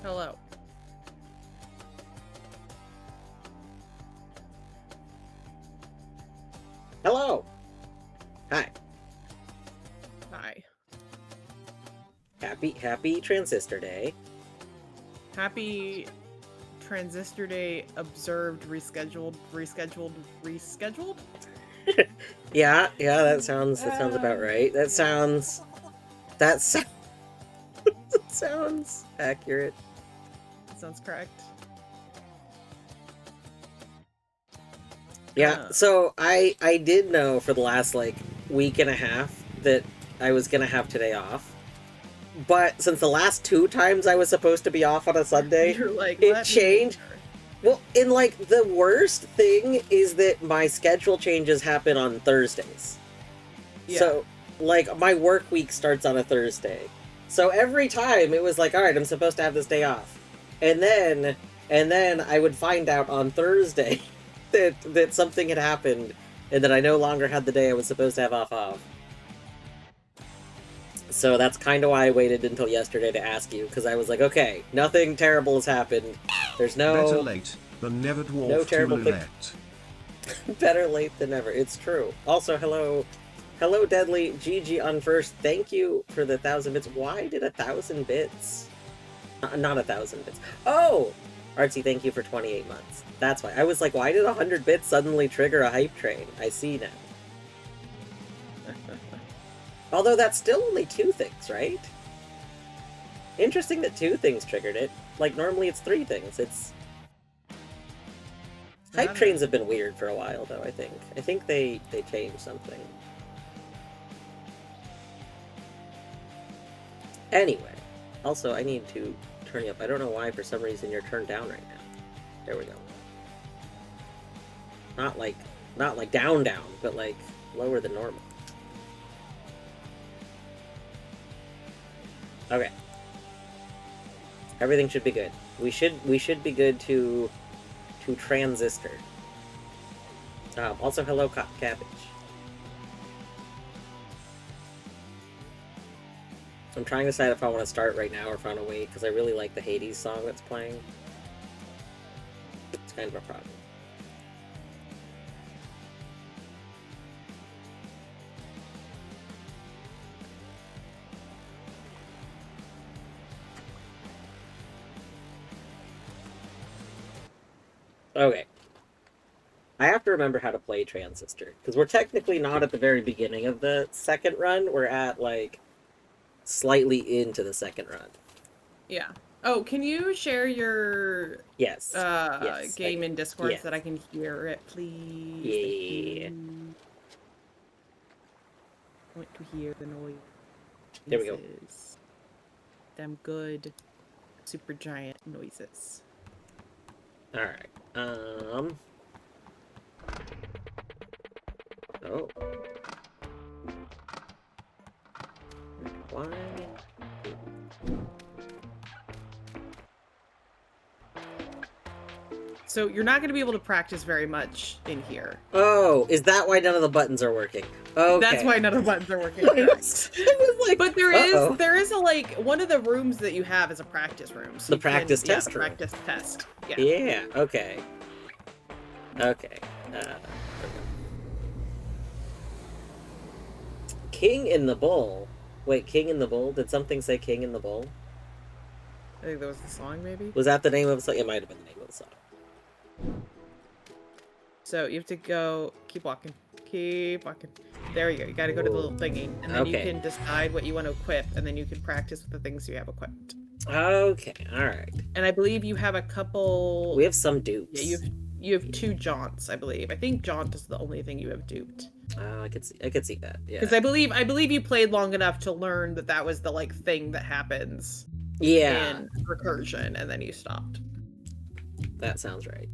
Hello. Hello. Hi. Hi. Happy Transistor Day. Happy Transistor Day observed, rescheduled. Yeah, that sounds about right. That sounds that sounds accurate. That sounds correct. Yeah, so I did know for the last like week and a half that I was gonna have today off. But since the last 2 times I was supposed to be off on a Sunday, You're like, it changed. Well, and like the worst thing is that my schedule changes happen on Thursdays. Yeah. So like my work week starts on a Thursday. So every time it was like, all right, I'm supposed to have this day off. And then I would find out on Thursday that something had happened and that I no longer had the day I was supposed to have off of. So that's kind of why I waited until yesterday to ask you, because I was like, okay, nothing terrible has happened. There's no... Better late than never, dwarf no terrible Lulette. Better late than never. It's true. Also, hello, Deadly, GG on first. Thank you for the 1,000 bits. Why did 1,000 bits? Not 1,000 bits. Oh! Artsy, thank you for 28 months. That's why. I was like, why did 100 bits suddenly trigger a hype train? I see now. Although that's still only 2 things, right? Interesting that 2 things triggered it. Like, normally it's 3 things. It's... Hype trains have been weird for a while, though, I think. I think they changed something. Anyway. Also, I need to turn you up. I don't know why, for some reason, you're turned down right now. There we go. Not like down, but like lower than normal. Okay. Everything should be good. We should be good to Transistor. Also, hello, Cabbage. I'm trying to decide if I want to start right now or if I want to wait, because I really like the Hades song that's playing. It's kind of a problem. Okay. I have to remember how to play Transistor, because we're technically not at the very beginning of the second run. We're at, like, slightly into the second run. Yeah. Oh, can you share your yes game in Discord yes. so that I can hear it, please? Yeah. I want to hear the noise. There we go. Them good, super giant noises. All right. Oh. Why? So you're not going to be able to practice very much in here. Oh, is that why none of the buttons are working? Okay. That's why none of the buttons are working. I was like, but there is a like one of the rooms that you have is a practice room. So the practice test room. Practice test. Yeah. Yeah. Okay. Okay. King in the Bowl. Wait, King in the Bowl? Did something say King in the Bowl? I think that was the song, maybe? Was that the name of the song? It might have been the name of the song. So you have to go... Keep walking. Keep walking. There you go. You gotta go to the little thingy. And then you can decide what you want to equip, and then you can practice with the things you have equipped. Okay, alright. And I believe you have a couple... We have some dupes. Yeah, you have 2 jaunts, I believe. I think jaunt is the only thing you have duped. I could see that. Yeah. Because I believe you played long enough to learn that that was the like thing that happens. Yeah. In recursion, and then you stopped. That sounds right.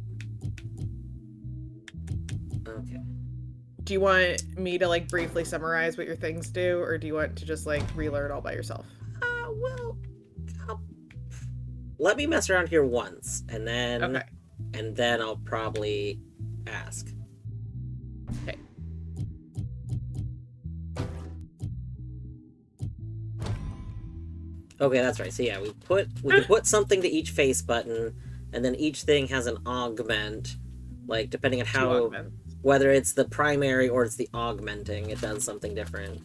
Okay. Do you want me to like briefly summarize what your things do, or do you want to just like relearn all by yourself? Well, let me mess around here once, and then I'll probably ask. Okay. Okay, that's right. So yeah, we can put something to each face button, and then each thing has an augment, like depending on how whether it's the primary or it's the augmenting, it does something different.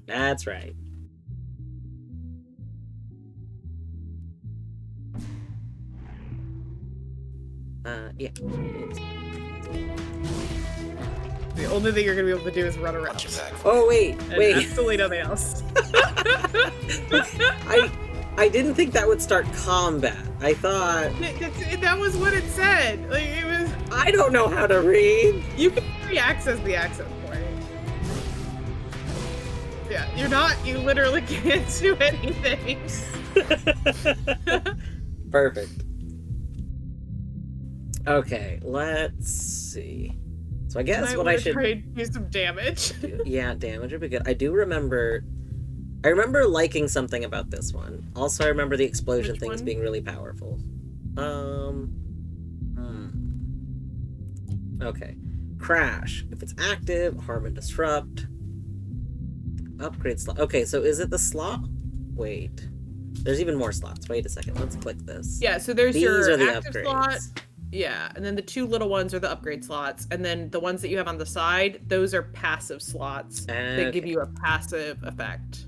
That's right. Yeah. The only thing you're gonna be able to do is run around. Oh wait. Absolutely nothing else. I didn't think that would start combat. I thought that was what it said. Like it was. I don't know how to read. You can re-access the access point. Yeah, you're not. You literally can't do anything. Perfect. Okay, let's see. So I guess what I should try and do some damage. Yeah, damage would be good. I remember liking something about this one. Also, I remember the explosion things being really powerful. Okay. Crash. If it's active, harm and disrupt. Upgrade slot. Okay, so is it the slot? Wait. There's even more slots. Wait a second. Let's click this. Yeah, so there's These your are the active upgrades. slot. Yeah, and then the two little ones are the upgrade slots, and then the ones that you have on the side, those are passive slots that give you a passive effect.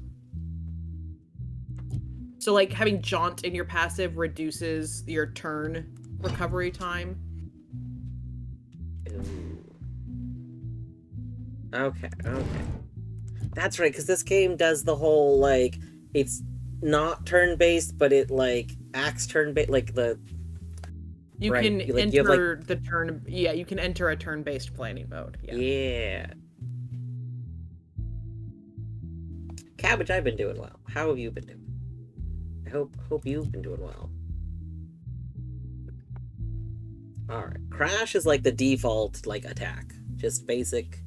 So like having jaunt in your passive reduces your turn recovery time. Okay. That's right, because this game does the whole, like, it's not turn-based, but it, like, acts turn-based, like, the... You can enter the turn... Yeah, you can enter a turn-based planning mode. Yeah. Cabbage, I've been doing well. How have you been doing? I hope you've been doing well. Alright. Crash is, like, the default, like, attack. Just basic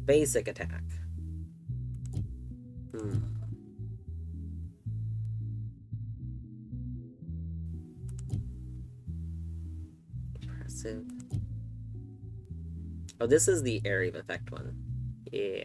attack. Impressive. Oh, this is the area of effect one. Yeah.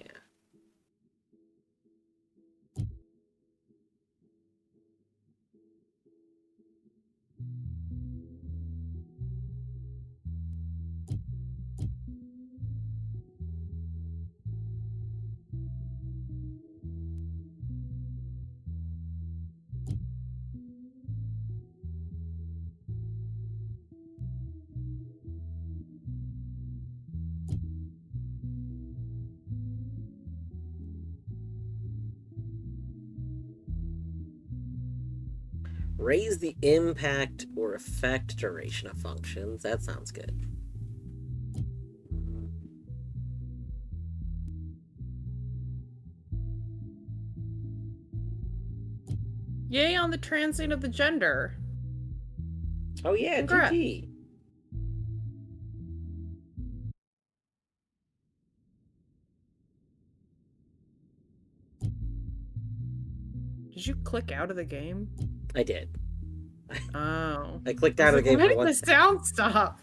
Raise the impact or effect duration of functions. That sounds good. Yay on the transing of the gender. Oh yeah, GG. Did you click out of the game? I did. Oh. I clicked out of the game. Why did the sound stop?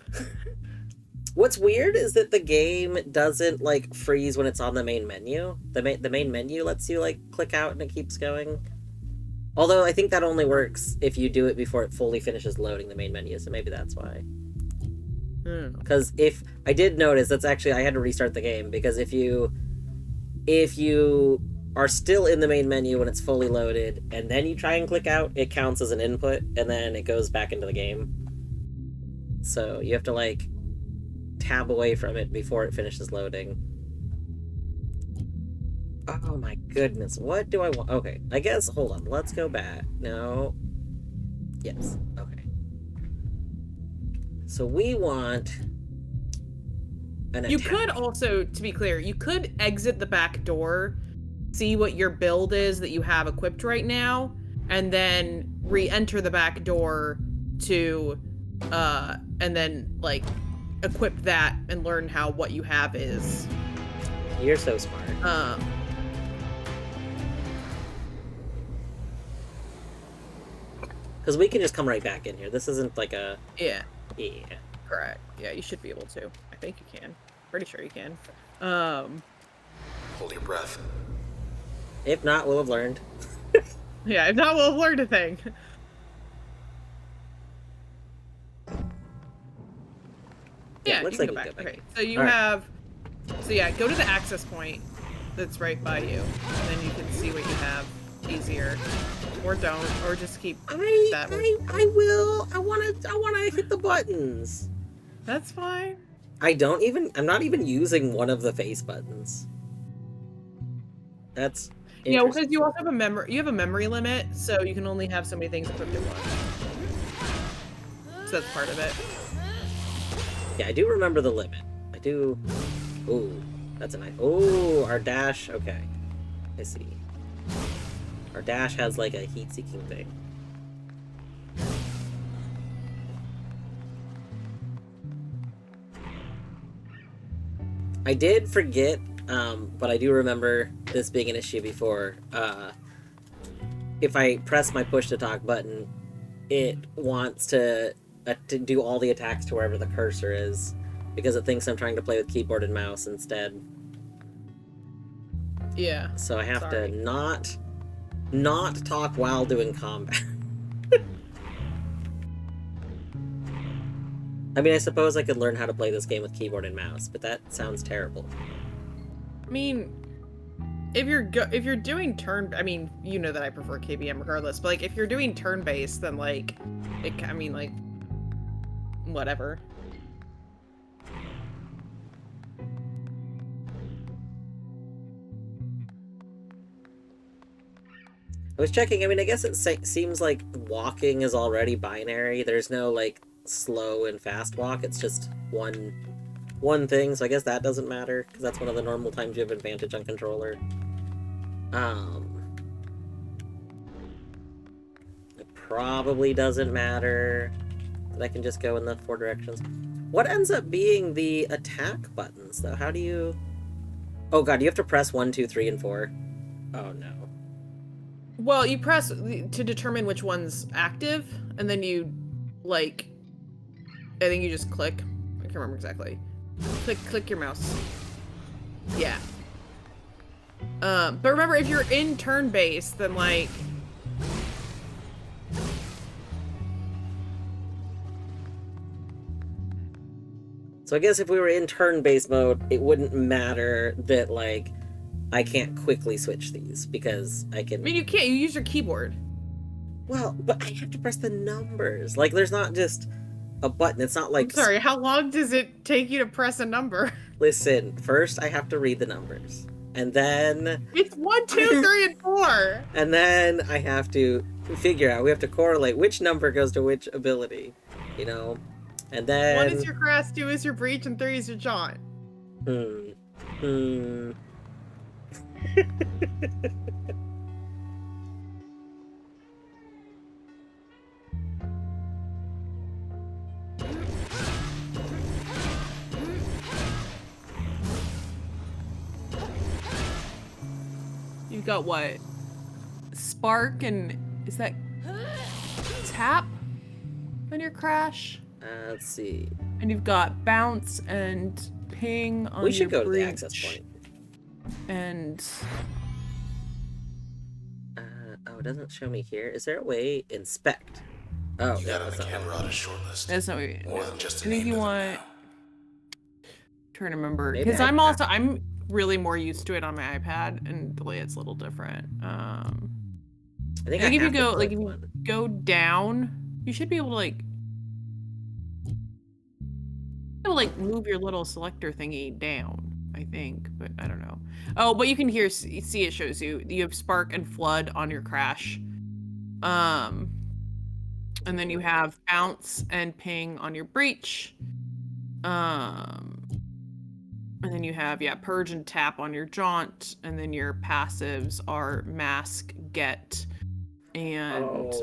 What's weird is that the game doesn't, like, freeze when it's on the main menu. The main menu lets you, like, click out and it keeps going. Although I think that only works if you do it before it fully finishes loading the main menu, so maybe that's why. Because if I did notice, that's actually, I had to restart the game, because if you are still in the main menu when it's fully loaded, and then you try and click out, it counts as an input, and then it goes back into the game. So you have to, like, tab away from it before it finishes loading. Oh my goodness, what do I want? Okay, I guess, hold on, let's go back. No. Yes, okay. So we want an attack. You could also, to be clear, you could exit the back door, see what your build is that you have equipped right now, and then re-enter the back door to, and then, like, equip that and learn how what you have is. You're so smart. Because we can just come right back in here. This isn't like a... Yeah. Yeah. Correct. Yeah, you should be able to. I think you can. Pretty sure you can. Hold your breath. If not, we'll have learned. Yeah, if not, we'll have learned a thing. Yeah, Yeah, looks you can like go you back. can go back. Okay, so you All right. have... So yeah, go to the access point that's right by you, and then you can see what you have easier. Or don't, or just keep that one. I will. I wanna hit the buttons. That's fine. I'm not even using one of the face buttons. That's You know, because interesting. you also have a memory limit, so you can only have so many things equipped at once. So that's part of it. Yeah, I do remember the limit. I do. Ooh, that's a nice. Ooh, our dash. Okay, I see. Our dash has like a heat-seeking thing. I did forget, but I do remember this being an issue before. If I press my push-to-talk button, it wants to do all the attacks to wherever the cursor is, because it thinks I'm trying to play with keyboard and mouse instead. Yeah. So I have Sorry. to not talk while doing combat. I mean, I suppose I could learn how to play this game with keyboard and mouse, but that sounds terrible. I mean, if you're doing turn, I mean, you know that I prefer KBM regardless, but like if you're doing turn-based, then like, I mean, like, whatever. I was checking. I mean, I guess it seems like walking is already binary. There's no like slow and fast walk. It's just one thing. So I guess that doesn't matter because that's one of the normal times you have advantage on controller. It probably doesn't matter that I can just go in the 4 directions. What ends up being the attack buttons though? How do you? Oh god, you have to press 1, 2, 3, and 4. Oh no. Well, you press to determine which one's active, and then you, like, I think you just click. I can't remember exactly. Click your mouse. Yeah. But remember, if you're in turn-based, then like, So I guess if we were in turn-based mode, it wouldn't matter that like I can't quickly switch these because I can. I mean, you can't. You use your keyboard. Well, but I have to press the numbers. Like, there's not just a button. It's not like. I'm sorry. How long does it take you to press a number? Listen, first I have to read the numbers, and then It's 1, 2, 3, and 4. and then I have to figure out. We have to correlate which number goes to which ability, you know, and then 1 is your crash, 2 is your breach, and 3 is your jaunt. Hmm. You've got what? Spark and is that tap on your crash? Let's see. And you've got bounce and ping on We should your go to the breach. access point. And Oh, it doesn't show me here. Is there a way inspect? Oh, You yeah, got on that's the not camera what on I a short list. that's not what you, More than just I a think name you to them want. now. Trying to remember Maybe because I I'm have- I'm really more used to it on my iPad, and the way it's a little different. I I think think if you have to go click if you one. go down, you should be able to move your little selector thingy down. I think, but I don't know. Oh, but you can see it shows you have spark and flood on your crash. And then you have bounce and ping on your breach. And then you have, purge and tap on your jaunt, and then your passives are mask, get, and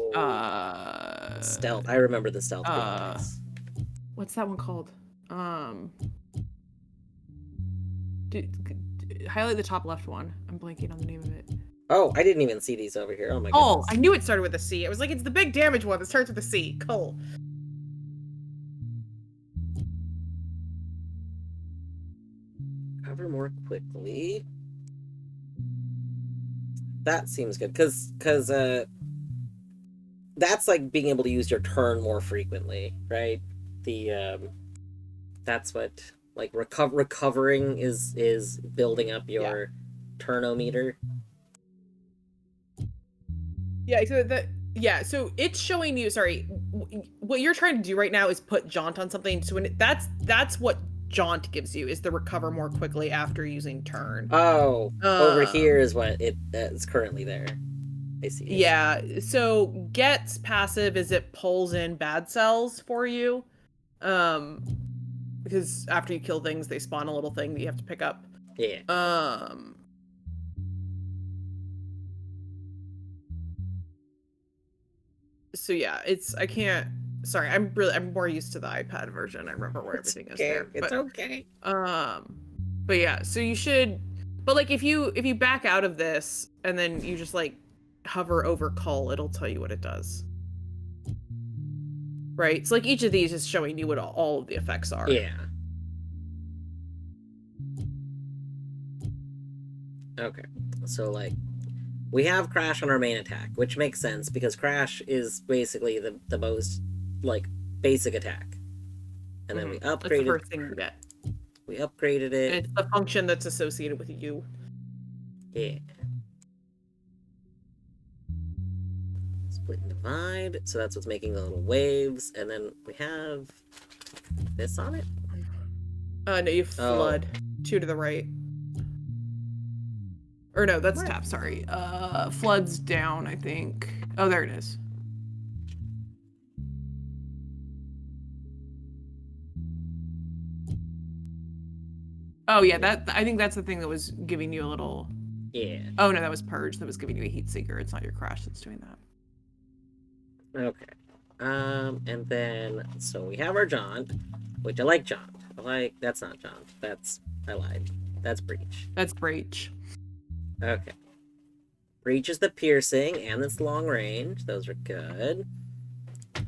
Stealth. I remember the stealth being nice. what's that one called? Highlight the top left one. I'm blanking on the name of it. Oh, I didn't even see these over here. Oh my goodness. Oh, I knew it started with a C. I was like, it's the big damage one that starts with a C. Cool. Cover more quickly. That seems good, because that's like being able to use your turn more frequently, right? That's what like recovering is building up your turnometer. So it's showing you, sorry, what you're trying to do right now is put jaunt on something. So that's what jaunt gives you, is the recover more quickly after using turn. Oh, over here is what it's currently there. I see. Yeah, so Get's passive is it pulls in bad cells for you. Because after you kill things, they spawn a little thing that you have to pick up. Yeah. So yeah, sorry, I'm more used to the iPad version. I remember where everything is there. It's okay. But yeah, so you should, but like if you back out of this and then you just like hover over cull, it'll tell you what it does. Right? So like each of these is showing you what all of the effects are. Yeah. Okay. So like we have Crash on our main attack, which makes sense because Crash is basically the most like basic attack. And then we upgraded. That's the first thing you get. We upgraded it. And it's the function that's associated with you. Yeah. Split and divide. So that's what's making the little waves. And then we have this on it. No, you have flood. 2 to the right. Or no, that's tap, sorry. Flood's down, I think. Oh, there it is. Oh yeah, I think that's the thing that was giving you a little... Yeah. Oh no, that was Purge that was giving you a heat seeker. It's not your Crash that's doing that. Okay. And then, so we have our Jaunt, which I like Jaunt. That's not Jaunt. I lied. That's Breach. That's Breach. Okay. Breach is the piercing, and it's long range. Those are good.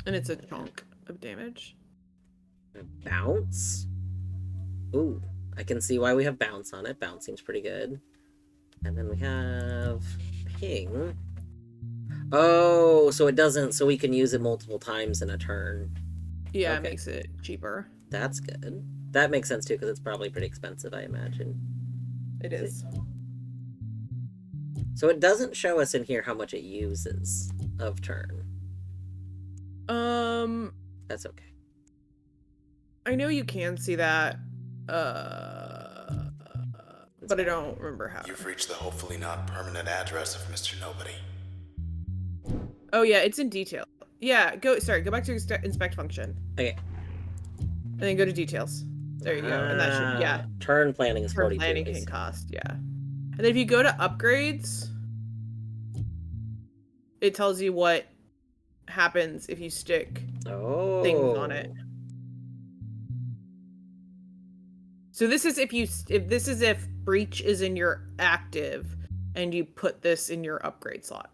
And it's a chunk of damage. Bounce. Ooh, I can see why we have bounce on it. Bounce seems pretty good. And then we have ping. Oh, so it doesn't, so we can use it multiple times in a turn. Yeah, Okay. It makes it cheaper. That's good. That makes sense too, because it's probably pretty expensive, I imagine. It is. So it doesn't show us in here how much it uses of turn. That's okay. I know you can see that, but I don't remember how. You've reached the hopefully not permanent address of Mr. Nobody. Oh yeah, it's in detail. Yeah, go back to inspect function. Okay. And then go to details. There you go. And that should, yeah. Turn planning is Turn 42. planning can cost, yeah. And then if you go to upgrades, it tells you what happens if you stick things on it. So this is if Breach is in your active and you put this in your upgrade slot.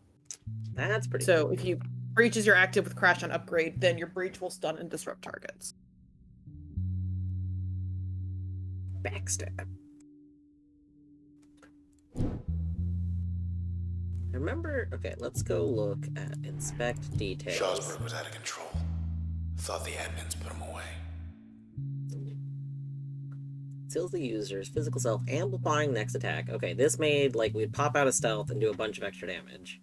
That's pretty So cool. if you Breach is your active with Crash on upgrade, then your Breach will stun and disrupt targets. Backstab. Remember, okay, let's go look at inspect details. Shawsburg was out of control. Thought the admins put him away. Seals the user's physical self, amplifying next attack. Okay, this made, like, we'd pop out of stealth and do a bunch of extra damage.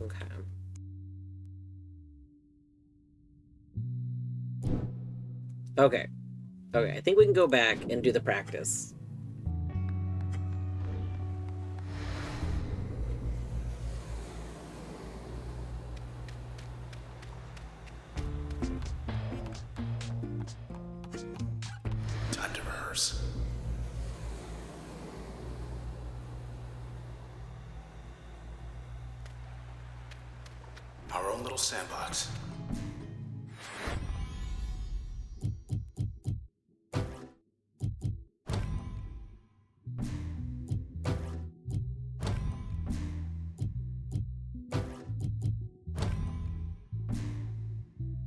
Okay. Okay. Okay, I think we can go back and do the practice. Time to rehearse. Our own little sandbox.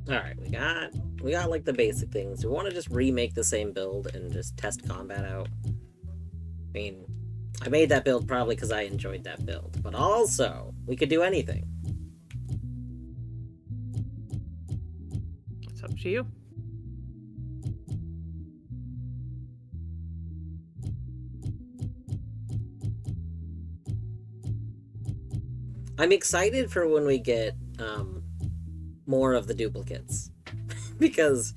Alright, we got like the basic things. We want to just remake the same build and just test combat out. I mean, I made that build probably because I enjoyed that build, but also, we could do anything. It's up to you. I'm excited for when we get more of the duplicates. Because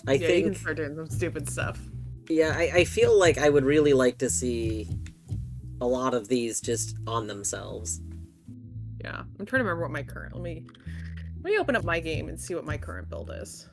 I You can think... start doing some stupid stuff. Yeah, I feel like I would really like to see a lot of these just on themselves. Yeah, I'm trying to remember what my current... Let me open up my game and see what my current build is.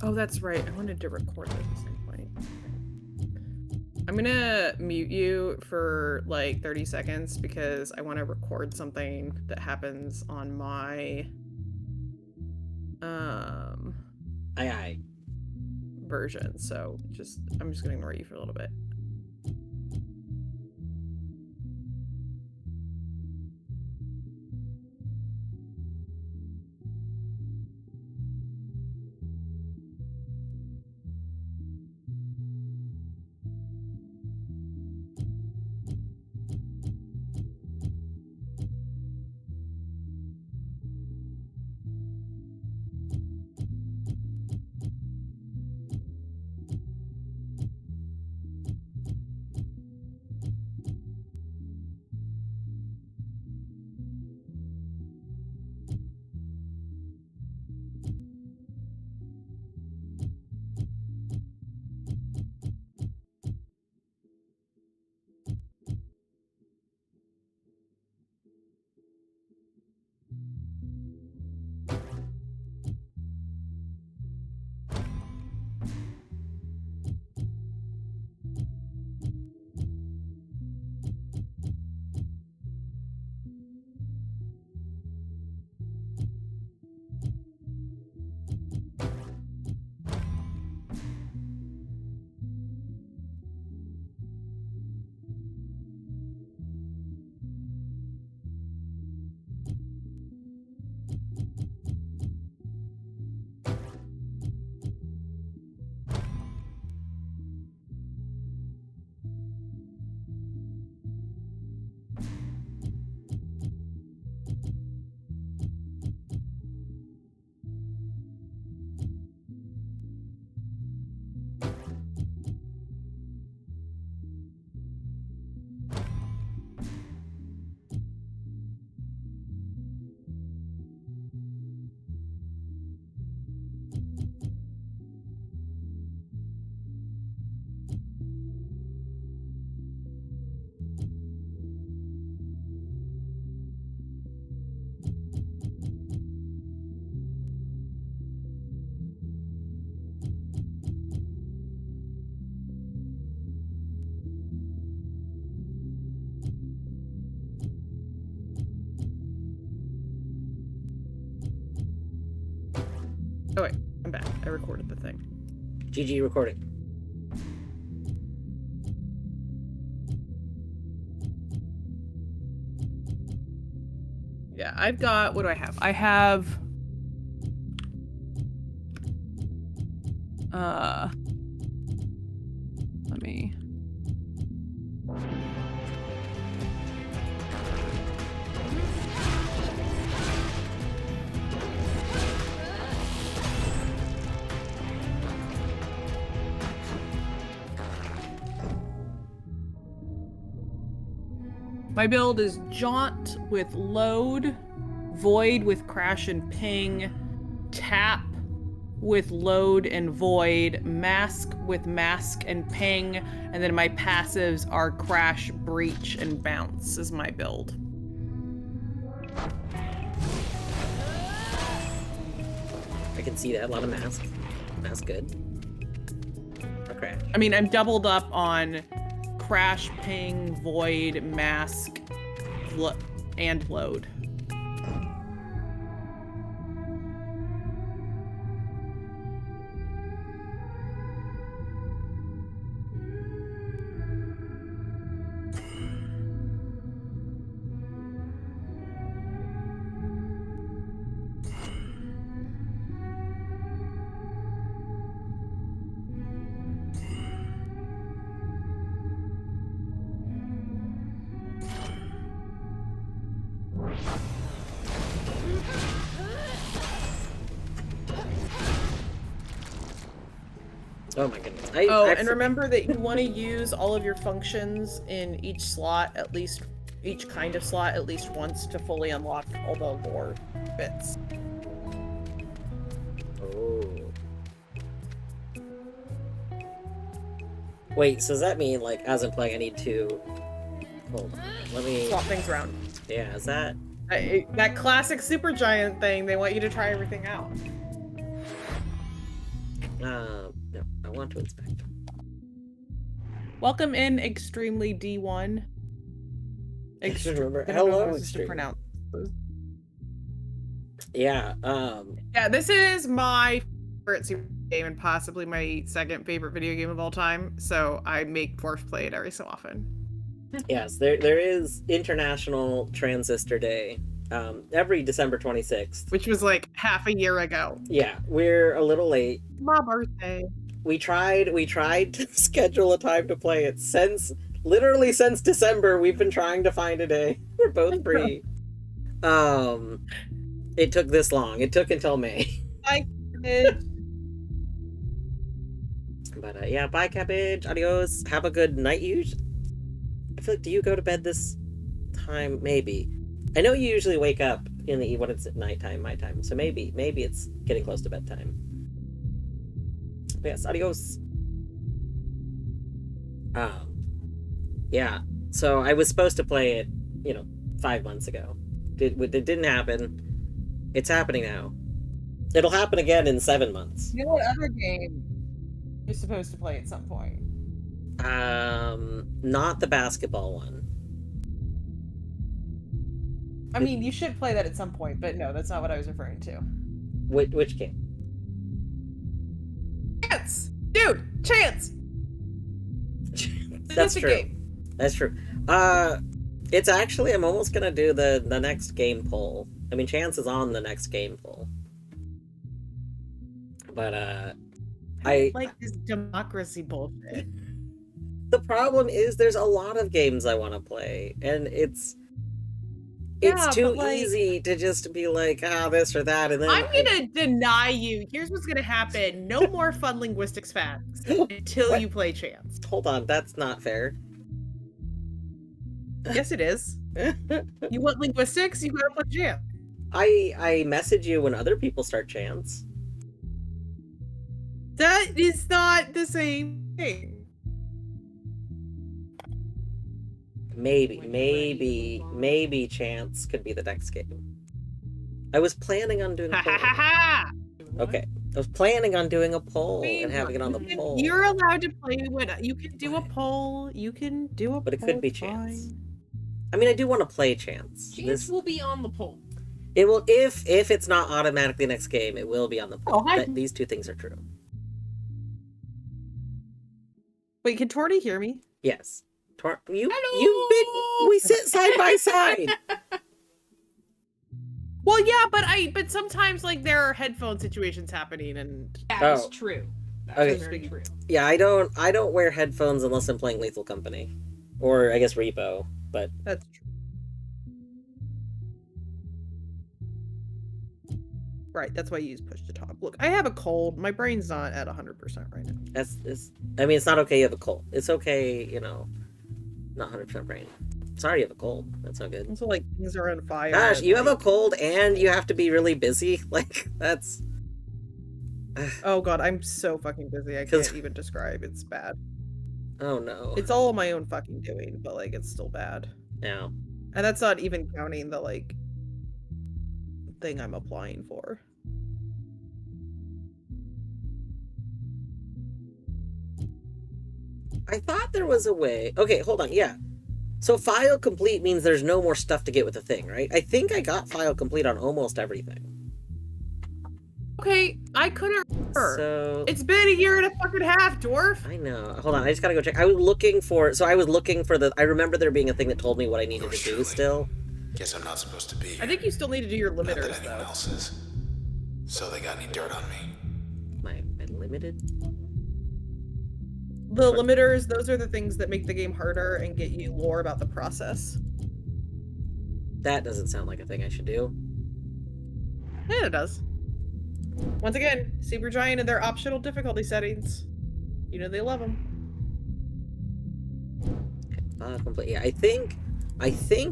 Oh, that's right. I wanted to record this at some point. I'm gonna mute you for like 30 seconds because I want to record something that happens on my Aye. version. So I'm just gonna ignore you for a little bit. Oh wait, I'm back. I recorded the thing. GG recording. Yeah, I've got, what do I have? I have, let me, My build is Jaunt with Load, Void with Crash and Ping, Tap with Load and Void, Mask with Mask and Ping, and then my passives are Crash, Breach, and Bounce is my build. I can see that. A lot of masks. Mask good. Okay. I mean, I'm doubled up on Crash, Ping, Void, Mask, and Load. Oh my goodness. And remember that you want to use all of your functions in each slot, at least each kind of slot, at least once to fully unlock all the lore bits. Oh. Wait, so does that mean, like, as I'm playing, I need to... Hold on. Let me... Swap things around. Yeah, is that... That classic Supergiant thing, they want you to try everything out. No, I want to inspect. Welcome in, Extremely D1. I should remember. I don't know Hello, how to Extreme. pronounce those. Yeah, Yeah, this is my favorite Super game and possibly my second favorite video game of all time, so I make Dwarf play it every so often. yes, there is International Transistor Day, every December 26th. Which was like half a year ago. Yeah, we're a little late. My birthday. We tried to schedule a time to play it literally since December. We've been trying to find a day. We're both free. It took this long. It took until May. I did. But yeah, bye Cabbage. Adios. Have a good night. I feel like, do you go to bed this time? Maybe. I know you usually wake up when it's at nighttime, my time. So maybe it's getting close to bedtime. But yes, adios. Yeah. So I was supposed to play it, 5 months ago. It didn't happen. It's happening now. It'll happen again in 7 months. You know what other game you're supposed to play at some point? Not the basketball one. I mean, you should play that at some point, but no, that's not what I was referring to. Which game? Chance! Dude! Chance! That's true. Game. That's true. It's actually, I'm almost gonna do the next game poll. I mean, Chance is on the next game poll. But, I like this democracy bullshit. The problem is there's a lot of games I want to play, and it's too easy to just be like, this or that, and then I'm gonna deny you. Here's what's gonna happen. No more fun linguistics facts until you play Chance. Hold on, that's not fair. Yes, it is. You want linguistics? You gotta play Chance. I message you when other people start Chance. That is not the same thing. Maybe Chance could be the next game. I was planning on doing a poll. Okay. I was planning on doing a poll and having it on the poll. You're allowed to play what you can do a poll. You can do a poll. But it could be Chance. I mean, I do want to play Chance. Chance will be on the poll. It will, if it's not automatically next game, it will be on the poll. Oh, these two things are true. Wait, can Torty hear me? Yes. We sit side by side. Well, yeah, but sometimes like there are headphone situations happening, and That is true. That is very true. Yeah, I don't wear headphones unless I'm playing Lethal Company, or I guess Repo. But that's true. Right, that's why you use push to talk. Look, I have a cold. My brain's not at 100% right now. I mean, it's not okay you have a cold. It's okay, not 100% brain. Sorry you have a cold. That's not good. Also, like, things are on fire. Gosh, and, you have a like- cold and you have to be really busy? Like, that's... Oh god, I'm so fucking busy. I 'Cause- can't even describe. It's bad. Oh no. It's all my own fucking doing, but like it's still bad. Yeah. And that's not even counting the like thing I'm applying for. I thought there was a way... Okay, hold on, yeah. So file complete means there's no more stuff to get with the thing, right? I think I got file complete on almost everything. Okay, I couldn't remember. So... It's been a year and a fucking half, dwarf. I know. Hold on, I just gotta go check. I was looking for... So I was looking for the... I remember there being a thing that told me what I needed to do still. Guess I'm not supposed to be here. I think you still need to do your Not that limiters anyone though. else is. So they got any dirt on me? Am I limited? The limiters, those are the things that make the game harder and get you lore about the process. That doesn't sound like a thing I should do. Yeah, it does. Once again, Supergiant and their optional difficulty settings. You know they love them. Complete. Yeah, I think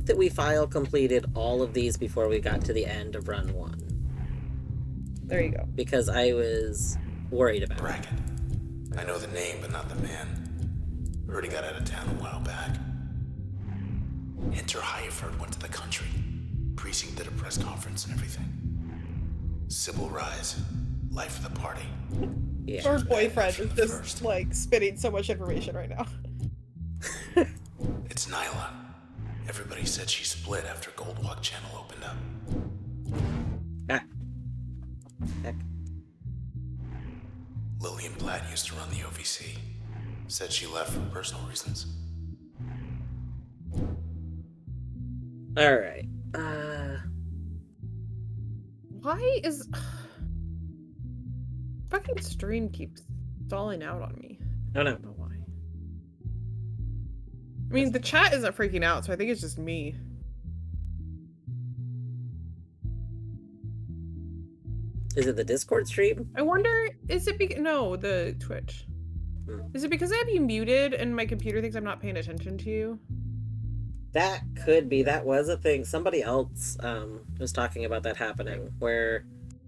that we file completed all of these before we got to the end of run 1. There you go. Because I was worried about it. Bracken. I know the name, but not the man. Heard he got out of town a while back. Enter Highford went to the country. Precinct did a press conference and everything. Sybil Rise. Life of the party. Yeah. Her boyfriend is just First. like spitting so much information right now. It's Nyla. Everybody said she split after Goldwalk Channel opened up. Ah. Heck. Lillian Platt used to run the OVC. Said she left for personal reasons. Alright. Why is fucking stream keeps stalling out on me? Oh I no. don't know why. I mean, the chat isn't freaking out, so I think it's just me. Is it the Discord stream? I wonder, is it because no, the Twitch. Is it because I have you muted and my computer thinks I'm not paying attention to you? That could be. That was a thing. Somebody else was talking about that happening, where...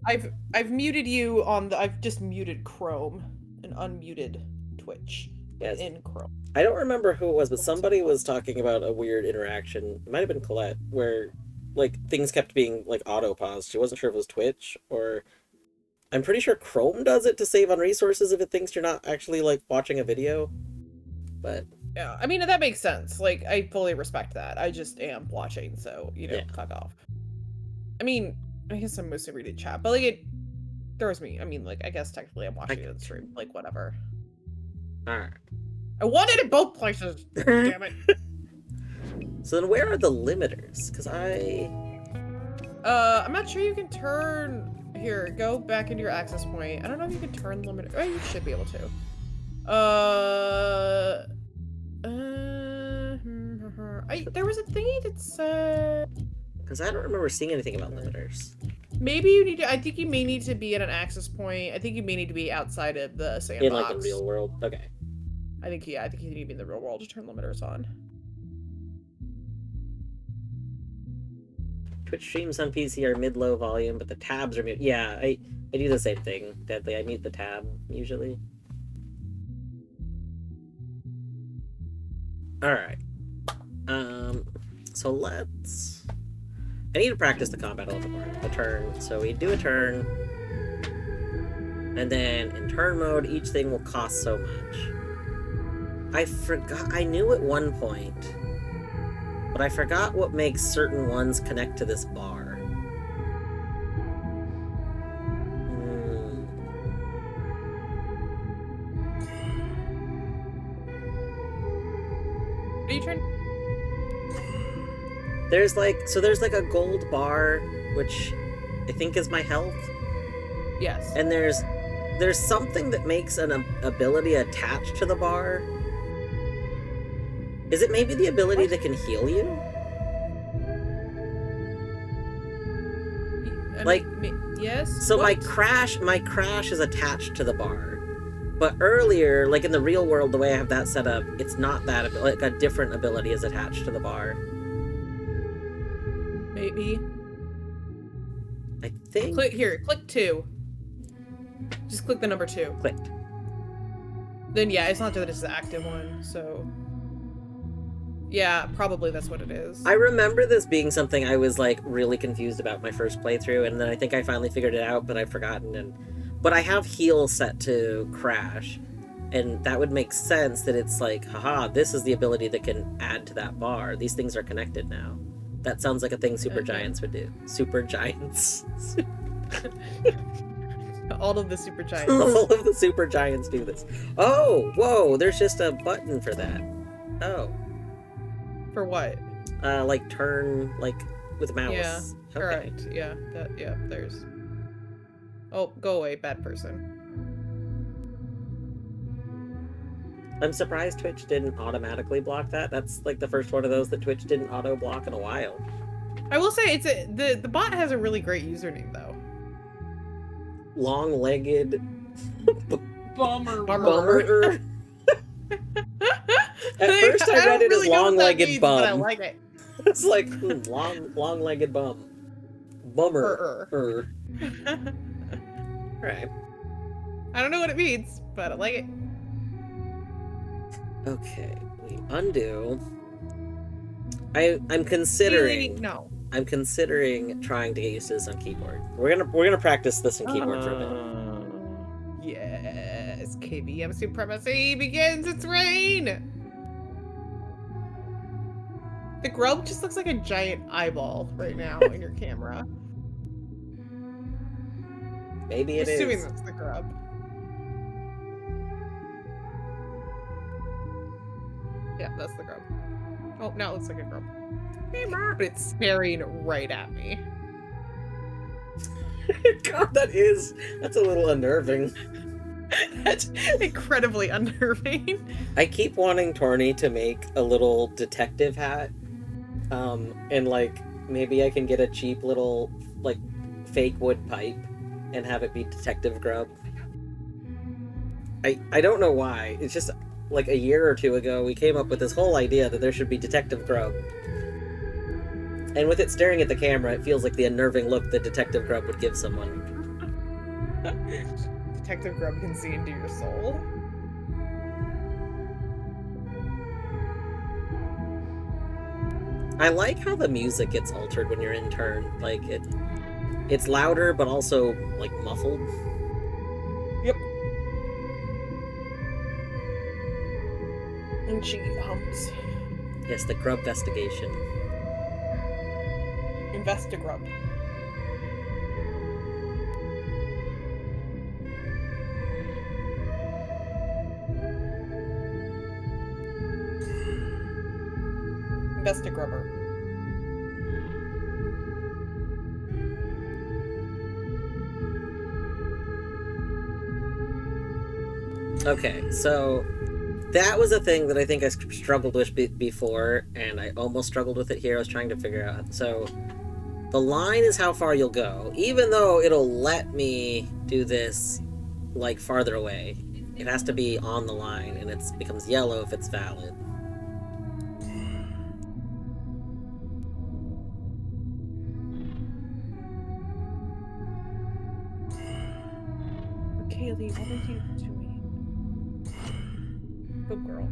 I've muted you on the I've just muted Chrome and unmuted Twitch Yes. in Chrome. I don't remember who it was, but somebody was talking about a weird interaction. It might have been Colette, where like things kept being like auto-paused. She wasn't sure if it was Twitch or... I'm pretty sure Chrome does it to save on resources if it thinks you're not actually like watching a video. But Yeah, I mean that makes sense. Like I fully respect that. I just am watching, so you know, Yeah. fuck off. I mean, I guess I'm mostly reading chat, but like it throws me. I mean, like I guess technically I'm watching it on stream. Like whatever. alright. I want it in both places. Damn it. So then where are the limiters? Because I'm not sure you can turn. Here, go back into your access point. I don't know if you can turn limiter. Oh, you should be able to. There was a thingy that said. Because I don't remember seeing anything about limiters. Maybe you need to. I think you may need to be at an access point. I think you may need to be outside of the sandbox. In like the real world? Okay. I think you need to be in the real world to turn limiters on. Twitch streams on PC are mid-low volume, but the tabs are mute. Yeah, I do the same thing, Deadly. I mute the tab, usually. Alright. So let's... I need to practice the combat a little bit more. The turn. So we do a turn. And then in turn mode, each thing will cost so much. I forgot... I knew at one point... But I forgot what makes certain ones connect to this bar. Are you trying? There's like a gold bar, which I think is my health, Yes. and there's something that makes an ability attached to the bar. Is it maybe the ability that can heal you? Like- yes. So my What? crash is attached to the bar, But earlier, like in the real world, the way I have that set up, it's not that, like a different ability is attached to the bar. Maybe. I think... Click 2. Just click the number 2. Clicked. Then yeah, it's not that it's the active one, so... Yeah, probably that's what it is. I remember this being something I was, like, really confused about my first playthrough, and then I think I finally figured it out, but I've forgotten. But I have heal set to crash, and that would make sense that it's like, haha, this is the ability that can add to that bar. These things are connected now. That sounds like a thing Super Giants would do. Super Giants. All of the Super Giants. All of the Super Giants do this. Oh, whoa, there's just a button for that. Oh. For what? Like turn, like, with mouse. Yeah, okay. correct. Yeah, there's... Oh, go away, bad person. I'm surprised Twitch didn't automatically block that. That's, like, the first one of those that Twitch didn't auto-block in a while. I will say, the bot has a really great username, though. Long-legged... Bummer. At first I read it as long-legged bum. But I like it. It's like, long-legged bum. Bummer. Right. I don't know what it means, but I like it. Okay, we undo. I'm considering... No. I'm considering trying to get used to this on keyboard. We're gonna practice this on keyboard for a bit. Yes, KBM supremacy begins its reign. The grub just looks like a giant eyeball right now in your camera. Maybe it is. Assuming that's the grub. Yeah, that's the grub. Oh, now it looks like a grub. But it's staring right at me. God, that's a little unnerving. That's incredibly unnerving. I keep wanting Torny to make a little detective hat. And like, maybe I can get a cheap little, like, fake wood pipe and have it be Detective Grub. I don't know why. It's just, like, a year or two ago, we came up with this whole idea that there should be Detective Grub. And with it staring at the camera, it feels like the unnerving look that Detective Grub would give someone. Detective Grub can see into your soul. I like how the music gets altered when you're in turn. Like, it's louder, but also, like, muffled. Yep. And she hums. Yes, the Grubvestigation. Investigrub. Investigrubber. Okay, so that was a thing that I think I struggled with before, and I almost struggled with it here. I was trying to figure out. So the line is how far you'll go, even though it'll let me do this, like, farther away. It has to be on the line, and it becomes yellow if it's valid. Kaylee, what did you do to me? Good girl.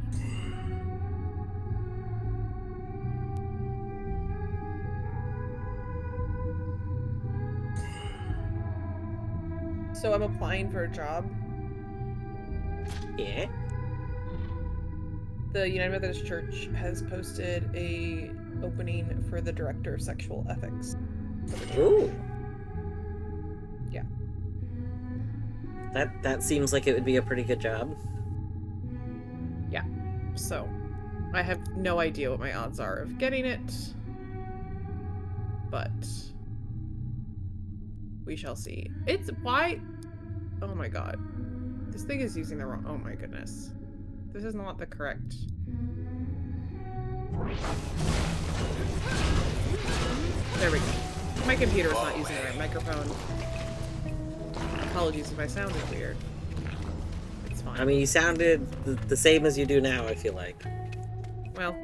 So I'm applying for a job. Yeah? The United Methodist Church has posted a opening for the Director of Sexual Ethics. Ooh. Yeah. That seems like it would be a pretty good job. Yeah. So, I have no idea what my odds are of getting it. But we shall see. It's why... Oh my god. This thing is using the wrong... Oh my goodness. This is not the correct... There we go. My computer is not using the right microphone. Apologies if I sounded weird. It's fine. I mean, you sounded the same as you do now, I feel like. Well,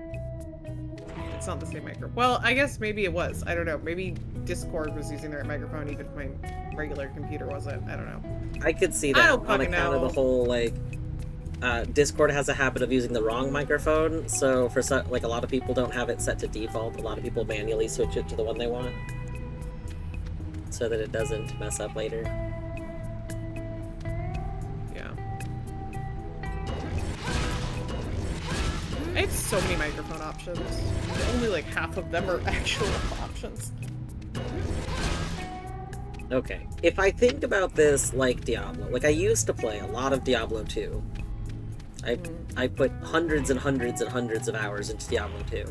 it's not the same microphone. Well, I guess maybe it was. I don't know. Maybe Discord was using the right microphone, even if my regular computer wasn't. I don't know. I could see I that don't on fucking account of the know. whole, like, Discord has a habit of using the wrong microphone, so for like a lot of people don't have it set to default. A lot of people manually switch it to the one they want, so that it doesn't mess up later. Yeah. I have so many microphone options. Only like half of them are actual options. Okay, if I think about this like Diablo, like I used to play a lot of Diablo 2. I put hundreds and hundreds and hundreds of hours into Diablo 2.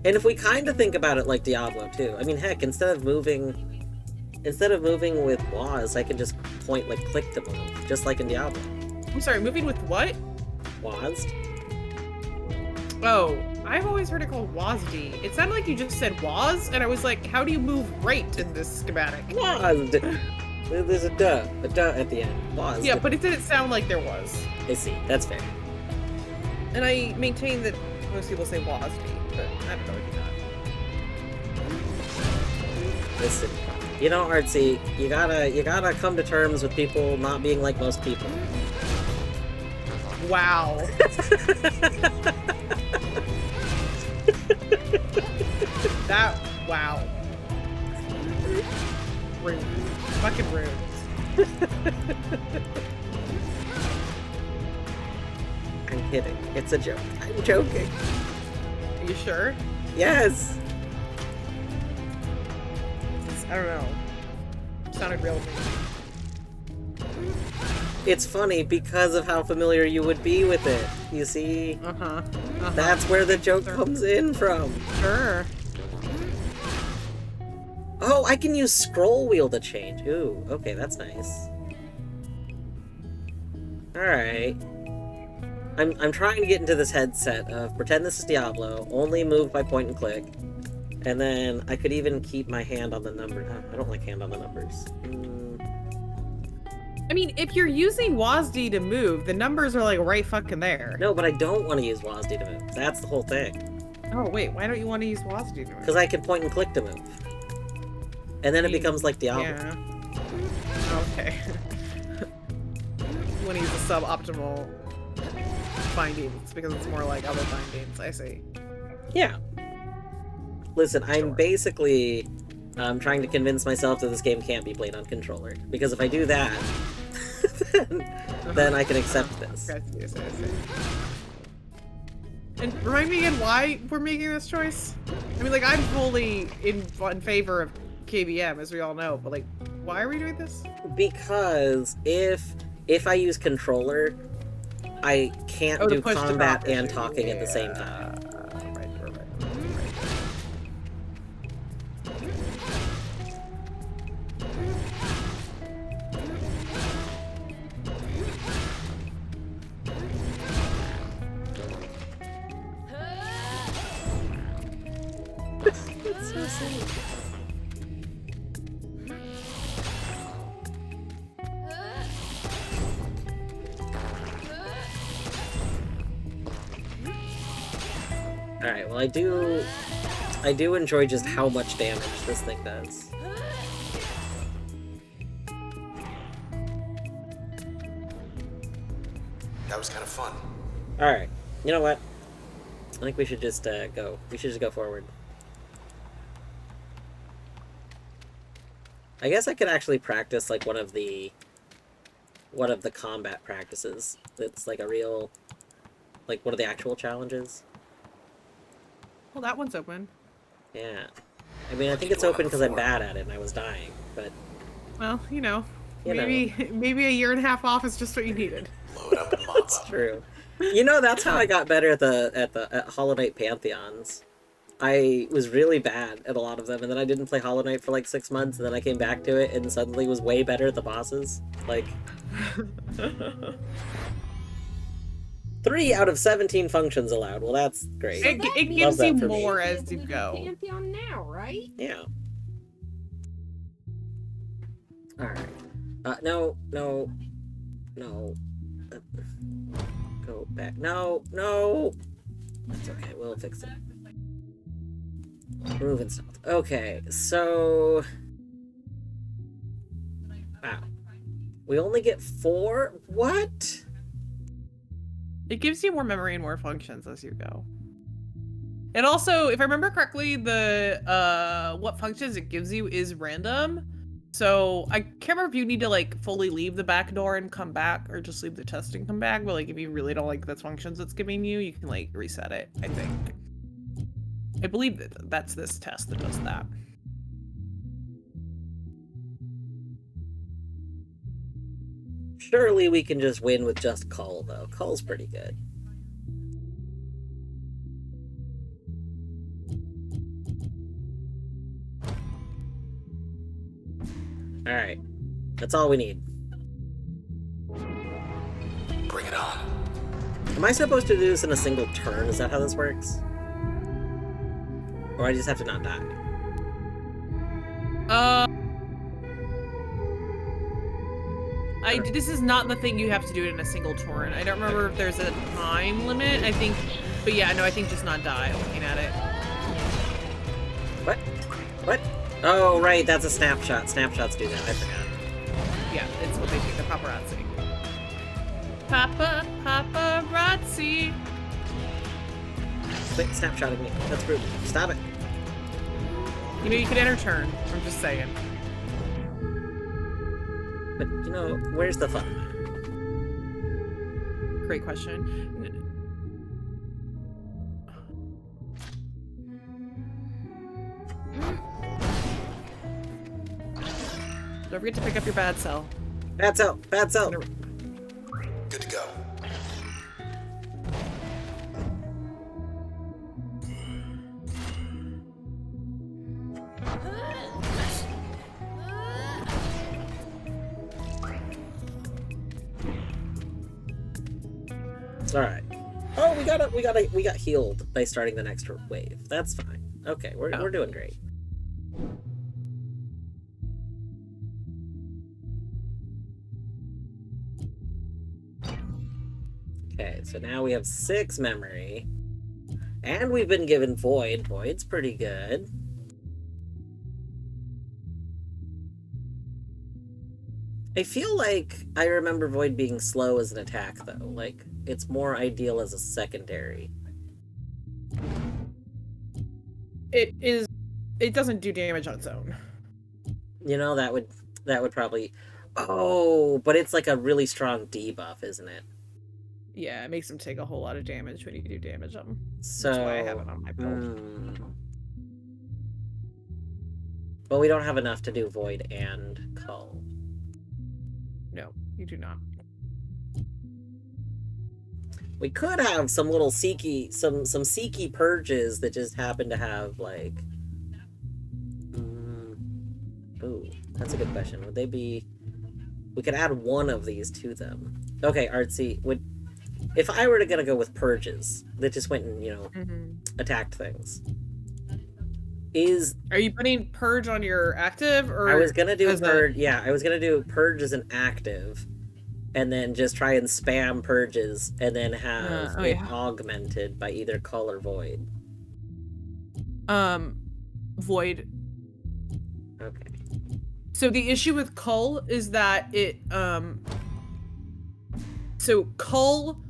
And if we kind of think about it like Diablo 2, I mean, heck, instead of moving with WAS, I can just point, like, click to move, just like in Diablo. I'm sorry, moving with what? WAS? Oh, I've always heard it called WASD. It sounded like you just said WAS, and I was like, how do you move right in this schematic? WAS! There's a duh at the end. WAS. Yeah, but it didn't sound like there was. I see, that's fair. And I maintain that most people say WASD, but I don't know if you not. Listen, you know, Artsy, you gotta come to terms with people not being like most people. Wow. Wow. Rude. Fucking rude. I'm kidding. It's a joke. I'm joking. Are you sure? Yes! I don't know. Sounded real to me. It's funny because of how familiar you would be with it. You see? That's where the joke comes in from. Sure. Oh, I can use scroll wheel to change. Ooh, okay, that's nice. Alright. I'm trying to get into this headset of pretend this is Diablo, only move by point and click, and then I could even keep my hand on the number. I don't like hand on the numbers. I mean, if you're using WASD to move, the numbers are like right fucking there. No, but I don't want to use WASD to move. That's the whole thing. Oh, wait, why don't you want to use WASD to move? Because I can point and click to move. And then it becomes like Diablo. Yeah. Okay. You want to use the suboptimal findings because it's more like other findings. I see. Yeah. Listen, I'm Sure. basically trying to convince myself that this game can't be played on controller. Because if I do that, then I can accept this. I see. And remind me again why we're making this choice? I mean, like, I'm fully in favor of KBM, as we all know, but, like, why are we doing this? Because if I use controller, I can't Oh, to do push the combat drop and issue. talking at the same time. Right. It's so silly. Alright, well I do enjoy just how much damage this thing does. That was kind of fun. Alright, you know what? I think we should just go. We should just go forward. I guess I could actually practice like one of the combat practices. That's like a real, like one of the actual challenges. Well, that one's open. Yeah. I mean, I think it's open because I'm bad at it and I was dying, but... Well, You know. maybe a year and a half off is just what you needed. Load up and mop It's up. true. You know, that's how I got better at Hollow Knight Pantheons. I was really bad at a lot of them, and then I didn't play Hollow Knight for like 6 months, and then I came back to it and suddenly was way better at the bosses. Like... 3 out of 17 functions allowed. Well, that's great. It Love gives that you for me. more as you go. Pantheon now, right? Yeah. Alright. No. Go back. No, no. That's okay. We'll fix it. Move and stealth. Okay, so. Wow. We only get 4? What? It gives you more memory and more functions as you go. And also, if I remember correctly, the what functions it gives you is random. So I can't remember if you need to like fully leave the back door and come back, or just leave the test and come back. But like, if you really don't like the functions it's giving you, you can like reset it. I think. I believe that's this test that does that. Surely we can just win with just Cull, though. Cull's pretty good. Alright. That's all we need. Bring it on. Am I supposed to do this in a single turn? Is that how this works? Or I just have to not die? This is not the thing you have to do it in a single turn. I don't remember if there's a time limit. I think, but yeah, no, I think just not die. Looking at it. What? What? Oh, right, that's a snapshot. Snapshots do that. I forgot. Yeah, it's what they do. The paparazzi. Paparazzi. Quit snapshotting me. That's rude. Stop it. You know, you could enter turn. I'm just saying. But, you know, where's the fun? Great question. Don't forget to pick up your bad cell. Bad cell. Bad cell. Good to go. All right. Oh, we got healed by starting the next wave. That's fine. Okay, we're doing great. Okay, so now we have 6 memory, and we've been given Void. Void's pretty good. I feel like I remember Void being slow as an attack, though. Like, it's more ideal as a secondary. It doesn't do damage on its own. You know, that would probably... Oh, but it's like a really strong debuff, isn't it? Yeah, it makes them take a whole lot of damage when you do damage on them. So... That's why I have it on my build. But we don't have enough to do Void and Cull. No, you do not. We could have some little Seeky, some Seeky purges that just happen to have, like... Ooh, that's a good question. Would they be... We could add one of these to them. Okay, Artsy, if I were gonna go with purges that just went and, you know, attacked things... Are you putting Purge on your active, or... I was gonna do Purge, yeah, I was gonna do Purge as an active, and then just try and spam Purges, and then have it augmented by either Cull or Void. Void. Okay. So the issue with Cull is that it, so Cull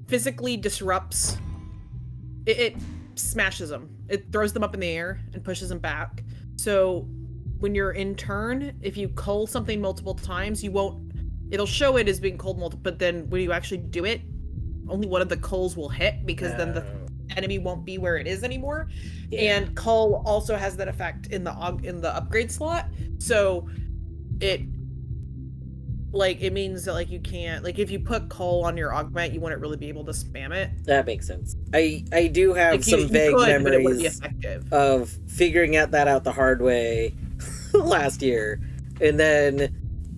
physically disrupts... It smashes them. It throws them up in the air and pushes them back. So when you're in turn, if you cull something multiple times, it'll show it as being culled multiple, but then when you actually do it, only one of the culls will hit, because then the enemy won't be where it is anymore. Yeah. And cull also has that effect in the upgrade slot. So it means that, like, you can't, like, if you put cull on your augment, you wouldn't really be able to spam it. That makes sense. I do have some vague memories of figuring that out the hard way last year, and then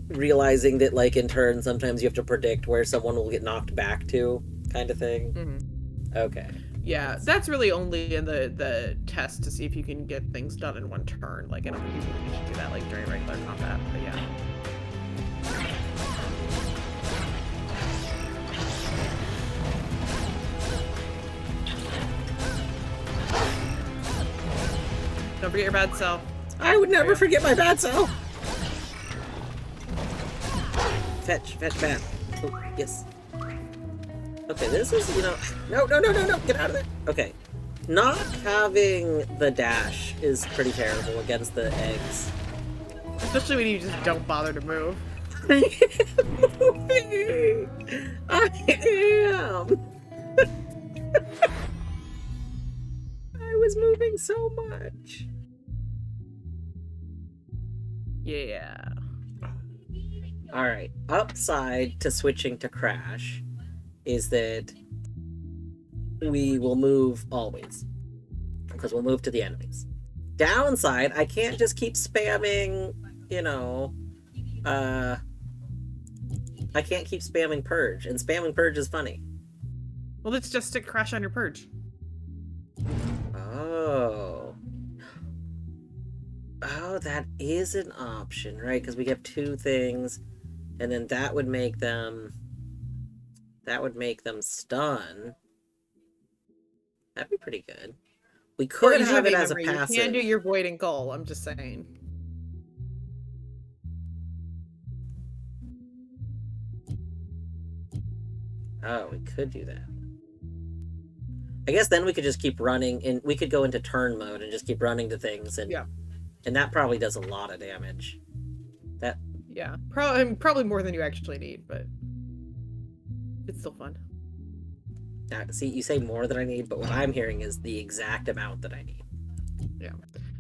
realizing that, like, in turn, sometimes you have to predict where someone will get knocked back to, kind of thing. Okay. Yeah, that's really only in the test to see if you can get things done in one turn. Like, I don't think you should do that, like, during regular combat, but yeah. Don't forget your bad self. I would never Yeah. forget my bad self. Fetch bad. Oh, yes. Okay, this is, you know... No, get out of there. Okay. Not having the dash is pretty terrible against the eggs. Especially when you just don't bother to move. I am. I was moving so much. Yeah. Alright, upside to switching to Crash is that we will move always. Because we'll move to the enemies. Downside, I can't just keep spamming, you know, I can't keep spamming Purge, and spamming Purge is funny. Well, let's just stick Crash on your purge. Oh. Oh, that is an option, right? Because we have two things, and then that would make them stun. That'd be pretty good. We could have it as a passive. You can do your Void and Goal, I'm just saying. Oh, we could do that. I guess then we could just keep running, and we could go into turn mode and just keep running to things, and Yeah. And that probably does a lot of damage. That Yeah, probably more than you actually need, but it's still fun. see, you say more than I need, but what I'm hearing is the exact amount that I need. Yeah.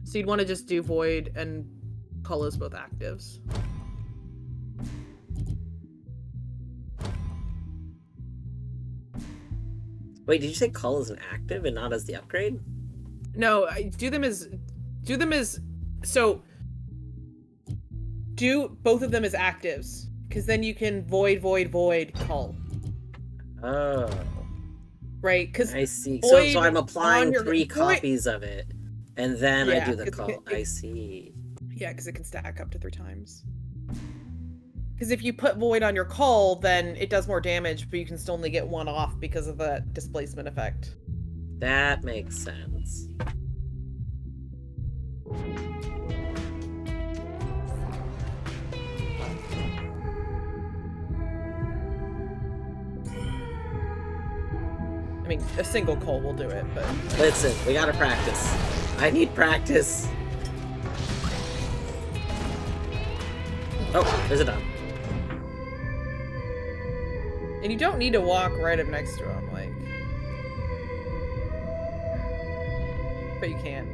So you'd want to just do Void and Cull as both actives. Wait, did you say Cull is an active and not as the upgrade? No, do them as so do both of them as actives, because then you can void Cull. Oh, Right? Because I see. Void So I'm applying on your- 3 Void- copies of it, and then I Yeah, do the it's- Cull. I see. yeah, because it can stack up to 3 times. Because if you put Void on your Cull, then it does more damage, but you can still only get 1 off because of the displacement effect. That makes sense. I mean, a single Cull will do it, but Listen, we gotta practice. I need practice. Oh, there's a dog. and you don't need to walk right up next to him, like. But you can.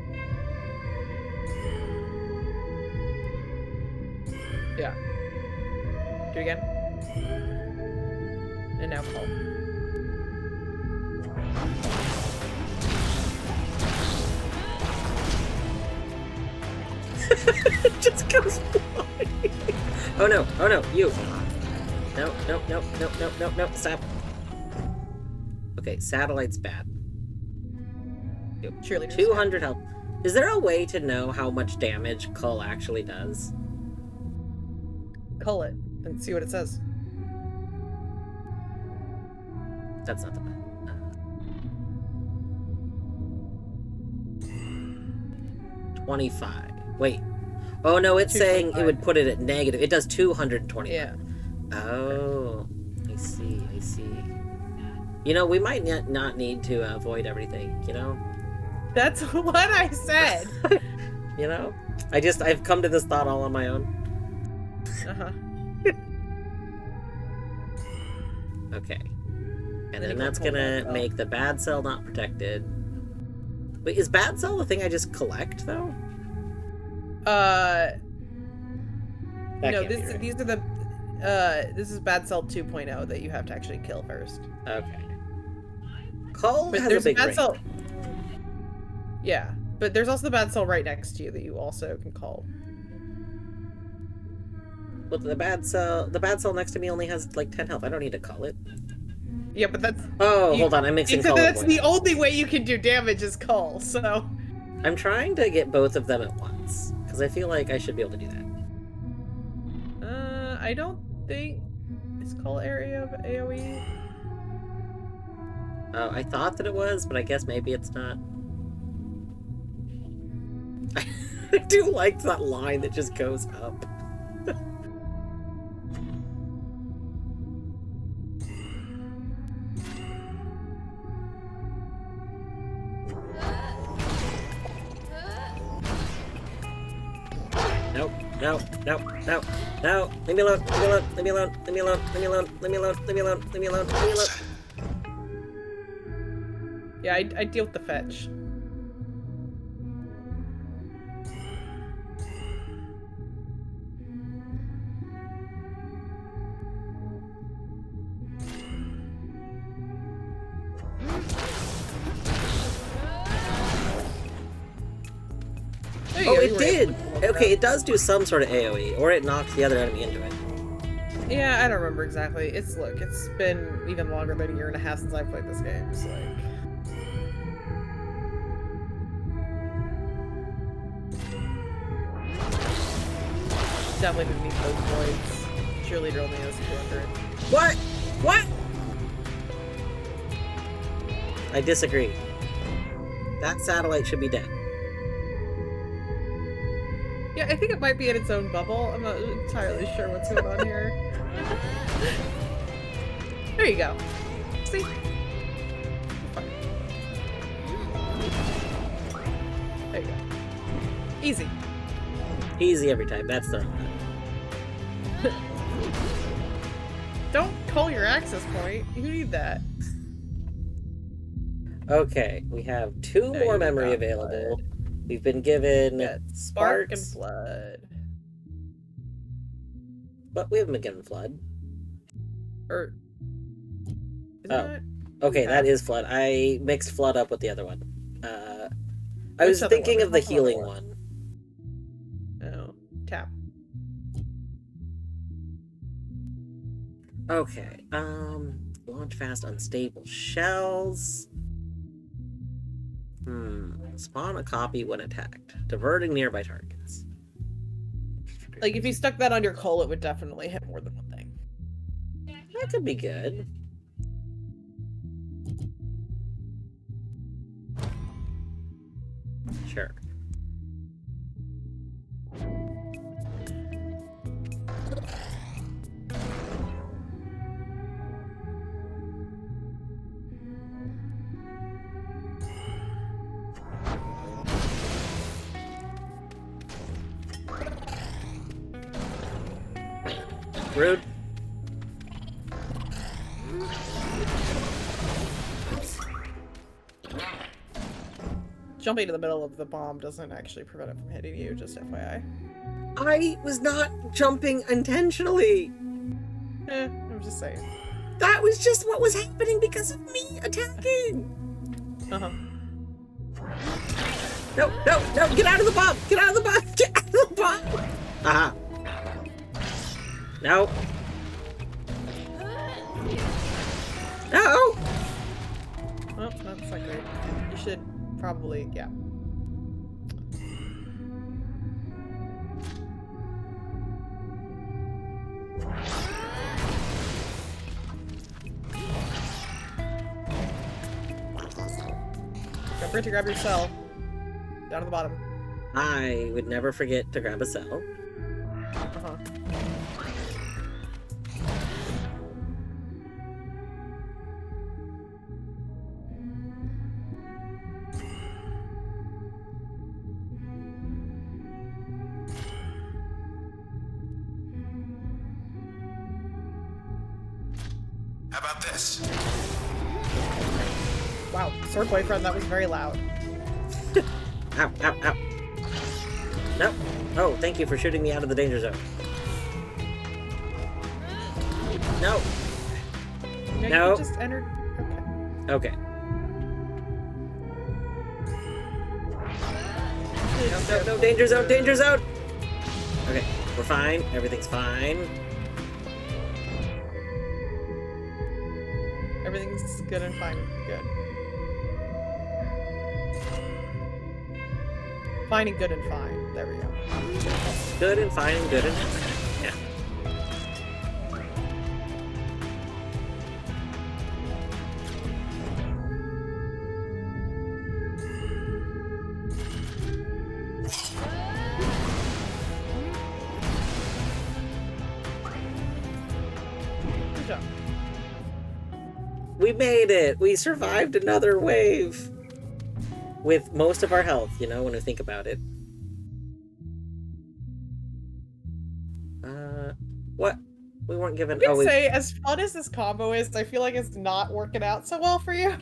Yeah. Do it again. And now Cull. It just goes flying. Oh no, you. No, stop. Okay, satellite's bad. Cheerleaders. 200 health. Is there a way to know how much damage Cull actually does? Cull it and see what it says. That's not the bad. 25. Wait. Oh no, it's saying it would put it at negative. It does 225. Yeah. Oh, I see. You know, we might not need to avoid everything, you know? That's what I said. You know? I've come to this thought all on my own. Uh-huh. Okay. And Then then you that's can pull gonna that up. make the bad cell not protected. Wait, is bad cell the thing I just collect, though? That No, can't be this right. these are the this is Bad Cell 2.0 that you have to actually kill first. Okay. Cull But has there's a big Bad ring. Cell. Yeah, but there's also the Bad Cell right next to you that you also can call. But the bad cell next to me only has like 10 health. I don't need to call it. Yeah, but that's Oh, hold on, I'm mixing except Cull and that's Void. the only way you can do damage is call. So I'm trying to get both of them at once because I feel like I should be able to do that. I don't think it's call area of AOE. Oh, I thought that it was, but I guess maybe it's not. I do like that line that just goes up. No, no, no, no, no. Leave me alone, leave me alone, leave me alone, leave me alone, leave me alone, leave me alone, leave me alone, leave me alone. Yeah, I deal with the fetch. There you Oh, go, you it were did! able to pull it Okay, out. it does do some sort of AoE, or it knocks the other enemy into it. Yeah, I don't remember exactly. It's been even longer than a year and a half since I played this game, so like. Definitely didn't need those voids. Cheerleader only has 200. What? What? I disagree. That satellite should be dead. Yeah, I think it might be in its own bubble. I'm not entirely sure what's going on here. There you go. See? There you go. Easy. Easy every time. That's the... Don't call your access point. You need that. Okay, we have 2 There more you memory go. available. We've been given Yeah, Spark and sparks, Flood. but we haven't been given flood. Or... Isn't Oh. that? Okay, Yeah. that is flood. I mixed flood up with the other one. I Which was other thinking one? of the Which other healing one? one. Oh. Tap. Okay, launch fast unstable shells. Spawn a copy when attacked, diverting nearby targets. Like, if you stuck that on your coal, it would definitely hit more than one thing. That could be good. Sure. Rude. Jumping to the middle of the bomb doesn't actually prevent it from hitting you, just FYI. I was not jumping intentionally. I'm just saying. That was just what was happening because of me attacking. Uh-huh. No, no, no, get out of the bomb! Get out of the bomb! Get out of the bomb! Aha. No. No! Oh, that's not great. You should probably, yeah. Don't forget to grab your cell. Down at the bottom. I would never forget to grab a cell. Uh-huh. How about this? Wow, sword boyfriend, that was very loud. Ow, ow, ow. No. Oh, thank you for shooting me out of the danger zone. No. No, No. you just entered. Okay. Okay. No, no, no, danger zone, danger zone! Okay, we're fine. Everything's fine. Everything's good and fine. Good. Fine and good and fine. There we go. Good and fine and good and fine. Yeah. We made it! We survived another wave! With most of our health, you know, when we think about it. What? We weren't given... I can say, as fun as this combo is, I feel like it's not working out so well for you.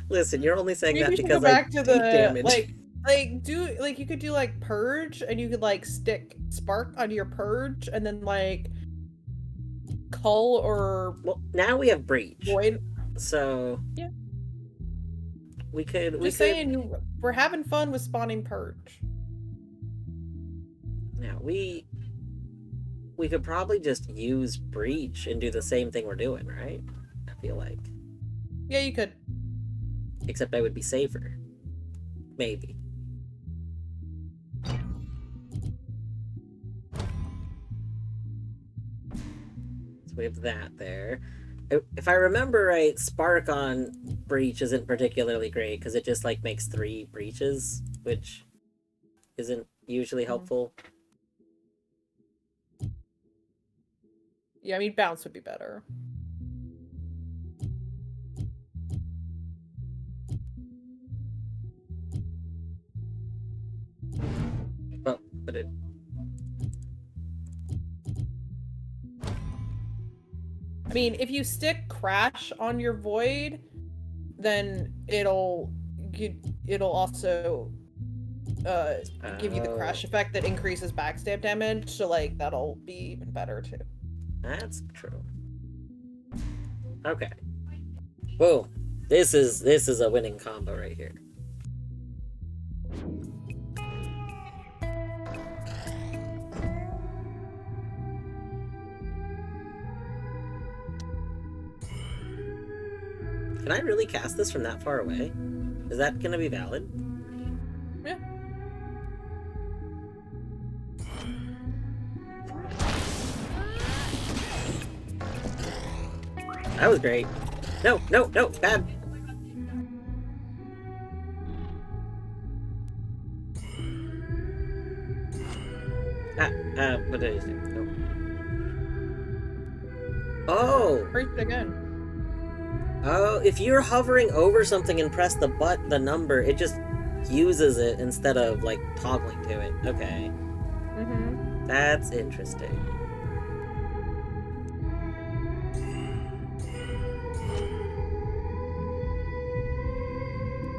Listen, you're only saying Maybe that we should because go I back to take the, damage. you could do, like, Purge, and you could, like, stick Spark onto your Purge, and then, like, Cull or... Well, now we have Breach. Void. So... Yeah. We could... Just saying, we're having fun with spawning Purge. Yeah, we could probably just use Breach and do the same thing we're doing, right? I feel like. Yeah, you could. Except I would be safer. Maybe. So we have that there. If I remember right, Spark on Breach isn't particularly great, because it just, like, makes 3 breaches, which isn't usually helpful. Yeah, I mean, Bounce would be better. Well, but it... I mean, if you stick Crash on your Void, then it'll also give you the Crash effect that increases backstab damage, so, like, that'll be even better, too. That's true. Okay. Whoa. This is a winning combo right here. Can I really cast this from that far away? Is that gonna be valid? Yeah. That was great. No, no, no, bad. What did I do? No. Oh! Hurt again. Oh, if you're hovering over something and press the number, it just uses it instead of, like, toggling to it. Okay. Mm-hmm. That's interesting.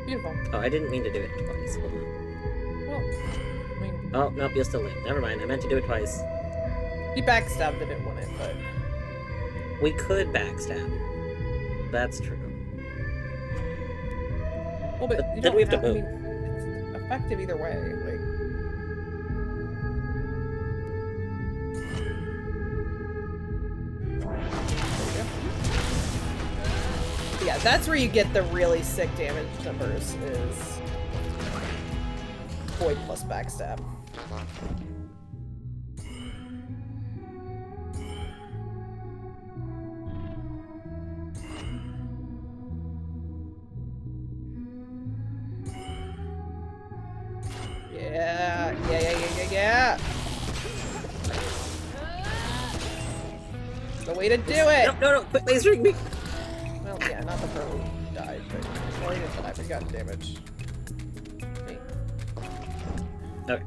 Beautiful. Oh, I didn't mean to do it twice. Hold on. Well, I mean, Oh, nope, you'll still live. Never mind, I meant to do it twice. he backstabbed it and won it, but... We could backstab. That's true. Well, but you then don't we have to I move. mean, it's effective either way, like... Yeah, that's where you get the really sick damage numbers, is Void plus backstab. Yeah. The way to do it! No, quit lasering me! Well, yeah, not the pro who died, but well, he didn't die, but he got damage. Wait. Okay.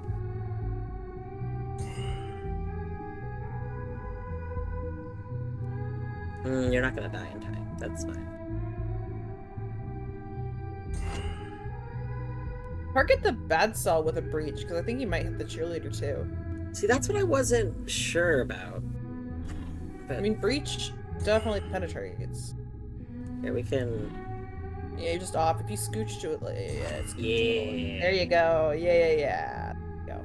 You're not gonna die in time. That's fine. Target the bad cell with a breach, because I think he might hit the cheerleader too. See, that's what I wasn't sure about. But I mean, breach definitely penetrates. yeah, we can... Yeah, you're just off. If you scooch to it, like, yeah, scooch to it. Yeah. There you go. Yeah. Go.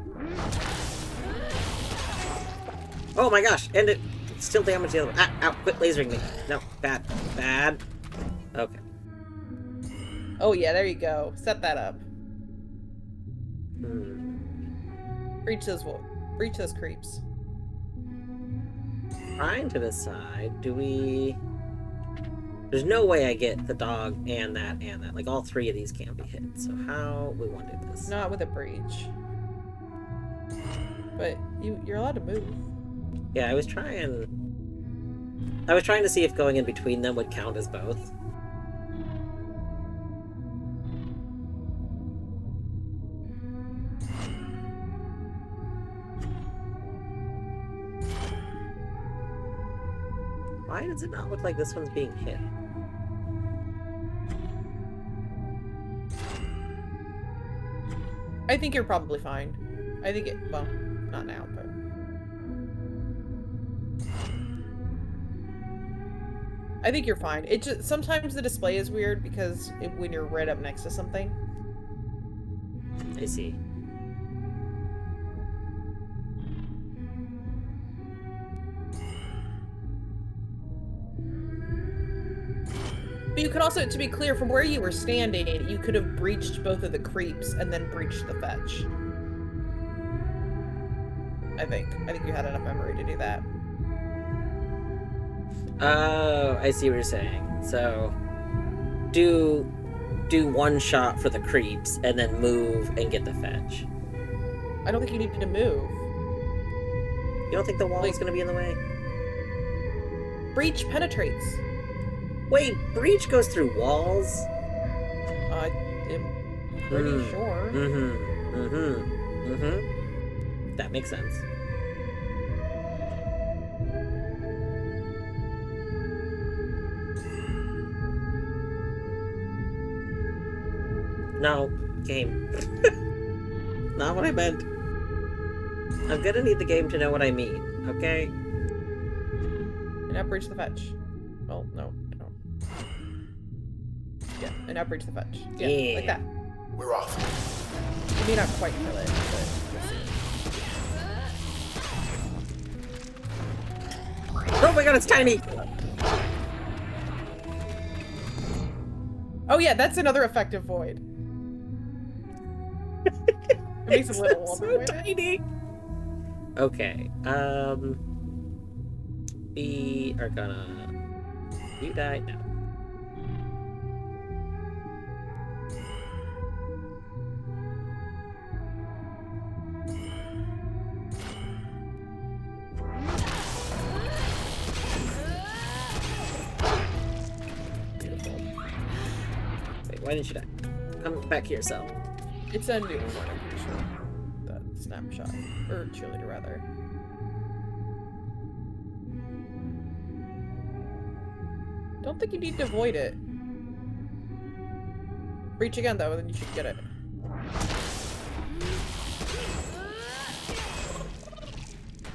Oh my gosh! And it still damaged the other one. Ah, ow, quit lasering me. No, bad. Okay. Oh yeah, there you go. Set that up. Breach those creeps. Trying to decide, do we... There's no way I get the dog and that. Like, all 3 of these can't be hit. So how we want to do this? Not with a breach. But you're allowed to move. Yeah, I was trying... I was trying to see if going in between them would count as both. Why does it not look like this one's being hit? I think you're probably fine. I think it, well, not now, but. I think you're fine. It just, sometimes the display is weird because when you're right up next to something. I see. But you could also, to be clear, from where you were standing, you could have breached both of the creeps and then breached the fetch. I think you had enough memory to do that. Oh, I see what you're saying. So, do one shot for the creeps and then move and get the fetch. I don't think you needed to move. You don't think the wall is going to be in the way? Breach penetrates. Wait, breach goes through walls? I'm pretty sure. That makes sense. No, game. Not what I meant. I'm gonna need the game to know what I mean, okay? And now breach the fetch. Oh, no. Yeah, and now breach the fetch. Yeah, like that. We're off. You may not quite kill it, but we'll see. Oh my god, it's tiny! Oh yeah, that's another effective void. It makes it a little so tiny! Okay, we are gonna... You die? No. Wait, why didn't you die? Come back here, Cell. It's a new one, I'm pretty sure. The snapshot. Or cheerleader, rather. Don't think you need to avoid it. Breach again, though, and then you should get it.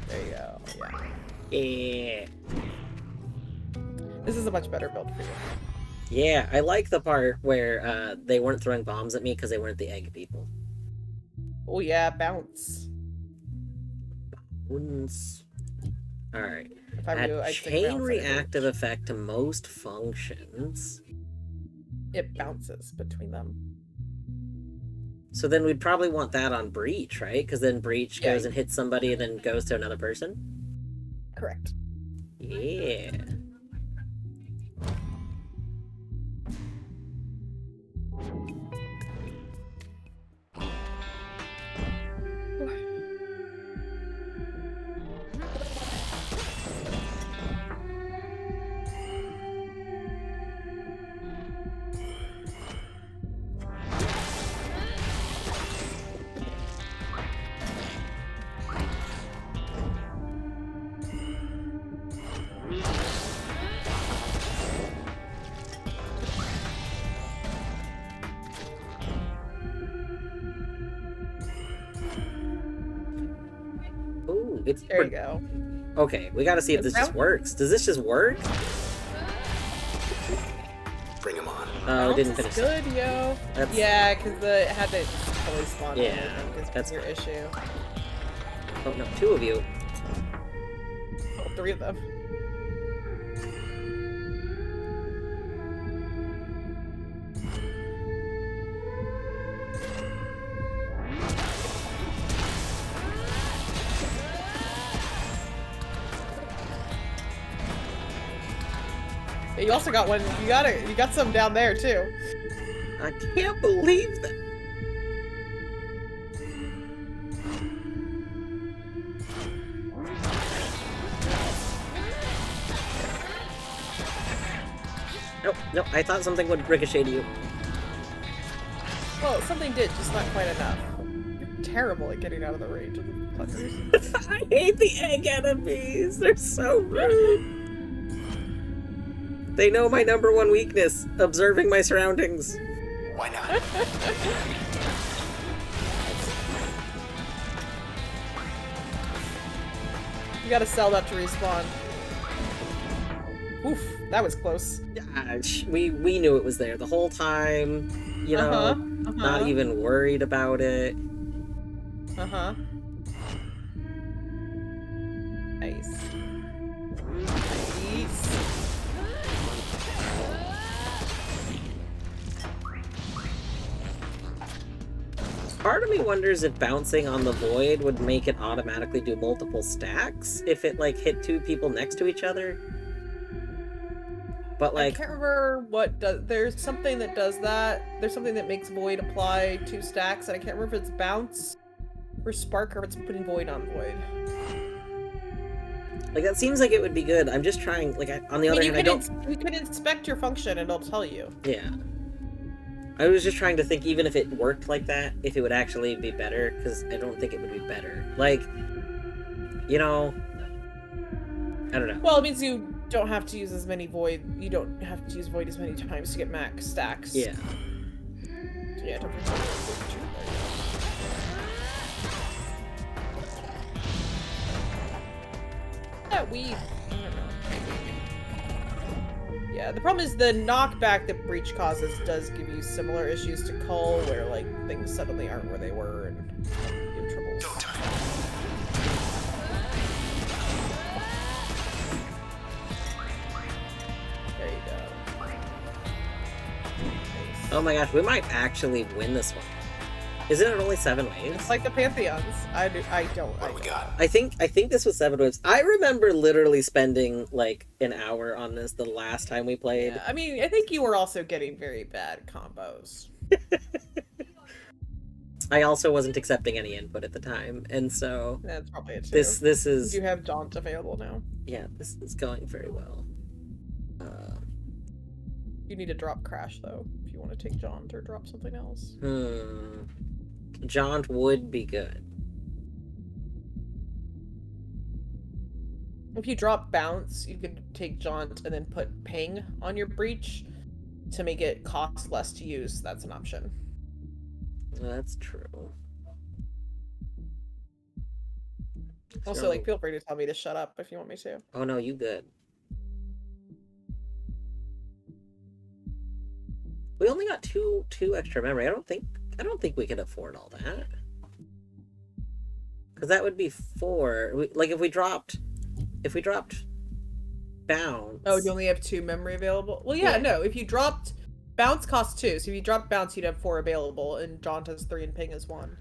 There you go, yeah. Yeah. This is a much better build for you. Yeah, I like the part where they weren't throwing bombs at me because they weren't the egg people. Oh yeah, bounce. Alright. If I were you, Add I'd say chain bounce reactive effect to most functions. It bounces between them. So then we'd probably want that on Breach, right? Because then Breach goes and hits somebody and then goes to another person? Correct. Yeah. Ooh, it's There you go. Okay, we gotta see if this just works. Does this just work? Bring him on. Oh, it didn't Bounce is finish. good, yo. That's- Yeah, because it had to fully spawn. Yeah, That's that's your issue. Oh no, two of you. Oh, three of them. Yeah, you also got one. You got some down there too. I can't believe that. Nope, nope, I thought something would ricochet to you. Well, something did, just not quite enough. You're terrible at getting out of the range of the cluckers. I hate the egg enemies. They're so rude. They know my #1 weakness, observing my surroundings. Why not? You gotta sell that to respawn. Oof, that was close. Yeah, we knew it was there the whole time. You know, not even worried about it. Uh-huh. Nice. Nice. Part of me wonders if bouncing on the void would make it automatically do multiple stacks if it like hit 2 people next to each other. But like, I can't remember what does. There's something that does that. There's something that makes void apply 2 stacks, and I can't remember if it's bounce or spark or if it's putting void on void. like that seems like it would be good. I'm just trying. Like on the other hand, I don't. You could inspect your function, and it'll tell you. Yeah. I was just trying to think, even if it worked like that, if it would actually be better, because I don't think it would be better. Like, you know, I don't know. Well, it means you don't have to use as many void. You don't have to use void as many times to get max stacks. Yeah. So yeah, don't forget to yeah, I don't know. Yeah, the problem is the knockback that breach causes does give you similar issues to Cull, where like things suddenly aren't where they were and you have troubles. No time. There you go. Nice. Oh my gosh, we might actually win this one. Isn't it only 7 waves? It's like the Pantheons. I don't. What do we got? I think this was 7 waves. I remember literally spending like an hour on this the last time we played. Yeah, I mean, I think you were also getting very bad combos. I also wasn't accepting any input at the time, and so That's probably it too. this is You have Daunt available now. yeah, this is going very well. You need to drop Crash though, if you want to take Jaunt or drop something else. Jaunt would be good. If you drop Bounce, you could take Jaunt and then put Ping on your breach to make it cost less to use. That's an option. That's true. Also, So- like, feel free to tell me to shut up if you want me to. Oh no, you good. We only got two extra memory. I don't think we could afford all that. Because that would be 4. Like if we dropped Bounce. Oh, you only have 2 memory available? Well, yeah, Yeah. no. If you dropped Bounce costs 2, so if you dropped Bounce, you'd have 4 available, and Jaunt has 3 and Ping has 1.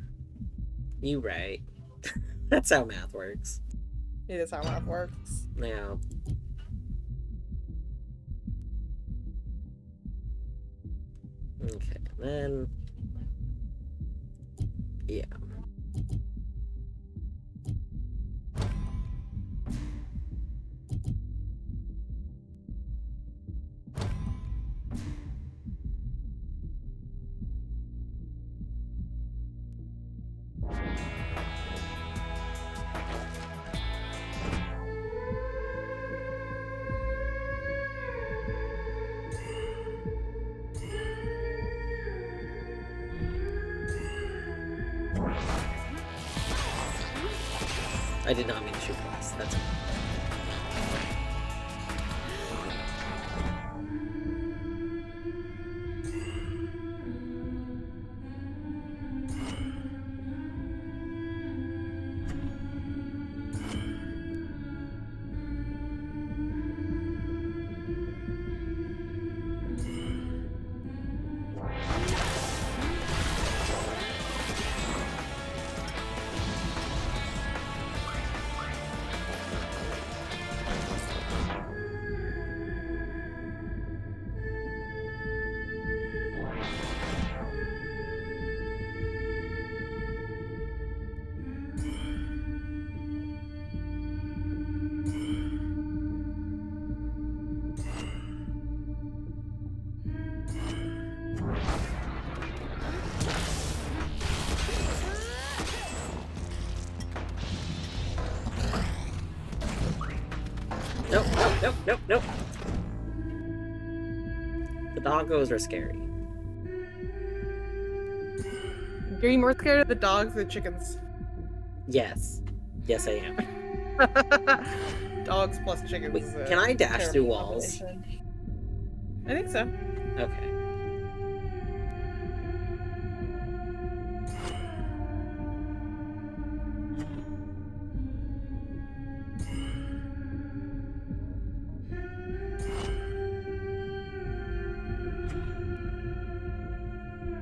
You right. That's how math works. It is how math works. Yeah. Okay, then yeah. I did not mean to shoot cross. That's okay. Nope, nope, nope, nope, nope. The doggos are scary. Are you more scared of the dogs or the chickens? Yes. Yes, I am. Dogs plus chickens. Wait, Is a can I dash terrible through walls? combination. I think so. Okay.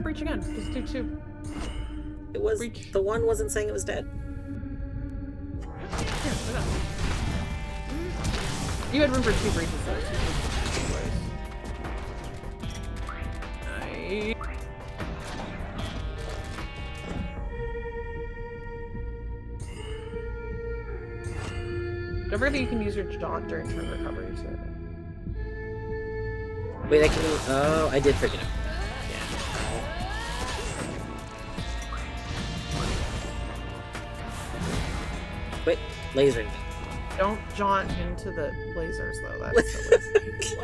Breach again. Just do 2. It was Breach. the one wasn't saying it was dead. Yeah, why not? You had room for 2 breaches though. Nice. Don't forget that you can use your jaunt during turn recovery too. Wait, I can. Oh, I did forget it. Wait, lasering. Don't jaunt into the lasers though. That's so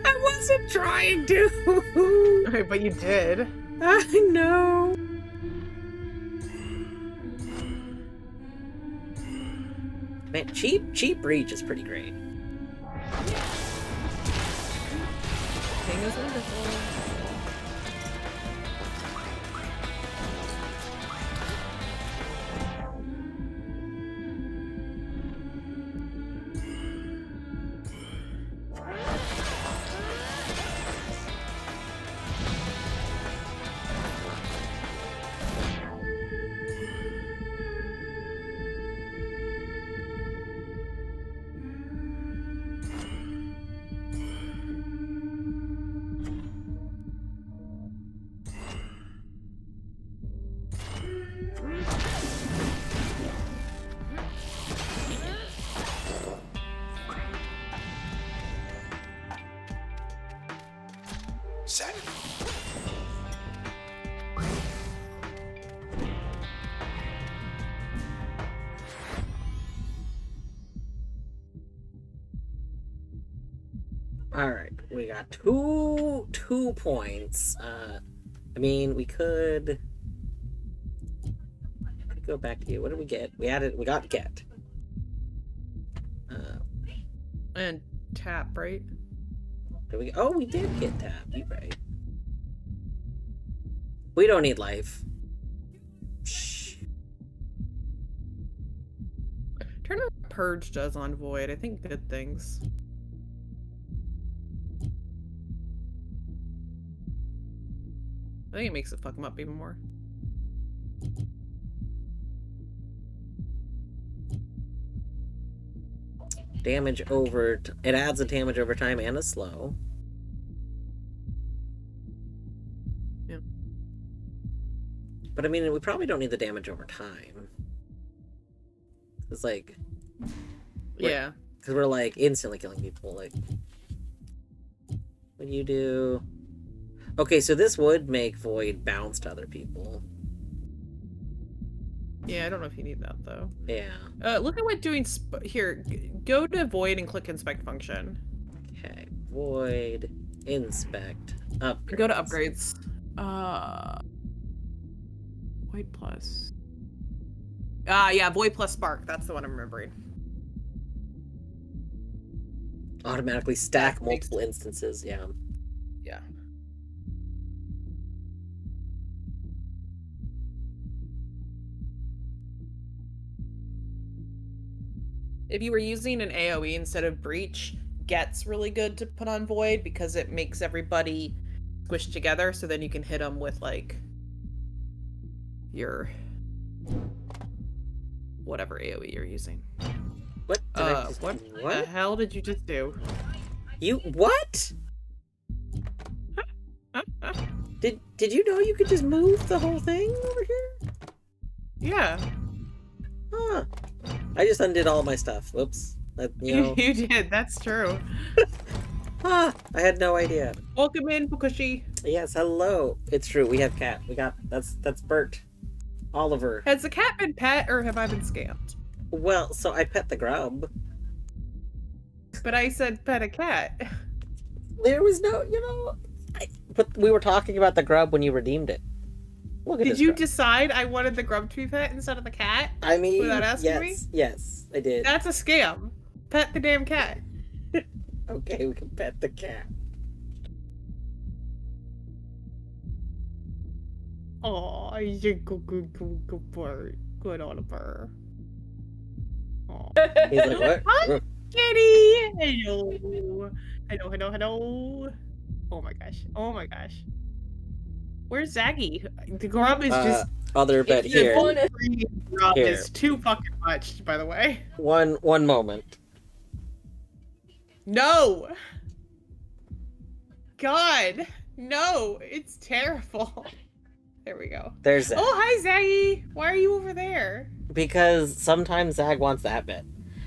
I wasn't trying to. okay, but you did. I know. Man, cheap breach is pretty great. King is wonderful. Set. Alright, we got two points. I mean, we could go back to you. What did we get? We got get. And tap, right? Oh, we did get tap. You're right. We don't need life. Shh. Turn on what Purge does on Void. I think good things. I think it makes it fuck him up even more. Damage over... It adds a damage over time and a slow. Yeah. But I mean, we probably don't need the damage over time. It's like... Yeah. Because we're like instantly killing people. Like... What do you do? Okay, so this would make Void bounce to other people. Yeah, I don't know if you need that though. Yeah. Look at what doing here. Go to Void and click Inspect function. Okay. Void. Inspect. Upgrades. Go to upgrades. Void plus. Yeah, Void plus Spark. That's the one I'm remembering. Automatically stack multiple instances. Yeah. Yeah. If you were using an AoE instead of Breach, Get's really good to put on Void because it makes everybody squish together, so then you can hit them with, like, your... whatever AoE you're using. What? What the hell did you just do? You... What? Did you know you could just move the whole thing over here? Yeah. Huh. I just undid all my stuff. Whoops. You know. You did, that's true. Huh. I had no idea. Welcome in, Fukushi. Yes, hello. It's true. We have cat. We got... That's Bert. Oliver. Has the cat been pet, or have I been scammed? Well, so I pet the grub. But I said pet a cat. There was no, but we were talking about the grub when you redeemed it. Look at Did this you grub. decide I wanted the grub to be pet instead of the cat? I mean, without asking me? yes, I did. That's a scam. Pet the damn cat. Okay, we can pet the cat. Oh, you're good bird. Good Oliver. Oh. He's like, what? Hi, kitty. Hello. Hello. Oh my gosh. Where's Zaggy? The grub is just Other bed the here. full free grub Here. is too fucking much, by the way. One moment. No. God. No. It's terrible. There we go. There's Zag. Oh, hi, Zaggy. Why are you over there? Because sometimes Zag wants that bit.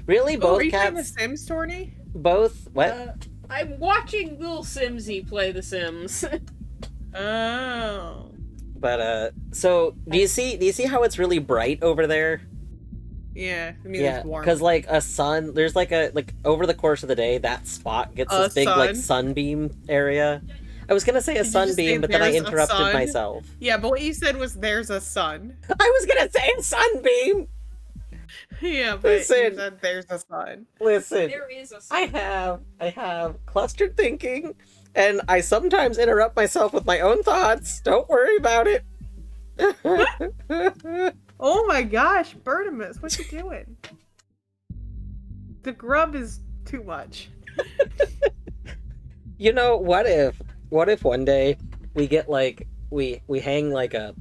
Really, Oh, both are you playing the cats. Sims, Torny? Both. What? I'm watching Lil Simsy play The Sims. Oh. But so do you see how it's really bright over there? Yeah. I mean, Yeah, it's warm. because like a sun, there's like over the course of the day, that spot gets A this big like sun? sunbeam area. I was gonna say a Did you just say sunbeam, but then I there's a interrupted sun? myself. Yeah, but what you said was there's a sun. I was gonna say a sunbeam. Yeah, but Listen. you said there's a sun. Listen, There is a I have clustered thinking, and I sometimes interrupt myself with my own thoughts. Don't worry about it. Oh my gosh, Bertimus, what you doing? The grub is too much. What if one day we get like we hang like a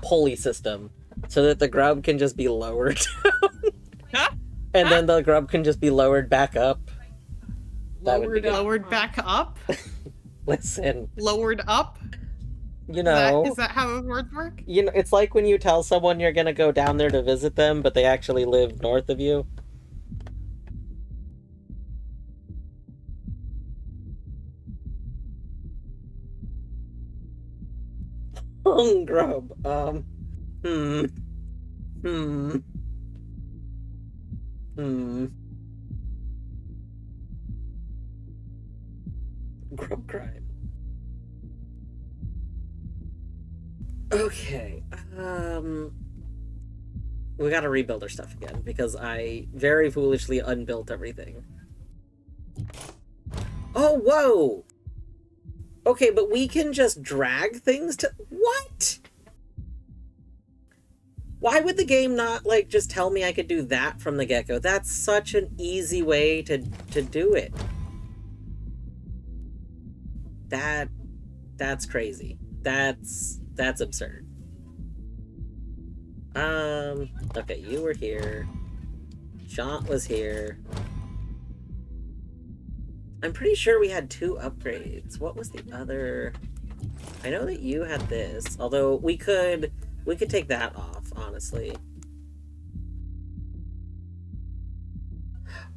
pulley system so that the grub can just be lowered and then the grub can just be lowered back up. That would be good. Lowered back up? Listen, Lowered up? you know, Is that how those words work? it's like when you tell someone you're gonna go down there to visit them, but they actually live north of you. Grub. Grub crime. Okay. We gotta rebuild our stuff again because I very foolishly unbuilt everything. Oh, whoa! Okay, but we can just drag things to... What? Why would the game not, like, just tell me I could do that from the get-go? That's such an easy way to do it. That's crazy. That's absurd. Okay, you were here. Jaunt was here. I'm pretty sure we had 2 upgrades. What was the other? I know that you had this, although we could take that off, honestly.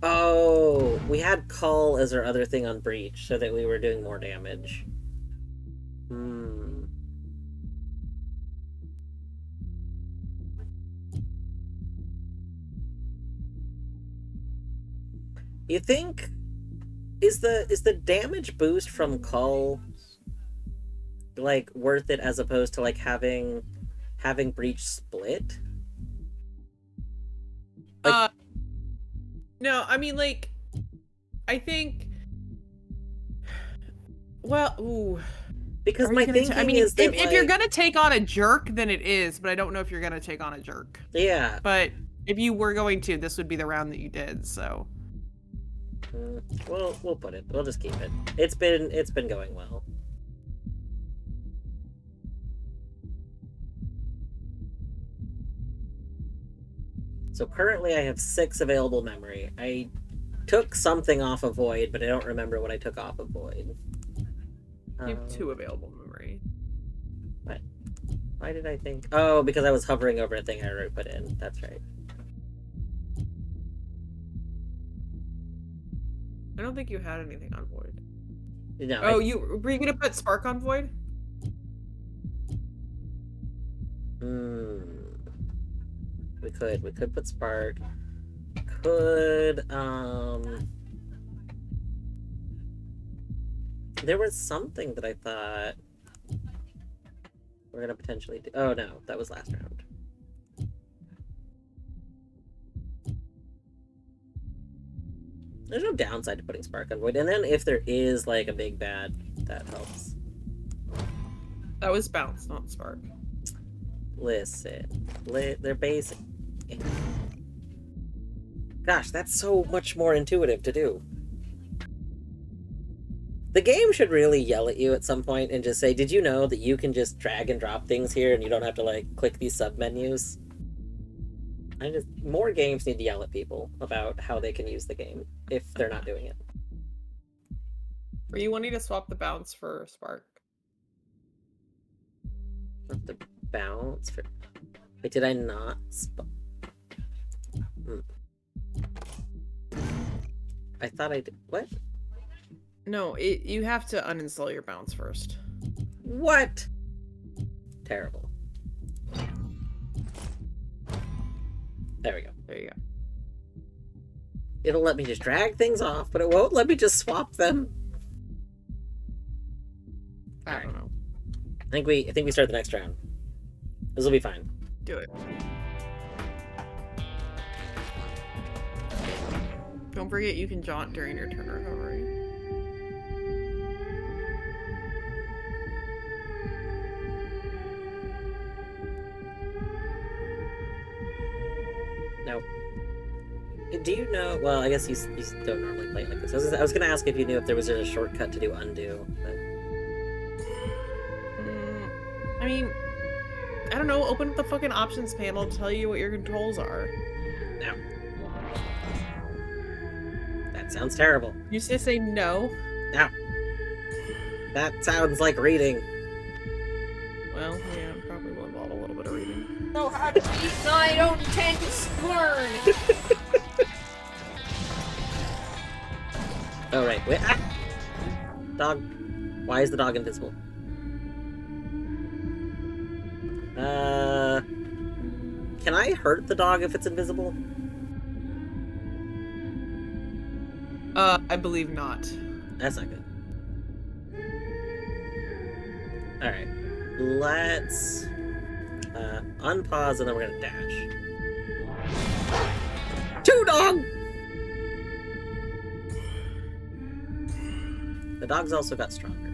Oh, we had Cull as our other thing on Breach, so that we were doing more damage. You think is the damage boost from Cull like worth it as opposed to like having Breach split? No, I mean, like, I think, well, ooh. Because Are my you gonna thinking I mean, is that if you're like- gonna take on a jerk, then it is, but I don't know if you're gonna take on a jerk. Yeah. But if you were going to, this would be the round that you did, so. Well, we'll put it. We'll just keep it. It's been going well. So currently I have 6 available memory. I took something off of Void, but I don't remember what I took off of Void. You have 2 available memory. What? Why did I think? Oh, because I was hovering over a thing I already put in. That's right. I don't think you had anything on Void. No. Oh, were you gonna put Spark on Void? We could put Spark. could, there was something that I thought we're gonna potentially do. Oh no, that was last round. There's no downside to putting Spark on Void, and then if there is like a big bad, that helps. That was bounce, not spark. Listen, they're basic. Gosh, that's so much more intuitive to do. The game should really yell at you at some point and just say, did you know that you can just drag and drop things here and you don't have to like click these sub-menus? More games need to yell at people about how they can use the game if they're not doing it. Were you wanting to swap the bounce for spark? Not the bounce for... Wait, did I not I thought I did. What? No, you have to uninstall your bounce first. What? Terrible. There we go. There you go. It'll let me just drag things off, but it won't let me just swap them. I don't know. I think we start the next round. This will be fine. Do it. Don't forget you can jaunt during your turn recovery. Now, do you know? Well, I guess you don't normally play it like this. I was going to ask if you knew if there was a shortcut to do undo. But... I mean, I don't know. Open up the fucking options panel to tell you what your controls are. No. That sounds terrible. You say no. No. That sounds like reading. Well, yeah, it probably will involve a little bit of reading. Know how to read, and I don't intend to learn. Oh, right. Wait. Ah! Dog. Why is the dog invisible? Can I hurt the dog if it's invisible? I believe not. That's not good. Alright. Let's unpause and then we're gonna dash. Two dog! The dog's also got stronger.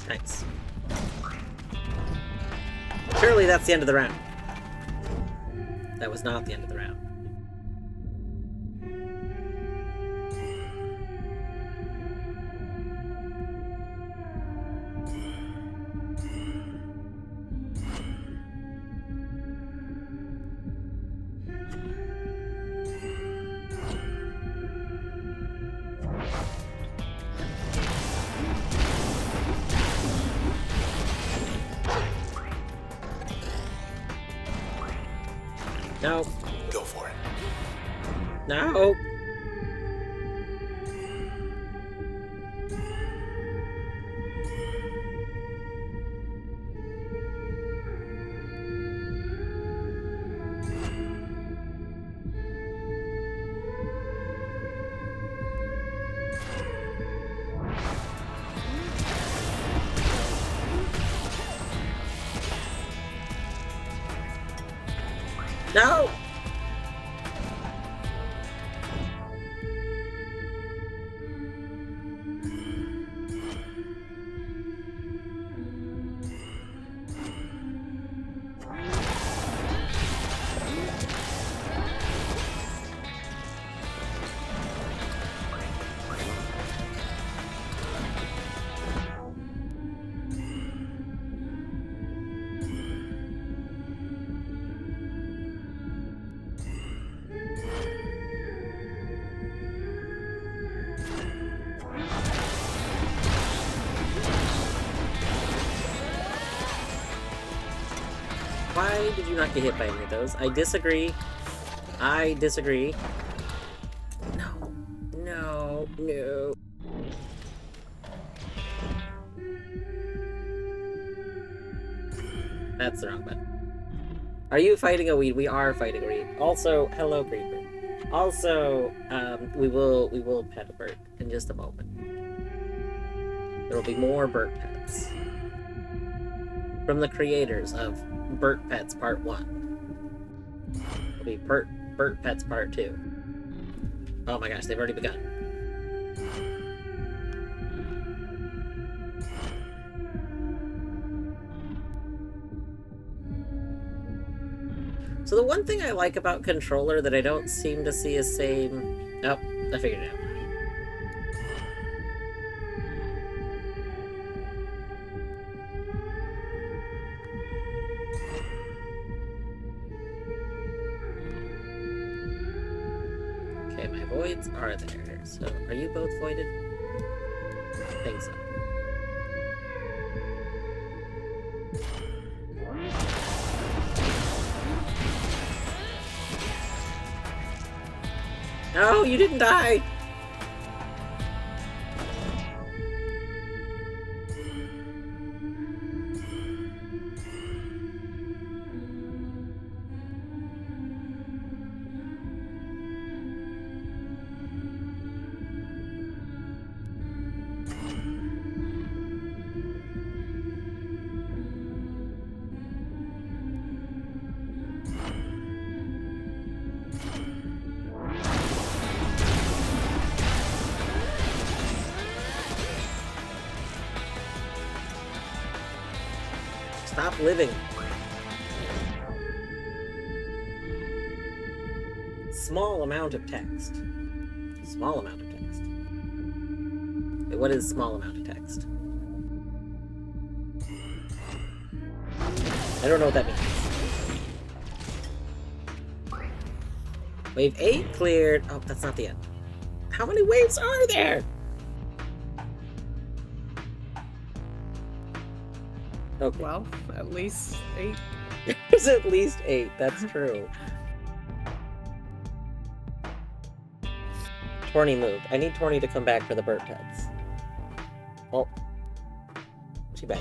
Nice. Surely that's the end of the round. That was not the end of the round. No. Go for it. No. No. Why did you not get hit by any of those? I disagree. I disagree. No. No. No. That's the wrong button. Are you fighting a weed? We are fighting a weed. Also, hello, creeper. Also, we will pet a bird in just a moment. There will be more bird pets from the creators of Bird Pets Part 1. It'll be Bird Pets Part 2. Oh my gosh, they've already begun. So the one thing I like about Controller that I don't seem to see is same... Oh, I figured it out. Okay, my voids are there. So, are you both voided? I think so. No, you didn't die! Stop living. Small amount of text. Small amount of text. Wait, what is small amount of text? I don't know what that means. Wave 8 cleared. Oh, that's not the end. How many waves are there? Okay. Well, at least 8. There's at least 8. That's true. Torny moved. I need Torny to come back for the bird pets. Oh. She back.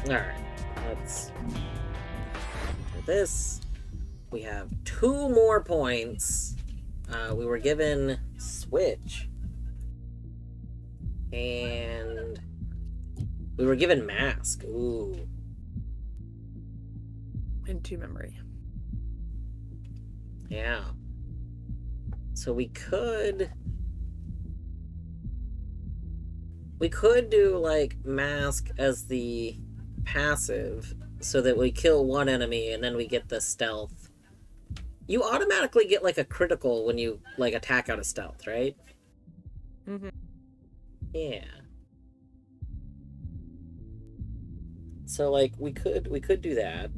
Alright, let's do this. We have 2 more points. We were given Switch. And we were given Mask. Ooh. Into memory. Yeah. So we could do like Mask as the passive so that we kill one enemy and then we get the stealth. You automatically get like a critical when you like attack out of stealth, right? Mm-hmm. Yeah. So like we could do that.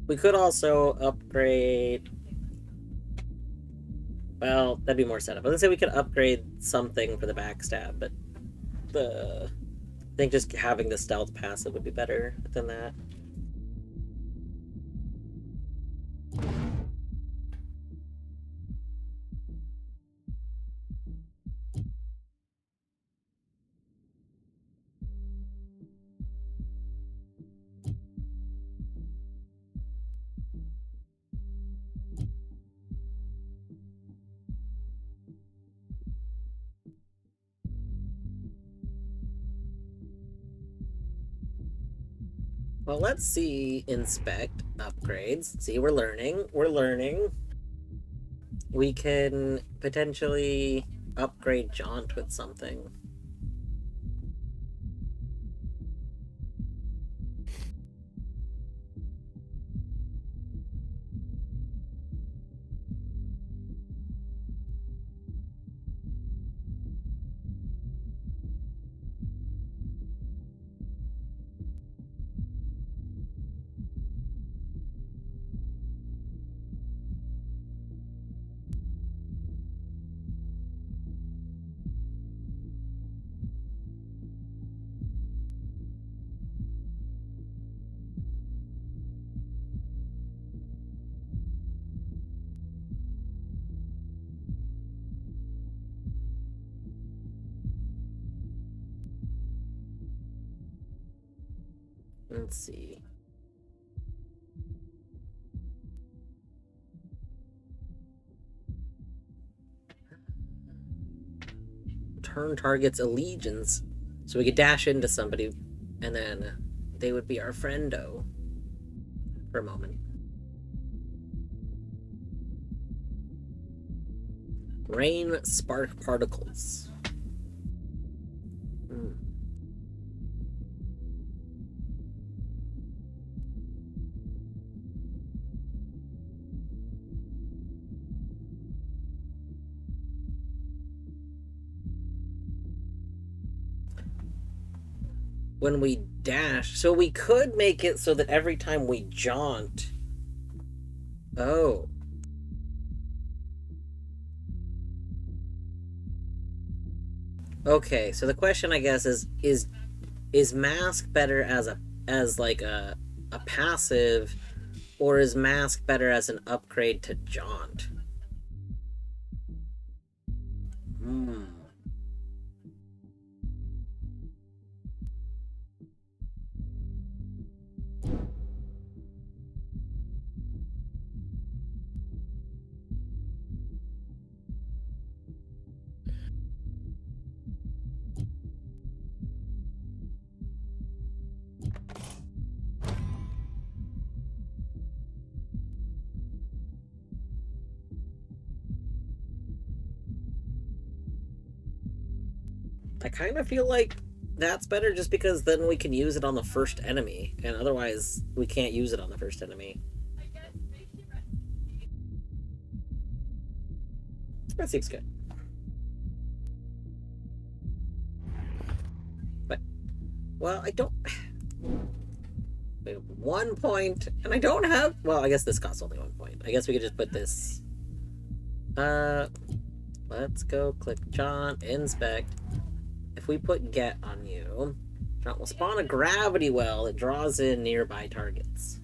We could also upgrade. Well, that'd be more setup. I was gonna say we could upgrade something for the backstab, but I think just having the stealth passive would be better than that. Well, let's see. Inspect, upgrades. See, we're learning. We're learning. We can potentially upgrade Jaunt with something. Let's see. Turn target's allegiance. So we could dash into somebody and then they would be our friendo for a moment. Rain spark particles. When we dash, so we could make it so that every time we jaunt. Oh. Okay, so the question I guess is mask better as a passive, or is mask better as an upgrade to jaunt? I kind of feel like that's better just because then we can use it on the first enemy, and otherwise we can't use it on the first enemy. That seems good. But, well, I don't... We have 1 point, and I don't have... Well, I guess this costs only 1 point. I guess we could just put this... Let's go click John, inspect. If we put get on you, John will spawn a gravity well that draws in nearby targets.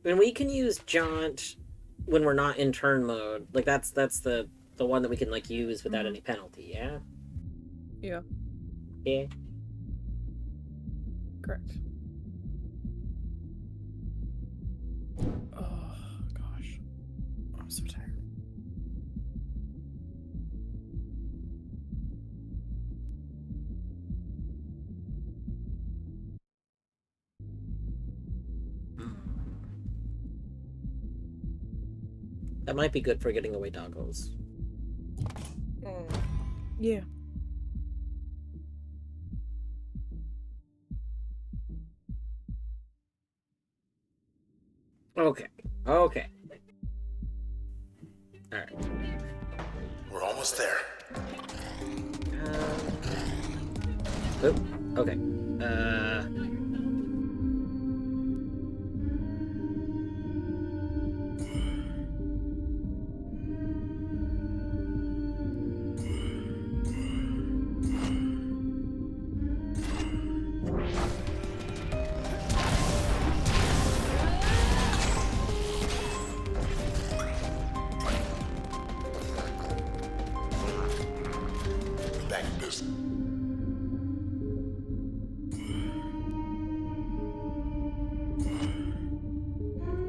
And we can use jaunt when we're not in turn mode. Like that's the one that we can like use without any penalty, yeah? Yeah. Yeah. Correct. Oh gosh. I'm so tired. That might be good for getting away doggos. Yeah. Okay. Okay. Alright. We're almost there. Oop. Okay. Back in business.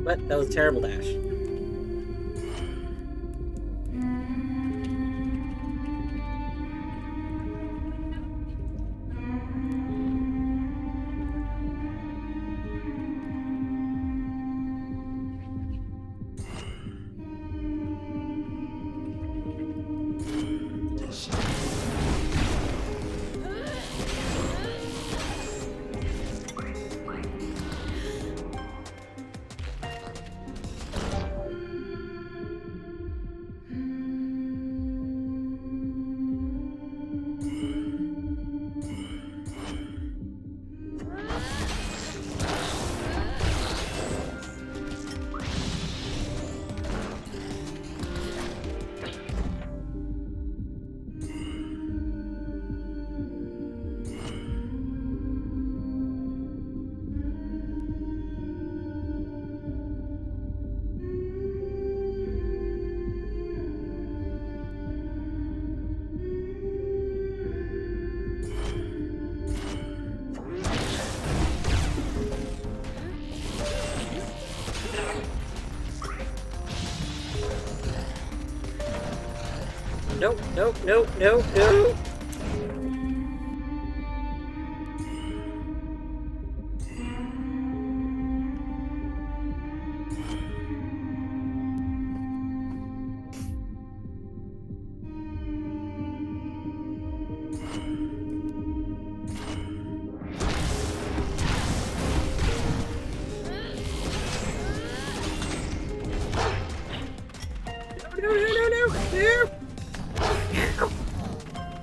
What? That was a terrible dash. Nope, nope, nope, nope, nope. No.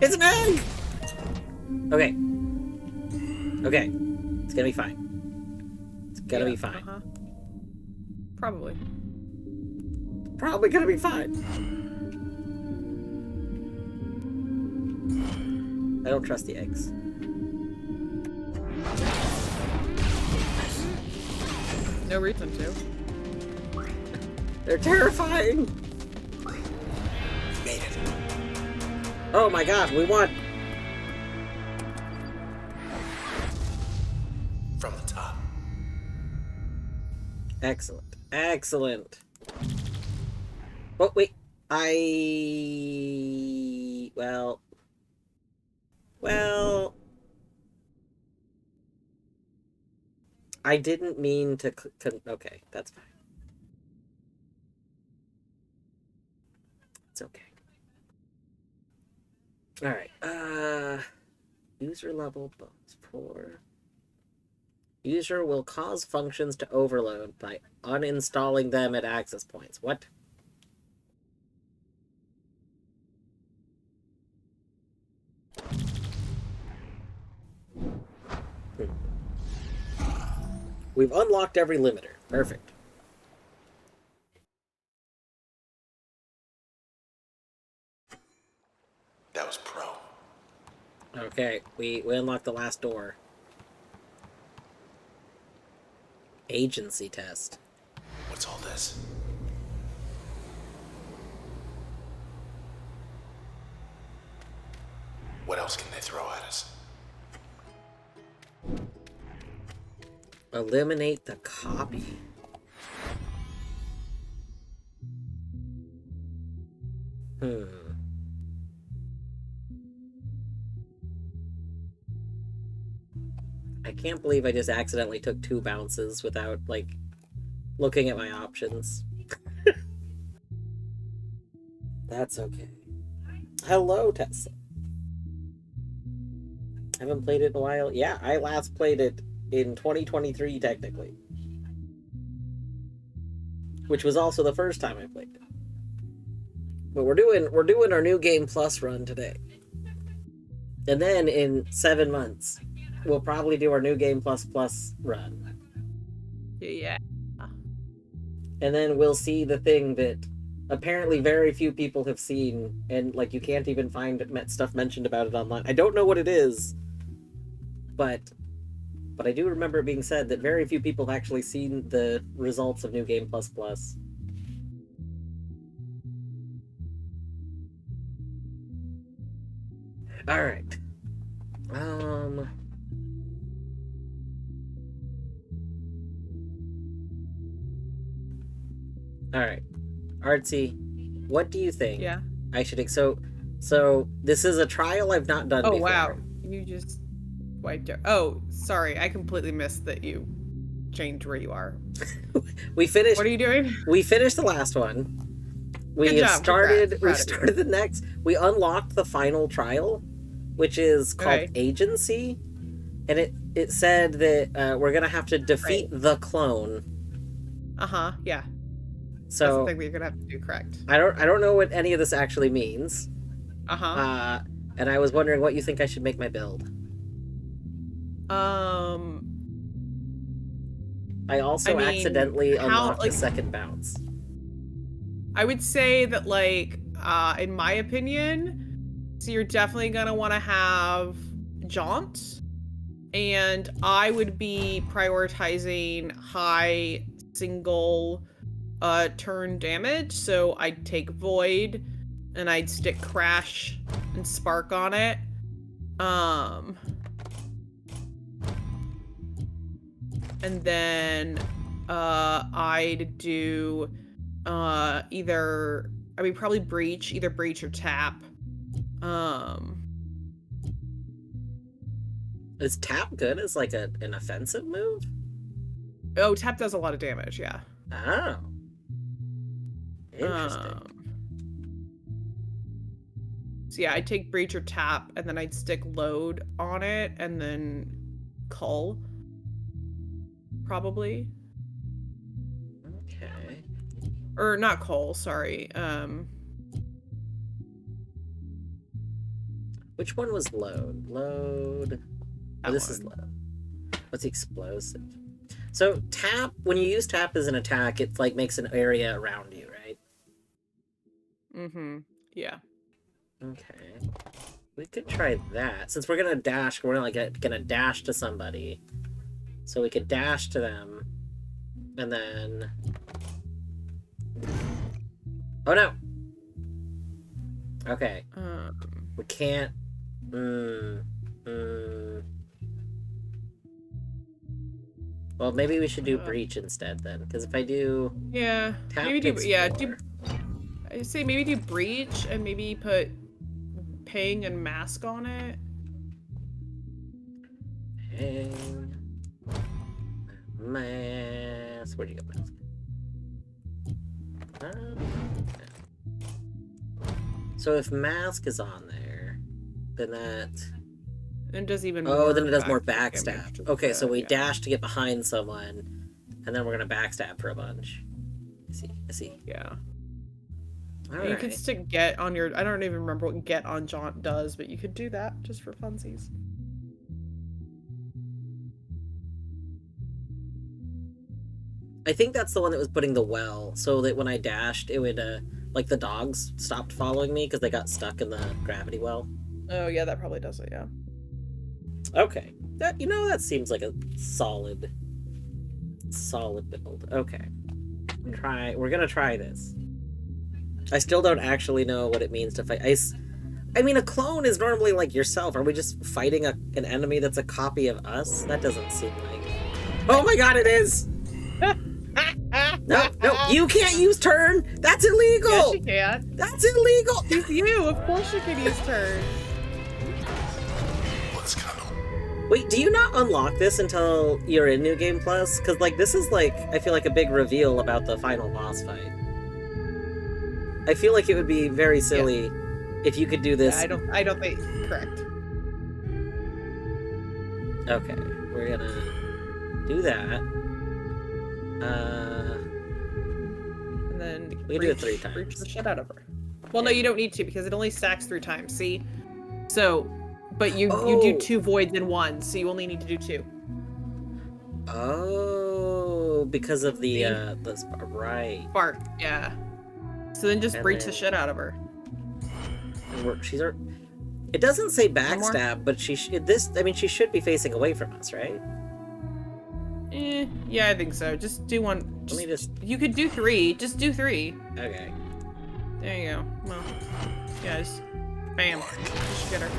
It's an egg! Okay. Okay. It's gonna be fine. It's gonna be fine. Uh-huh. Probably. Probably gonna be fine. I don't trust the eggs. No reason to. They're terrifying! Made it. Oh my god, we won! From the top. Excellent. Excellent. Oh, wait. Well... I didn't mean to... Okay, that's fine. It's okay. Alright, user level bones 4. User will cause functions to overload by uninstalling them at access points. What? We've unlocked every limiter. Perfect. That was pro. Okay, we unlocked the last door. Agency test. What's all this? What else can they throw at us? Eliminate the copy. I can't believe I just accidentally took 2 bounces without, like, looking at my options. That's okay. Hello, Tesla. Haven't played it in a while. Yeah, I last played it in 2023, technically. Which was also the first time I played it. But we're doing our New Game Plus run today. And then in 7 months, we'll probably do our New Game Plus run. Yeah. And then we'll see the thing that apparently very few people have seen, and like you can't even find stuff mentioned about it online. I don't know what it is, but I do remember it being said that very few people have actually seen the results of New Game Plus. All right. All right. Artsy, what do you think? Yeah. I should so this is a trial I've not done before. Oh wow. You just wiped out. Oh, sorry. I completely missed that you changed where you are. We finished. What are you doing? We finished the last one. We Good have job, started. congrats. We Proud of started the next. We unlocked the final trial, which is called Okay. Agency, and it said that we're gonna have to defeat the clone. Yeah. That's the So thing that you're gonna have to do, correct. I don't know what any of this actually means. Uh-huh. And I was wondering what you think I should make my build. I also accidentally unlocked the second bounce. I would say that, like, in my opinion, so you're definitely gonna want to have Jaunt, and I would be prioritizing high single turn damage. So I'd take Void, and I'd stick Crash and Spark on it. And then I'd do either I mean, probably breach, either breach or tap. Is tap good as like an offensive move? Oh, tap does a lot of damage, yeah. Oh. Interesting. So yeah, I'd take breach or tap, and then I'd stick load on it, and then cull. Probably. Okay. Or not cull, sorry. Which one was load? Load. Oh, That this is one. load. What's the explosive? So tap, when you use tap as an attack, it like makes an area around you, right? Mm-hmm. Yeah. Okay. We could try that. Since we're gonna dash, we're like gonna dash to somebody. So we could dash to them. And then... Oh no! Okay. We can't... Well, maybe we should do breach instead then, because if I do... Yeah. Tap Maybe to do, yeah, explore. I say maybe do breach and maybe put ping and mask on it. Hang. Mask. Where'd you go, mask? So if mask is on there, then that... And does even Oh, more then it does more damage backstab. to Okay, so we yeah. dash to get behind someone, and then we're gonna backstab for a bunch. I see. Yeah. All You right. could stick get on your... I don't even remember what get on jaunt does, but you could do that just for funsies. I think that's the one that was putting the well, so that when I dashed, it would, like the dogs stopped following me because they got stuck in the gravity well. Oh yeah, that probably does it, yeah. Okay. That, you know, that seems like a solid build. Okay. We're gonna try this. I still don't actually know what it means to fight. I mean, a clone is normally like yourself. Are we just fighting an enemy that's a copy of us? That doesn't seem like... Oh my god, it is! No, you can't use turn! That's illegal! Yes, you can. That's illegal! She's you, of course you can use turn. Let's go. Wait, do you not unlock this until you're in New Game Plus? Because, like, this is, like, I feel like a big reveal about the final boss fight. I feel like it would be very silly if you could do this. Yeah, I don't think... Correct. Okay, we're gonna do that. And then We can do it 3 times. breach the shit out of her. Well, no, you don't need to because it only stacks 3 times. See, so, but you do 2 voids in 1, so you only need to do 2. Oh, because of the right. Spark, yeah. So then just And breach then- the shit out of her. It doesn't say more? backstab, but she should be facing away from us, right? Yeah, I think so. Just do 1. Let me just. You could do 3. Just do 3. Okay. There you go. Well, yeah, just bam. Just get her.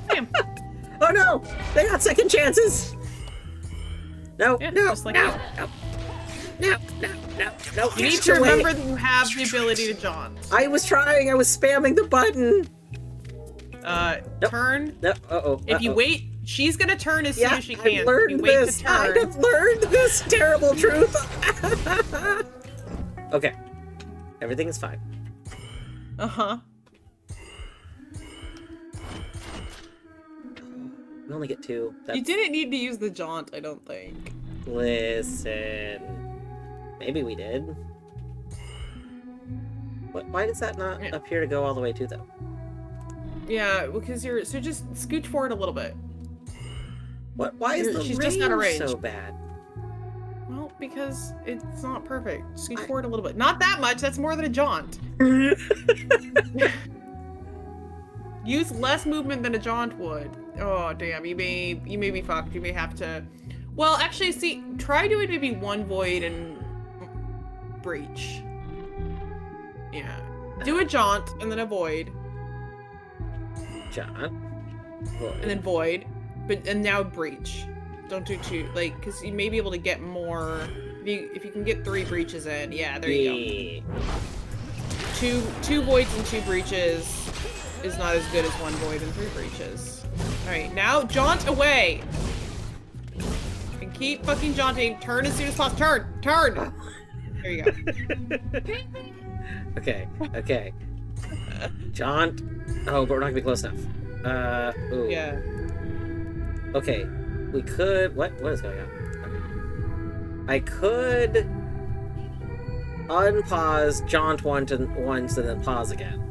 Bam. Oh no! They got second chances. No, Yeah, no, just like no, that. no. You need get to away. remember that you have the ability to jaunt. I was trying. I was spamming the button. Nope. Turn. No. Uh-oh. If you wait, she's gonna turn as soon as she can. I've If you learned wait this. to turn. I've learned this terrible truth. Okay. Everything is fine. Uh-huh. We only get 2. You didn't need to use the jaunt, I don't think. Listen. Maybe we did. Why does that not Yeah. appear to go all the way to them? Yeah, because you're... So just scooch forward a little bit. Why is the She's just out of range. so bad? Well, because it's not perfect. Scooch forward a little bit. Not that much, that's more than a jaunt. Use less movement than a jaunt would. Oh, damn, you may be fucked. You may have to... Well, actually, see, try doing maybe 1 void and breach. Yeah. Do a jaunt, and then a void, and then void, and now breach. Don't do 2, like, because you may be able to get more... If if you can get 3 breaches in, yeah, there you Yeah. go. Two voids and 2 breaches is not as good as 1 void and 3 breaches. All right, now jaunt away. And keep fucking jaunting. Turn as soon as possible. Turn. There you go. Okay. Jaunt. Oh, but we're not gonna be close enough. Ooh. Yeah. Okay. We could. What is going on? I could unpause, jaunt once, and then pause again.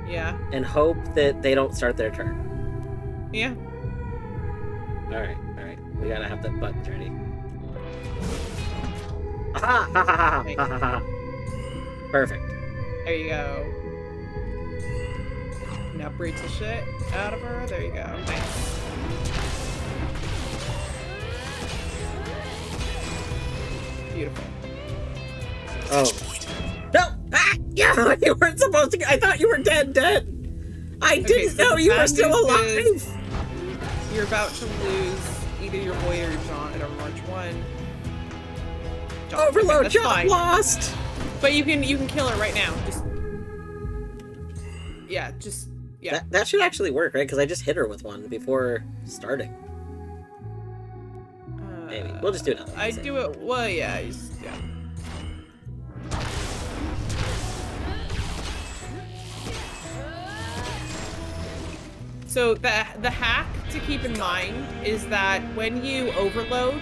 Yeah. And hope that they don't start their turn. Yeah. Alright. We gotta have the buttons ready. Aha! Ha ha ha ha ha ha. Perfect. There you go. Now breach the shit out of her. There you go. Nice. Beautiful. Oh. No! Ah! Yeah, you weren't supposed to. I thought you were dead. I didn't so know the you were bad still news alive. is You're about to lose either your void or your jaunt at Overwatch 1. Jaunt. Overload That's jump fine. lost. But you can kill her right now. Just yeah. That should actually work, right? Because I just hit her with one before starting. Maybe we'll just do another. I do it. Well, yeah. Yeah. So the hack to keep in mind is that when you overload,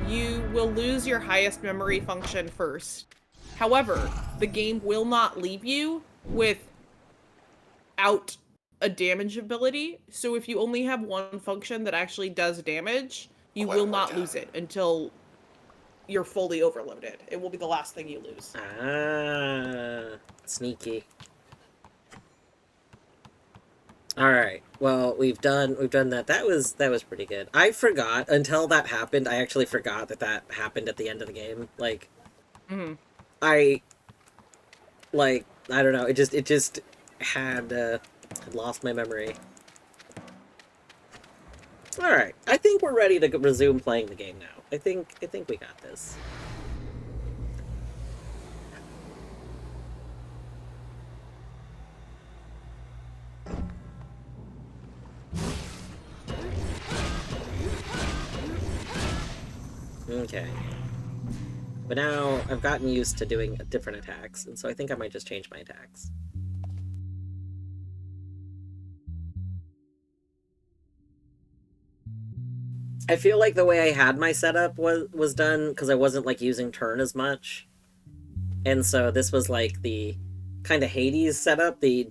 you will lose your highest memory function first. However, the game will not leave you without a damage ability. So if you only have one function that actually does damage, you will not lose it until you're fully overloaded. It will be the last thing you lose. Ah, sneaky. All right. Well, we've done that. That was pretty good. I forgot until that happened. I actually forgot that happened at the end of the game. Like, I don't know. It just had lost my memory. All right. I think we're ready to resume playing the game now. I think we got this. Okay. But now I've gotten used to doing different attacks, and so I think I might just change my attacks. I feel like the way I had my setup was done because I wasn't like using turn as much. And so this was like the kind of Hades setup, the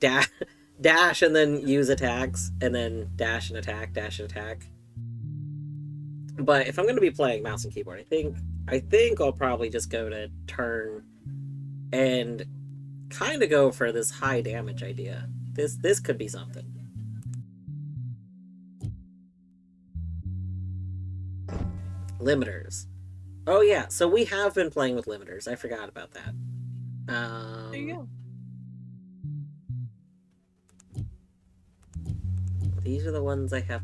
dash and then use attacks, and then dash and attack, dash and attack. But if I'm going to be playing mouse and keyboard, I think I'll probably just go to turn and kind of go for this high damage idea. This could be something. Limiters. Oh yeah, so we have been playing with limiters. I forgot about that. There you go. These are the ones I have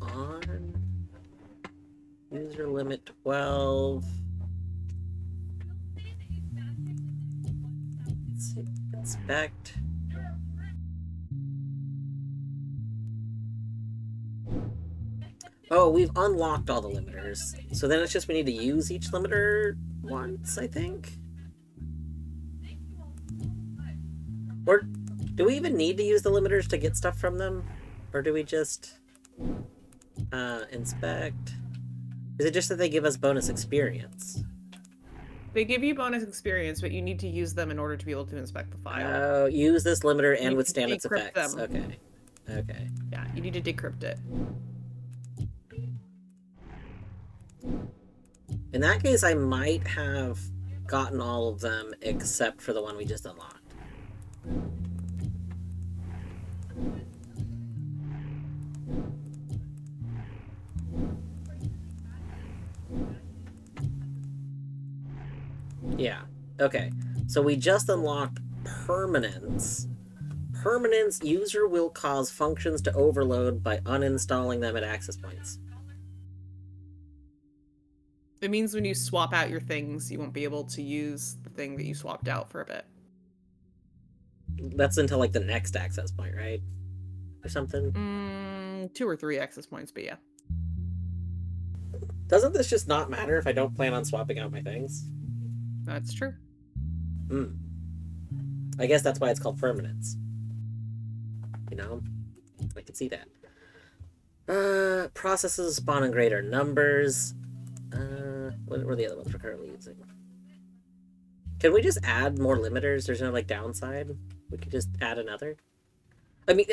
on. User limit 12. Let's see. Inspect. Oh, we've unlocked all the limiters. So then it's just we need to use each limiter once, I think? Or do we even need to use the limiters to get stuff from them? Or do we just inspect? Is it just that they give us bonus experience? They give you bonus experience, but you need to use them in order to be able to inspect the file. Oh, use this limiter and You withstand can its decrypt effects. them. Okay. Yeah, you need to decrypt it. In that case, I might have gotten all of them except for the one we just unlocked. Yeah, okay. So we just unlocked permanence. Permanence, user will cause functions to overload by uninstalling them at access points. It means when you swap out your things, you won't be able to use the thing that you swapped out for a bit. That's until like the next access point, right? Or something? 2 or 3 access points, but yeah. Doesn't this just not matter if I don't plan on swapping out my things? That's true. I guess that's why it's called permanence. You know? I can see that. Processes spawn in greater numbers. What were the other ones we're currently using? Can we just add more limiters? There's no, like, downside? We could just add another? I mean,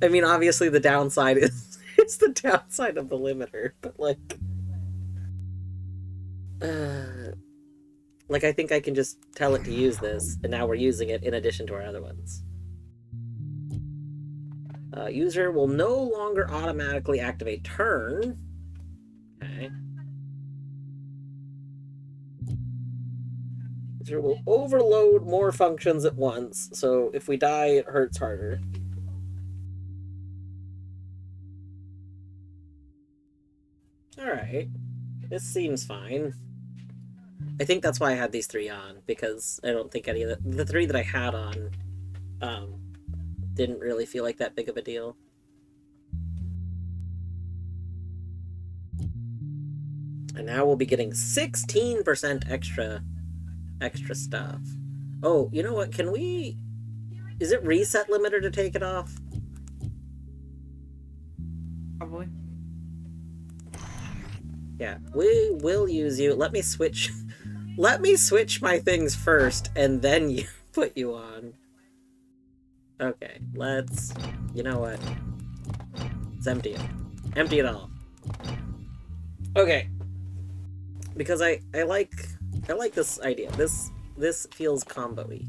I mean, obviously the downside is it's the downside of the limiter, but, like, I think I can just tell it to use this, and now we're using it in addition to our other ones. User will no longer automatically activate turn. Okay. User will overload more functions at once, so if we die, it hurts harder. Alright. This seems fine. I think that's why I had these 3 on, because I don't think any of the 3 that I had on, didn't really feel like that big of a deal. And now we'll be getting 16% extra stuff. Oh, you know what? Can we... Is it reset limiter to take it off? Probably. Yeah, we will use you. Let me switch... Let me switch my things first, and then you put you on. Okay, let's... You know what? Let's empty it. Empty it all. Okay. Because I like this idea. This feels combo-y.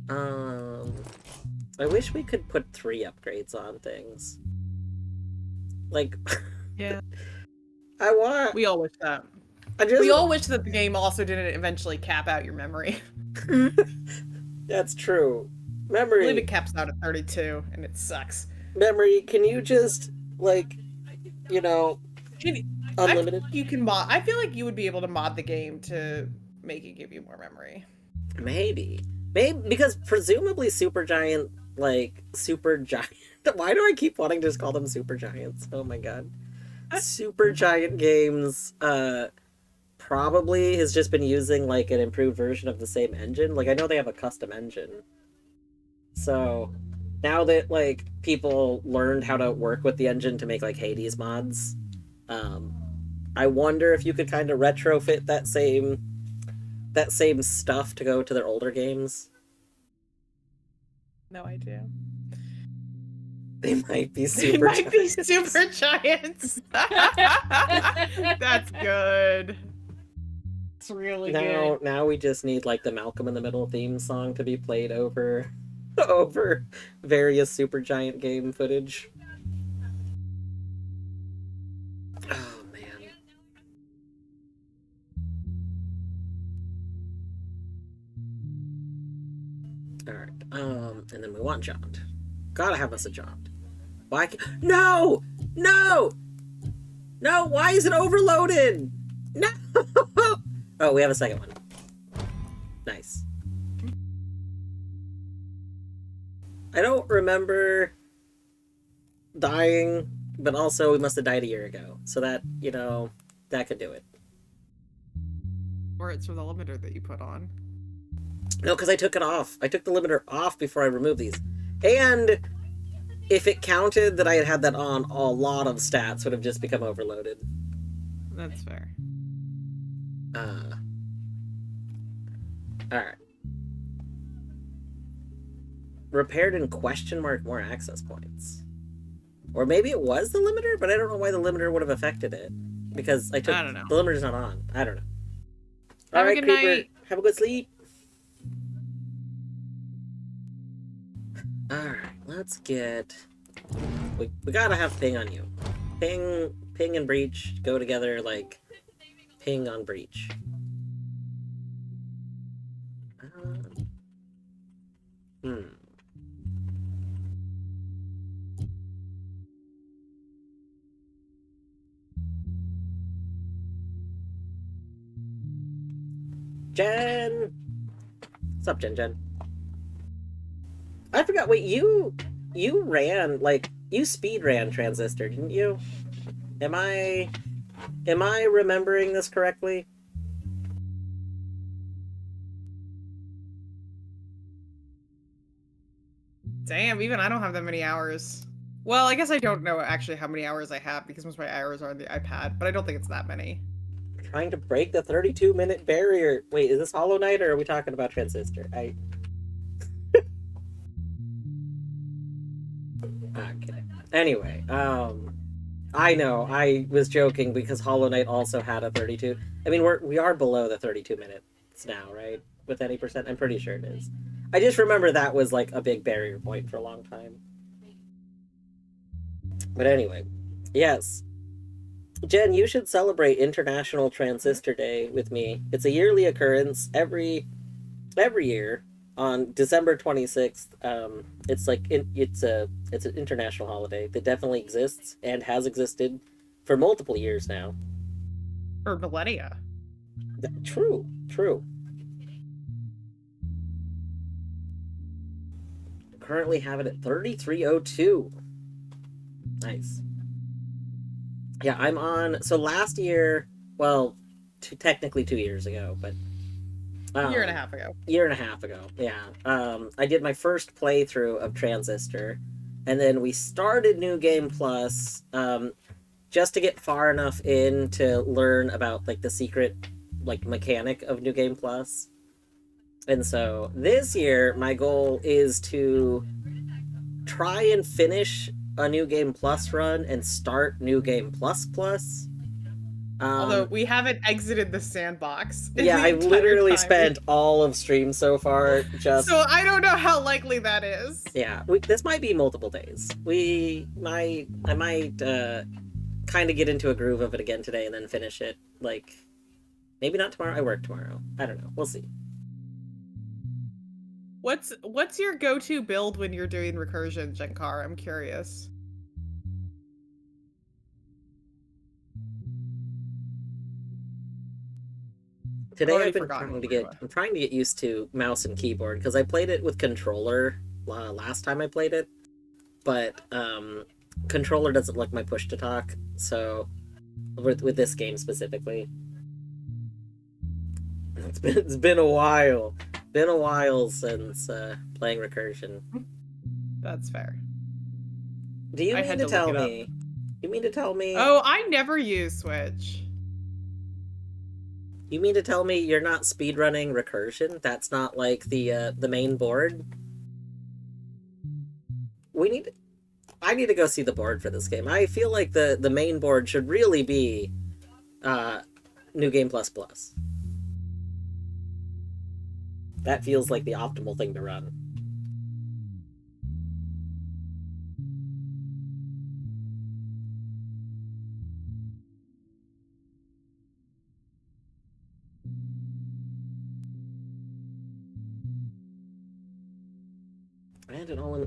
I wish we could put 3 upgrades on things. Like, Yeah. I want... We all wish that. We all wish that the game also didn't eventually cap out your memory. That's true. I Memory... believe it caps out at 32, and it sucks. Memory, can you just, like, you know... Unlimited? You can mod. I feel like you would be able to mod the game to make it give you more memory. Maybe, because presumably Supergiant, like Supergiant. Why do I keep wanting to just call them Supergiants? Oh my god, Supergiant Games. Probably has just been using like an improved version of the same engine. Like I know they have a custom engine. So now that like people learned how to work with the engine to make like Hades mods. I wonder if you could kind of retrofit that same stuff to go to their older games. No idea. They might be super. They might be super giants. That's good. It's really good. Now we just need like the Malcolm in the Middle theme song to be played over various Supergiant game footage. Oh man. Alright, and then we want Jaunt. Gotta have us a Jaunt. Why can't... No! No! No, why is it overloaded? No! Oh, we have a second one. Nice. I don't remember dying, but also we must have died a year ago. So that, you know, that could do it. Or it's for the limiter that you put on. No, because I took it off. I took the limiter off before I removed these. And if it counted that I had had that on, a lot of stats would have just become overloaded. That's fair. Alright. Repaired in question mark more access points. Or maybe it was the limiter, but I don't know why the limiter would have affected it. Because I don't know. The limiter's not on. I don't know. Alright, Creeper. Night. Have a good sleep. Alright, let's get... We gotta have ping on you. Ping and breach go together like ping on breach. Jen! What's up, Jen? I forgot, wait, you ran, like, you speed ran Transistor, didn't you? Am I remembering this correctly? Damn, even I don't have that many hours. Well, I guess I don't know actually how many hours I have because most of my hours are on the iPad, but I don't think it's that many. Trying to break the 32-minute barrier. Wait, is this Hollow Knight or are we talking about Transistor? Okay. Anyway, I know, I was joking because Hollow Knight also had a 32. I mean, we are below the 32 minutes now, right? With any percent? I'm pretty sure it is. I just remember that was like a big barrier point for a long time. But anyway, yes. Jen, you should celebrate International Transistor Day with me. It's a yearly occurrence every year on December 26th. It's like it's an international holiday that definitely exists and has existed for multiple years now. For millennia. True. Currently have it at 3302. Nice. Yeah, I'm on. So last year, well, technically 2 years ago, but Year and a half ago. Year and a half ago, yeah. I did my first playthrough of Transistor, and then we started New Game Plus, just to get far enough in to learn about like the secret like mechanic of New Game Plus. And so this year, my goal is to try and finish a New Game Plus run and start New Game Plus Plus. Although we haven't exited the sandbox. Yeah, I literally spent all of stream so far just. So I don't know how likely that is. Yeah, this might be multiple days. I might kind of get into a groove of it again today and then finish it. Like, maybe not tomorrow. I work tomorrow. I don't know. We'll see. What's your go-to build when you're doing recursion, Jenkar? I'm curious. Today I've been trying to get used to mouse and keyboard because I played it with controller last time I played it, but controller doesn't like my push to talk. So with this game specifically, it's been a while. Been a while since playing recursion. That's fair. Do you mean to tell me? You mean to tell me? Oh, I never use Switch. You mean to tell me you're not speedrunning recursion? That's not like the main board? I need to go see the board for this game. I feel like the main board should really be New Game Plus Plus. That feels like the optimal thing to run.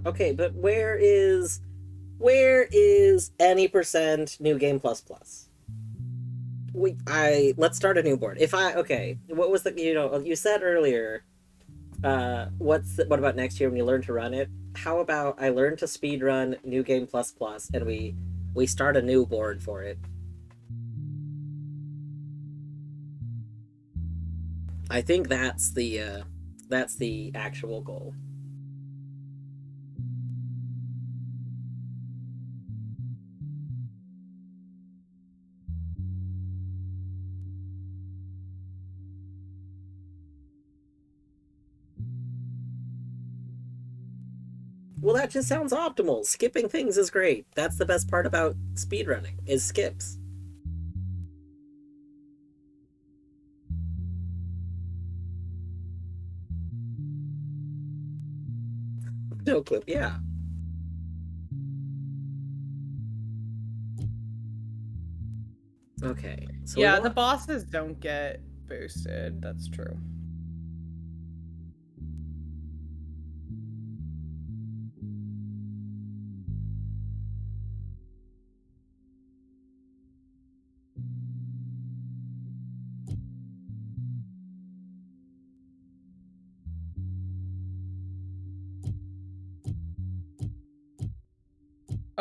Okay, but where is any percent New Game Plus Plus? Let's start a new board. What was you said earlier, what about next year when you learn to run it? How about I learn to speed run New Game Plus Plus and we start a new board for it? I think that's the actual goal. Well, that just sounds optimal. Skipping things is great. That's the best part about speedrunning, is skips. No clip, yeah. Okay. So yeah, the bosses don't get boosted. That's true.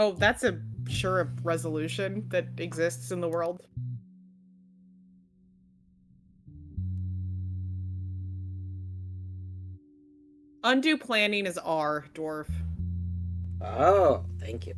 Oh, that's a resolution that exists in the world. Undo planning is R, dwarf. Oh, thank you.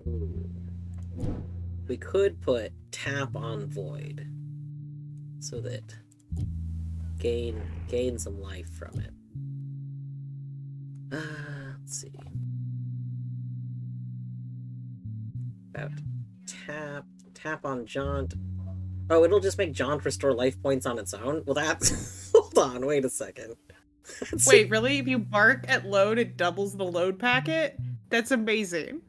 Ooh. We could put tap on void so that gain some life from it. Let's see. About tap on jaunt. Oh, it'll just make jaunt restore life points on its own? Well, that's... Hold on, wait a second. Wait, really? If you bark at load, it doubles the load packet? That's amazing.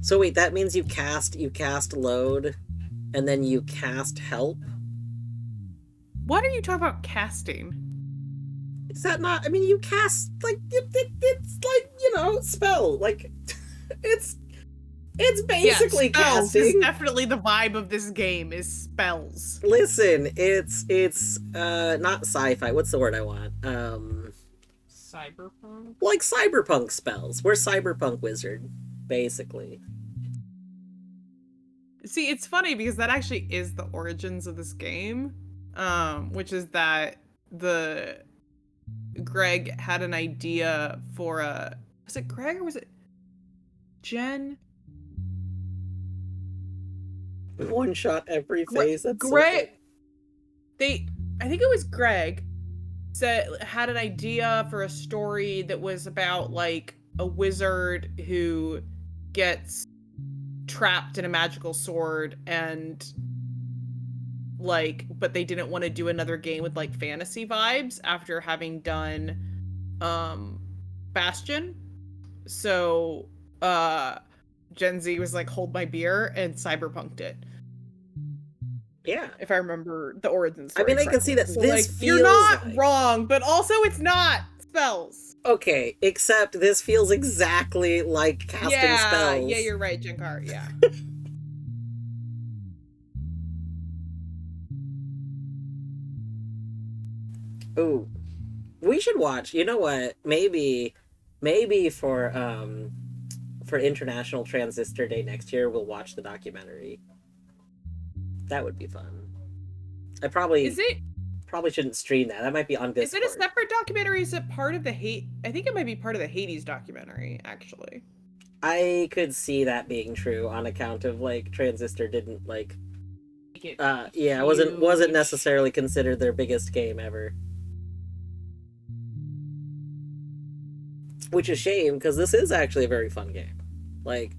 So wait, that means you cast load, and then you cast help? What are you talking about casting? Is that not... I mean, you cast, like, it's like, you know, spell. Like, it's basically spells casting. is definitely the vibe of this game, is spells. Listen, it's not sci-fi. What's the word I want? Cyberpunk? Like cyberpunk spells. We're cyberpunk wizard, basically. See, it's funny because that actually is the origins of this game, which is that Greg had an idea for was it Greg or was it Jen? One shot every phase. That's Greg. So I think it was Greg had an idea for a story that was about like a wizard who gets trapped in a magical sword and like, but they didn't want to do another game with like fantasy vibes after having done Bastion. So Gen Z was like, hold my beer, and cyberpunked it. yeah. If I remember the origin story. I mean, I can see that so, this like, feels you're not like... wrong, but also it's not spells. Okay, except this feels exactly like casting spells. Yeah, you're right, Jinkar, yeah. Ooh. We should watch. You know what? Maybe for International Transistor Day next year, we'll watch the documentary. That would be fun. I probably shouldn't stream that. That might be on Discord. Is it a separate documentary? Is it part of the I think it might be part of the Hades documentary, actually. I could see that being true on account of like Transistor didn't like yeah, it wasn't necessarily considered their biggest game ever. Which is a shame, because this is actually a very fun game. Like,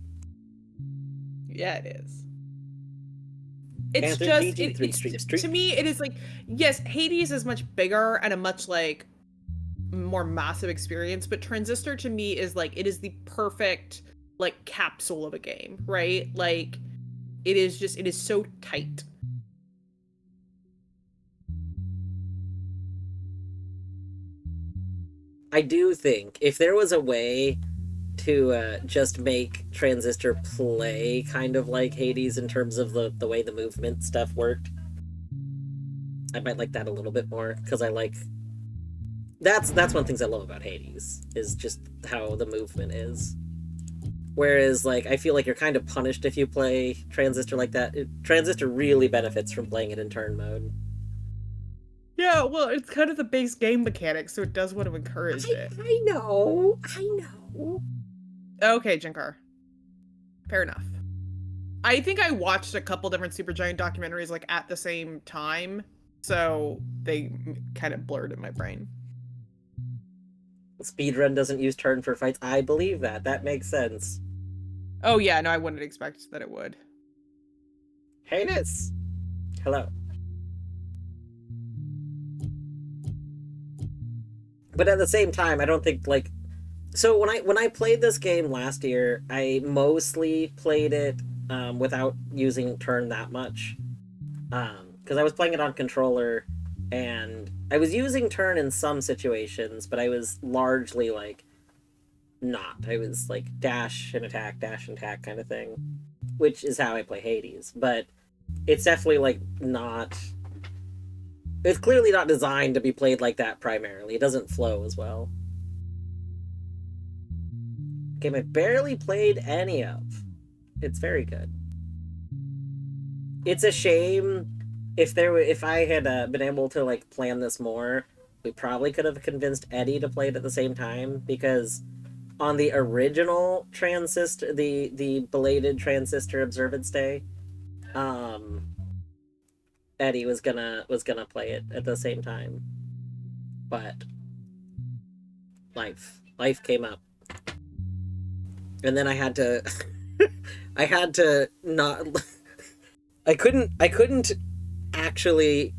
yeah, it is. It's Panther just to me, it is like, yes, Hades is much bigger and a much like more massive experience, but Transistor to me is like, it is the perfect like capsule of a game, right? Like, it is so tight. I do think if there was a way to just make Transistor play kind of like Hades in terms of the way the movement stuff worked, I might like that a little bit more, because I like That's one of the things I love about Hades, is just how the movement is. Whereas, like, I feel like you're kind of punished if you play Transistor like that. Transistor really benefits from playing it in turn mode. Yeah, well, it's kind of the base game mechanic, so it does want to encourage it. I know. Okay, Jinkar. Fair enough. I think I watched a couple different Supergiant documentaries, like, at the same time, so they kind of blurred in my brain. Speedrun doesn't use turn for fights. I believe that. That makes sense. Oh yeah, no, I wouldn't expect that it would. Heinous! Hello. But at the same time, I don't think, like... So when I played this game last year, I mostly played it without using turn that much. Because I was playing it on controller, and I was using turn in some situations, but I was largely, like, not. I was, like, dash and attack kind of thing, which is how I play Hades. But it's definitely, like, not... It's clearly not designed to be played like that primarily. It doesn't flow as well. Game I barely played any of. It's very good. It's a shame if I had been able to, like, plan this more, we probably could have convinced Eddie to play it at the same time, because on the original Transistor, the belated Transistor Observance Day, Eddie was gonna play it at the same time, but life came up, and then I had to I had to not I couldn't actually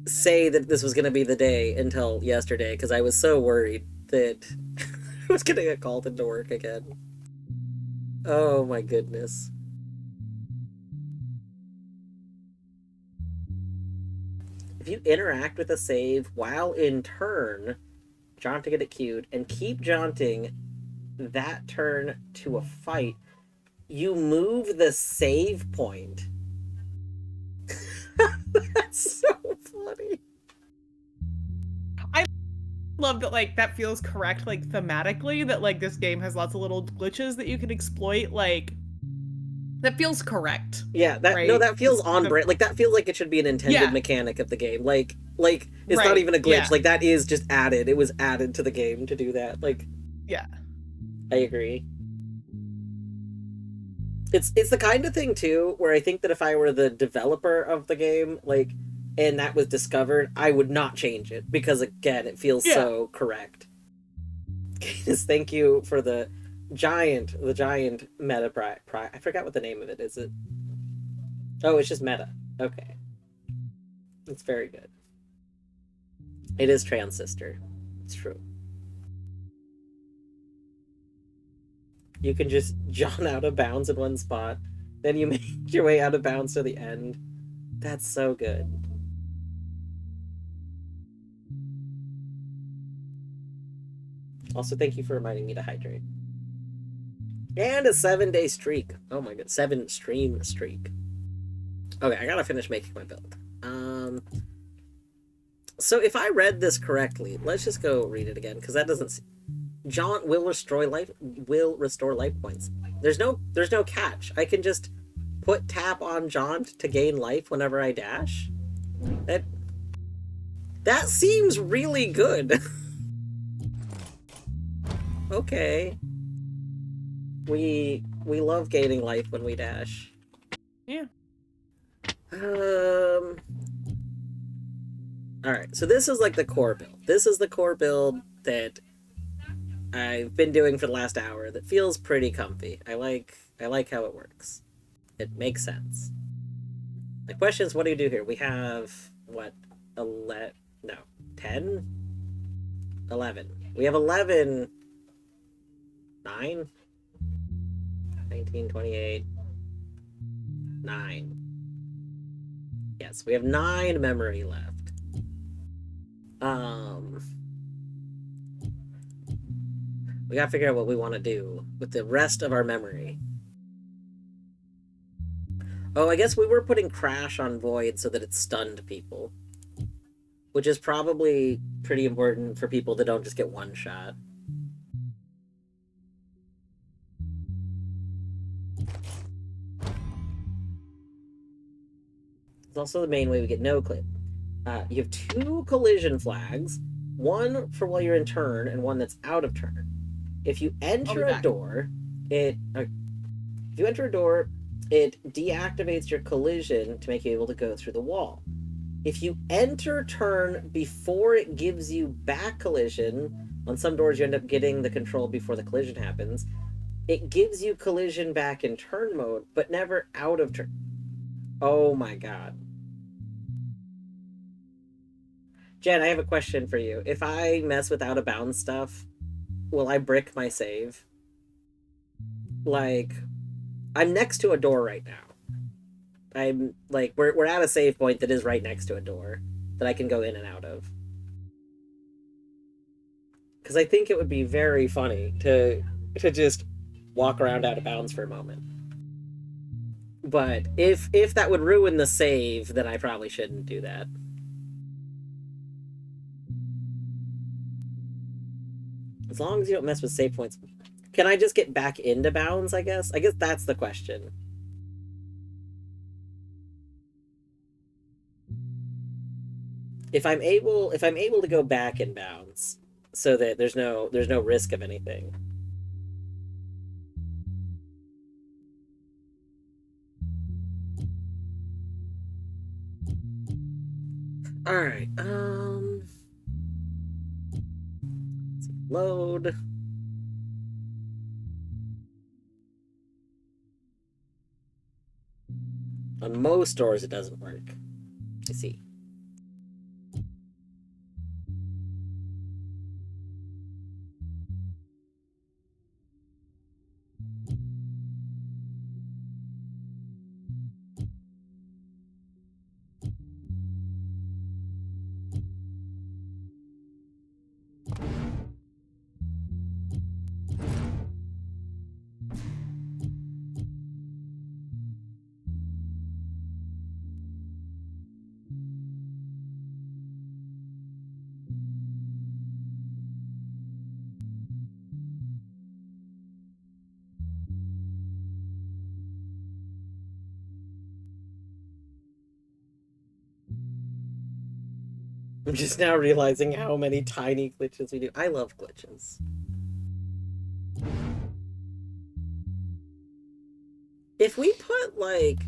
say that this was gonna be the day until yesterday, because I was so worried that I was gonna get called into work again. Oh my goodness. If you interact with a save while in turn, jaunt to get it queued, and keep jaunting that turn to a fight, you move the save point. That's so funny. I love that, like, that feels correct, like, thematically, that, like, this game has lots of little glitches that you can exploit, like, that feels correct. Yeah, that right? no, that feels on brand. Like, that feels like it should be an intended mechanic of the game. Like it's not even a glitch. Yeah. Like, that is just added. It was added to the game to do that. Like, Yeah. I agree. It's the kind of thing too where I think that if I were the developer of the game, like, and that was discovered, I would not change it, because again, it feels so correct. Thank you for the giant meta I forgot what the name of it is. It? Oh, it's just meta. Okay. It's very good. It is Transistor. It's true. You can just jaunt out of bounds in one spot, then you make your way out of bounds to the end. That's so good. Also, thank you for reminding me to hydrate. And a 7-day streak. Oh my god, 7 stream streak. Okay, I gotta finish making my build. So if I read this correctly, let's just go read it again, because that doesn't... Jaunt will restore life points. There's no catch. I can just put tap on Jaunt to gain life whenever I dash. That seems really good. Okay. We love gaining life when we dash. Yeah. Alright, so this is like the core build. This is the core build that I've been doing for the last hour that feels pretty comfy. I like how it works. It makes sense. The question is, what do you do here? We have, what, 10? 11. We have 11... 9? 19, 28... 9. Yes, we have 9 memory left. We gotta figure out what we want to do with the rest of our memory. Oh, I guess we were putting Crash on Void so that it stunned people. which is probably pretty important for people that don't just get one shot. It's also the main way we get no clip. You have 2 collision flags, one for while you're in turn and one that's out of turn. If you enter a door, it deactivates your collision to make you able to go through the wall. If you enter turn before it gives you back collision, on some doors you end up getting the control before the collision happens. It gives you collision back in turn mode, but never out of turn. Oh my god. Jen, I have a question for you. If I mess with out of bounds stuff, will I brick my save? Like, I'm next to a door right now. I'm like, we're at a save point that is right next to a door that I can go in and out of. Because I think it would be very funny to just walk around out of bounds for a moment. But if that would ruin the save, then I probably shouldn't do that. As long as you don't mess with save points. Can I just get back into bounds, I guess? I guess that's the question. If I'm able to go back in bounds so that there's no risk of anything. All right. Load. On most doors, it doesn't work. I see. I'm just now realizing how many tiny glitches we do. I love glitches. If we put like...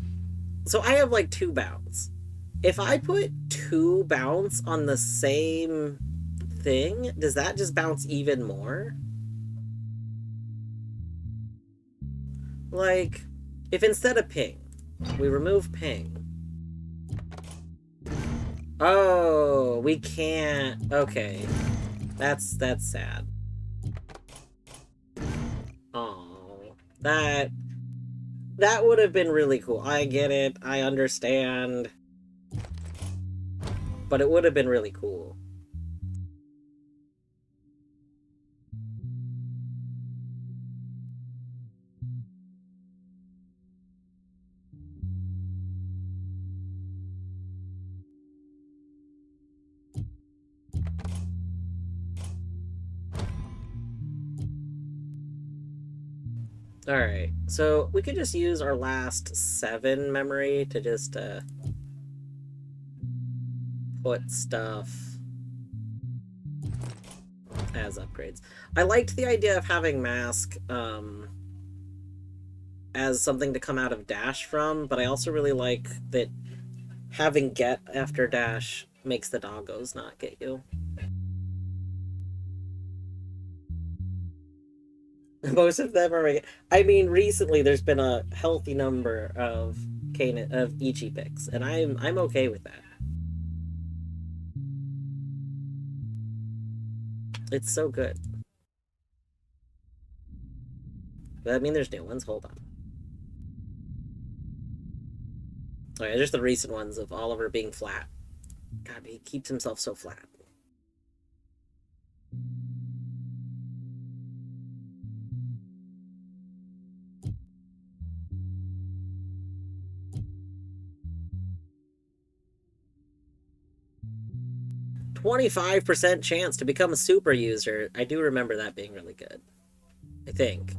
So I have like 2 bounds. If I put 2 bounds on the same thing, does that just bounce even more? Like, if instead of ping, we remove ping. Oh, we can't. Okay. That's sad. Oh, that would have been really cool. I get it. I understand. But it would have been really cool. Alright, so we could just use our last 7 memory to just put stuff as upgrades. I liked the idea of having Mask as something to come out of Dash from, but I also really like that having Get after Dash makes the doggos not get you. Most of them are... I mean, recently there's been a healthy number of Ichi picks, and I'm okay with that. It's so good. But I mean, there's new ones. Hold on. Oh yeah, just the recent ones of Oliver being flat. God, he keeps himself so flat. 25% chance to become a super user. I do remember that being really good. I think.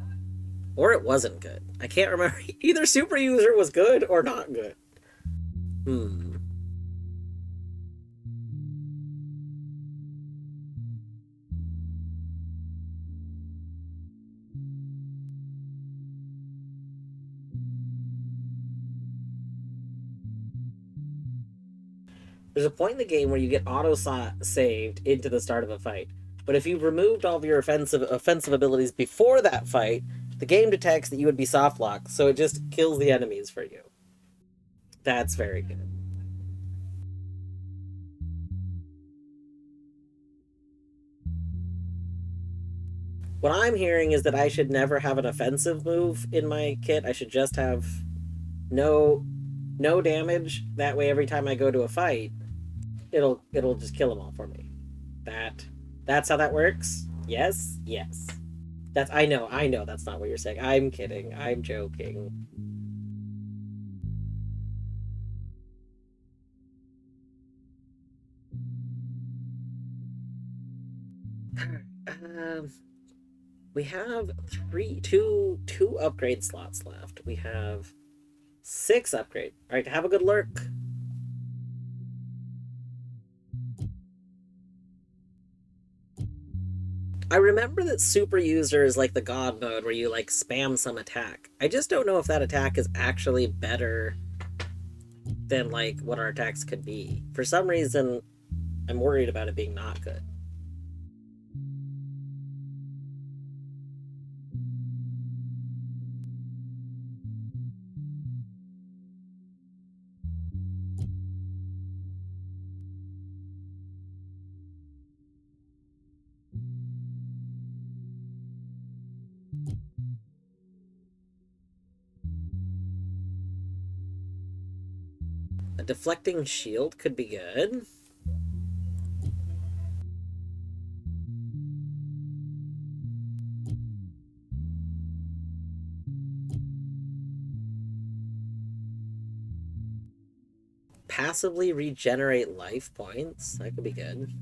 Or it wasn't good. I can't remember. Either super user was good or not good. There's a point in the game where you get auto-saved into the start of a fight. But if you've removed all of your offensive abilities before that fight, the game detects that you would be soft locked, so it just kills the enemies for you. That's very good. What I'm hearing is that I should never have an offensive move in my kit. I should just have no damage. That way, every time I go to a fight, it'll just kill them all for me. That's how that works. Yes. I know that's not what you're saying. I'm kidding. I'm joking. We have two upgrade slots left. We have 6 upgrade. All right, have a good lurk. I remember that super user is like the god mode where you like spam some attack. I just don't know if that attack is actually better than like what our attacks could be. For some reason, I'm worried about it being not good. A deflecting shield could be good. Passively regenerate life points. That could be good.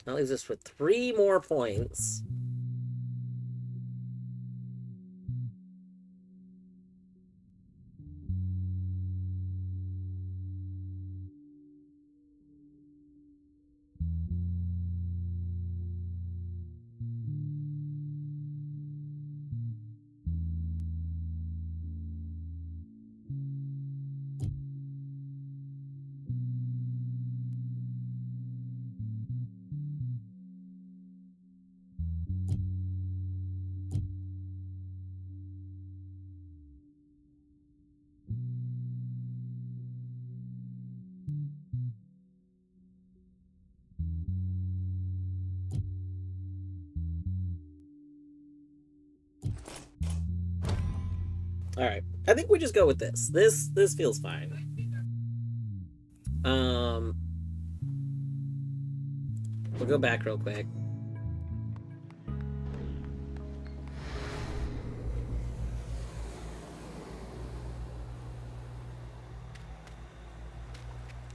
That leaves us with 3 more points. All right, I think we just go with this. This feels fine. We'll go back real quick.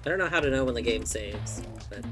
I don't know how to know when the game saves, but...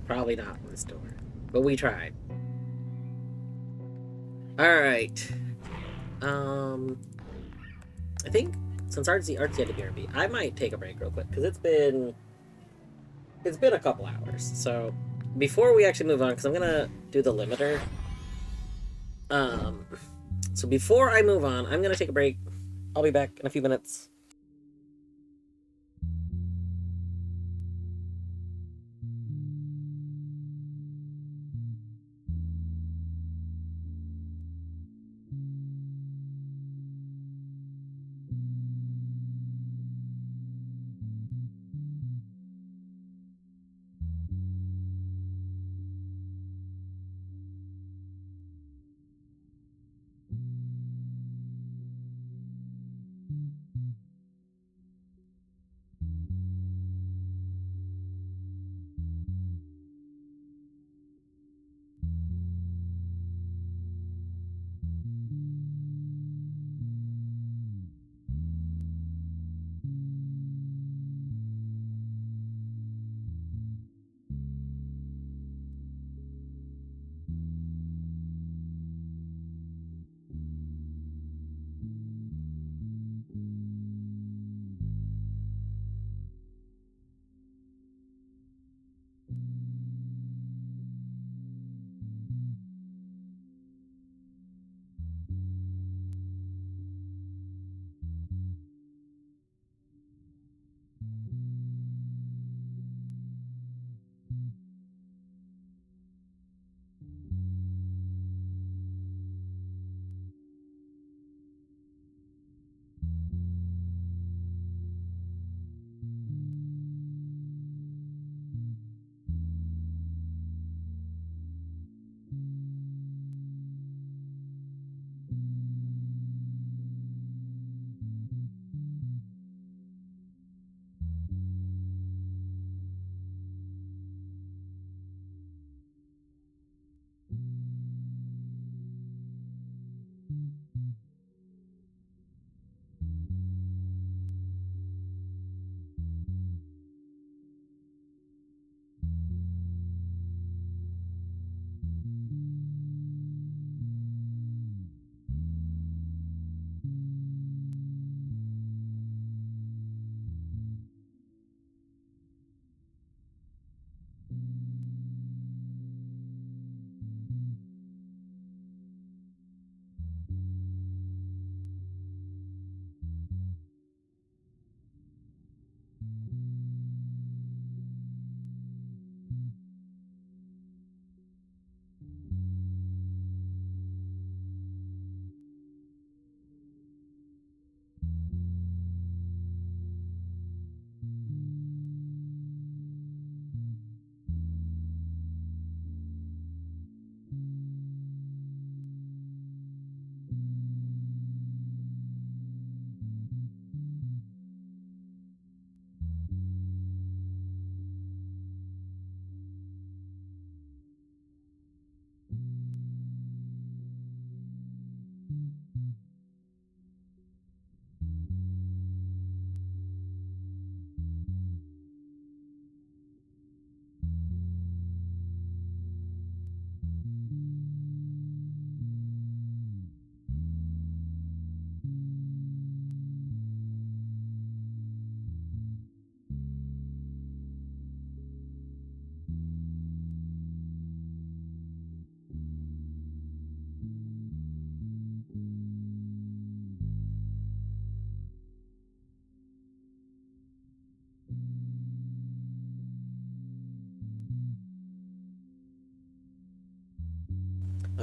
Probably not in this door, but we tried. Alright. I think since Artsy had to BRB, I might take a break real quick, because it's been a couple hours. So before we actually move on, because I'm gonna do the limiter, So before I move on, I'm gonna take a break. I'll be back in a few minutes.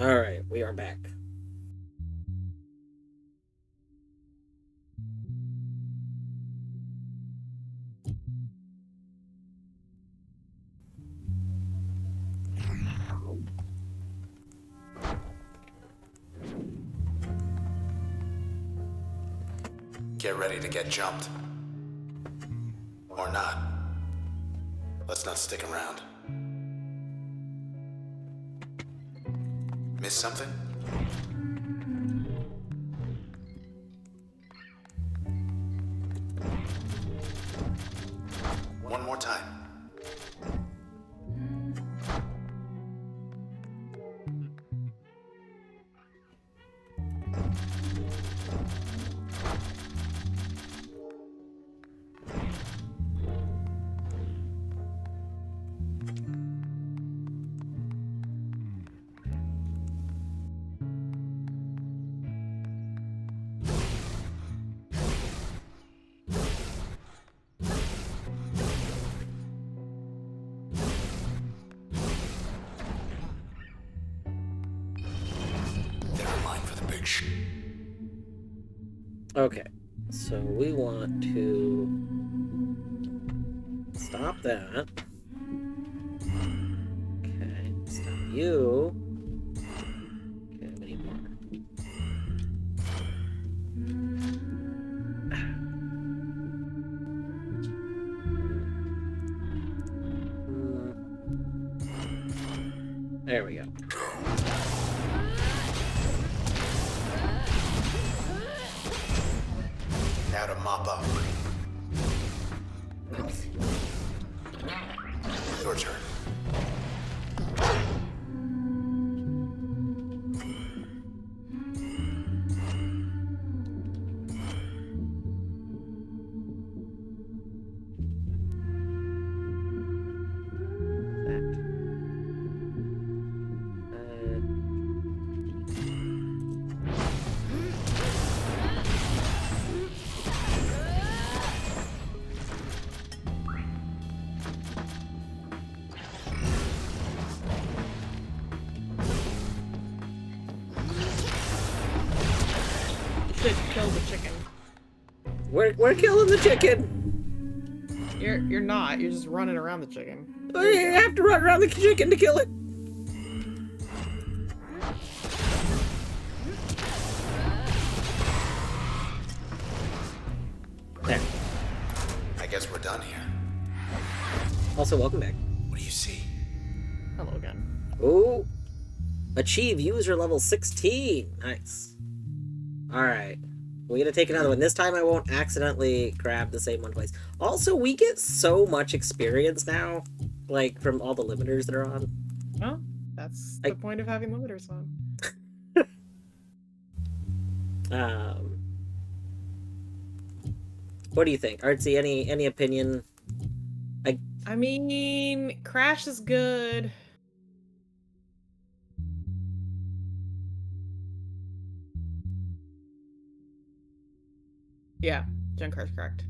All right, we are back. Get ready to get jumped. Or not. Let's not stick around. Miss something? One more time. Okay, so we want to stop that. Okay, stop you. Okay, we need more. There we go. Now to mop up. Your turn. You should kill the chicken. We're killing the chicken. You're not. You're just running around the chicken. We have to run around the chicken to kill it. There. I guess we're done here. Also, welcome back. What do you see? Hello again. Oh, achieve user level 16. Nice. All right. We gotta take another one. This time I won't accidentally grab the same one twice. Also, we get so much experience now, like, from all the limiters that are on. Well, that's the point of having limiters on. What do you think? Artsy, any opinion? I mean, Crash is good. Yeah, Junkar's correct.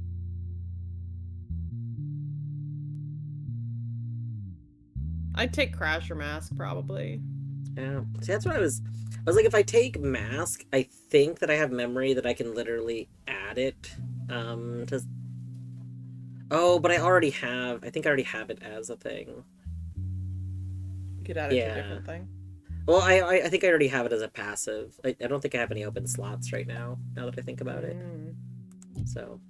I'd take Crash or Mask, probably. Yeah. See, that's what I was like, if I take Mask, I think that I have memory that I can literally add it. Oh, but I think I already have it as a thing. You could add it to a different thing. Well, I think I already have it as a passive. I don't think I have any open slots right now that I think about it. So.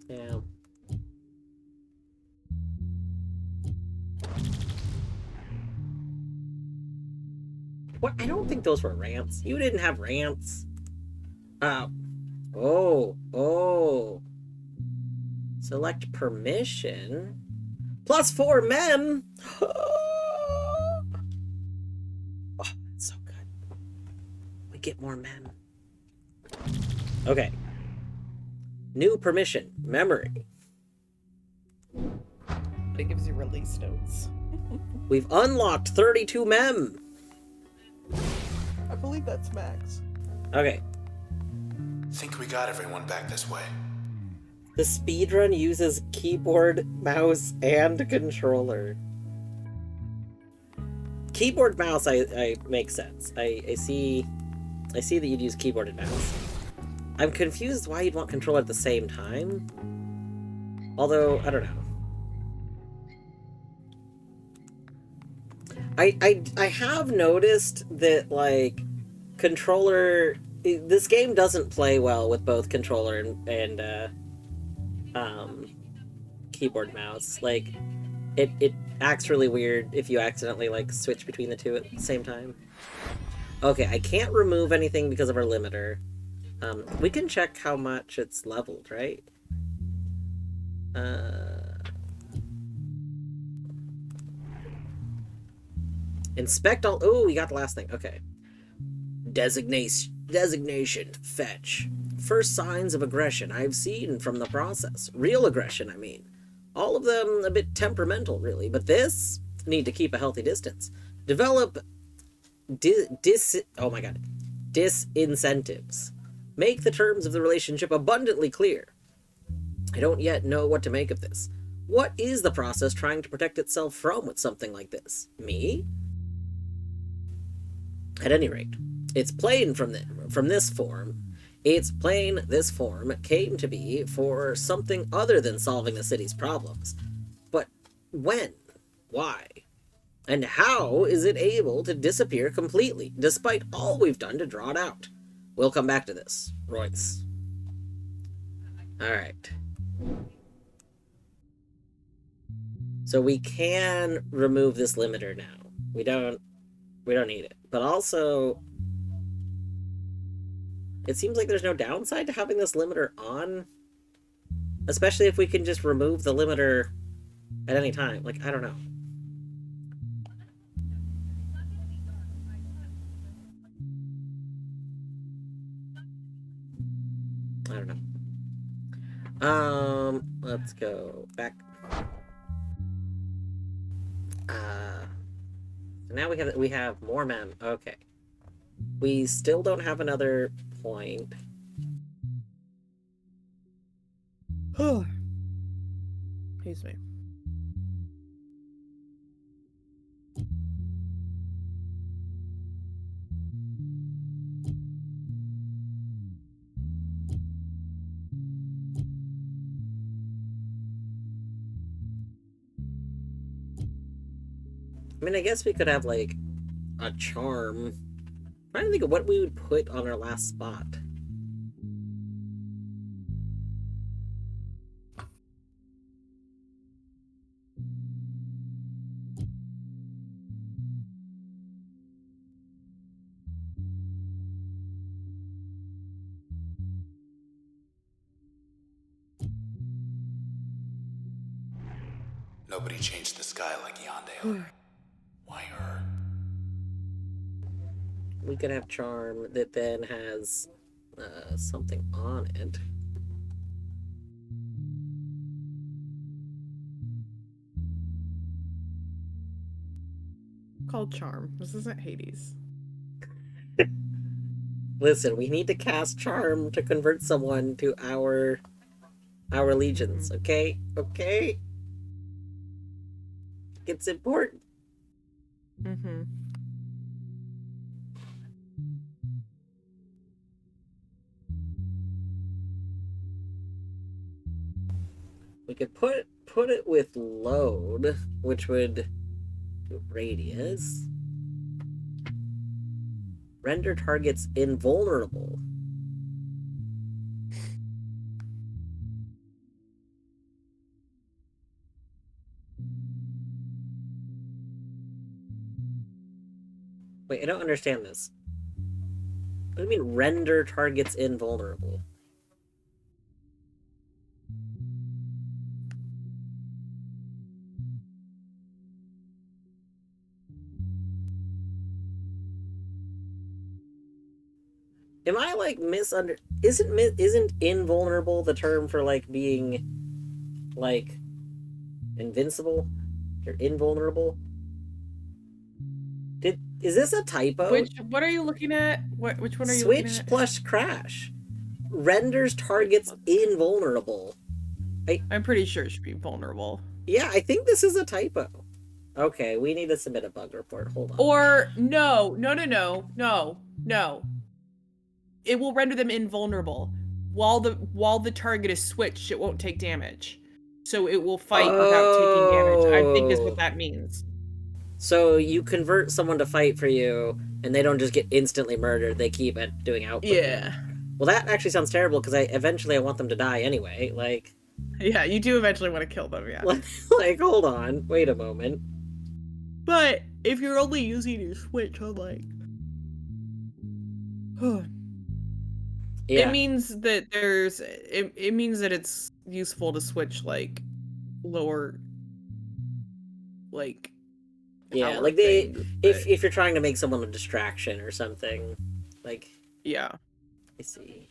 Yeah. What? I don't think those were rants. You didn't have rants. Oh. Select permission. +4 mem. Oh, that's so good. We get more mem. Okay. New permission. Memory. It gives you release notes. We've unlocked 32 mem. I believe that's max. Okay. Think we got everyone back this way. The speedrun uses keyboard, mouse, and controller. Keyboard, mouse, I make sense. I see that you'd use keyboard and mouse. I'm confused why you'd want controller at the same time. Although, I don't know. I have noticed that, like, controller... This game doesn't play well with both controller and keyboard mouse. Like, it acts really weird if you accidentally, like, switch between the two at the same time. Okay, I can't remove anything because of our limiter. We can check how much it's leveled, right? Inspect all... Oh, we got the last thing. Okay. Designation. Fetch. First signs of aggression I've seen from the process. Real aggression, I mean. All of them a bit temperamental, really. But this, need to keep a healthy distance. Develop disincentives. Make the terms of the relationship abundantly clear. I don't yet know what to make of this. What is the process trying to protect itself from with something like this? Me? At any rate, it's plain from this form. It's plain this form came to be for something other than solving the city's problems. But when? Why? And how is it able to disappear completely, despite all we've done to draw it out? We'll come back to this. Royce. Alright. So we can remove this limiter now. We don't need it. But also, it seems like there's no downside to having this limiter on. Especially if we can just remove the limiter at any time. Like, I don't know. I don't know. Let's go back. So now we have more mem. Okay. We still don't have another point. Excuse me. I mean, I guess we could have, like, a charm. I'm trying to think of what we would put on our last spot. Nobody changed the sky like Yandere. Why her? We could have charm that then has something on it. Called Charm. This isn't Hades. Listen, we need to cast charm to convert someone to our legions, okay? Okay? It's important. Mm-hmm. We could put it with load, which would do radius. Render targets invulnerable. Wait, I don't understand this. What do you mean render targets invulnerable? Am I like isn't invulnerable the term for like being like invincible? You're invulnerable? Is this a typo? What are you looking at? Which one are you Switch looking at? plus crash. Renders targets invulnerable. I'm pretty sure it should be vulnerable. Yeah, I think this is a typo. Okay, we need to submit a bug report. Hold on. Or no. It will render them invulnerable. While the target is switched, it won't take damage. So it will fight without taking damage, I think is what that means. So you convert someone to fight for you, and they don't just get instantly murdered. They keep at doing output. Yeah. Well, that actually sounds terrible because eventually I want them to die anyway. Like. Yeah, you do eventually want to kill them. Yeah. Like, hold on, wait a moment. But if you're only using your switch on like, Yeah. it means that it means that it's useful to switch like lower, like. Yeah, like if you're trying to make someone a distraction or something, like. Yeah. I see.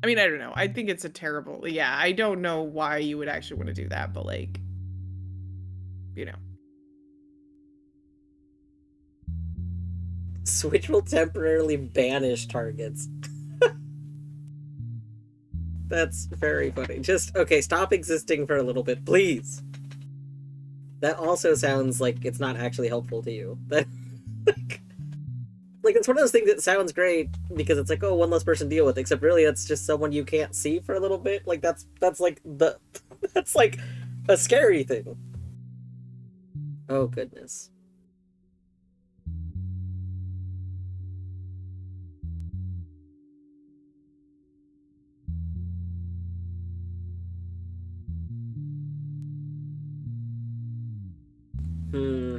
I mean, I don't know. I think it's a terrible. Yeah, I don't know why you would actually want to do that, but like, you know. Switch will temporarily banish targets. That's very funny. Just, okay, stop existing for a little bit, please. That also sounds like it's not actually helpful to you. That, like, it's one of those things that sounds great because it's like, oh, one less person to deal with, except really it's just someone you can't see for a little bit. Like, that's like the... that's like a scary thing. Oh, goodness. Hmm.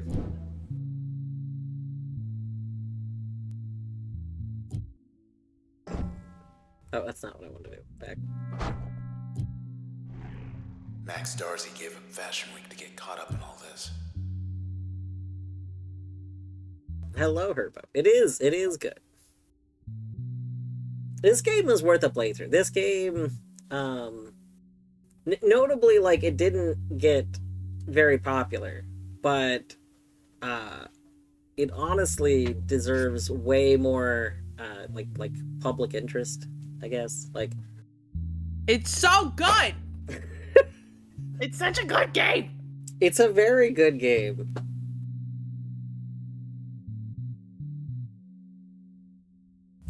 Oh, that's not what I wanted to do. Back. Max Darcy gave up Fashion Week to get caught up in all this. Hello, Herbo. It is good. This game is worth a playthrough. This game, notably, like, it didn't get very popular, but, it honestly deserves way more, like public interest, I guess. Like, It's so good! It's such a good game! it's a very good game.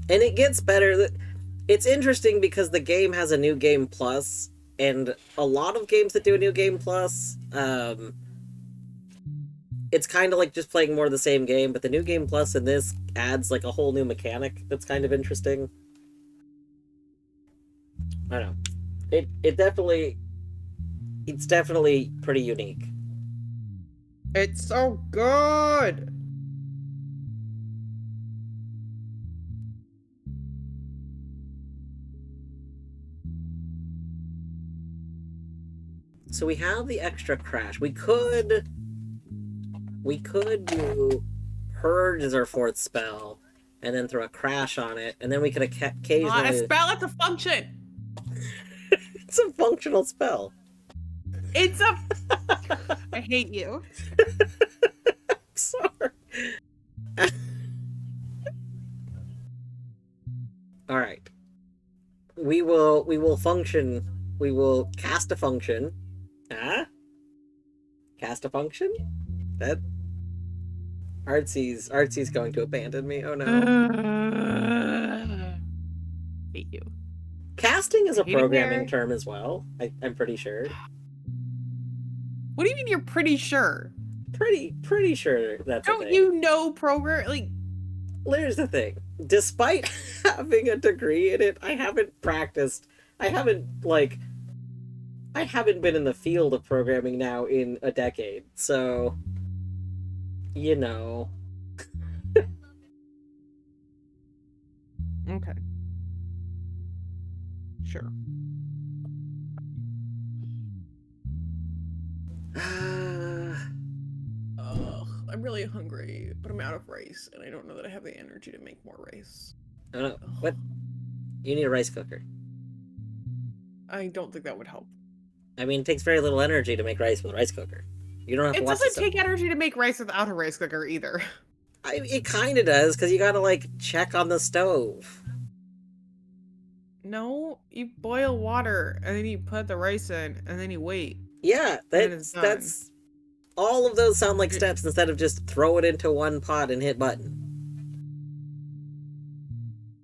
And it gets better. It's interesting because the game has a new game plus, and a lot of games that do a new game plus, it's kind of like just playing more of the same game, but the new game plus in this adds like a whole new mechanic that's kind of interesting. I don't know. It's definitely pretty unique. It's so good! So we have the extra crash. We could do Purge as our fourth spell, and then throw a crash on it, and then we could Not a occasionally... spell, it's a function! It's a functional spell. It's a... I hate you. Sorry. All right. We will function. We will cast a function. Cast a function? That Artsy's going to abandon me. Oh no. Hate you. Casting is a hate it programming here. term as well. I'm pretty sure. What do you mean you're pretty sure? Pretty sure that's a Don't thing. you know program? Like, Here's the thing. Despite having a degree in it, I haven't practiced. I haven't been in the field of programming now in a decade. So, you know. okay. Sure. I'm really hungry, but I'm out of rice, and I don't know that I have the energy to make more rice. I don't know. What? You need a rice cooker. I don't think that would help. I mean, it takes very little energy to make rice with a rice cooker. You don't have to It watch doesn't take energy to make rice without a rice cooker either. It kind of does, because you gotta, like, check on the stove. No, you boil water, and then you put the rice in, and then you wait. Yeah, then it's that's... All of those sound like steps instead of just throw it into one pot and hit button.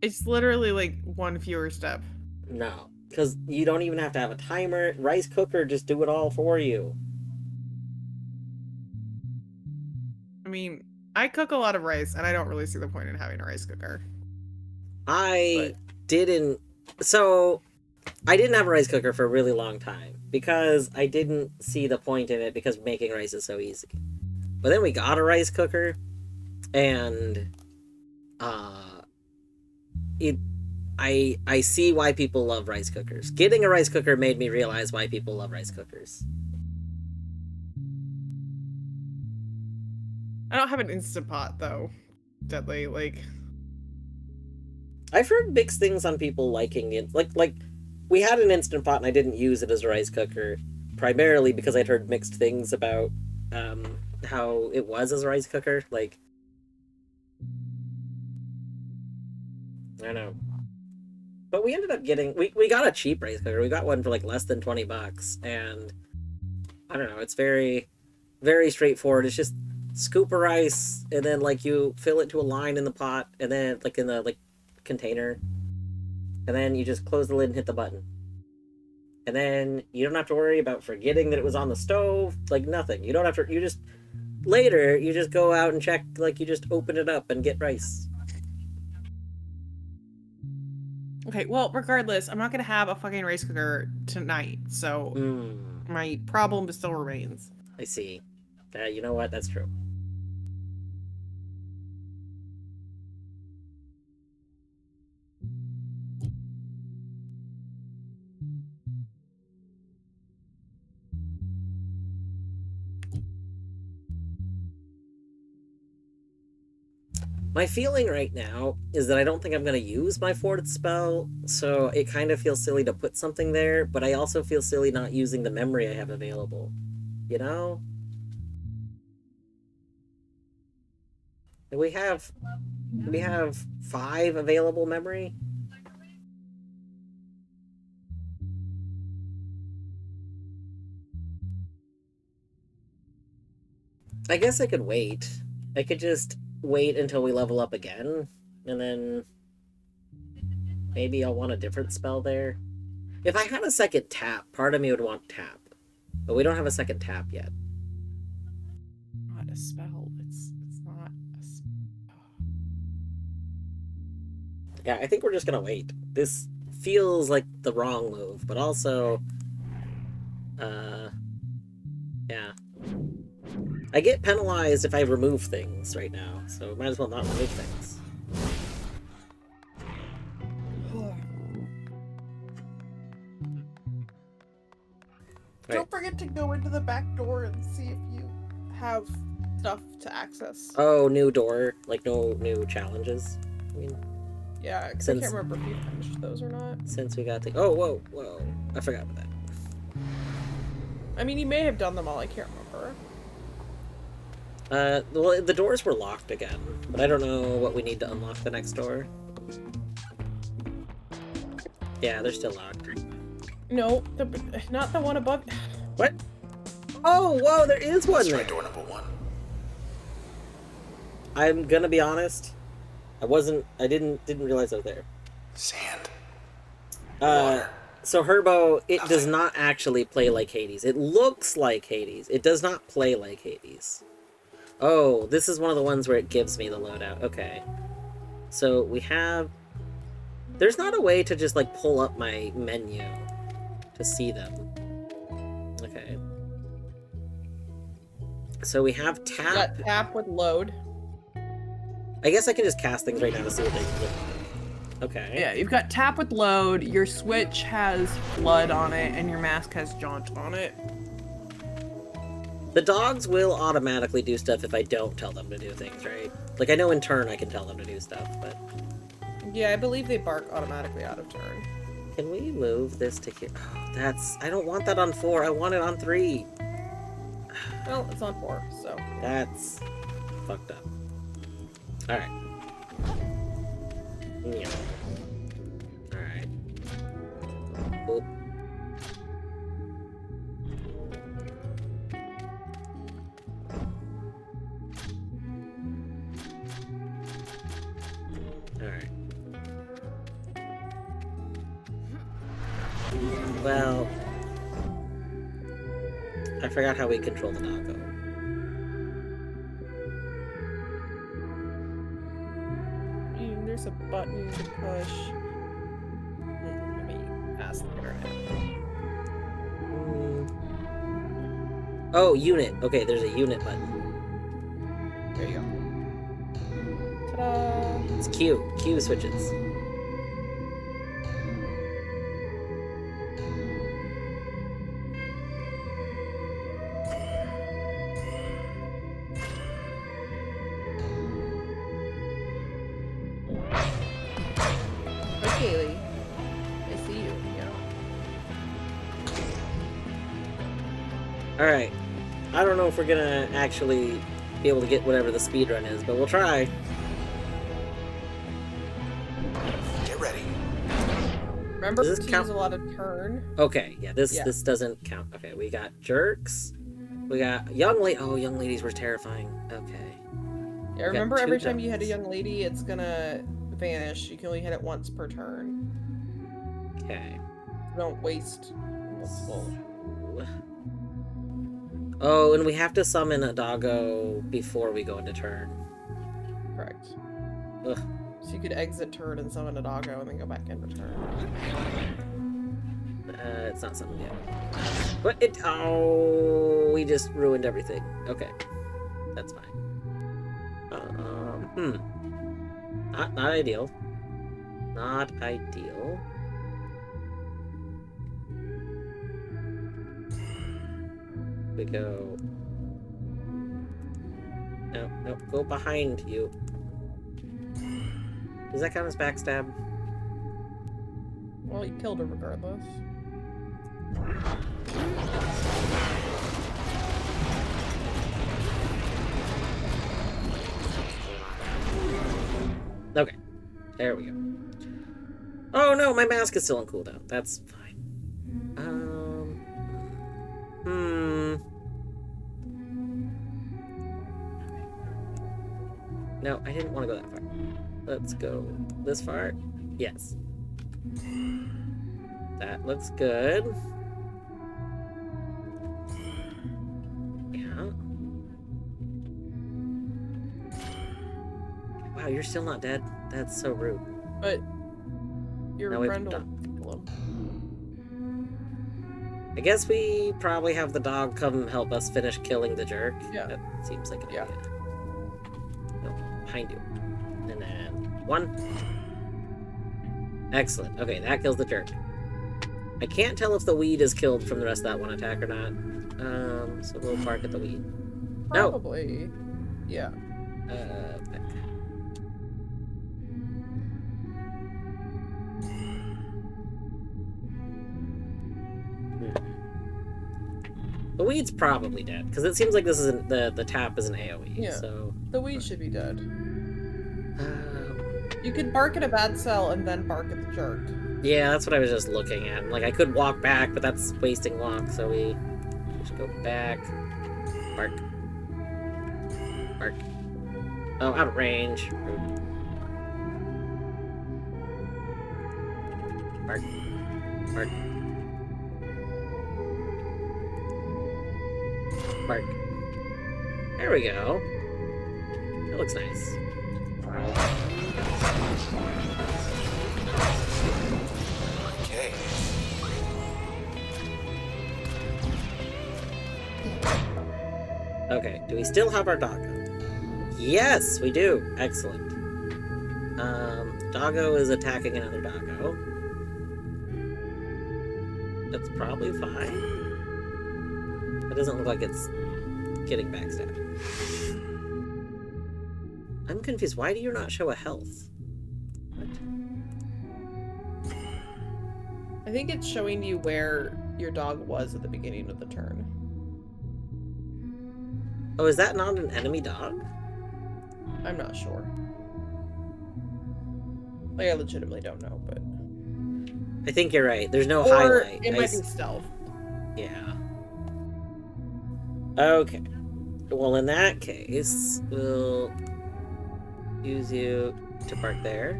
It's literally like one fewer step. No, because you don't even have to have a timer. Rice cooker just do it all for you. I mean, I cook a lot of rice, and I don't really see the point in having a rice cooker. I didn't have a rice cooker for a really long time because I didn't see the point in it because making rice is so easy. But then we got a rice cooker, and I see why people love rice cookers. Getting a rice cooker made me realize why people love rice cookers. I don't have an Instant Pot, though. Deadly, like... I've heard mixed things on people liking it. Like, we had an Instant Pot and I didn't use it as a rice cooker, primarily because I'd heard mixed things about how it was as a rice cooker. Like, I don't know. But we ended up getting we got a cheap rice cooker. We got one for like less than $20, and I don't know. It's very, very straightforward. It's just scoop of rice, and then like you fill it to a line in the pot, and then like in the like container, and then you just close the lid and hit the button. And then you don't have to worry about forgetting that it was on the stove. Like nothing. You don't have to. You just later you just go out and check. Like you just open it up and get rice. Okay, well, regardless, I'm not gonna have a fucking rice cooker tonight, so my problem still remains. I see. You know what? That's true. My feeling right now is that I don't think I'm going to use my fourth spell, so it kind of feels silly to put something there, but I also feel silly not using the memory I have available. You know? We have 5 available memory. I guess I could wait. I could just wait until we level up again, and then maybe I'll want a different spell there. If I had a second tap, part of me would want tap, but we don't have a second tap yet. Not a spell. It's not a spell. Yeah, I think we're just gonna wait. This feels like the wrong move, but also, yeah. I get penalized if I remove things right now, so might as well not remove things. Don't forget to go into the back door and see if you have stuff to access. Oh, new door, like no new challenges. I mean, Yeah, because I can't remember if you finished those or not. Since we got the whoa, I forgot about that. I mean, you may have done them all. I can't remember. Well, the doors were locked again, but I don't know what we need to unlock the next door. Yeah, they're still locked. No, not the one above. What? Oh, whoa, there is one Let's there. try door number 1. I'm gonna be honest. I didn't realize I was there. Sand. Water. So Herbo, it does not actually play like Hades. It looks like Hades. It does not play like Hades. Oh, this is one of the ones where it gives me the loadout. Okay. So we have... There's not a way to just, like, pull up my menu to see them. Okay. So we have tap. You got tap with load. I guess I can just cast things right now to see what they look like. Okay. Yeah, you've got tap with load, your switch has flood on it, and your mask has jaunt on it. The dogs will automatically do stuff if I don't tell them to do things, right? Like, I know in turn I can tell them to do stuff, but... Yeah, I believe they bark automatically out of turn. Can we move this to here? Oh, that's... I don't want that on 4. I want it on 3. Well, it's on 4, so... That's... fucked up. Alright. Yeah. Alright. Oop. Alright. Well... I forgot how we control the doggo. There's a button to push. Let me ask the internet. Oh, unit. Okay, there's a unit button. There you go. Ta-da! It's Q. Q switches. Kaylee. I see you. Yeah. Alright. I don't know if we're gonna actually be able to get whatever the speed run is, but we'll try. Get ready. Remember Does to this count? use a lot of turn. Okay, yeah, this Yeah. this doesn't count. Okay, we got jerks. We got young lady. Oh, young ladies were terrifying. Okay. Yeah, We got remember two every time you hit a dogs. young lady, it's gonna vanish. You can only hit it once per turn. Okay. Don't waste multiple. Oh, and we have to summon a doggo before we go into turn. Correct. Ugh. So you could exit turn and summon a doggo and then go back into turn. It's not summoned yet. But it. Oh, we just ruined everything. Okay, that's fine. Not ideal. Not ideal. We go. No, no, go behind you. Does that count as backstab? Well, you killed her regardless. Okay, there we go. Oh no, my mask is still on cooldown. That's fine. No, I didn't want to go that far. Let's go this far. Yes. That looks good. Yeah. Wow, you're still not dead? That's so rude. But your No, friend it's will done. kill him. I guess we probably have the dog come help us finish killing the jerk. Yeah. That seems like an Yeah. idea. No, behind you. And then one. Excellent. Okay, that kills the jerk. I can't tell if the weed is killed from the rest of that one attack or not. So we'll bark at the weed. No. Probably. Yeah. Back. The weed's probably dead because it seems like this isn't the tap is an AOE. Yeah. So The weed should be dead. um, You could bark at a bad cell and then bark at the jerk. yeah, that's what I was just looking at. Like I could walk back, but that's wasting walk. So we should go back. Bark. Bark. Oh, out of range. Rude. Bark. Bark. Bark. There we go. That looks nice. Okay. Okay, do we still have our doggo? Yes, we do. Excellent. Doggo is attacking another doggo. That's probably fine. It doesn't look like it's getting backstabbed. I'm confused. Why do you not show a health? What? I think it's showing you where your dog was at the beginning of the turn. Oh, is that not an enemy dog? I'm not sure. Like, I legitimately don't know, but... I think you're right. There's no Or highlight. it might be stealth. Yeah. Okay. Well, in that case, we'll use you to park there.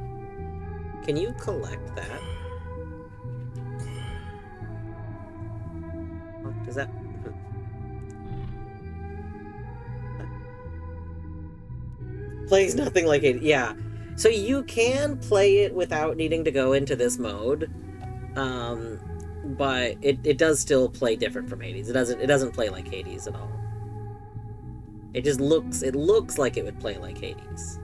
Can you collect that? Oh, does that... Plays nothing like it. Yeah. So you can play it without needing to go into this mode. But it does still play different from Hades. It doesn't play like Hades at all. It just looks like it would play like Hades.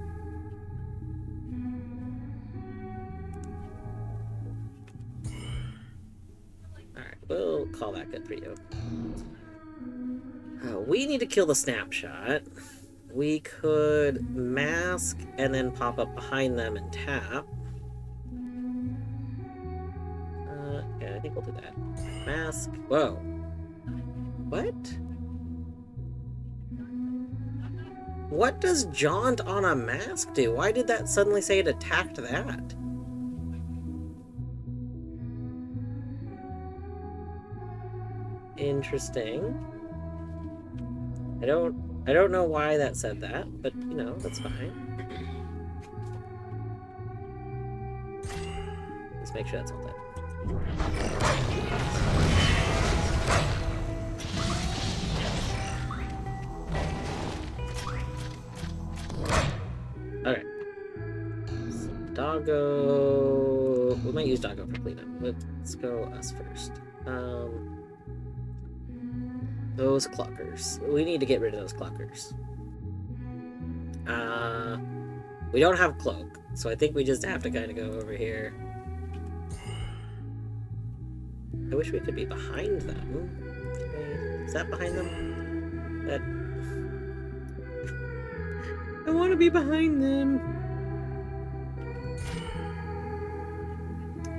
Alright, we'll call that good for you. We need to kill the snapshot. We could mask and then pop up behind them and tap. Yeah, I think we'll do that. Mask. Whoa. What? What does Jaunt on a mask do? Why did that suddenly say it attacked that? Interesting. I don't know why that said that, but you know, that's fine. Let's make sure that's all done. Okay. So Doggo. We might use Doggo for cleanup. Let's go us first. Those clockers. We need to get rid of those clockers. We don't have cloak, so I think we just have to kind of go over here. I wish we could be behind them. Is that behind them? That... I want to be behind them.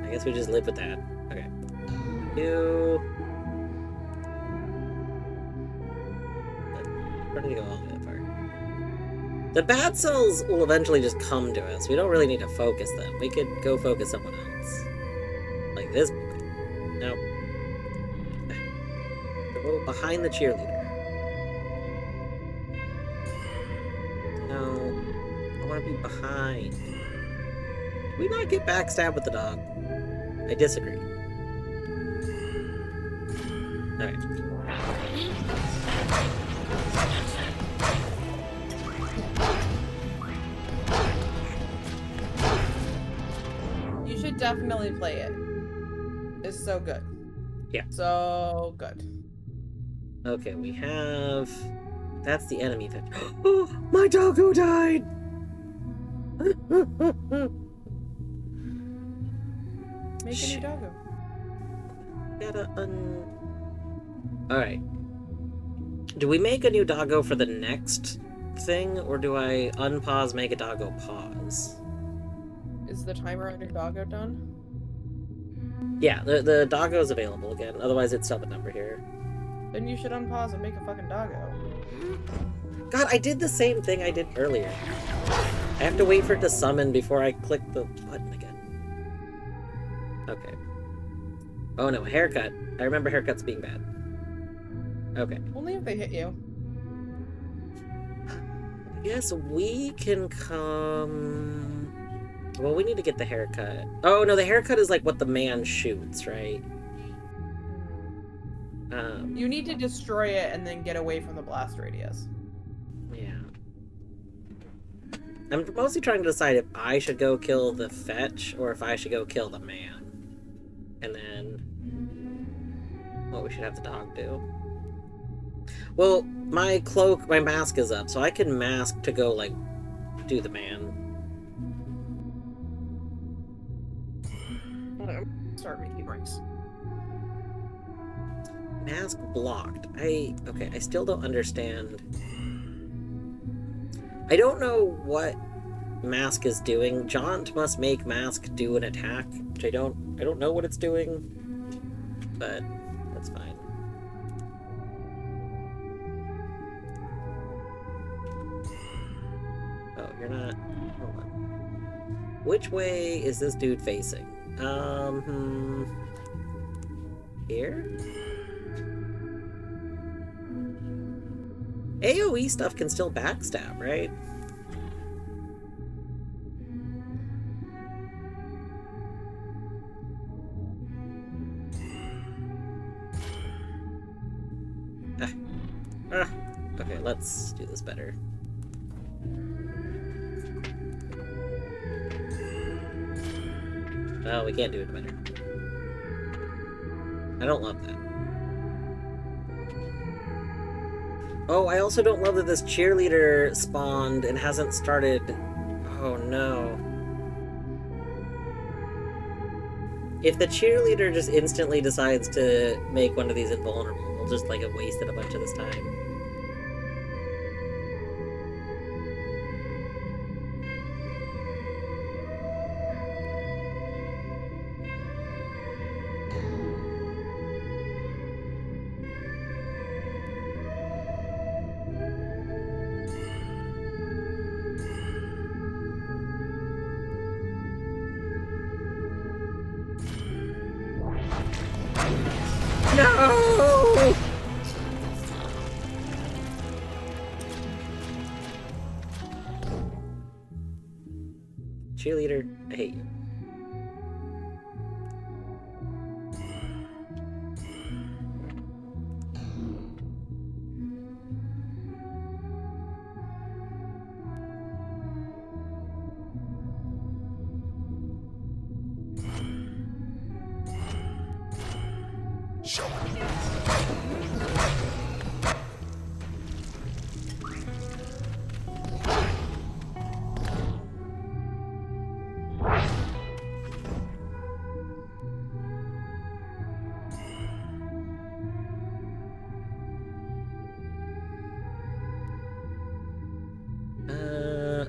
I guess we just live with that. Okay. You... Where did he go all the way that far? The bad cells will eventually just come to us. We don't really need to focus them. We could go focus someone else. Like this. No. Go behind the cheerleader. No. I want to be behind. Can we not get backstabbed with the dog? I disagree. Alright. You should definitely play it. It's so good. Yeah. So good. Okay, we have... That's the enemy that... Oh, my doggo died! Make a new doggo. Gotta Alright. Do we make a new doggo for the next thing, or do I unpause, make a doggo pause? Is the timer on your doggo done? Yeah, the doggo's available again, otherwise it's sub a number here. Then you should unpause and make a fucking doggo. God, I did the same thing I did earlier. I have to wait for it to summon before I click the button again. Okay. Oh no, haircut. I remember haircuts being bad. Okay. Only if they hit you. I guess we can come... Well, we need to get the haircut. Oh no, the haircut is like what the man shoots, right? You need to destroy it and then get away from the blast radius. Yeah. I'm mostly trying to decide if I should go kill the fetch or if I should go kill the man. And then... what we should have the dog do. Well, my cloak, my mask is up, so I can mask to go, like, do the man. Start making ranks. Mask blocked. Okay, I still don't understand. I don't know what mask is doing. Jaunt must make mask do an attack, which I don't know what it's doing, but that's fine. Oh, you're not... Hold on. Which way is this dude facing? Here? AoE stuff can still backstab, right? Okay, let's do this better. Oh, we can't do it better. I don't love that. Oh, I also don't love that this cheerleader spawned and hasn't started... Oh, no. If the cheerleader just instantly decides to make one of these invulnerable, we'll just, like, have wasted a bunch of this time. No! cheerleader, I hate you. Show me.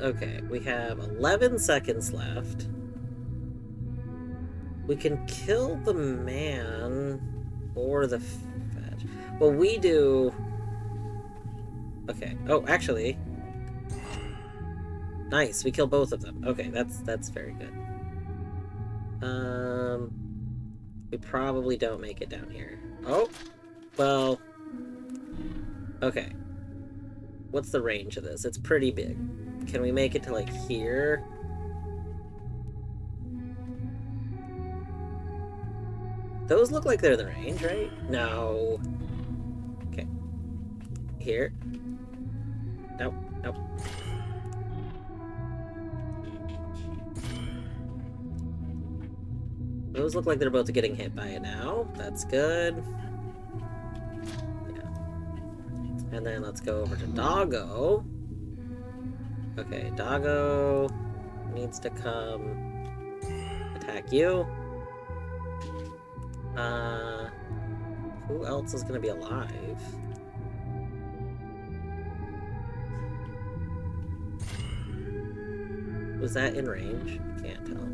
Okay, we have 11 seconds left. We can kill the man or the fetch. Well, we do... Okay. Oh, actually... Nice, we kill both of them. Okay, that's very good. We probably don't make it down here. Oh, well... Okay. What's the range of this? It's pretty big. Can we make it to, like, here? Those look like they're the range, right? No. Okay. Here. Nope, nope. Those look like they're both getting hit by it now. That's good. Yeah. And then let's go over to Doggo. Okay, Doggo needs to come attack you. Who else is gonna be alive? Was that in range? Can't tell.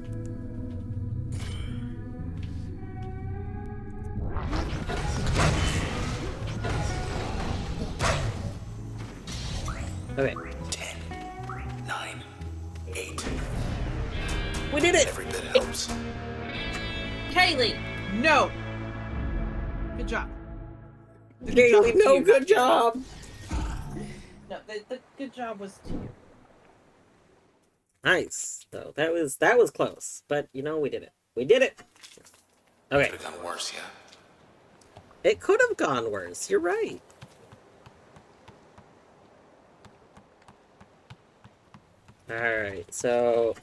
Okay. 10, 9, 8. We did it! Every bit helps. Kaylee, no. Good job. The Kaylee, job was to no, you, good not- job! No, the good job was to you. Nice. So that was close. But you know, we did it. We did it! Okay. Could have gone worse, yeah? It could have gone worse. You're right. Alright, so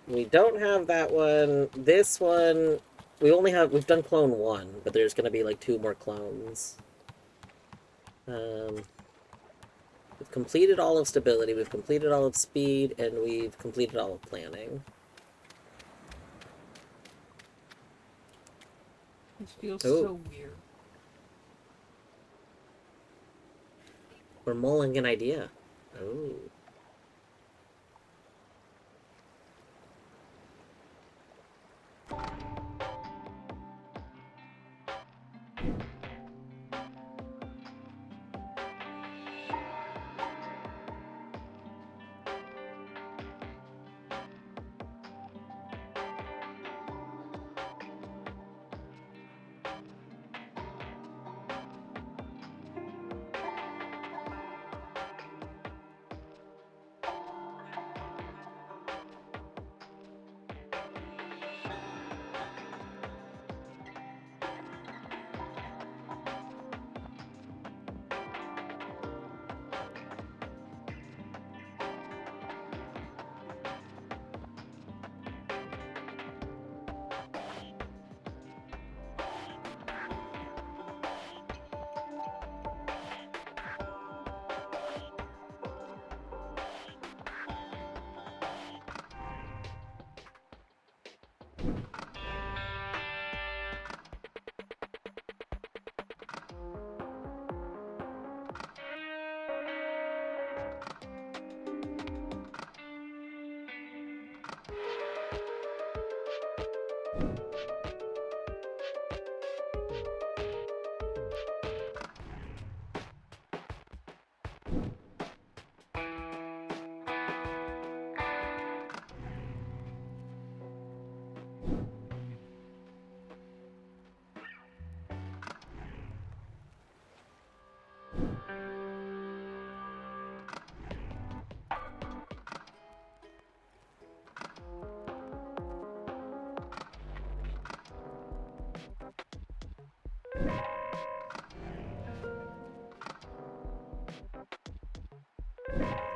we don't have that one. This one, we've done clone 1, but there's gonna be like 2 more clones. We've completed all of stability, we've completed all of speed, and we've completed all of planning. This feels Oh. so weird. We're mulling an idea. Oh.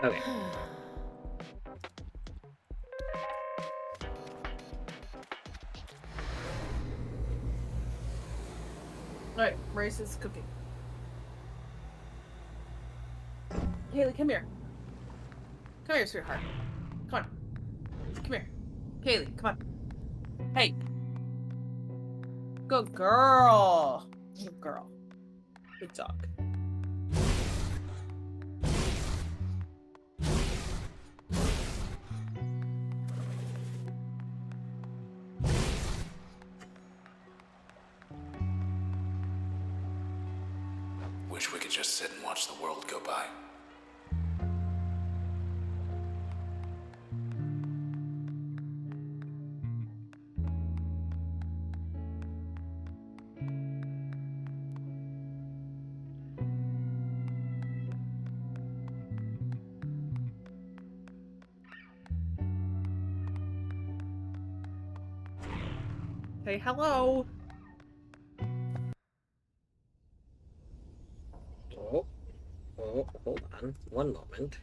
Okay. Alright, Rice is cooking. Kaylee, come here. Come here, sweetheart. Come on. Come here. Kaylee, come on. Hey. Good girl. Good girl. Good dog. Wish we could just sit and watch the world go by. Say hello. Oh, oh, hold on. One moment.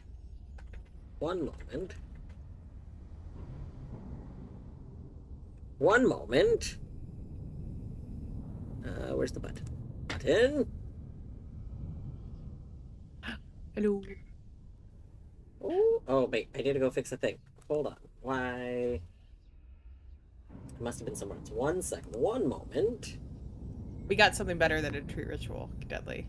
One moment. One moment. Where's the button? Button. Hello. Oh, oh, wait. I need to go fix a thing. Hold on. Why? It must have been somewhere else. 1 second. One moment. We got something better than a tree ritual, Deadly.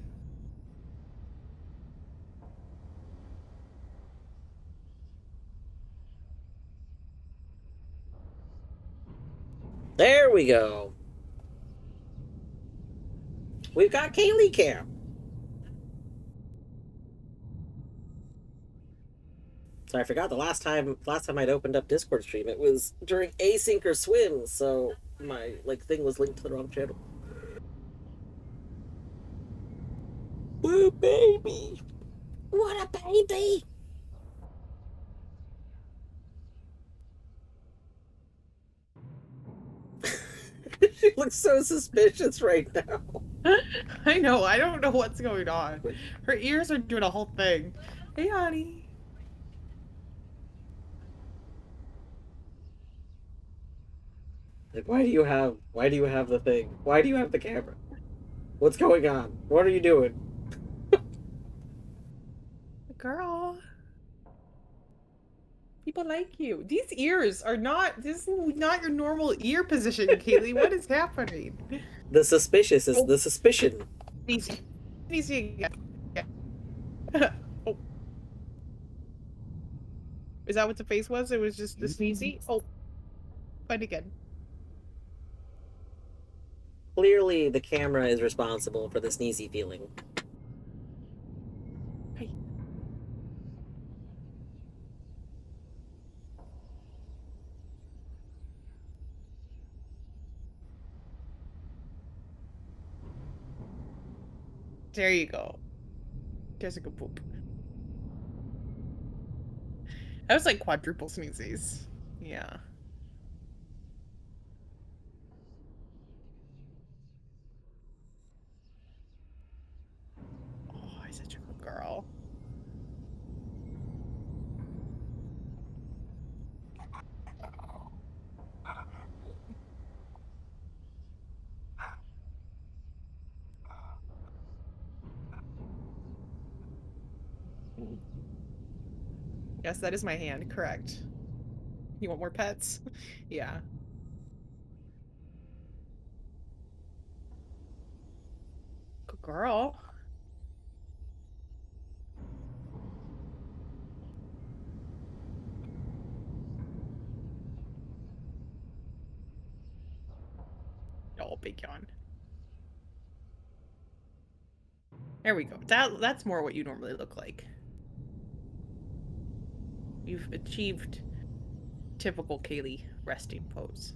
There we go. We've got Kaylee Cam. So I forgot the last time I'd opened up Discord stream, it was during async or swim, so my thing was linked to the wrong channel. Woo baby! What a baby! She looks so suspicious right now. I know, I don't know what's going on. Her ears are doing a whole thing. Hey, honey. Like, why do you have the thing? Why do you have the camera? What's going on? What are you doing? Girl. People like you. These ears are not, this is not your normal ear position, Kaylee. What is happening? The suspicious is the suspicion. Sneezy. Sneezy again. Oh. Is that what the face was? It was just the sneezy? Oh. Fight again. Clearly, the camera is responsible for the sneezy feeling. Hey. There you go. There's a good poop. That was like quadruple sneezes. Yeah. Oh, he's such a good girl. Yes, that is my hand. Correct. You want more pets? Yeah. Good girl. Oh, big yawn. There we go. That's more what you normally look like. You've achieved typical Kaylee resting pose.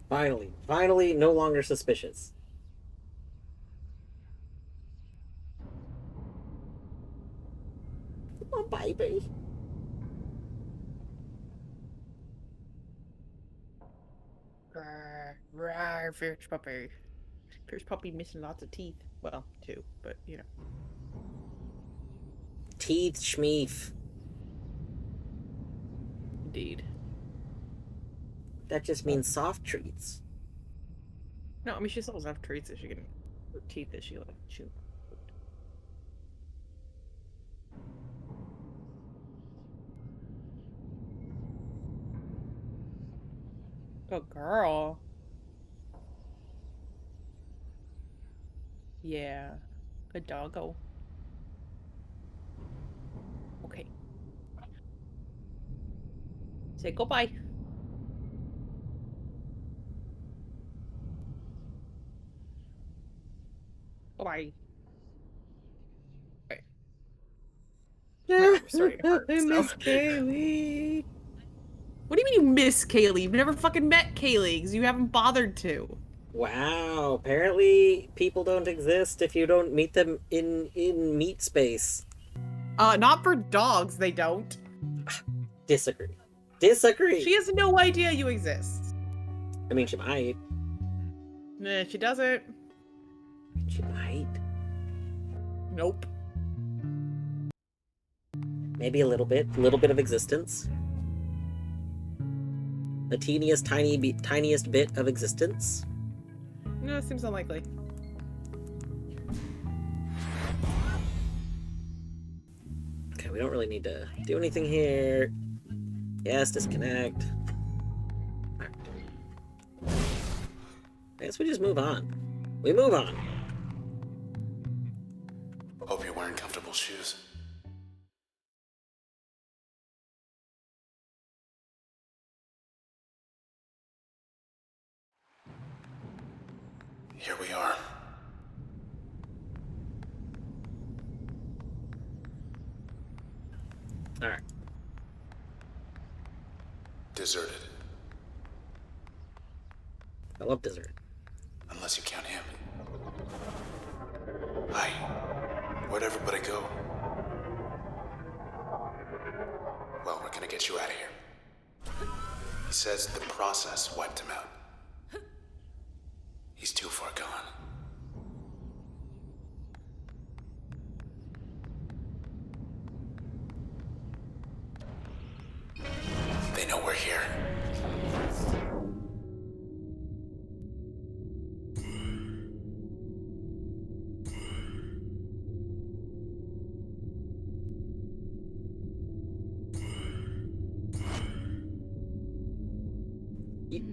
Finally, no longer suspicious. Oh, baby. Rawr, fierce puppy. Fierce puppy missing lots of teeth. Well, two, but you know. teeth, Schmeef. Indeed. That just means soft treats. No, I mean, she still has enough treats that she can... Her teeth that she like chew. Good girl. Yeah. Good doggo. Okay. Say goodbye. Goodbye. Okay. My arm was starting to hurt, I so. miss Kaylee. What do you mean you miss Kaylee? You've never fucking met Kaylee because you haven't bothered to. Wow, apparently people don't exist if you don't meet them in meat space. Not for dogs, they don't. Disagree. Disagree. She has no idea you exist. I mean, she might. Nah, she doesn't. She might. Nope. Maybe a little bit. A little bit of existence. The tiniest bit of existence. No, it seems unlikely. Okay, we don't really need to do anything here. Yes, disconnect. Alright. I guess we just move on. We move on. Hope you're wearing comfortable shoes. Here we are. Alright. Deserted. I love dessert. Unless you count him. Hi. Where'd everybody go? Well, we're gonna get you out of here. He says the process wiped him out. He's too far gone. They know we're here.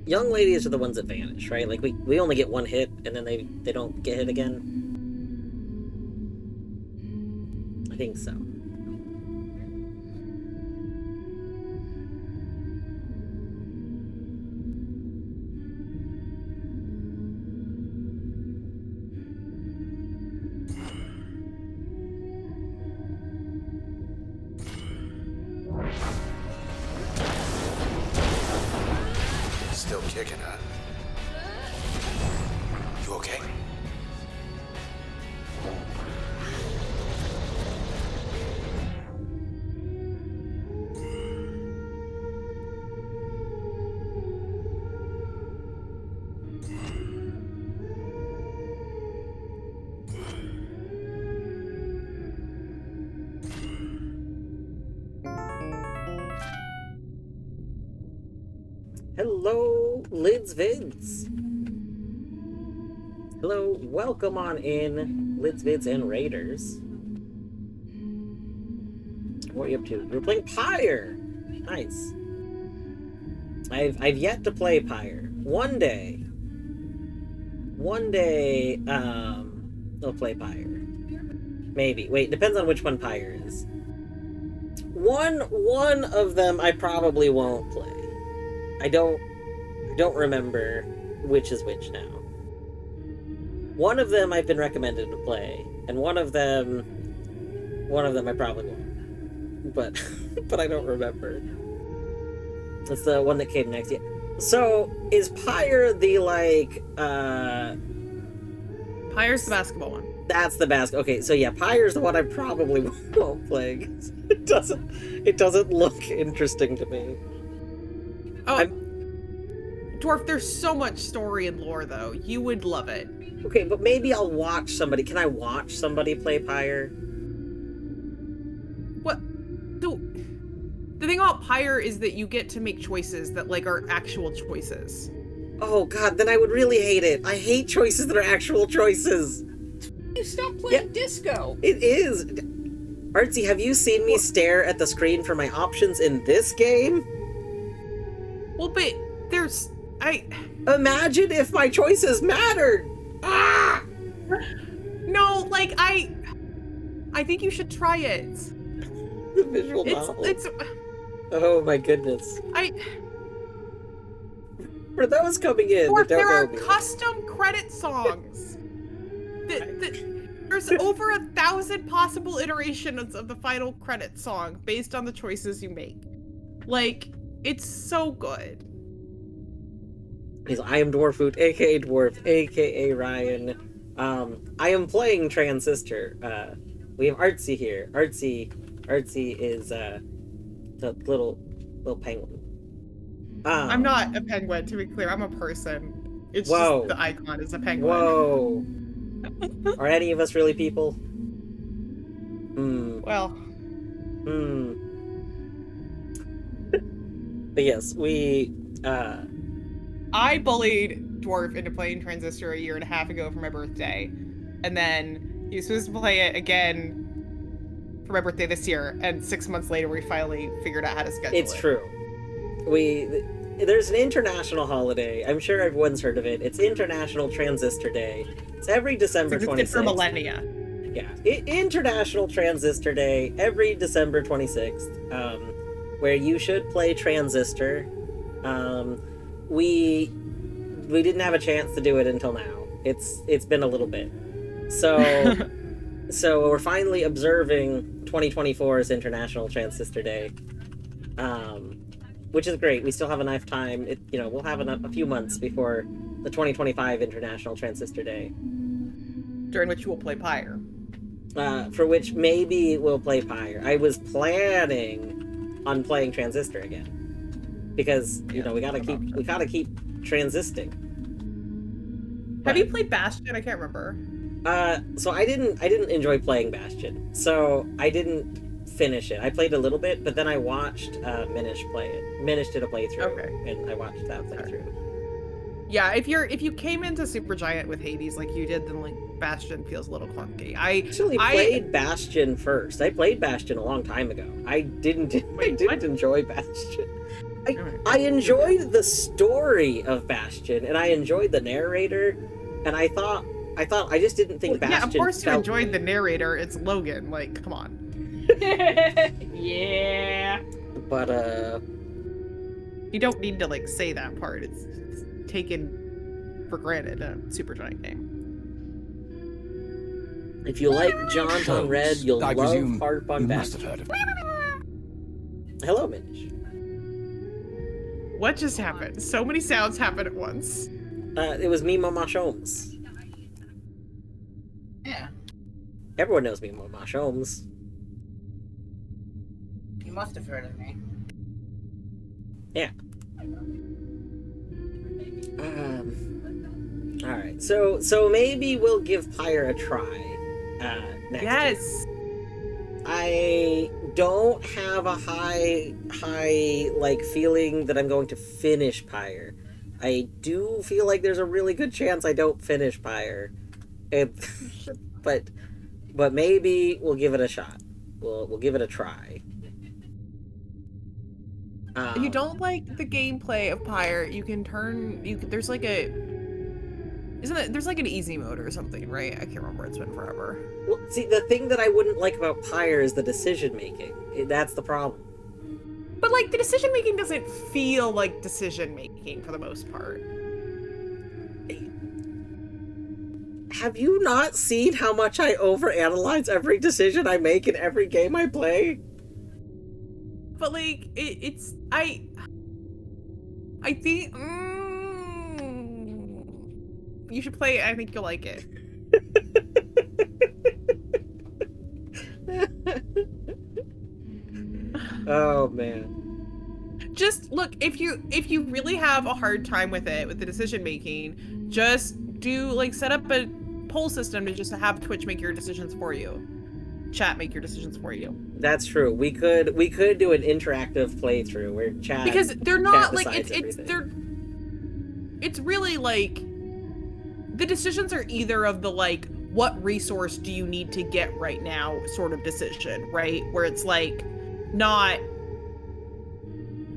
Young ladies are the ones that vanish, right? Like, we only get one hit, and then they don't get hit again. I think so. Still kicking, huh? You okay? Hello, Lids Vids. Hello, welcome on in, Lids Vids and Raiders. What are you up to? We're playing Pyre. Nice. I've yet to play Pyre. One day, I'll play Pyre. Maybe. Wait, depends on which one Pyre is. One of them I probably won't play. I don't remember which is which now. One of them I've been recommended to play, and one of them I probably won't. But I don't remember. It's the one that came next. Yeah. So is Pyre the Pyre's the basketball one. That's the basket. Okay, so yeah, Pyre's the one I probably won't play. It doesn't look interesting to me. Oh, Dwarf, there's so much story and lore, though. You would love it. Okay, but maybe I'll watch somebody. Can I watch somebody play Pyre? what? So the thing about Pyre is that you get to make choices that like are actual choices. Oh god, then I would really hate it. I hate choices that are actual choices. You stop playing disco. It is. Artsy, have you seen me stare at the screen for my options in this game? Well, but there's Imagine if my choices mattered. Ah! No, like I think you should try it. The visual novel. It's Oh my goodness. I For those coming in that there are don't know me. custom credit songs. There's over 1,000 possible iterations of the final credit song based on the choices you make. Like, it's so good. I am Dwarfoot, aka Dwarf, aka Ryan. I am playing Transistor. We have Artsy here. Artsy is the little penguin. I'm not a penguin, to be clear. I'm a person. It's Whoa. just the icon is a penguin. Whoa. Are any of us really people? Well, But yes, we I bullied Dwarf into playing Transistor a year and a half ago for my birthday. And then he was supposed to play it again for my birthday this year. And 6 months later, we finally figured out how to schedule it. It's true. There's an international holiday. I'm sure everyone's heard of it. It's International Transistor Day. It's every December 26th. For millennia. Yeah. International Transistor Day, every December 26th, where you should play Transistor. We didn't have a chance to do it until now. It's been a little bit. So so we're finally observing 2024's International Transistor Day. Which is great. We still have enough time. We'll have a few months before the 2025 International Transistor Day. During which you will play Pyre. For which maybe we'll play Pyre. I was planning on playing Transistor again. Because, we gotta keep transisting. Have you played Bastion? I can't remember. So I didn't enjoy playing Bastion. So I didn't finish it. I played a little bit, but then I watched Minish play it. Minish did a playthrough, and I watched that playthrough. Yeah, if you came into Supergiant with Hades like you did, then like Bastion feels a little clunky. I actually played Bastion first. I played Bastion a long time ago. I didn't enjoy Bastion. I enjoyed the story of Bastion, and I enjoyed the narrator, and I thought I just didn't think Bastion. Yeah, of course you felt... enjoyed the narrator. It's Logan. Like, come on. Yeah. But you don't need to like say that part. It's taken for granted. A Supergiant game. If you like Jaunt on Red, you'll I love presume Harp on you Bastion. must have heard of Hello, Minish. What just happened? So many sounds happened at once. It was me, Mama Holmes. Yeah, Everyone knows me, Mama Holmes. you must have heard of me. Yeah. All right. So maybe we'll give Pyre a try. Next Yes. year. I don't have a high like feeling that I'm going to finish Pyre. I do feel like there's a really good chance I don't finish Pyre. But maybe we'll give it a shot. We'll give it a try. If you don't like the gameplay of Pyre, you can turn. There's like a. There's like an easy mode or something, right? I can't remember. It's been forever. Well, see, the thing that I wouldn't like about Pyre is the decision making. That's the problem. But like the decision making doesn't feel like decision making for the most part. Have you not seen how much I overanalyze every decision I make in every game I play? But like it's I think you should play it. I think you'll like it. Oh man. Just look, if you really have a hard time with it, with the decision making, just do like set up a poll system to just have Twitch make your decisions for you. chat make your decisions for you. That's true. We could do an interactive playthrough where chat, Because they're chat not like decides it's everything. it's really like the decisions are either of the like what resource do you need to get right now sort of decision, right? Where it's like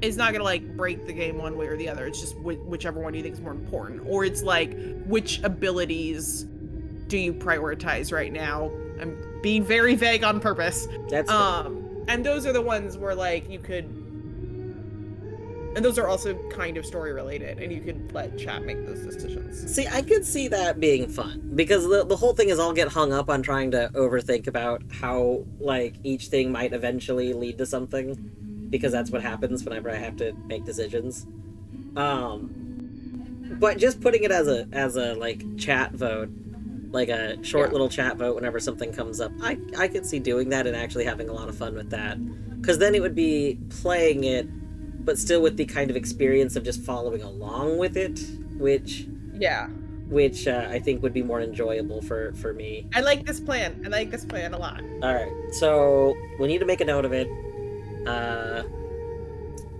it's not gonna like break the game one way or the other. It's just whichever one you think is more important. Or it's like which abilities do you prioritize right now? I'm being very vague on purpose. That's and those are the ones where like you could, and those are also kind of story related, and you could let chat make those decisions. See, I could see that being fun, because the whole thing is I'll get hung up on trying to overthink about how, like, each thing might eventually lead to something, because that's what happens whenever I have to make decisions. But just putting it as a like, chat vote, like a short little chat vote whenever something comes up, I could see doing that and actually having a lot of fun with that. Because then it would be playing it, but still with the kind of experience of just following along with it, which I think would be more enjoyable for me. I like this plan. I like this plan a lot. Alright, so we need to make a note of it.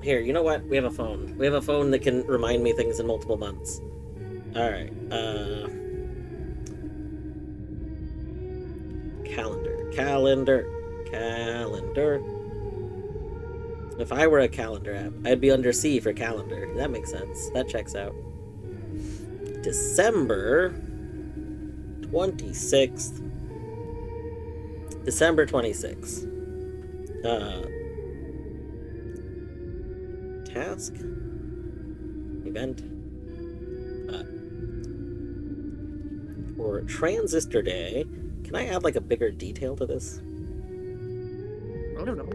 Here, you know what? We have a phone. We have a phone that can remind me things in multiple months. Alright, Calendar. If I were a calendar app, I'd be under C for calendar. That makes sense. That checks out. December 26th. December 26th. Task? Event? For Transistor Day, can I add like a bigger detail to this? I don't know.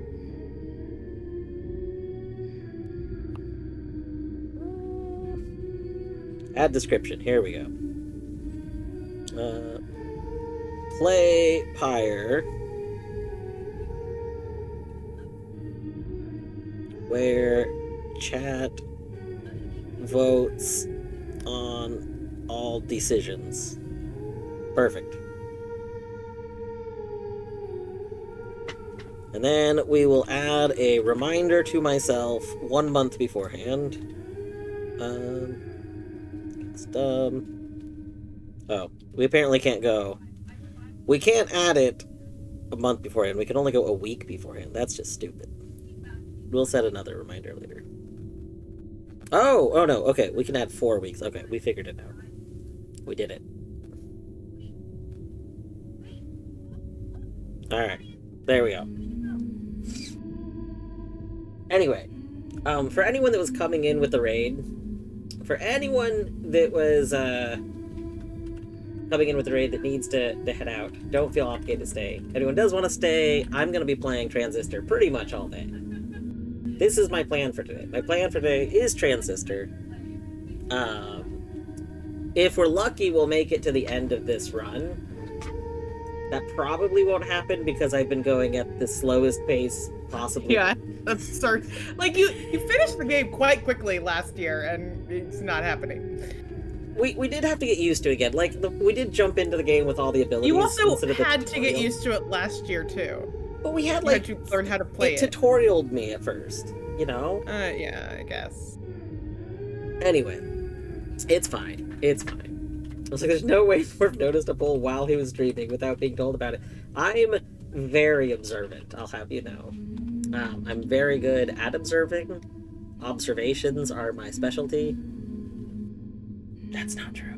Add description. Here we go. Play Pyre, where chat votes on all decisions. Perfect. And then we will add a reminder to myself 1 month beforehand. It's dumb. Oh, we apparently can't go. We can't add it a month beforehand. We can only go a week beforehand. That's just stupid. We'll set another reminder later. Oh no. Okay, we can add 4 weeks. Okay, we figured it out. We did it. Alright, there we go. Anyway, for anyone that was coming in with the raid, for anyone that was coming in with the raid that needs to head out, don't feel obligated to stay. If anyone does want to stay, I'm going to be playing Transistor pretty much all day. This is my plan for today. My plan for today is Transistor. If we're lucky, we'll make it to the end of this run. That probably won't happen because I've been going at the slowest pace possible. Yeah, that's like you finished the game quite quickly last year, and it's not happening. We did have to get used to it again. Like we did jump into the game with all the abilities. You also instead of the had to get tutorial. used to it last year too. But we had You like had to learn how to play it. tutorialed me at first, you know. Yeah, I guess. Anyway, it's fine. It's fine. I was like, there's no way Morph noticed a bull while he was streaming without being told about it. I'm very observant, I'll have you know. I'm very good at observing. Observations are my specialty. That's not true.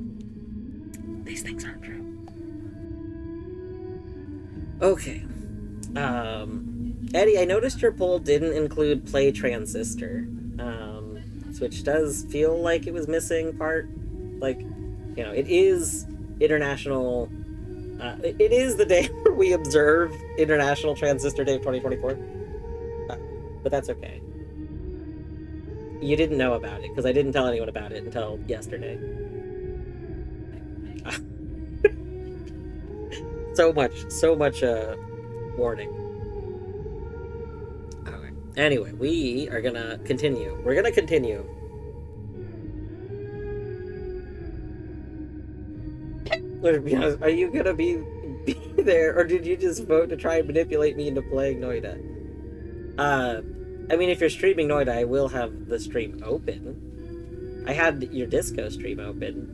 These things aren't true. Okay. Eddie, I noticed your poll didn't include Play Transistor. Which does feel like it was missing part. Like, you know, it is International... it is the day where we observe International Transistor Day of 2024. But that's okay. You didn't know about it, because I didn't tell anyone about it until yesterday. so much warning. Okay. Anyway, we are gonna continue. We're gonna continue. Are you gonna be there, or did you just vote to try and manipulate me into playing Noida? I mean, if you're streaming Noida, I will have the stream open. I had your disco stream open.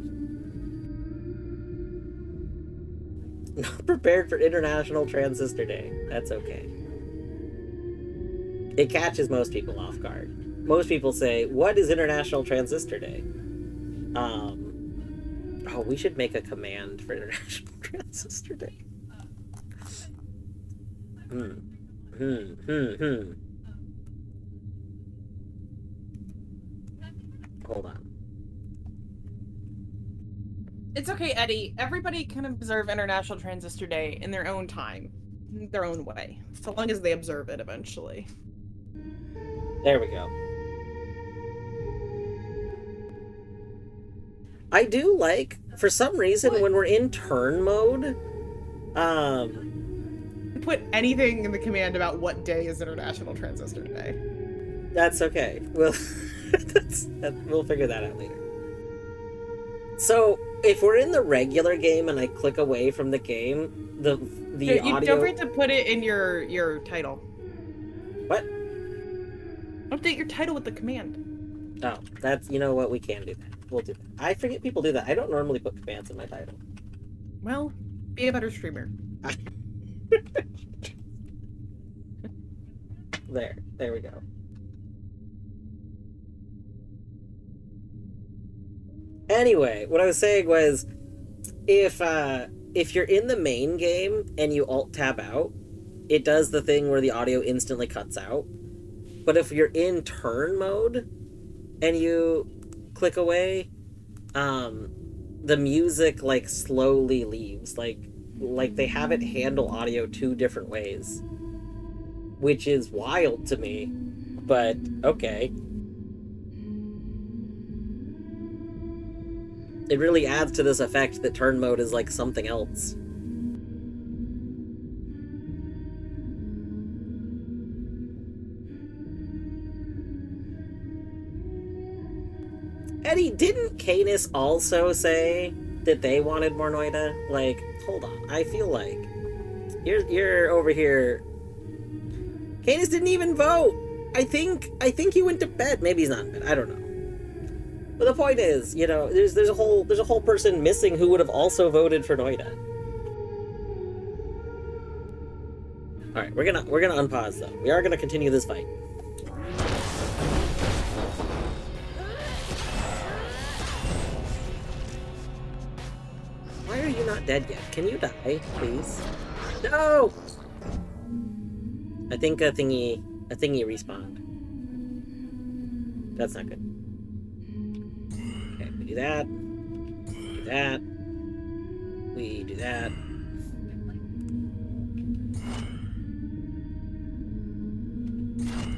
Not prepared for International Transistor Day. That's okay. It catches most people off guard. Most people say, what is International Transistor Day? Oh, we should make a command for International Transistor Day. Hold on. It's okay, Eddie. Everybody can observe International Transistor Day in their own time, their own way, so long as they observe it eventually. There we go. I do like, for some reason, when we're in turn mode, Put anything in the command about what day is International Transistor Day. that's okay. We'll we'll figure that out later. So, if we're in the regular game and I click away from the game, the You audio... don't forget to put it in your title. What? Update your title with the command. Oh, that's... You know what? We can do that. We'll do that. I forget people do that. I don't normally put commands in my title. Well, be a better streamer. There we go. Anyway, what I was saying was, if you're in the main game and you alt-tab out, it does the thing where the audio instantly cuts out. But if you're in turn mode and you click away, the music, like, slowly leaves. Like they have it handle audio two different ways. Which is wild to me, but okay. It really adds to this effect that turn mode is like something else. Eddie, didn't Canis also say that they wanted more Noida? Like, hold on. I feel like you're over here. Canis didn't even vote. I think he went to bed. Maybe he's not in bed. I don't know. But the point is, you know, there's a whole person missing who would have also voted for Noida. All right, we're gonna unpause though. We are gonna continue this fight. Why are you not dead yet? Can you die, please? No. I think a thingy respawned. That's not good. Okay, we do that. Do that. We do that.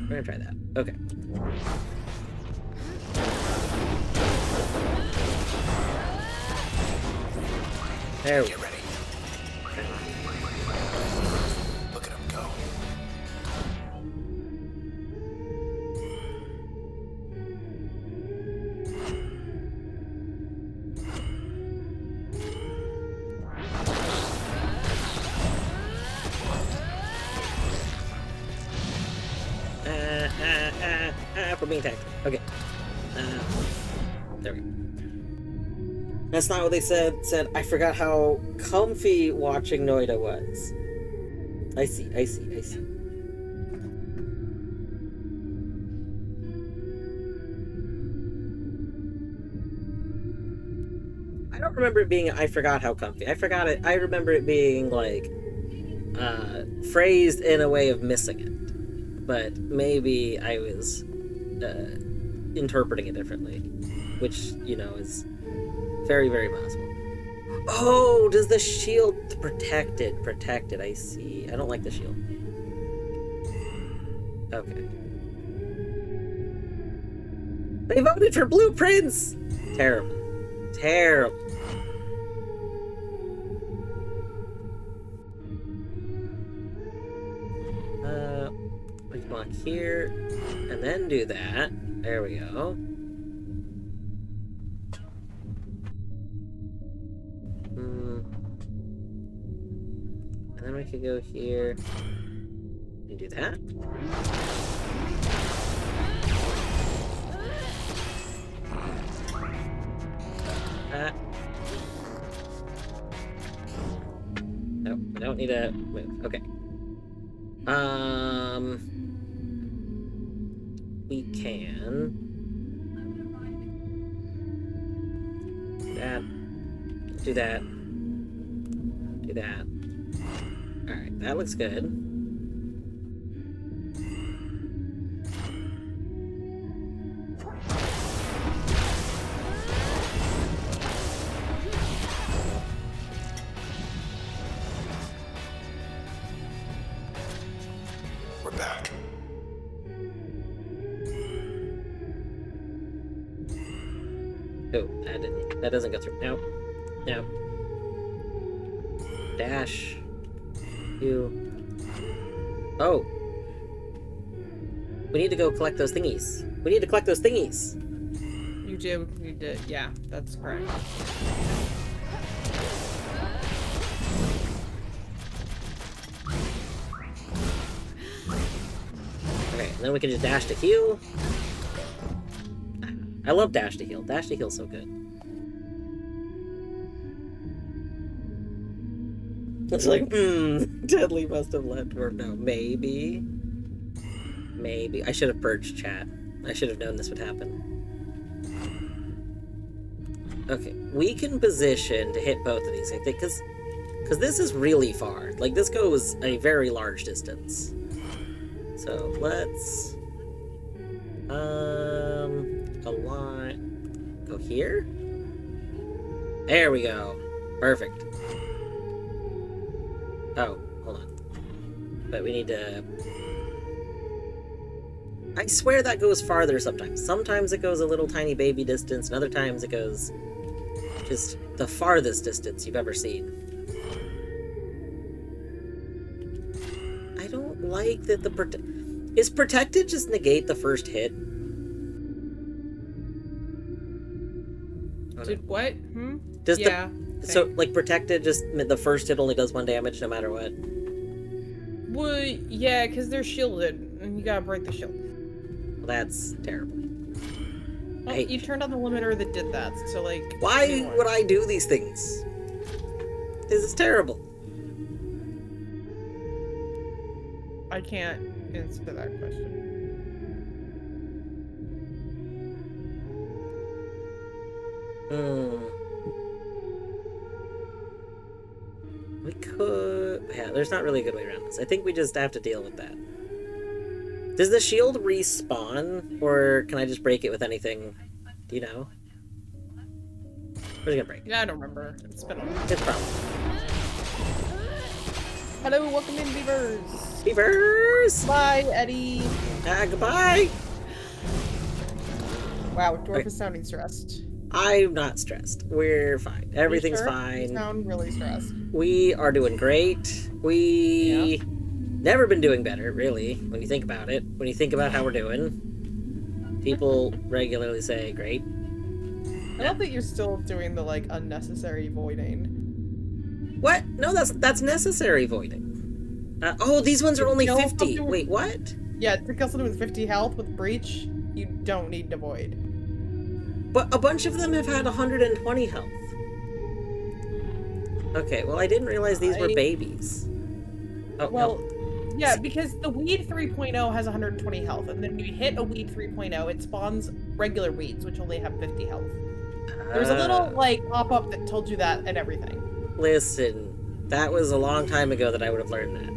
We're gonna try that. Okay. There we go. Get ready. Look at him go. For being attacked. Okay. There we go. That's not what they said. Said, I forgot how comfy watching Noida was. I see. I don't remember it being, I forgot how comfy. I forgot it. I remember it being, like, phrased in a way of missing it. But maybe I was interpreting it differently, which, you know, is very, very possible. Oh, does the shield protect it? I see. I don't like the shield. Okay. They voted for blueprints! Terrible. Terrible. Block here, and then do that. There we go. we could go here and do that. Nope, I don't need to move. Okay. We can do that. Do that. Alright, that looks good. We're back. Oh, that doesn't go through. No. No. Dash. You. Oh. We need to go collect those thingies. We need to collect those thingies. You do need to, yeah, that's correct. Okay, and then we can just dash to heal. I love dash to heal. Dash to heal's so good. It's like, Deadly must have left, or no, maybe. Maybe. I should have purged chat. I should have known this would happen. Okay, we can position to hit both of these, I think, because this is really far. Like, this goes a very large distance. So, let's... align... Go here? There we go. Perfect. Oh, hold on. But we need to... I swear that goes farther sometimes. Sometimes it goes a little tiny baby distance, and other times it goes just the farthest distance you've ever seen. I don't like that the Is protected just negate the first hit? Did what? Does yeah. So, like, protected just the first hit only does 1 damage no matter what? Well, yeah, because they're shielded, and you gotta break the shield. Well, that's terrible. Well, you turned on the limiter that did that, so, like... Why would I do these things? This is terrible. I can't answer that question. We could... Yeah, there's not really a good way around this. I think we just have to deal with that. Does the shield respawn, or can I just break it with anything? Do you know? Where's it gonna break? Yeah, I don't remember. It's been a while. It's probably... Hello, welcome in, Beavers! Beavers! Bye, Eddie! Goodbye! Wow, Dwarf is sounding stressed. I'm not stressed. We're fine. Everything's fine. You sound really stressed. We are doing great. We never been doing better, really, when you think about it. When you think about how we're doing. People regularly say, great. I don't think you're still doing the, like, unnecessary voiding. What? No, that's necessary voiding. Oh, these ones are only 50. Wait, what? Yeah, to kill someone with 50 health with Breach, you don't need to void. But a bunch of them have had 120 health. Okay, well, I didn't realize these were babies. Oh, well, no. Yeah, because the Weed 3.0 has 120 health, and then when you hit a Weed 3.0, it spawns regular Weeds, which only have 50 health. There's a little, like, pop-up that told you that and everything. Listen, that was a long time ago that I would have learned that.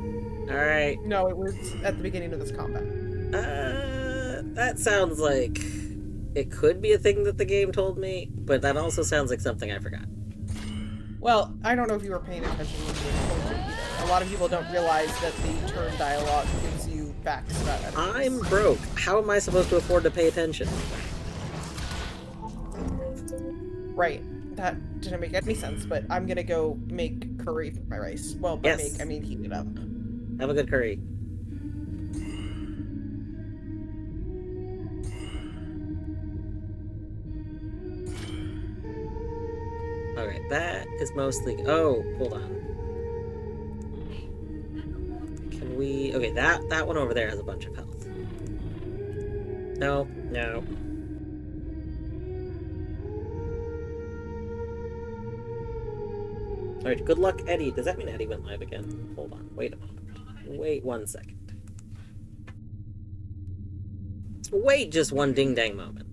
Alright. No, it was at the beginning of this combat. That sounds like it could be a thing that the game told me, but that also sounds like something I forgot. Well, I don't know if you were paying attention when you were told it either. A lot of people don't realize that the turn dialogue gives you facts about enemies. I'm broke. How am I supposed to afford to pay attention? Right. That didn't make any sense, but I'm gonna go make curry for my rice. Well, by make, I mean heat it up. Have a good curry. Okay, that is mostly... Oh, hold on. see. Okay, that one over there has a bunch of health. No, no. Alright, good luck, Eddie. Does that mean Eddie went live again? Hold on, wait a moment. Wait 1 second. Wait just one ding-dang moment.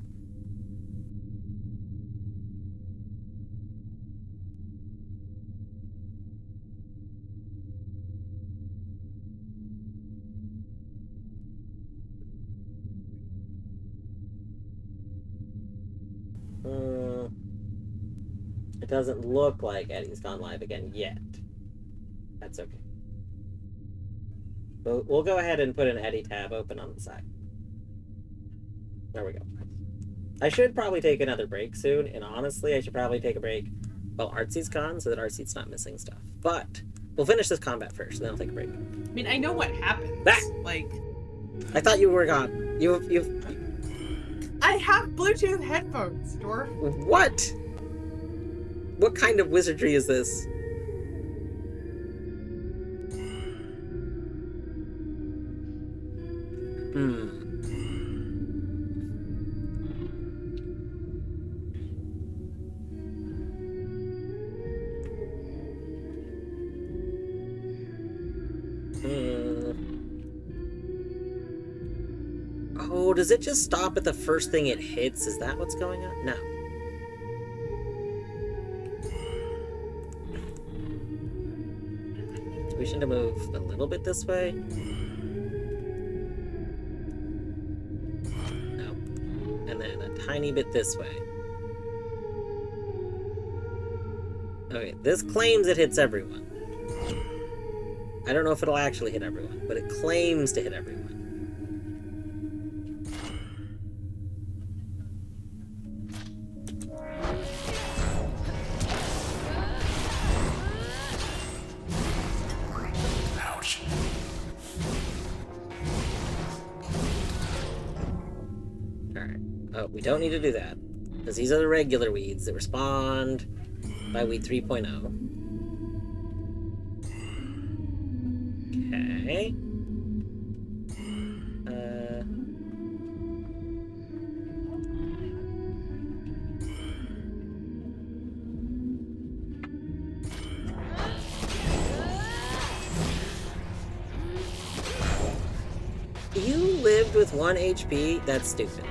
It doesn't look like Eddie's gone live again yet. That's okay. We'll go ahead and put an Eddie tab open on the side. There we go. I should probably take another break soon, and honestly, I should probably take a break while Artsy's gone so that Artsy's not missing stuff. But we'll finish this combat first, then I'll take a break. I mean, I know what happens. Ah! Like, I thought you were gone. You've... I have Bluetooth headphones, Dwarf. What? What kind of wizardry is this? Oh, does it just stop at the first thing it hits? Is that what's going on? No. So we should move a little bit this way. No. And then a tiny bit this way. Okay, this claims it hits everyone. I don't know if it'll actually hit everyone, but it claims to hit everyone. Ouch. Alright. Oh, we don't need to do that. Because these are the regular weeds that respond by weed 3.0. Okay. You lived with 1 HP? That's stupid.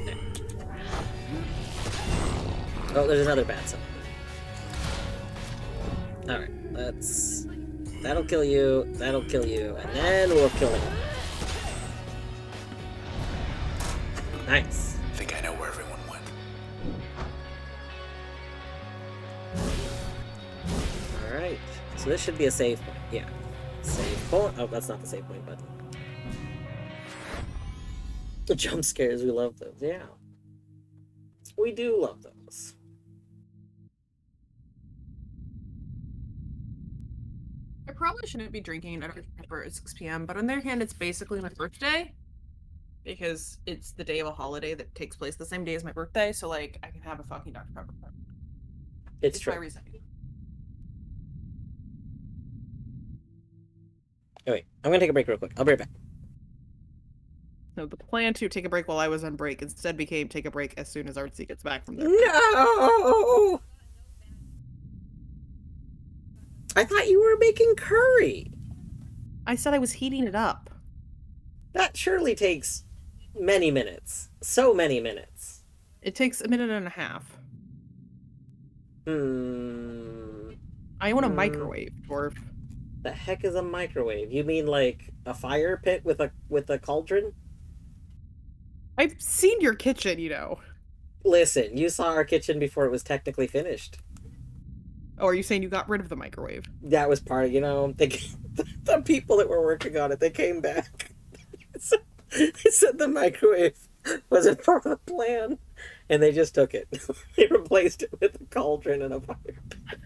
There. Oh, there's another bat somewhere. Alright, let's... That'll kill you, and then we'll kill him. Nice. I think I know where everyone went. Alright, so this should be a save point. Yeah. Save point. Oh, that's not the save point button. The jump scares, we love those. Yeah. We do love those. I probably shouldn't be drinking at Pepper at 6 p.m., but on their hand, it's basically my birthday. Because it's the day of a holiday that takes place the same day as my birthday, so, like, I can have a fucking Dr. Pepper. It's true. My reason. Oh, wait, I'm gonna take a break real quick. I'll be right back. No, the plan to take a break while I was on break instead became take a break as soon as Artsy gets back from there. No! I thought you were making curry. I said I was heating it up. That surely takes many minutes. So many minutes. It takes a minute and a half. I want a microwave, Dwarf. The heck is a microwave? You mean like a fire pit with a cauldron? I've seen your kitchen, you know. Listen, you saw our kitchen before it was technically finished. Oh, are you saying you got rid of the microwave? That was part of, the people that were working on it, they came back. They said the microwave wasn't part of the plan, and they just took it. They replaced it with a cauldron and a fire pit.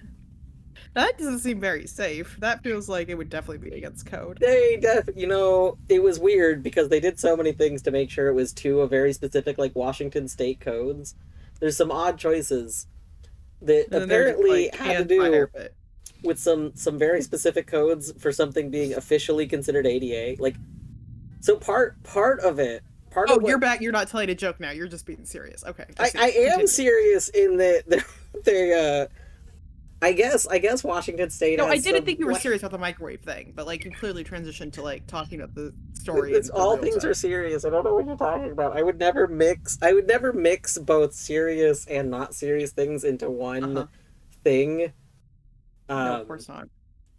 That doesn't seem very safe. That feels like it would definitely be against code. It was weird because they did so many things to make sure it was to a very specific, like, Washington state codes. There's some odd choices. that And then they're just apparently like, had to "Can't do fire it." with some very specific codes for something being officially considered ADA. Like, so part of it, part Oh, of what you're back. You're not telling a joke now. You're just being serious. Okay. I am Continue. serious in that they I guess Washington State No, I has didn't some, think you were like, serious about the microwave thing, but like you clearly transitioned to like talking about the story it's and the all real things stuff. are serious. I don't know what you're talking about. I would never mix both serious and not serious things into one Uh-huh. thing. No, of course not.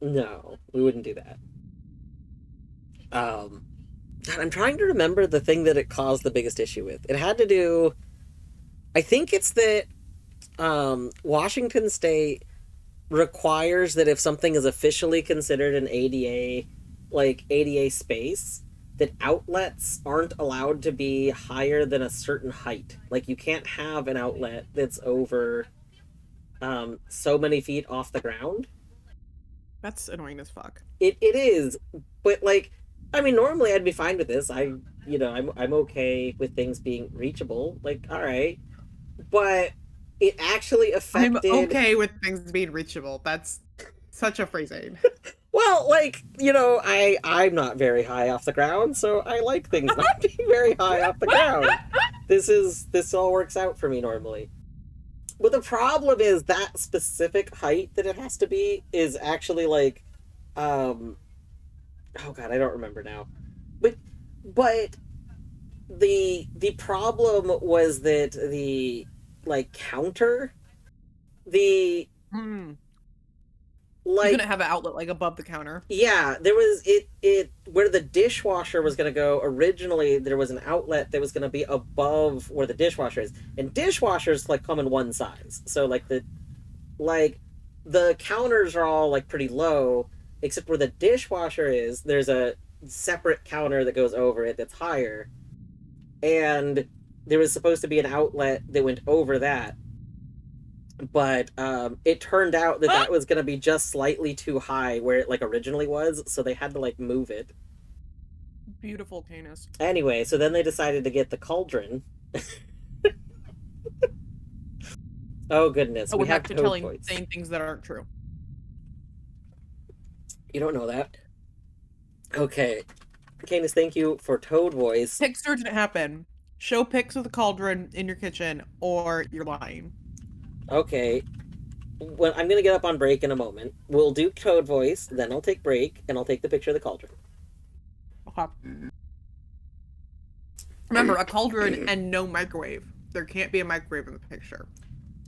No, we wouldn't do that. Um, God, I'm trying to remember the thing that it caused the biggest issue with. It had to do, I think it's that Washington State requires that if something is officially considered an ADA, like ADA space, that outlets aren't allowed to be higher than a certain height. Like, you can't have an outlet that's over so many feet off the ground. That's annoying as fuck. It is, but like, I mean, normally I'd be fine with this. I'm okay with things being reachable. Like, all right, but it actually I'm affected. okay with things being reachable. That's such a phrasing. Well, like, I'm not very high off the ground, so I like things not being very high off the ground. This all works out for me normally. But the problem is that specific height that it has to be is actually like, um oh god, I don't remember now. But the problem was that the, like, counter, the, Hmm. You like, couldn't have an outlet like above the counter. yeah, there was it where the dishwasher was going to go. Originally there was an outlet that was going to be above where the dishwasher is, and dishwashers like come in one size, so like the counters are all like pretty low, except where the dishwasher is there's a separate counter that goes over it that's higher, and there was supposed to be an outlet that went over that, but it turned out that that was going to be just slightly too high where it like originally was, so they had to like move it. Beautiful Canis. Anyway, so then they decided to get the cauldron. Oh goodness, Oh, we we're have back to toad telling voice. saying things that aren't true. You don't know that. Okay, Canis, thank you for toad voice. Pics didn't happen. Show pics of the cauldron in your kitchen, or you're lying. Okay, well, I'm gonna get up on break in a moment. We'll do toad voice, then I'll take break, and I'll take the picture of the cauldron. Okay. Remember, a cauldron and no microwave. There can't be a microwave in the picture.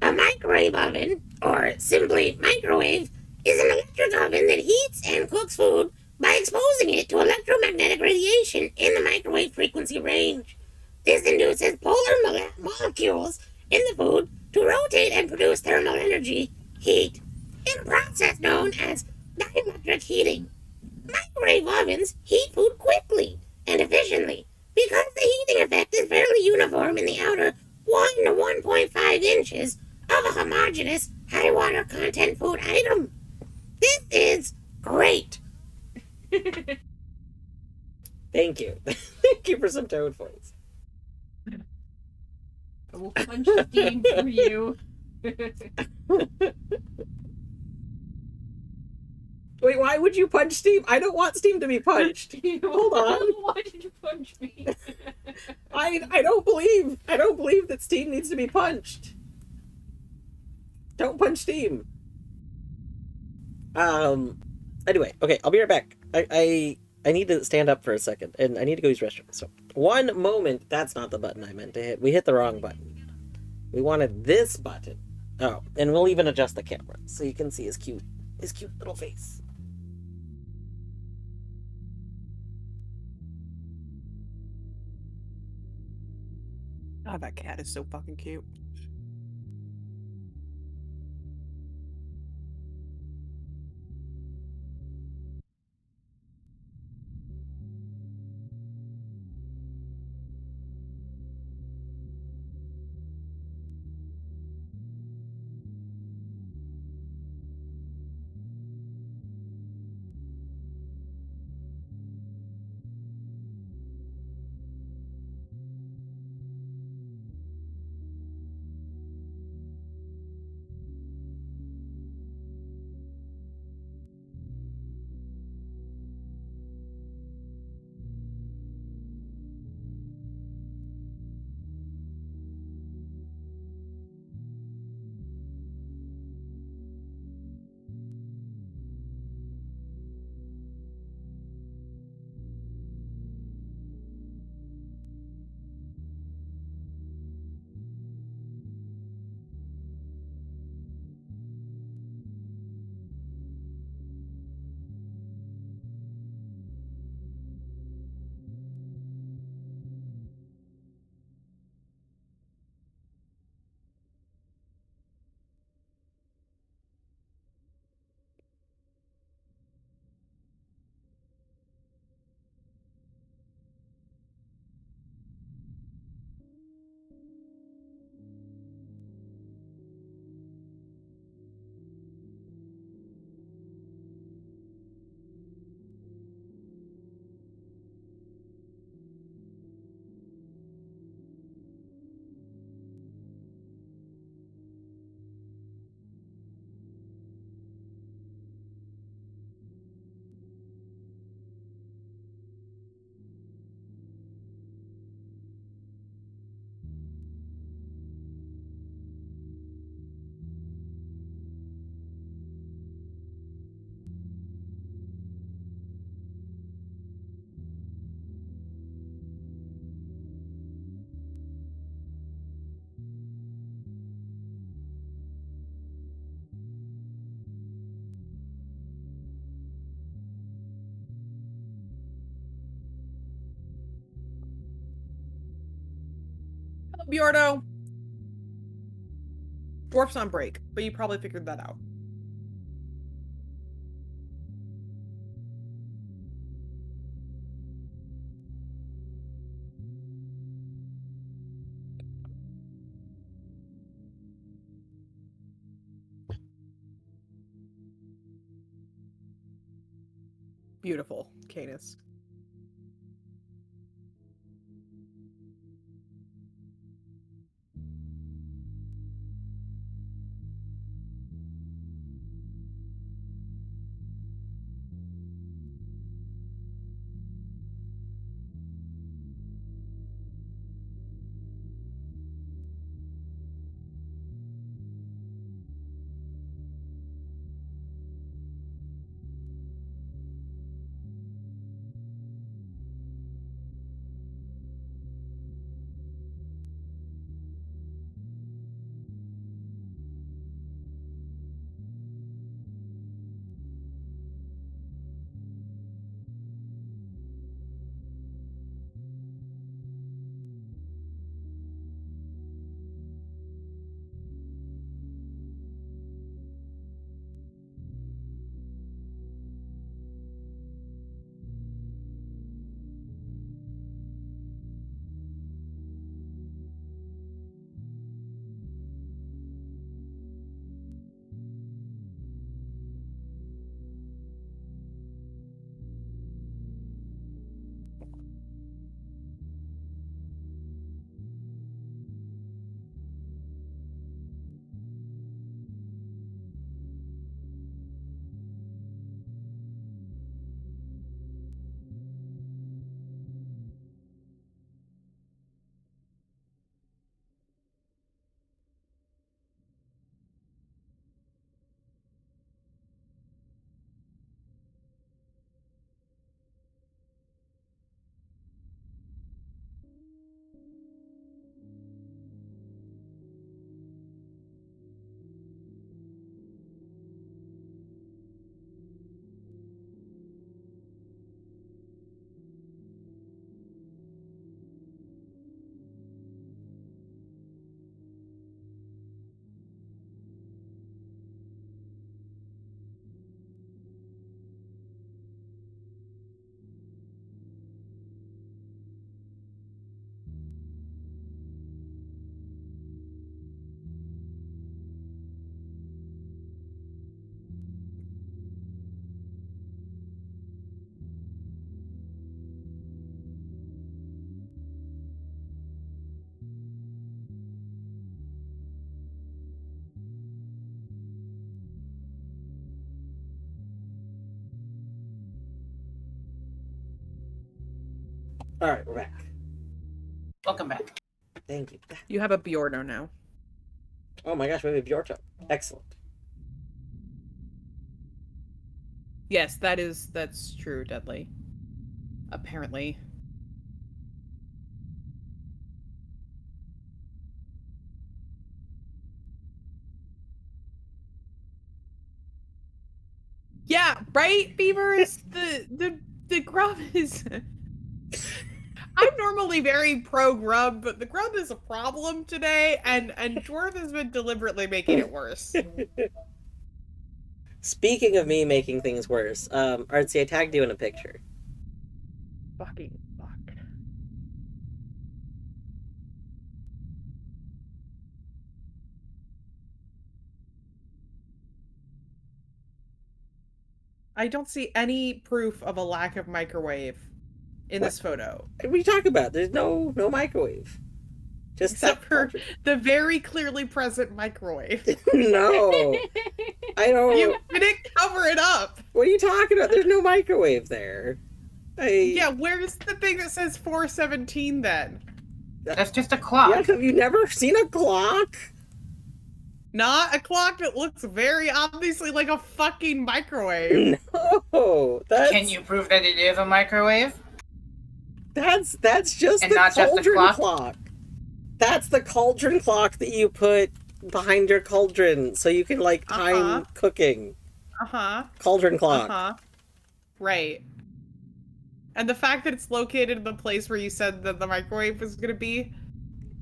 A microwave oven, or simply microwave, is an electric oven that heats and cooks food by exposing it to electromagnetic radiation in the microwave frequency range. This induces polar molecules in the food to rotate and produce thermal energy, heat, in a process known as dielectric heating. Microwave ovens heat food quickly and efficiently because the heating effect is fairly uniform in the outer 1 to 1.5 inches of a homogeneous high water content food item. This is great. Thank you. Thank you for some toad voice. I will punch Steam for you. Wait, why would you punch Steam? I don't want Steam to be punched. Hold on. Why did you punch me? I don't believe that Steam needs to be punched. Don't punch Steam. Anyway, okay, I'll be right back. I need to stand up for a second, and I need to go use the restroom. So, one moment. That's not the button I meant to hit. We hit the wrong button. We wanted this button. Oh, and we'll even adjust the camera so you can see his cute little face. God, that cat is so fucking cute. Bjordo. Dwarf's on break, but you probably figured that out. Beautiful, Canis. All right, we're back. Welcome back. Thank you. You have a Bjordo now. Oh my gosh, we have a Bjorto. Excellent. Yes, that's true, Deadly. Apparently. Yeah, right, Beavers? The grub is I'm normally very pro grub, but the grub is a problem today, and Dwarf has been deliberately making it worse. Speaking of me making things worse, Artsy, I tagged you in a picture. Fucking fuck. I don't see any proof of a lack of microwave in this photo. What are you talking about? There's no microwave. Just Except that for cauldron. the very clearly present microwave. No. I don't. You didn't cover it up. What are you talking about? There's no microwave there. Yeah, where's the thing that says 417 then? That's just a clock. Yeah, have you never seen a clock? Not a clock that looks very obviously like a fucking microwave. No, that's Can you prove that it is a microwave? that's just And the not just the cauldron clock? That's the cauldron clock that you put behind your cauldron so you can like time cooking. Cauldron clock. Right. And the fact that it's located in the place where you said that the microwave was gonna be.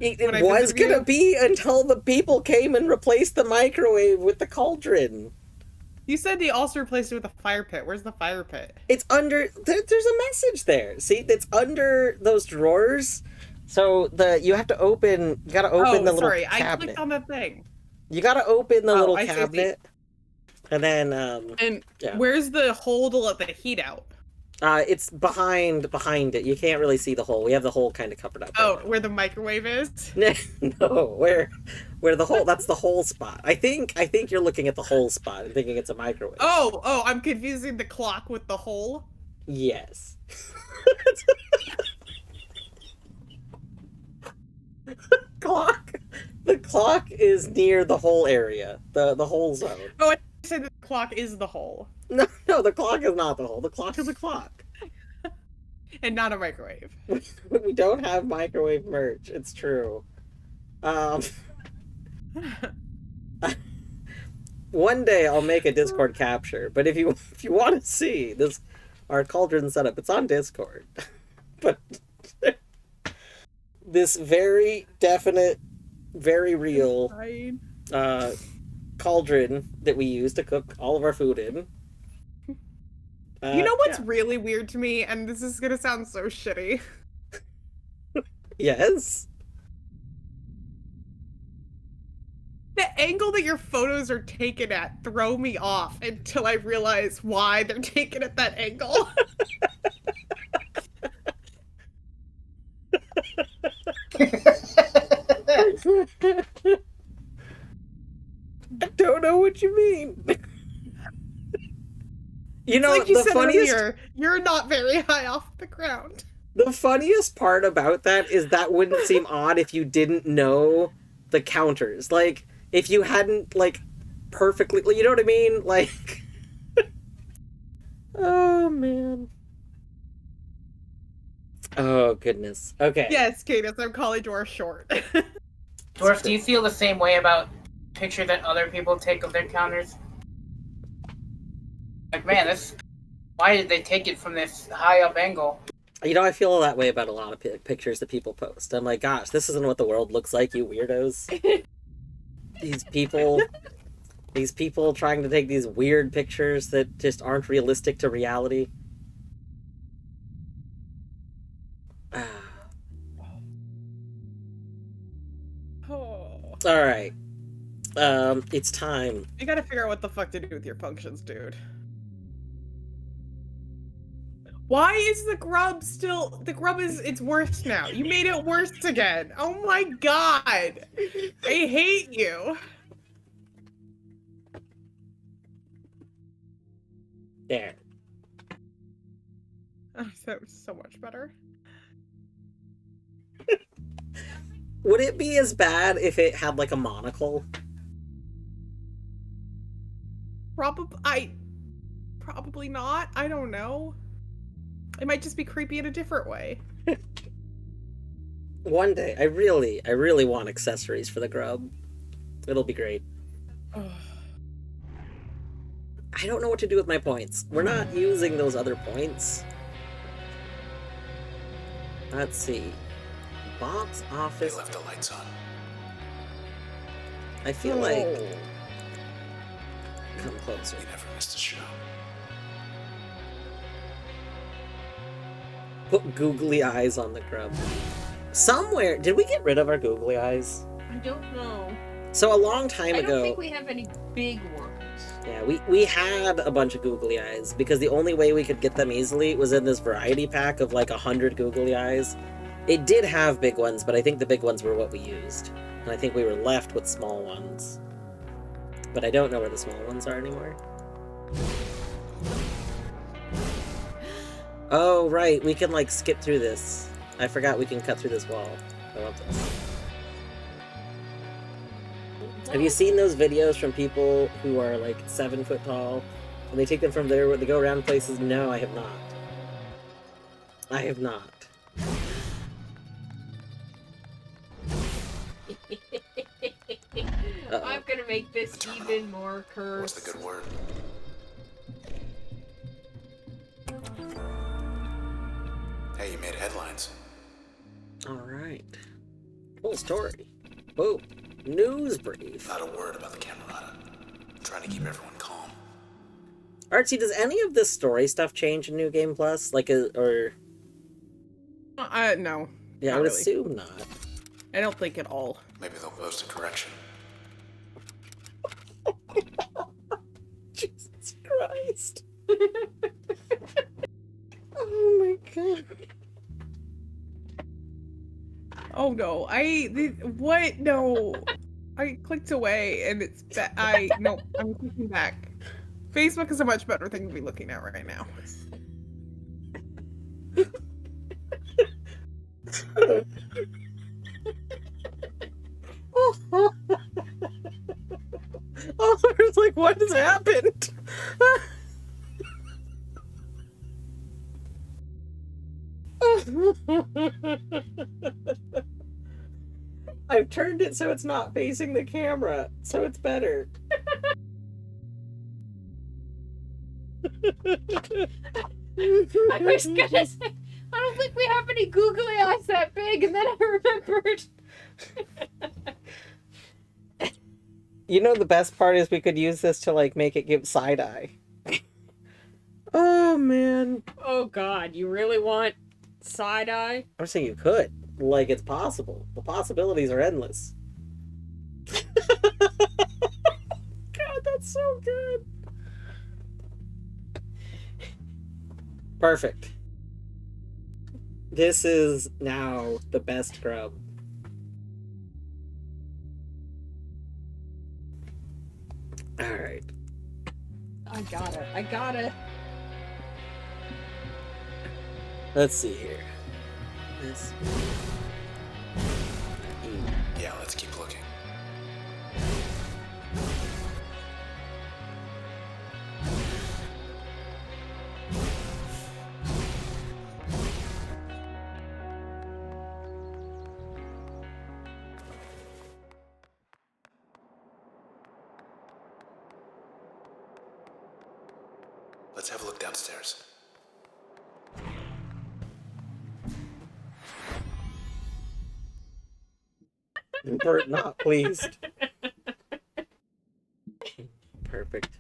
It when I was visited you? gonna be until the people came and replaced the microwave with the cauldron. You said you also replaced it with a fire pit. Where's the fire pit? It's under. There's a message there. See, it's under those drawers. So you have to open. You gotta open the little sorry. I cabinet. clicked on that thing. You gotta open the little I see. cabinet, and then And yeah. where's the hole to let the heat out? It's behind it. You can't really see the hole. We have the hole kind of covered up. Oh, right where the microwave is? now. No, where the hole? That's the hole spot. I think you're looking at the hole spot and thinking it's a microwave. Oh, I'm confusing the clock with the hole. Yes. The clock is near the hole area, the hole zone. Oh, I said the clock is the hole. No, the clock is not the hole. The clock is a clock. And not a microwave. We don't have microwave merch. It's true. One day I'll make a Discord capture, but if you want to see our cauldron setup, it's on Discord. But this very definite, very real cauldron that we use to cook all of our food in. You know what's really weird to me, and this is gonna sound so shitty. Yes. The angle that your photos are taken at throw me off until I realize why they're taken at that angle. I don't know what you mean. You know, like you the said funniest earlier, you're not very high off the ground. the funniest part about that is that wouldn't seem odd if you didn't know the counters. Like, if you hadn't, like, perfectly... You know what I mean? Like... Oh, man. Oh, goodness. Okay. Yes, Cadence, I'm calling Dwarf short. Dwarf, do you feel the same way about picture that other people take of their counters? Like, man, why did they take it from this high up angle? You know, I feel that way about a lot of pictures that people post. I'm like, gosh, this isn't what the world looks like, you weirdos. These people trying to take these weird pictures that just aren't realistic to reality. Alright. It's time. You gotta figure out what the fuck to do with your functions, dude. Why is the grub still... The grub is... It's worse now. You made it worse again. Oh my god. I hate you. There. Oh, that was so much better. Would it be as bad if it had, like, a monocle? Probably not. I don't know. It might just be creepy in a different way. One day, I really want accessories for the grub. It'll be great. I don't know what to do with my points. We're not using those other points. Let's see. Box They office. left the lights on. I feel like... Come closer. You never missed a show. Put googly eyes on the grub. Somewhere... Did we get rid of our googly eyes? I don't know. So a long time I ago... don't think we have any big ones. Yeah, we had a bunch of googly eyes, because the only way we could get them easily was in this variety pack of like 100 googly eyes. It did have big ones, but I think the big ones were what we used. And I think we were left with small ones. But I don't know where the small ones are anymore. Oh, right, we can like skip through this. I forgot we can cut through this wall. I love this. Have you seen those videos from people who are like 7 foot tall? And they take them from there, they go around places? No, I have not. I have not. I'm gonna make this even more cursed. What's the good word? Hey, you made headlines. Alright. Full story. Boom. News brief. Not a word about the Camerata. I'm trying to keep everyone calm. Artsy, does any of this story stuff change in New Game Plus? Like, or... No. Yeah, I not would really. assume not. I don't think at all. Maybe they'll post a correction. Jesus Christ. Oh my god. Oh no, what? No. I clicked away and it's no, I'm clicking back. Facebook is a much better thing to be looking at right now. Oliver's like, what has happened? I've turned it so it's not facing the camera, so it's better. I was gonna say, I don't think we have any googly eyes that big, and then I remembered. You know, the best part is we could use this to, like, make it give side eye. Oh, man. Oh god, you really want side eye? I'm saying you could. Like, it's possible. The possibilities are endless. God, that's so good. Perfect. This is now the best grub. Alright. I gotta. Let's see here. This. Yeah, let's keep looking. Let's have a look downstairs. Bert not pleased. Perfect.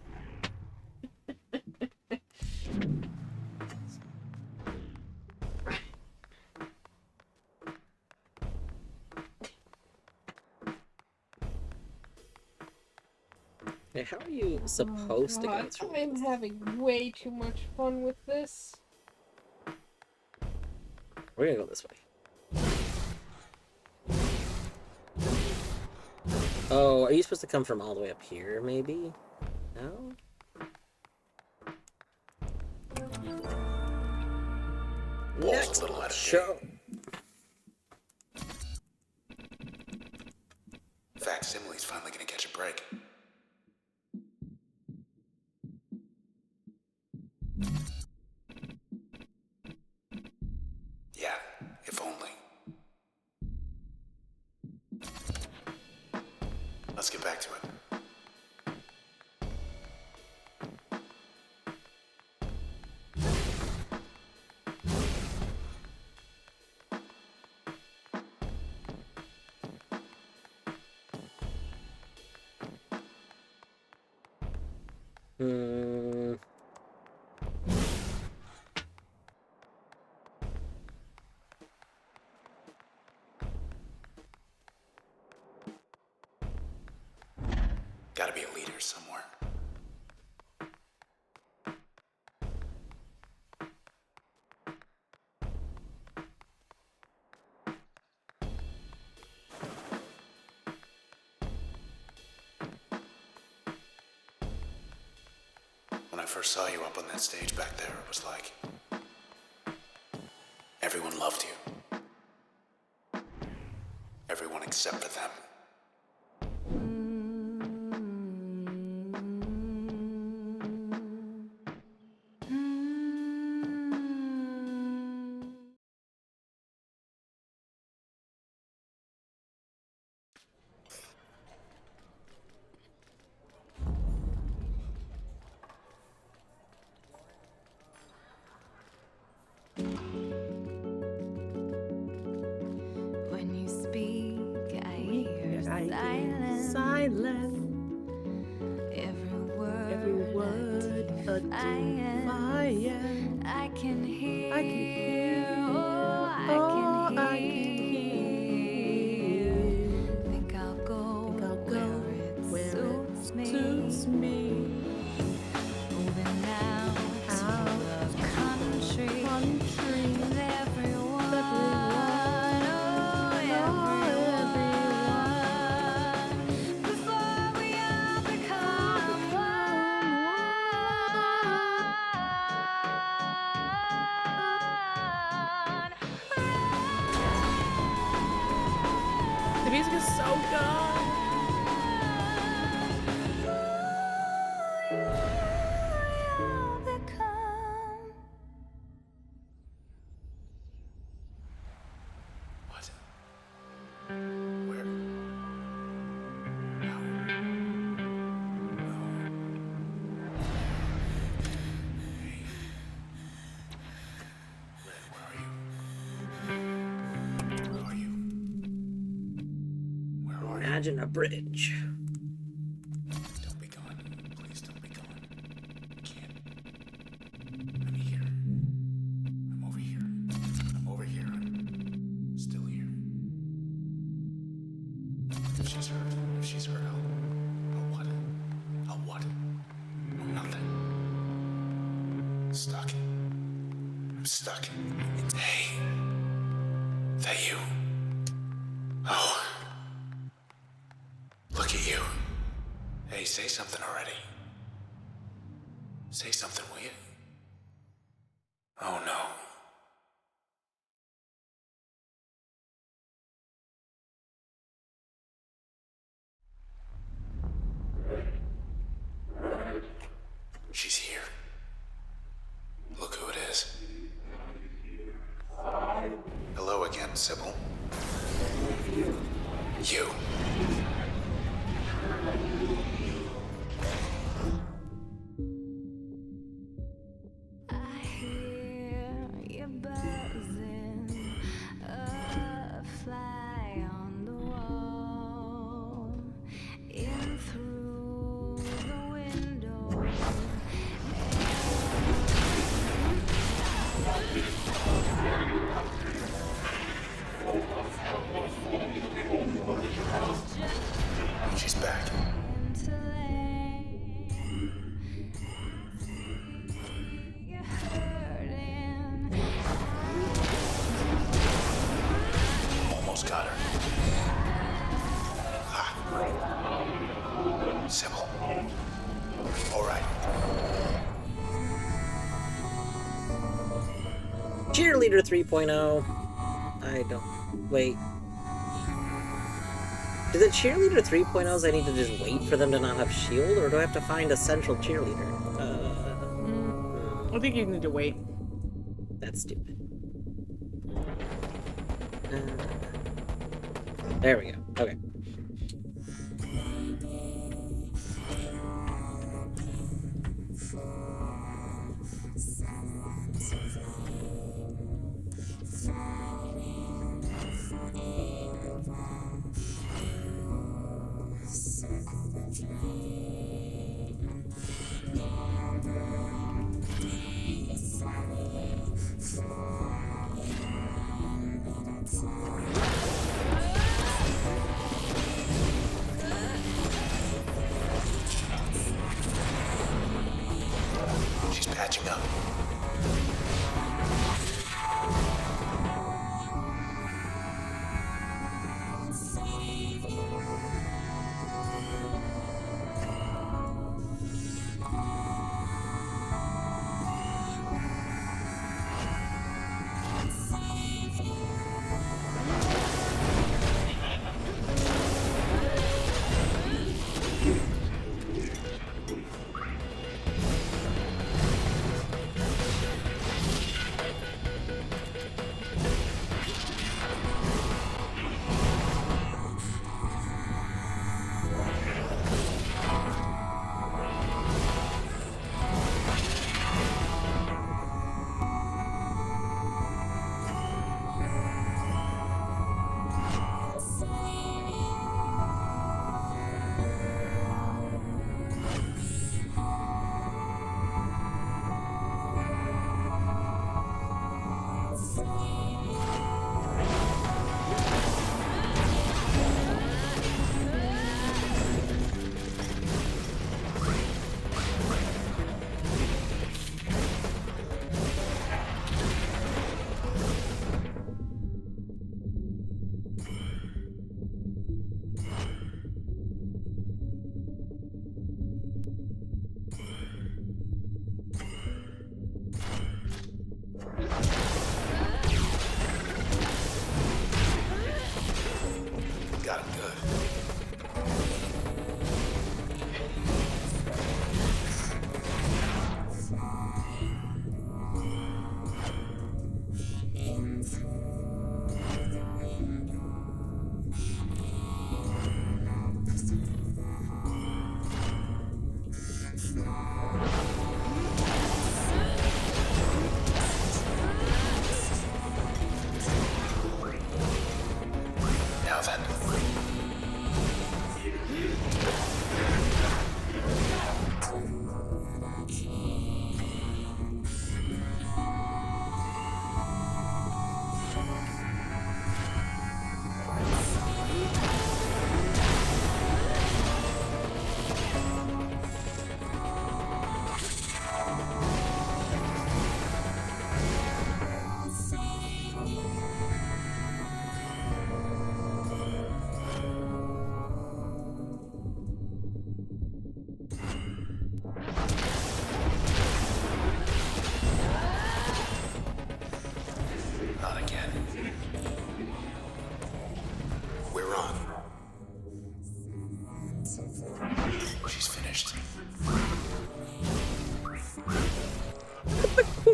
Hey, how are you supposed to go through I'm this? having way too much fun with this. We're gonna go this way. Oh, are you supposed to come from all the way up here, maybe? No? Ball's Next a little out of show. Facsimile's finally gonna catch a break. Yeah, if only. Let's get back to it. Hmm. Gotta be a leader somewhere. When I first saw you up on that stage back there, it was like everyone loved you. Everyone except for them. When you speak, defiant. I can hear, I can hear, oh, I oh, can I hear. can Think I'll go, Think I'll go where it suits me. suits me. Moving out Out to the country. country, With everyone, everyone, oh, everyone. Before we all become one. the music is so good. What? Where? How? Hey. Red, where are you? Where are you? Where are you? Imagine a bridge. Don't be gone. Please don't be gone. Can't. I'm here. I'm over here. I'm over here. I'm still here. If she's hurt, I'll what? I'll what? I'm nothing. Stuck. I'm stuck. Hey. That you? Oh. Look at you. Hey, say something already. Say something, will you? Oh no. She's here. Look who it is. Hello again, Sybil. You. I hear you buzzing, a fly on the wall, in through the window. She's back. Into lane. You're hurting. Almost got her. Ah. Sybil. All right. Cheerleader 3.0. I don't. Wait. Do the cheerleader 3.0s I need to just wait for them to not have shield, or do I have to find a central cheerleader? I think you need to wait. That's stupid. There we go. Okay. She's patching up.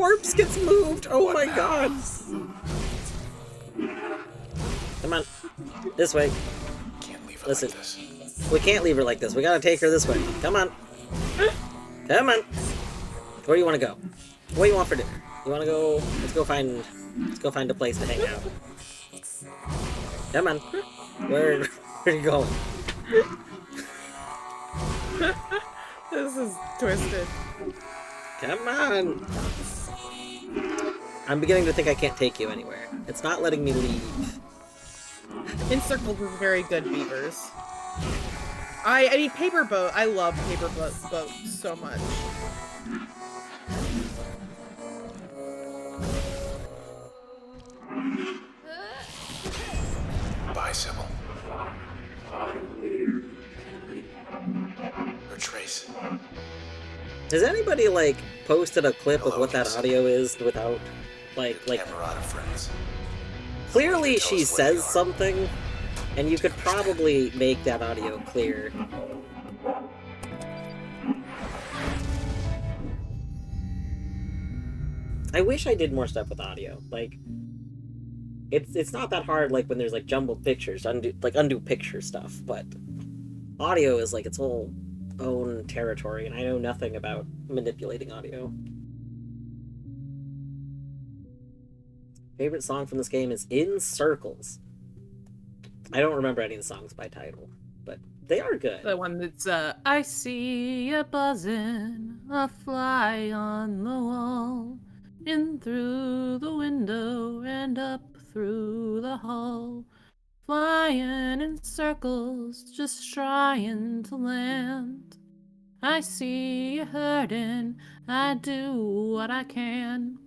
corpse gets moved. Oh my god. Come on. This way. Can't leave her Listen. like this. We can't leave her like this. We gotta take her this way. Come on. Come on. Where do you want to go? What do you want for dinner? You want to go? Let's go find a place to hang out. Come on. Where are you going? This is twisted. Come on. I'm beginning to think I can't take you anywhere. It's not letting me leave. Encircled with very good beavers. I mean, paper boat. I love paper boats so much. Bye, Sybil. Or Trace. Has anybody, like, posted a clip of Hello, what that Jessica. audio is without, like, Camerata friends. clearly Tell she us where they says are. something, and you could probably make that audio clear. I wish I did more stuff with audio. Like, it's not that hard, like, when there's, like, jumbled pictures, undo picture stuff, but audio is, like, its whole own territory, and I know nothing about manipulating audio. Favorite song from this game is In Circles. I don't remember any of the songs by title, but they are good. The one that's, I see a buzzing, a fly on the wall, in through the window and up through the hall, flying in circles, just trying to land. I see you hurting, I do what I can.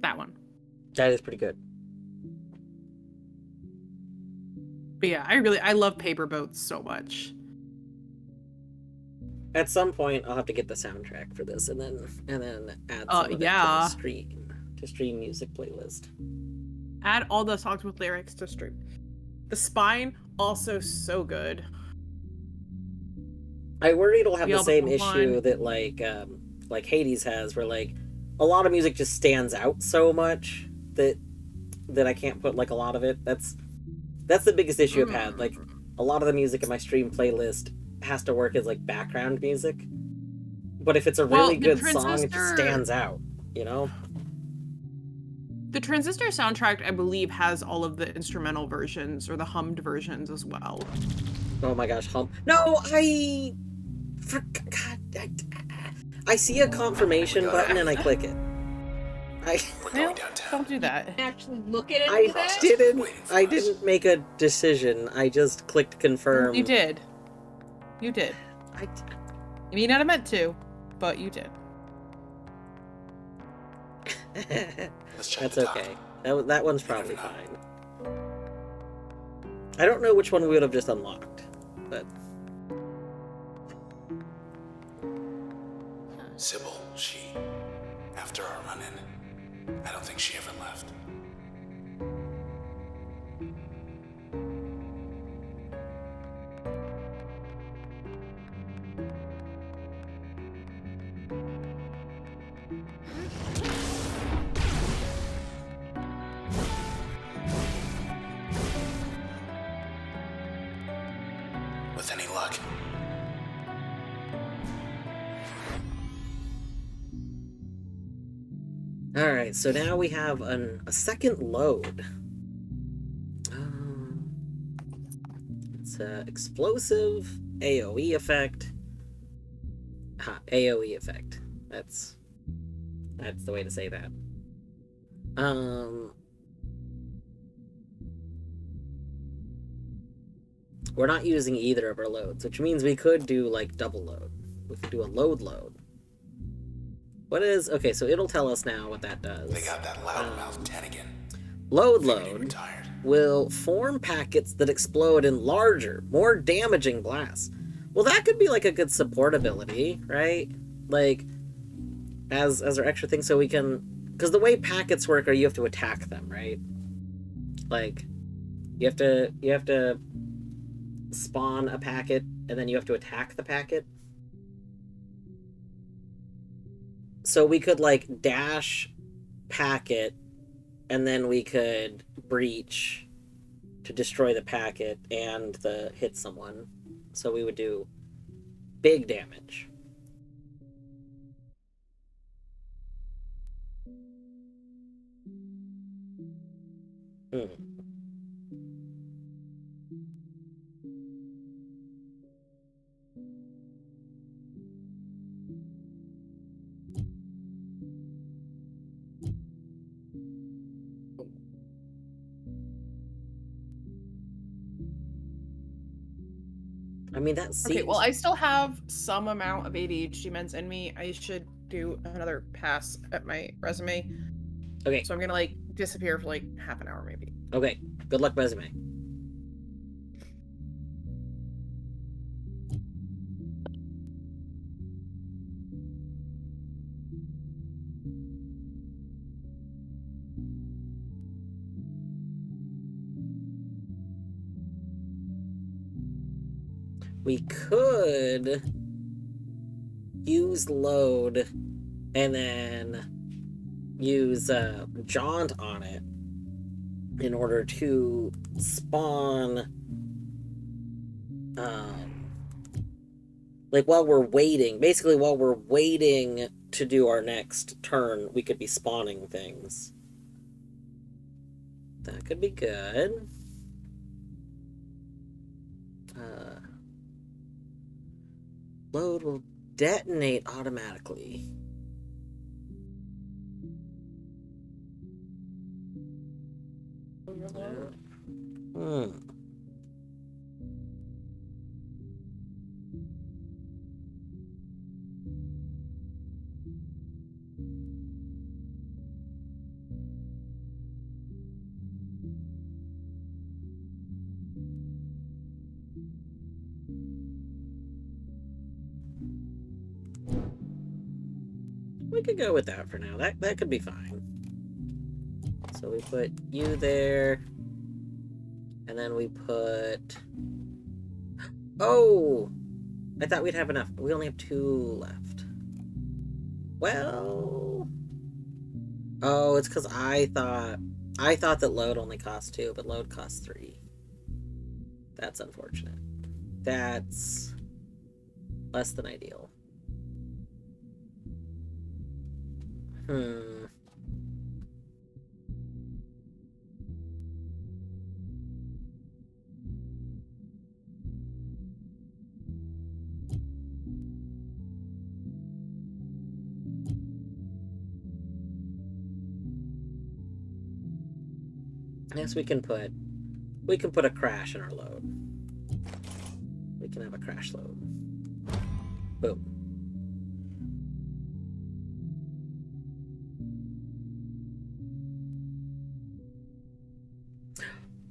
That one. That is pretty good. But yeah, I love paper boats so much. At some point, I'll have to get the soundtrack for this, and then add some of it yeah. to stream music playlist. Add all the songs with lyrics to stream. The Spine, also so good. I worry it'll have Be the able to same combine- issue that like Hades has, where like a lot of music just stands out so much that I can't put like a lot of it. That's the biggest issue I've had. Like a lot of the music in my stream playlist has to work as like background music. But if it's a really the good song, it just Transistor- stands out, you know? The Transistor soundtrack, I believe, has all of the instrumental versions or the hummed versions as well. Oh my gosh, No, I see a confirmation button and I click it. We're going downtown. Don't do that. Actually look at it. I that? didn't make a decision. I just clicked confirm. You did. You did. I, You may not have meant to, but you did. Let's check That's the dock. okay. That one's probably never know. fine. I don't know which one we would have just unlocked, but Sybil, after our run-in, I don't think she ever left. With any luck, all right. So now we have a second load. It's a explosive AOE effect. AOE effect. That's the way to say that. We're not using either of our loads, which means we could do like double load. We could do a load. What is okay? So it'll tell us now what that does. they got that loudmouth Tenigan. Load Figured he load retired. will form packets that explode in larger, more damaging blasts. Well, that could be like a good support ability, right? Like as our extra thing, so we can, because the way packets work are you have to attack them, right? Like you have to spawn a packet and then you have to attack the packet. So we could, like, dash packet, and then we could breach to destroy the packet and hit someone. So we would do big damage. I mean, that seems... Okay, well, I still have some amount of ADHD meds in me. I should do another pass at my resume. Okay. So I'm gonna, like, disappear for, like, half an hour, maybe. Okay. Good luck, resume. We could use load and then use jaunt on it in order to spawn like while we're waiting, basically while we're waiting to do our next turn, we could be spawning things. That could be good. Load will detonate automatically. We could go with that for now. That could be fine. So we put you there. And then we put... Oh! I thought we'd have enough. We only have 2 left. Well... Oh, it's because I thought that load only cost 2, but load costs 3. That's unfortunate. That's less than ideal. Yes, we can put a crash in our load. We can have a crash load. Boom.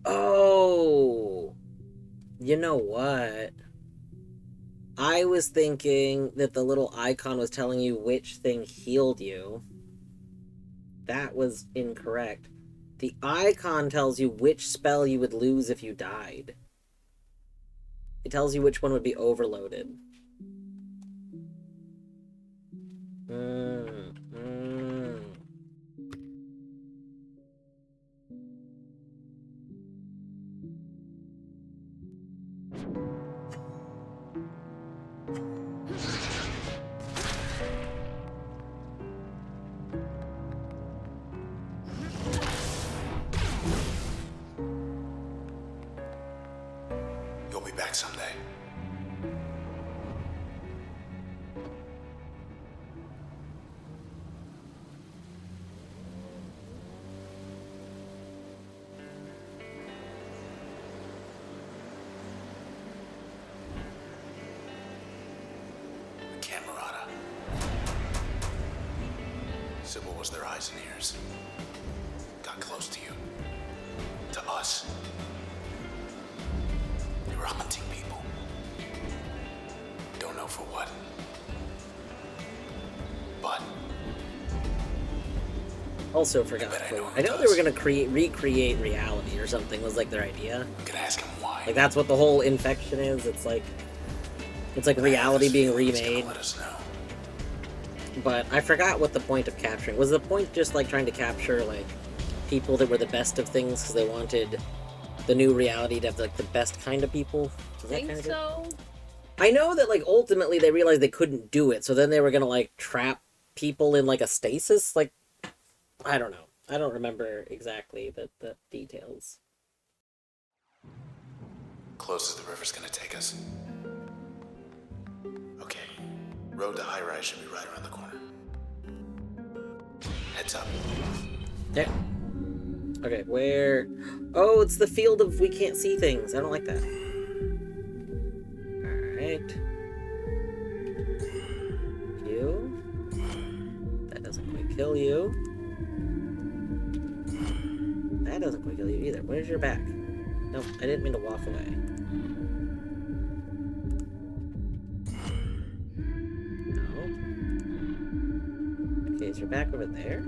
Oh, you know what? I was thinking that the little icon was telling you which thing healed you. That was incorrect. The icon tells you which spell you would lose if you died. It tells you which one would be overloaded. You'll be back someday. The Camerata. Sybil was their eyes and ears. Got close to you. To us. They were hunting people. Don't know for what. But Also forgot. I know they were gonna recreate reality or something. Was like their idea. I'm gonna ask him why. Like that's what the whole infection is. It's like reality being remade. Let us know. But I forgot what the point of capturing was. The point just like trying to capture like people that were the best of things because they wanted the new reality to have like the best kind of people. Is that Think kind of so? I know that like ultimately they realized they couldn't do it, so then they were gonna like trap people in like a stasis. Like I don't know. I don't remember exactly the details. Close as the river's gonna take us. Okay. Road to high rise should be right around the corner. Heads up. Yeah. Okay, where? Oh, it's the field of we can't see things. I don't like that. Alright. You. That doesn't quite kill you. That doesn't quite kill you either. Where's your back? Nope, I didn't mean to walk away. No. Okay, is your back over there?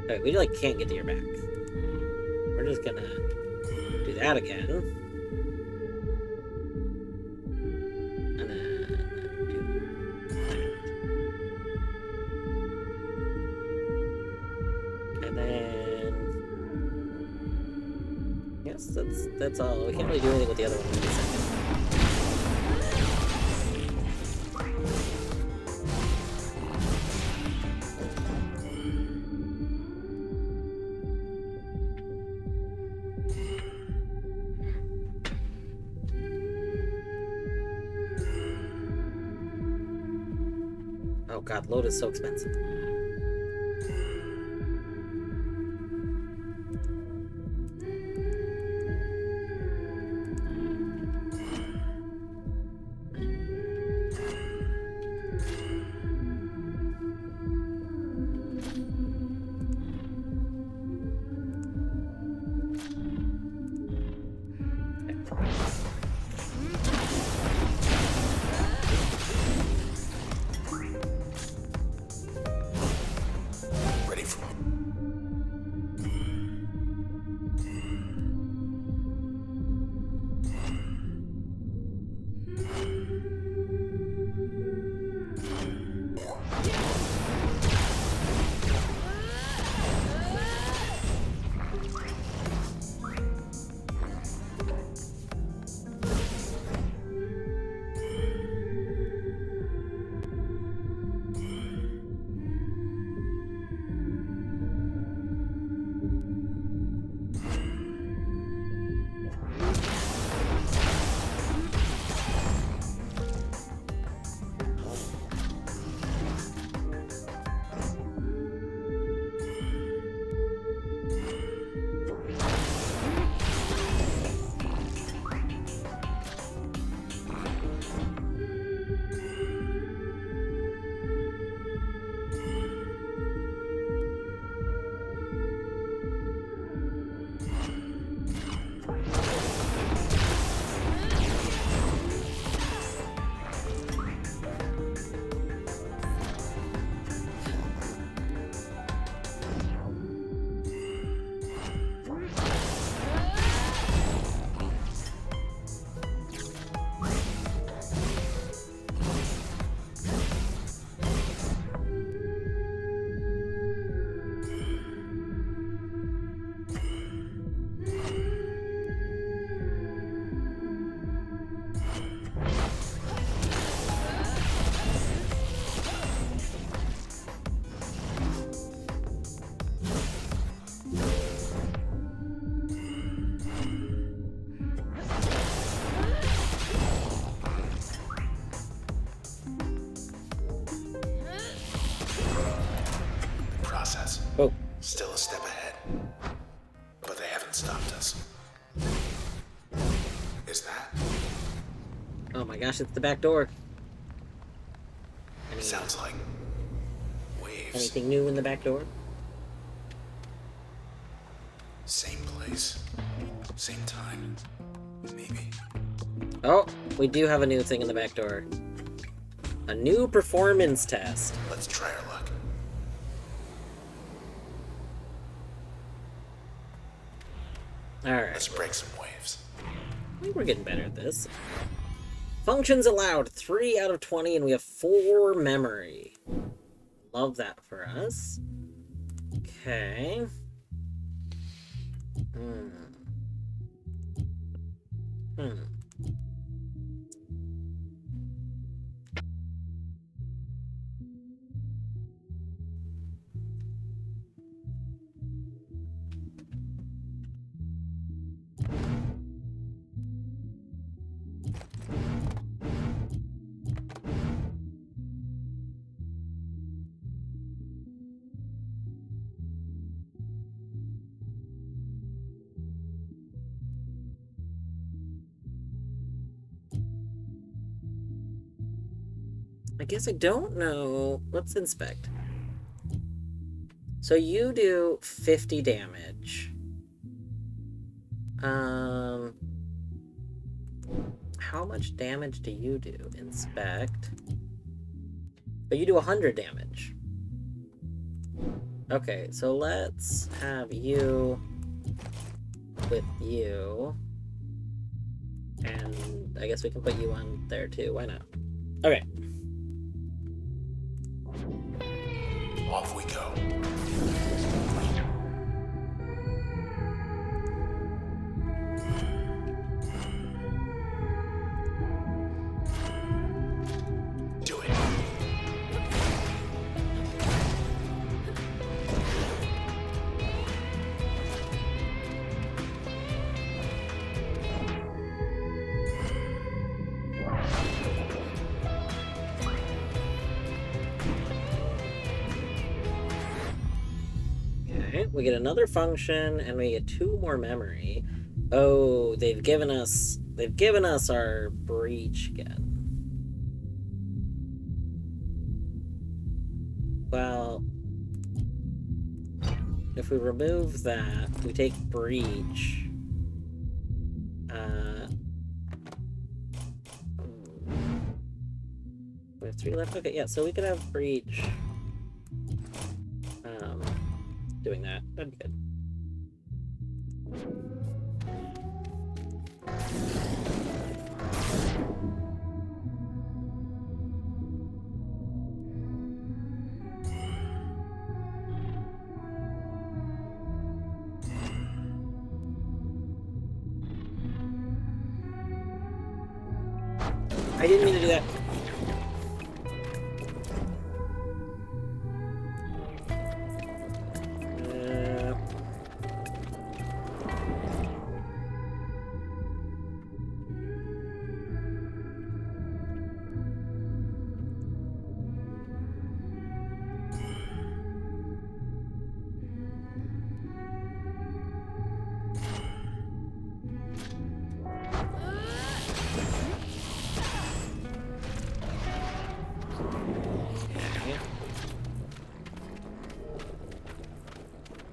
Okay, we like can't get to your back. We're just gonna do that again. And then do that. And then yes, that's all. We can't really do anything with the other one in a second. Oh god, load is so expensive. Ready for process. Oh, Still a step ahead. But they haven't stopped us. Is that? oh my gosh, it's the back door. Sounds like waves. Anything new in the back door? Same place. Same time. Maybe. Oh, we do have a new thing in the back door. A new performance test. Let's try our luck. Alright. Let's break some waves. I think we're getting better at this. Functions allowed, 3 out of 20, and we have 4 memory. Love that for us. Okay. I guess I don't know. Let's inspect. So you do 50 damage. How much damage do you do? Inspect. But you do 100 damage. Okay, so let's have you with you. And I guess we can put you on there too. Why not? Okay. Off we go. Do it. Okay, we get another function and we get 2 more memory. Oh, they've given us our breach again. Well, if we remove that, we take breach. We have 3 left. Okay, yeah, so we could have breach. Doing that. That'd be good. I didn't mean to do that.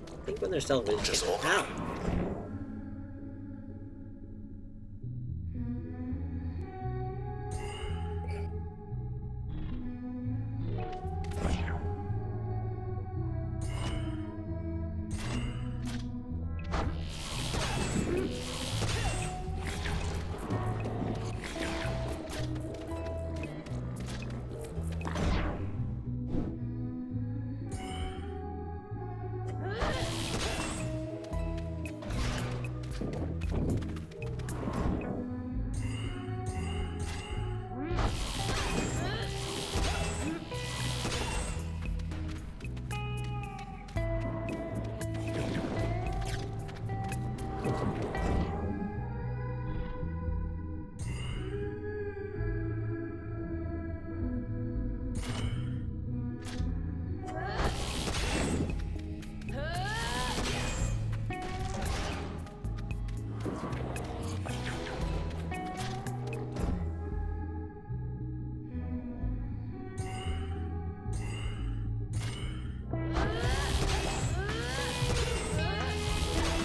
I think when they're still Just vision. hold on. Ow.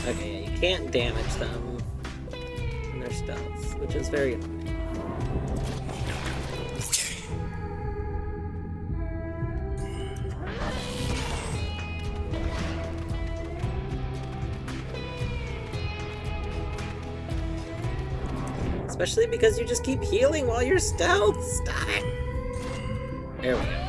Okay, yeah, you can't damage them in their stealth, which is very annoying. Okay. Especially because you just keep healing while you're stealth. Stop it. There we go.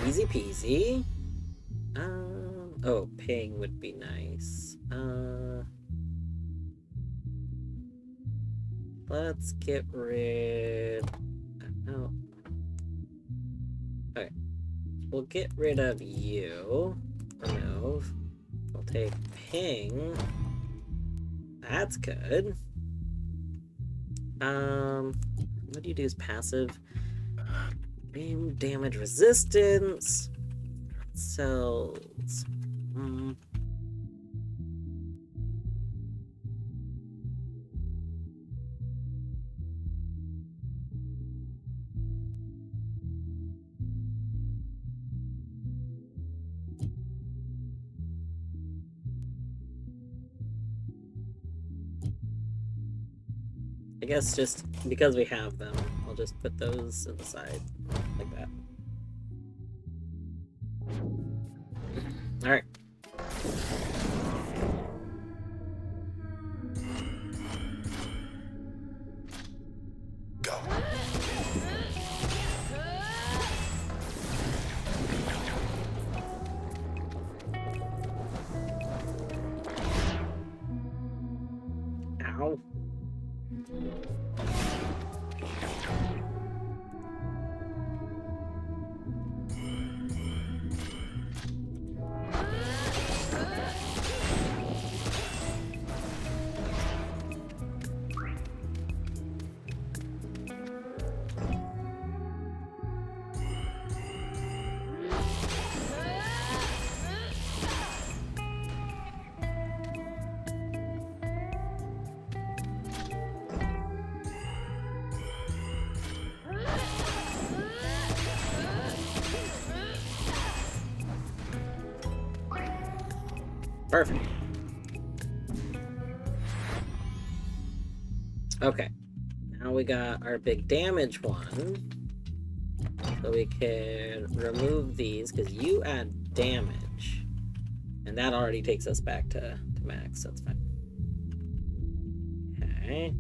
Easy peasy. Oh, ping would be nice. Let's get rid... Oh. Okay. We'll get rid of you. Remove. We'll take ping. That's good. What do you do as passive? Game damage resistance. Cells. I guess just because we have them, I'll just put those to the side, like that. Alright. Go. Ow. Perfect. Okay. Now we got our big damage one. So we can remove these, because you add damage. And that already takes us back to max, so that's fine. Okay.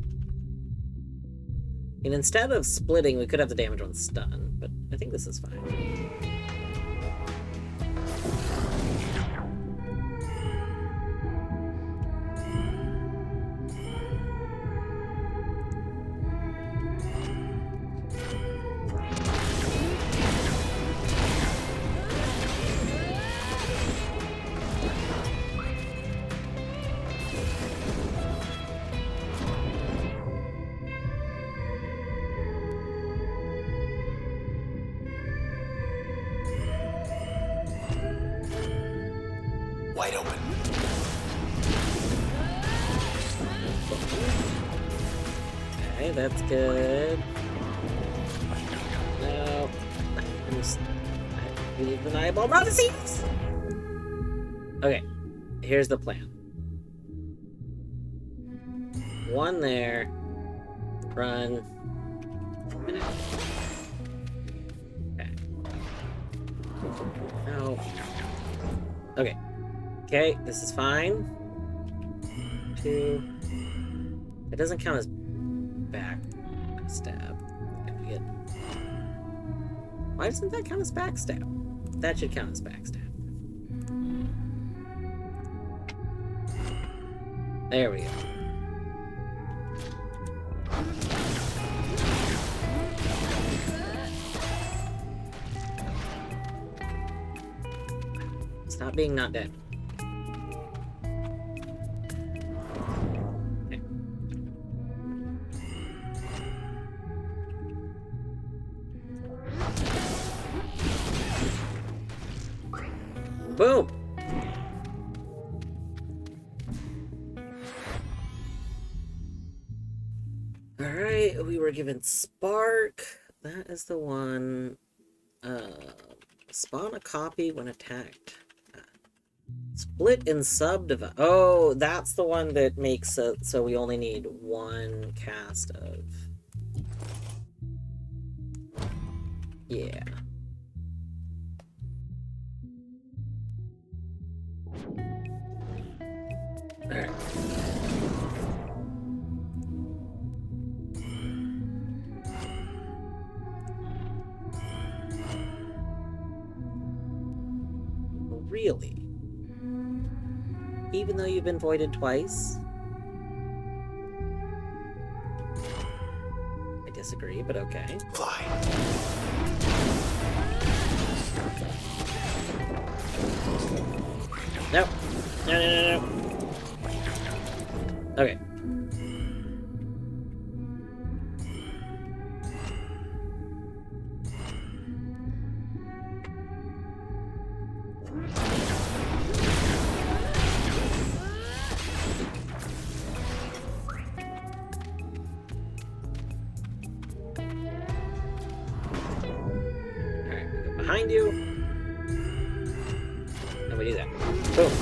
And instead of splitting, we could have the damage one stun, but I think this is fine. Wide open. Okay, that's good. No. We need an eyeball prophecies! Okay, here's the plan. One there. Run. Minute. Okay. No. Okay. Okay, this is fine. 2. It doesn't count as back stab. Okay, why doesn't that count as backstab? That should count as backstab. There we go. Stop being not dead. Okay. Boom! we were given Spark. That is the one. Spawn a copy when attacked. Split and subdivide. Oh, that's the one that makes it so we only need one cast of. Yeah. Alright. Really? Even though you've been voided twice? I disagree, but okay. Fly. Nope. No. Okay. Alright, we go behind you. And we do that. Boom.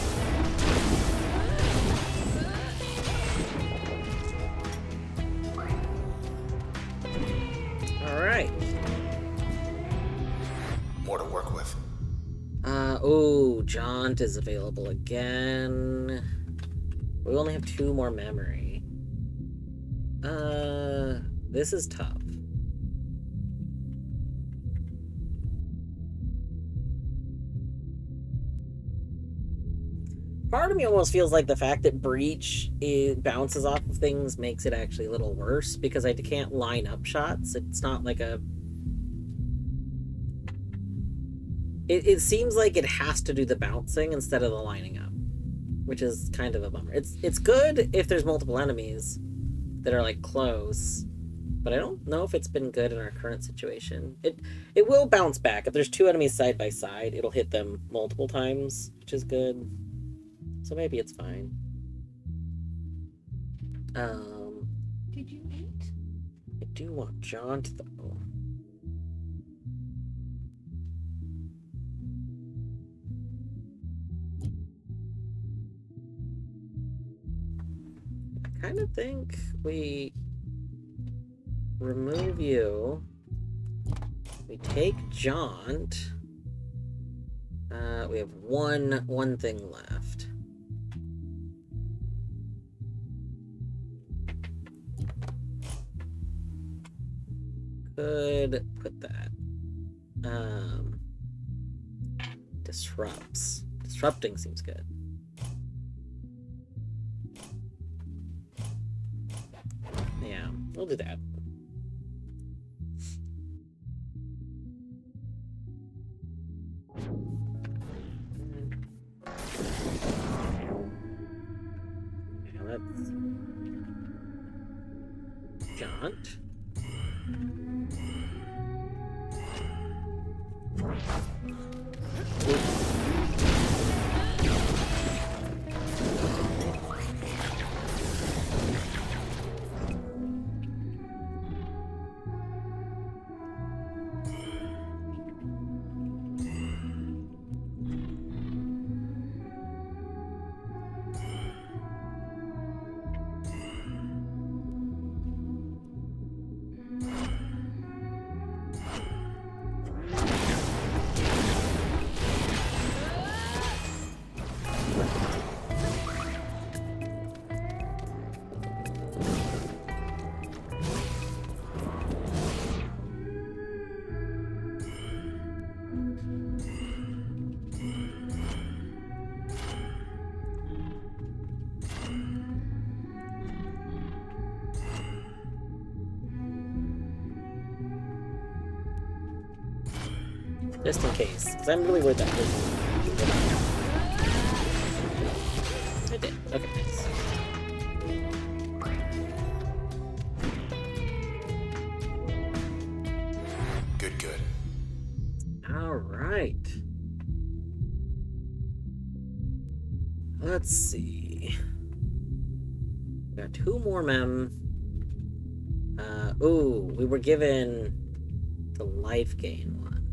Alright. More to work with. Oh, Jaunt is available again. We only have 2 more memory. This is tough. Part of me almost feels like the fact that Breach bounces off of things makes it actually a little worse, because I can't line up shots. It's not like a... It seems like it has to do the bouncing instead of the lining up, which is kind of a bummer. It's good if there's multiple enemies that are like close, but I don't know if it's been good in our current situation. It will bounce back. If there's 2 enemies side by side, it'll hit them multiple times, which is good. So maybe it's fine. Did you eat? I do want Jaunt though. I kind of think we remove you. We take Jaunt. We have one thing left. Could put that. Disrupts. Disrupting seems good. Yeah, we'll do that. Okay, let's Jaunt. Just in case, because I'm really worried that person. I did. Okay, nice. Good. All right. Let's see. We got 2 more mem. Ooh, we were given the life gain one.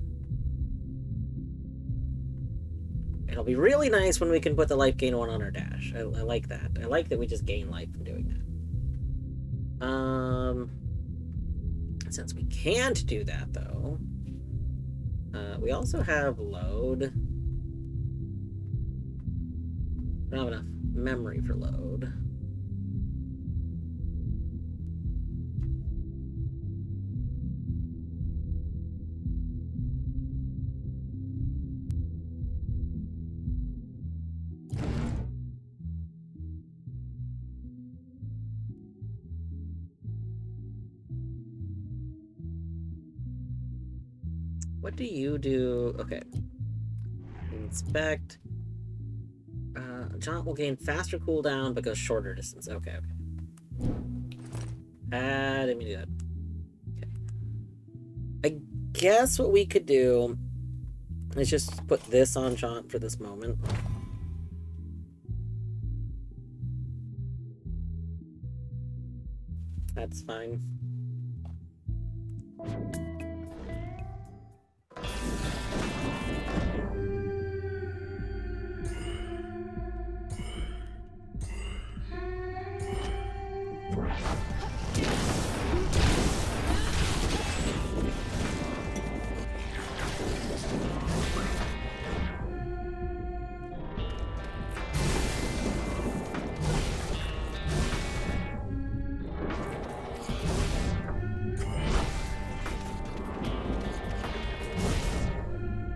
It'll be really nice when we can put the life gain one on our dash. I like that. I like that we just gain life from doing that. Since we can't do that, though, we also have load. We don't have enough memory for load. What do you do? Okay. Inspect. Jaunt will gain faster cooldown but goes shorter distance. Okay, okay. Didn't mean to do that. Okay. I guess what we could do is just put this on Jaunt for this moment. That's fine.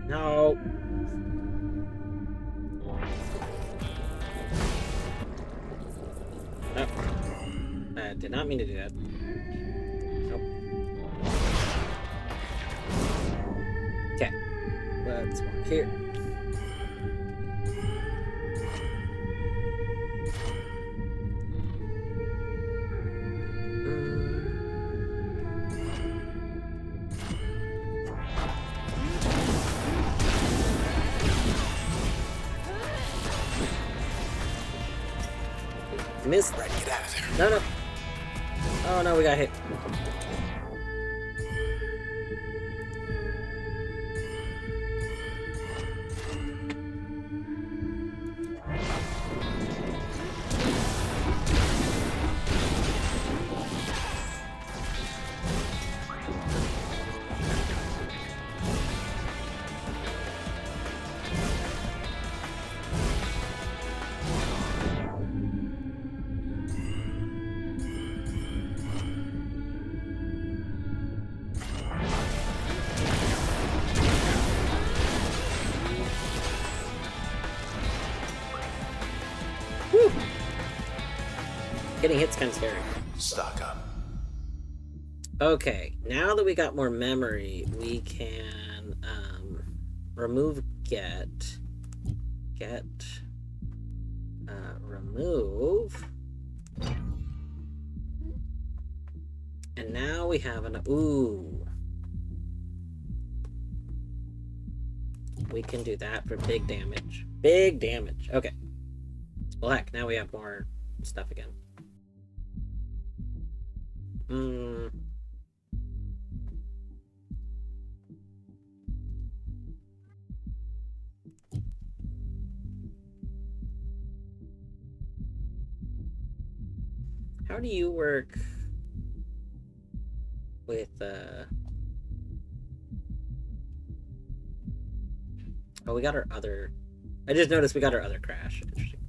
No. Nope. I did not mean to do that. Nope. Okay. Let's walk here. Missed. Right, get out of there. No, no. Oh no, we got hit. Woo! Getting hit's kind of scary. Stock up. Okay, now that we got more memory, we can remove remove, and now we have an we can do that for big damage. Big damage. Okay. Well, heck, now we have more stuff again. How do you work with oh, we got our other... I just noticed we got our other crash. Interesting.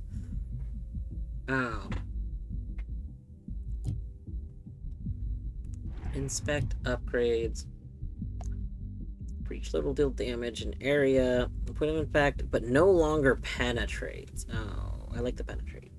Oh. Inspect upgrades. For each little deal damage in area. Put him in fact, but no longer penetrates. Oh, I like the penetrate.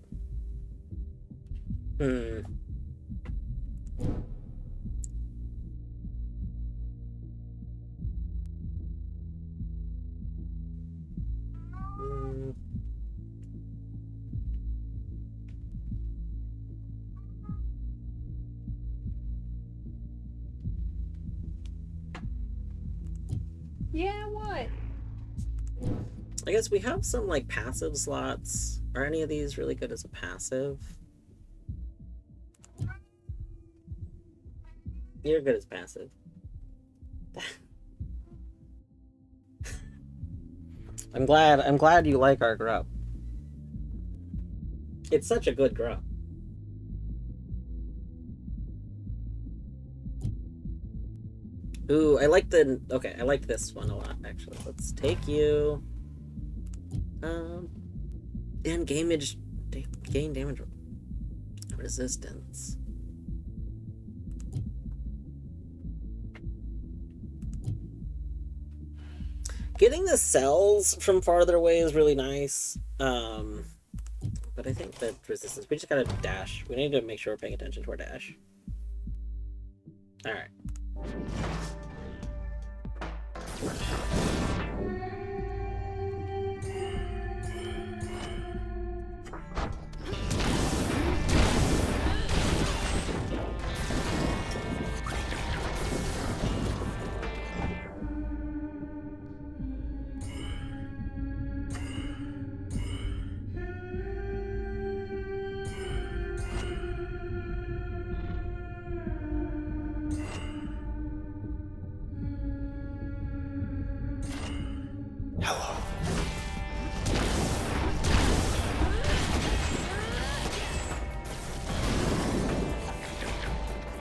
Yeah, what? I guess we have some like passive slots. Are any of these really good as a passive? You're good as passive. I'm glad you like our grub. It's such a good grub. Ooh, I like this one a lot, actually. Let's take you. And gain damage resistance. Getting the cells from farther away is really nice. But I think that resistance, we just gotta dash. We need to make sure we're paying attention to our dash. Alright. Hello.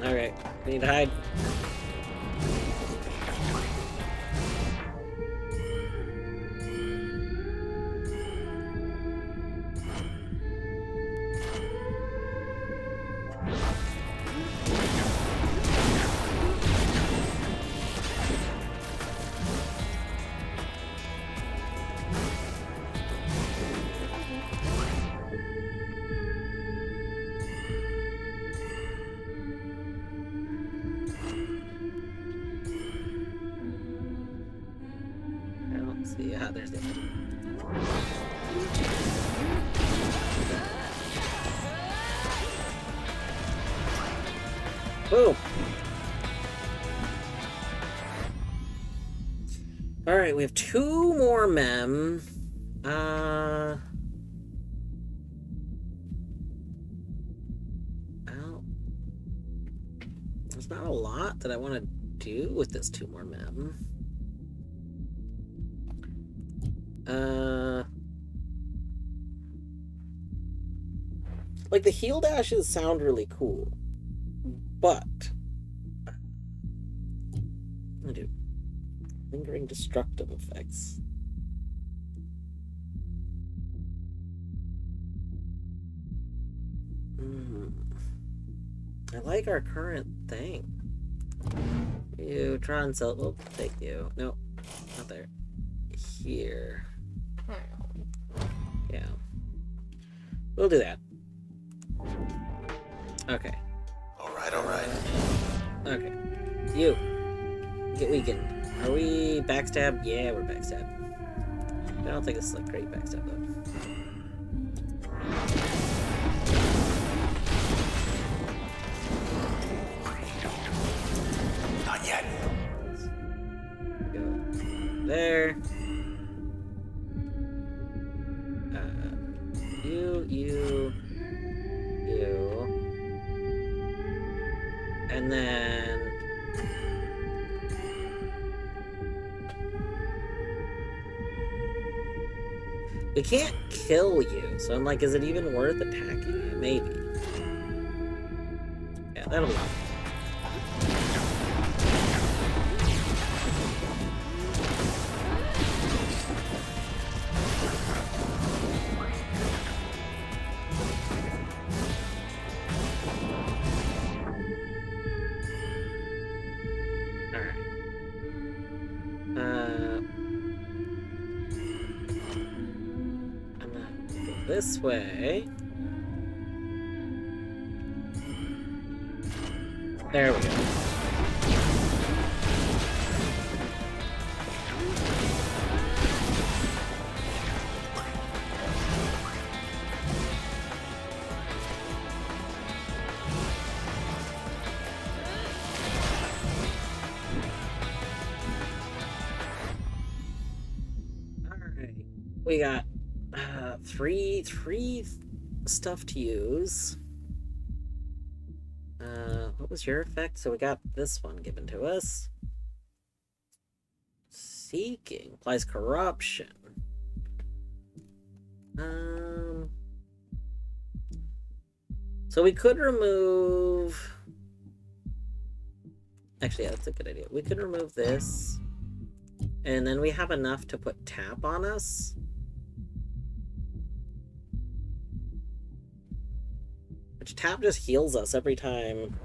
Alright, we need to hide. I don't see. Ah, there's the. Boom. Alright, we have 2 more mem. Well, there's not a lot that I want to do with this 2 more mem. Like, the heal dashes sound really cool, but I'm gonna do lingering destructive effects. I like our current thing. You Tron cell. Oh, thank you. No, not there. Here. Yeah. We'll do that. Okay. Alright, alright. Okay. You. Get weakened. Are we backstab? Yeah, we're backstab. I don't think this is like great backstab though. Not yet. Go there. You. And then we can't kill you, so I'm like, is it even worth attacking you? Maybe. Yeah, that'll be fine. This way. There we go. Alright. We got three stuff to use. What was your effect? So we got this one given to us. Seeking applies corruption. So we could remove... Actually, yeah, that's a good idea. We could remove this. And then we have enough to put tap on us. Which tap just heals us every time.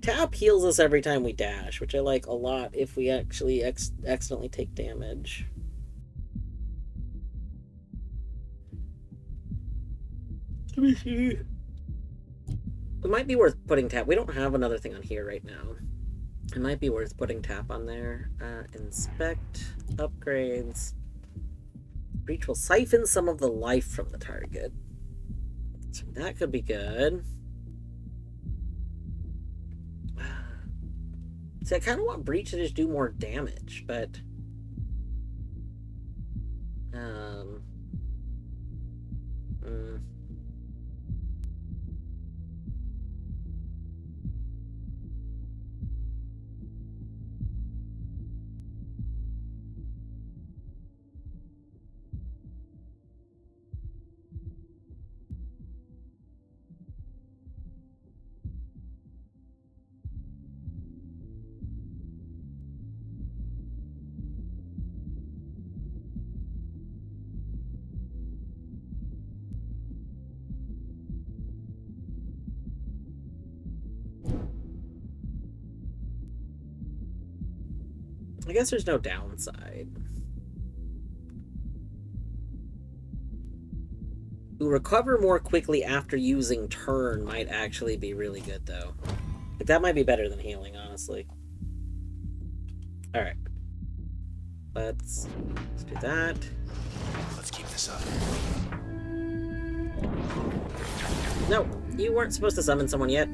Tap heals us every time we dash, which I like a lot if we actually accidentally take damage. Let me see. It might be worth putting tap. We don't have another thing on here right now. It might be worth putting tap on there. Inspect, upgrades. Breach will siphon some of the life from the target. So that could be good. See, I kind of want Breach to just do more damage, but... I guess there's no downside. Ooh, recover more quickly after using turn might actually be really good, though. Like, that might be better than healing, honestly. Alright. Let's do that. Let's keep this up. No, you weren't supposed to summon someone yet.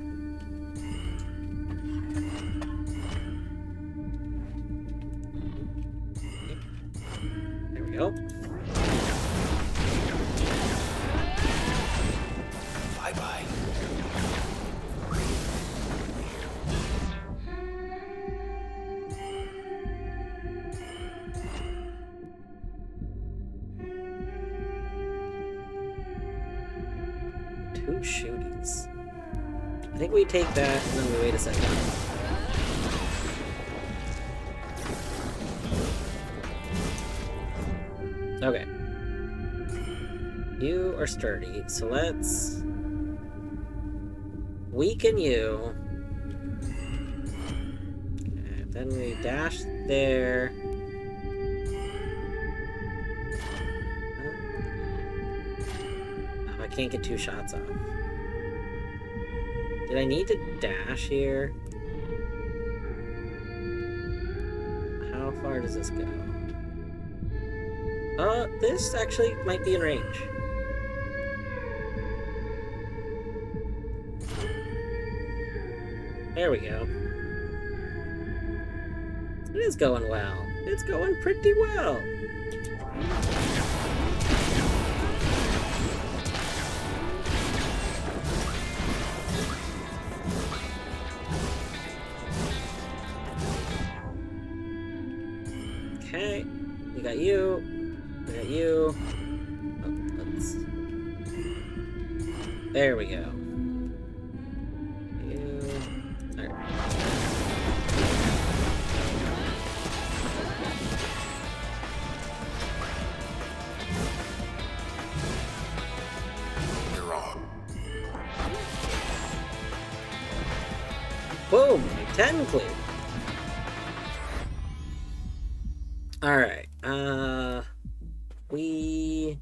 There we go. Bye-bye. Two shootings. I think we take that and then we wait a second. Okay. You are sturdy, so let's weaken you. Okay, then we dash there. Oh, I can't get two shots off. Did I need to dash here? How far does this go? This actually might be in range. There we go. It is going well. It's going pretty well. Okay, we got you. We got you. Oh, let's... There we go. You. There. You're wrong. Boom! 10 clear. Alright, we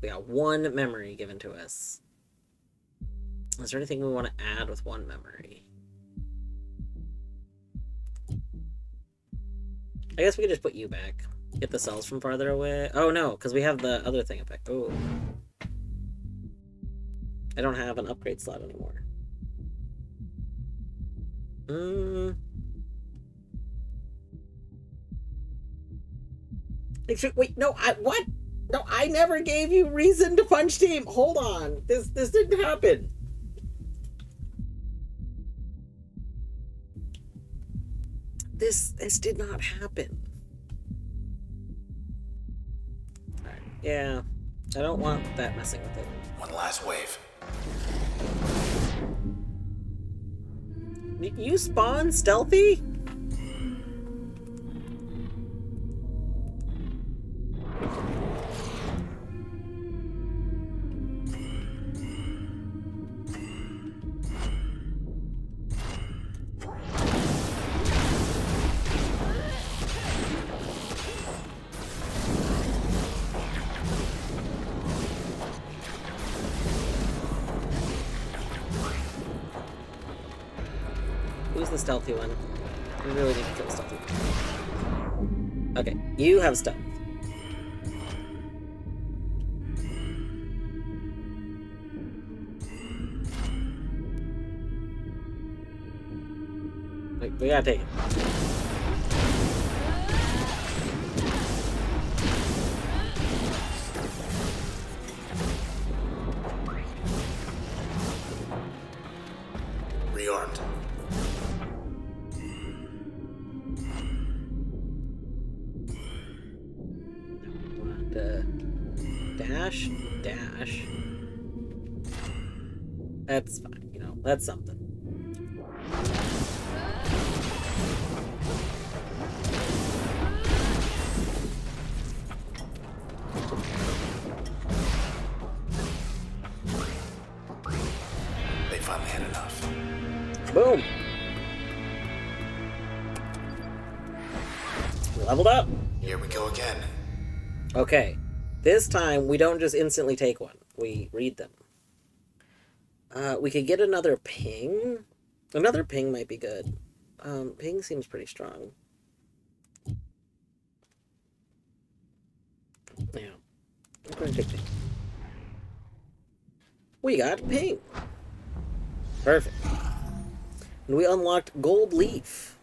got one memory given to us. Is there anything we want to add with one memory? I guess we could just put you back. Get the cells from farther away. Oh no, because we have the other thing effect. Oh. I don't have an upgrade slot anymore. Wait, no, what? No, I never gave you reason to punch team. Hold on. This didn't happen. This did not happen. Alright, yeah. I don't want that messing with it. One last wave. You spawn stealthy? Who's the stealthy one? We really need to kill stealthy. Okay, you have stealth. Wait, we gotta take it. Rearmed. Dash. That's fine, you know, that's something. They finally had enough. Boom! Leveled up! Here we go again. Okay, this time we don't just instantly take one. We read them. We could get another ping. Another ping might be good. Ping seems pretty strong. Yeah, I'm going to take ping. We got ping. Perfect. And we unlocked gold leaf,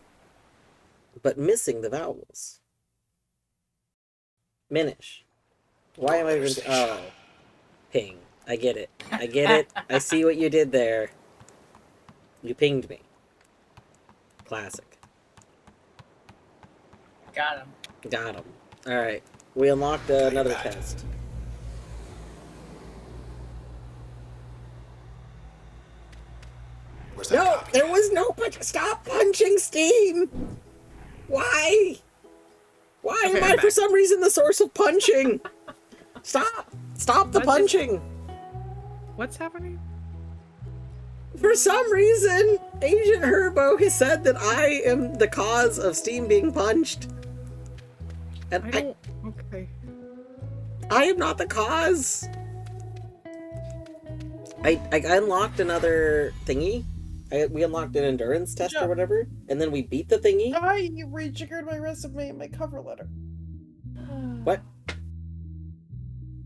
but missing the vowels. Minish. Why am I even... Oh. Ping. I get it. I get it. I see what you did there. You pinged me. Classic. Got him. Got him. Alright. We unlocked another test. Where's that No! copy? There was no... Stop punching Steam! Why? Why Okay, am I'm I, for back. some reason, the source of punching? Stop! Stop the What is- punching! What's happening? For some reason, Agent Herbo has said that I am the cause of Steam being punched. And I don't. Okay. I am not the cause. I unlocked another thingy. We unlocked an endurance test or whatever, and then we beat the thingy. I rejiggered my resume and my cover letter. What?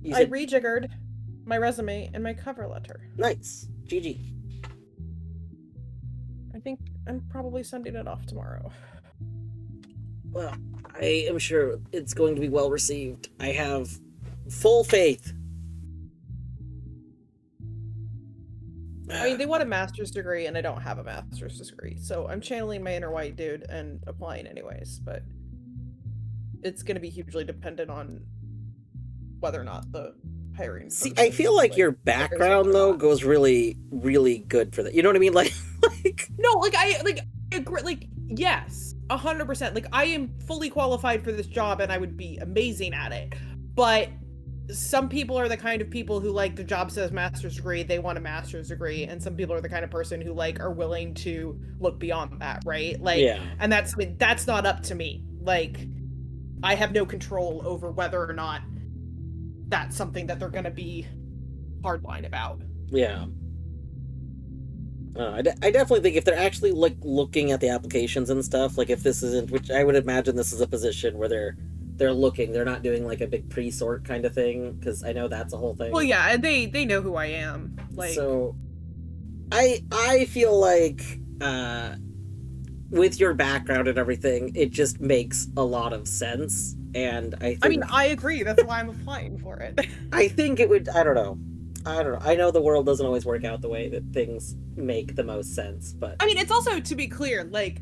You I said rejiggered my resume and my cover letter. nice. GG. I think I'm probably sending it off tomorrow. Well, I am sure it's going to be well received. I have full faith. I mean, they want a master's degree, and I don't have a master's degree, so I'm channeling my inner white dude and applying anyways, but it's going to be hugely dependent on whether or not the hiring. See, I person, feel like your hires background it or though not. goes really, really good for that. You know what I mean? Like, No, I agree, like, yes, 100%. Like, I am fully qualified for this job, and I would be amazing at it, but some people are the kind of people who, like, the job says master's degree, they want a master's degree, and some people are the kind of person who, like, are willing to look beyond that, right? Like, yeah, and that's not up to me. Like, I have no control over whether or not that's something that they're gonna be hardline about. yeah. I definitely think if they're actually like looking at the applications and stuff, like if this isn't, which I would imagine this is a position where they're looking, they're not doing like a big pre-sort kind of thing, because I know that's a whole thing. Well, yeah, and they know who I am. Like, So I feel like with your background and everything, it just makes a lot of sense. And I think, I mean, I agree. That's why I'm applying for it. I think it would, I don't know. I don't know. I know the world doesn't always work out the way that things make the most sense, but I mean, it's also, to be clear, like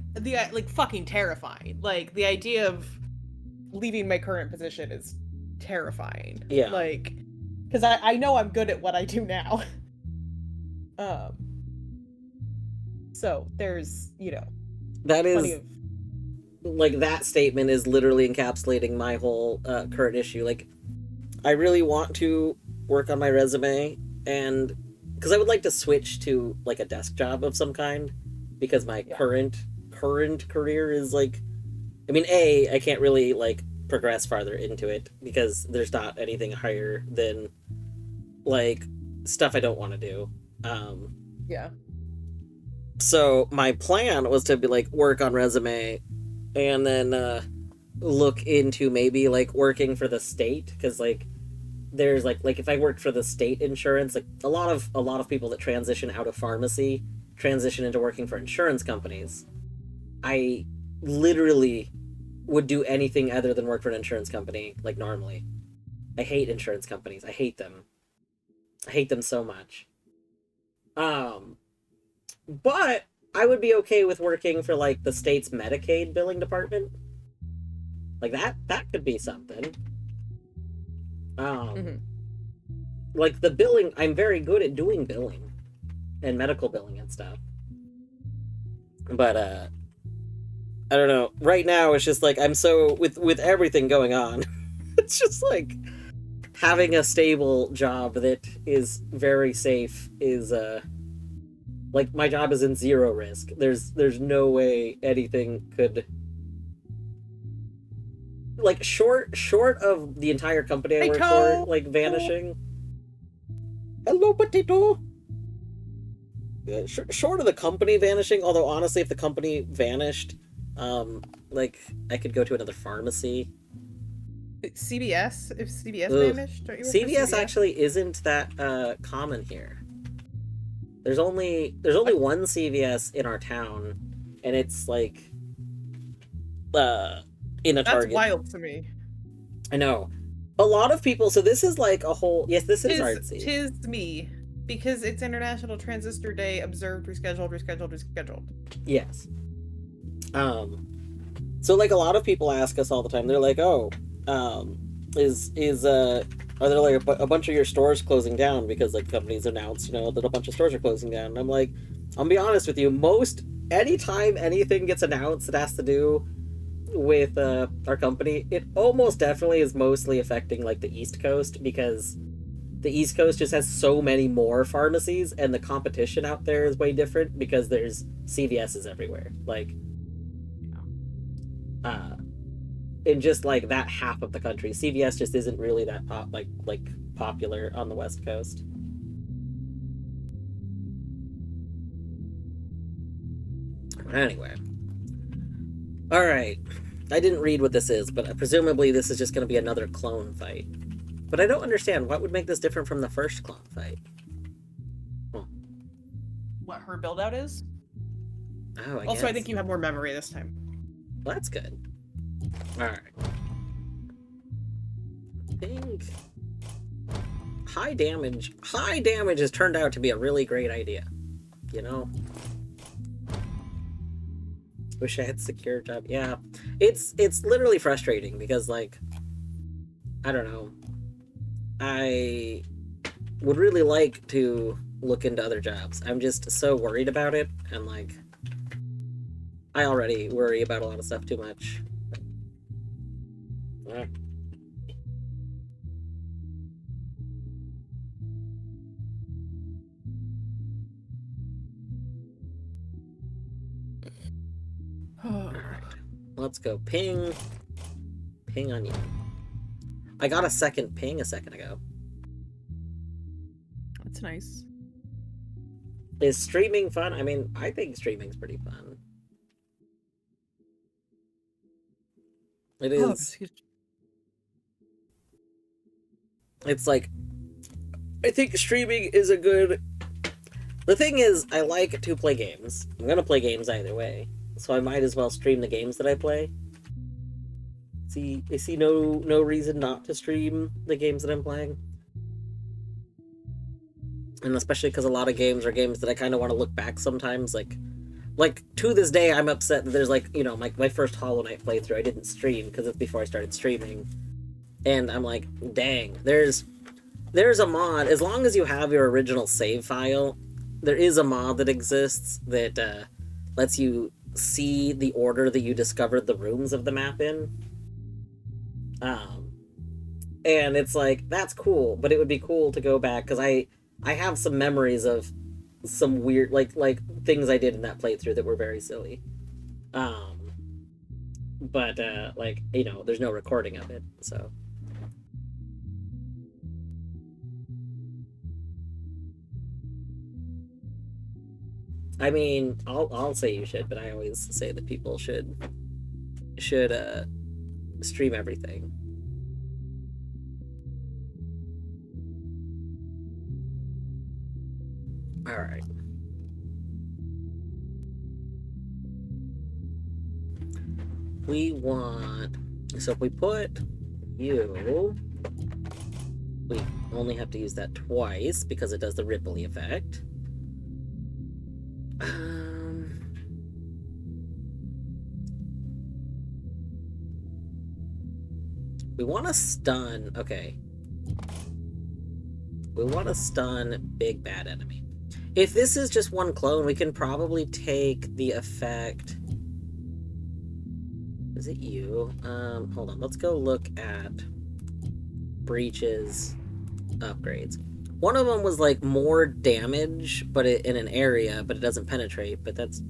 fucking terrifying. Like the idea of leaving my current position is terrifying. Yeah. Like, because I know I'm good at what I do now. So there's, that plenty is of. like that statement is literally encapsulating my whole current issue. Like, I really want to work on my resume, and because I would like to switch to like a desk job of some kind, because my current career is like, I mean, I can't really like progress farther into it because there's not anything higher than like stuff I don't want to do. Yeah. So my plan was to be like work on resume, and then look into maybe like working for the state, because like there's like if I worked for the state insurance, like a lot of people that transition out of pharmacy transition into working for insurance companies. I literally would do anything other than work for an insurance company like normally. I hate insurance companies. I hate them. I hate them so much. But I would be okay with working for like the state's Medicaid billing department. Like that could be something. Like the billing, I'm very good at doing billing and medical billing and stuff. But I don't know. Right now it's just like I'm so with everything going on. It's just like having a stable job that is very safe is like my job is in zero risk. There's no way anything could like short of the entire company I work for like vanishing. Hello, potato. Yeah, short of the company vanishing, although honestly if the company vanished, like I could go to another pharmacy. CVS? If CVS Ugh. vanished, don't you work for CVS actually isn't that common here. There's only one CVS in our town, and it's like in a That's Target. wild to me. I know. A lot of people, so this is like a whole, yes, this is artsy. Tis me. Because it's International Transistor Day, observed, rescheduled. Yes. So like a lot of people ask us all the time, they're like, oh, are there like a bunch of your stores closing down because like companies announced, that a bunch of stores are closing down? And I'm like, I'll be honest with you, anytime anything gets announced that has to do with our company, it almost definitely is mostly affecting like the East Coast, because the East Coast just has so many more pharmacies, and the competition out there is way different because there's CVS's everywhere. Like, in just like that half of the country, CVS just isn't really that popular on the West Coast. Anyway, all right. I didn't read what this is, but presumably this is just going to be another clone fight. But I don't understand what would make this different from the first clone fight. What her build out is? Oh, I also, guess. I think you have more memory this time. Well, that's good. Alright. I think high damage has turned out to be a really great idea. Wish I had secure job. Yeah. It's literally frustrating because like I don't know. I would really like to look into other jobs. I'm just so worried about it, and like I already worry about a lot of stuff too much. Yeah. Alright. Let's go ping on you. I got a second ping a second ago. That's nice. Is streaming fun? I mean, I think streaming's pretty fun. It is. It's like, I think streaming is a good... The thing is, I like to play games. I'm gonna play games either way, so I might as well stream the games that I play. I see no reason not to stream the games that I'm playing. And especially because a lot of games are games that I kind of want to look back sometimes. Like to this day, I'm upset that there's like, you know, my first Hollow Knight playthrough, I didn't stream because it's before I started streaming. And I'm like, dang, there's a mod, as long as you have your original save file, there is a mod that exists that lets you see the order that you discovered the rooms of the map in. And it's like, that's cool, but it would be cool to go back, because I have some memories of some weird, like things I did in that playthrough that were very silly. But, like, you know, there's no recording of it, so... I mean, I'll say you should, but I always say that people should stream everything. All right. We want, so if we put you, we only have to use that twice because it does the ripply effect. We want to stun, okay. We want to stun big bad enemy. If this is just one clone, we can probably take the effect. Is it you? Hold on, let's go look at Breach's upgrades. One of them was like more damage, but in an area, but it doesn't penetrate, but that's...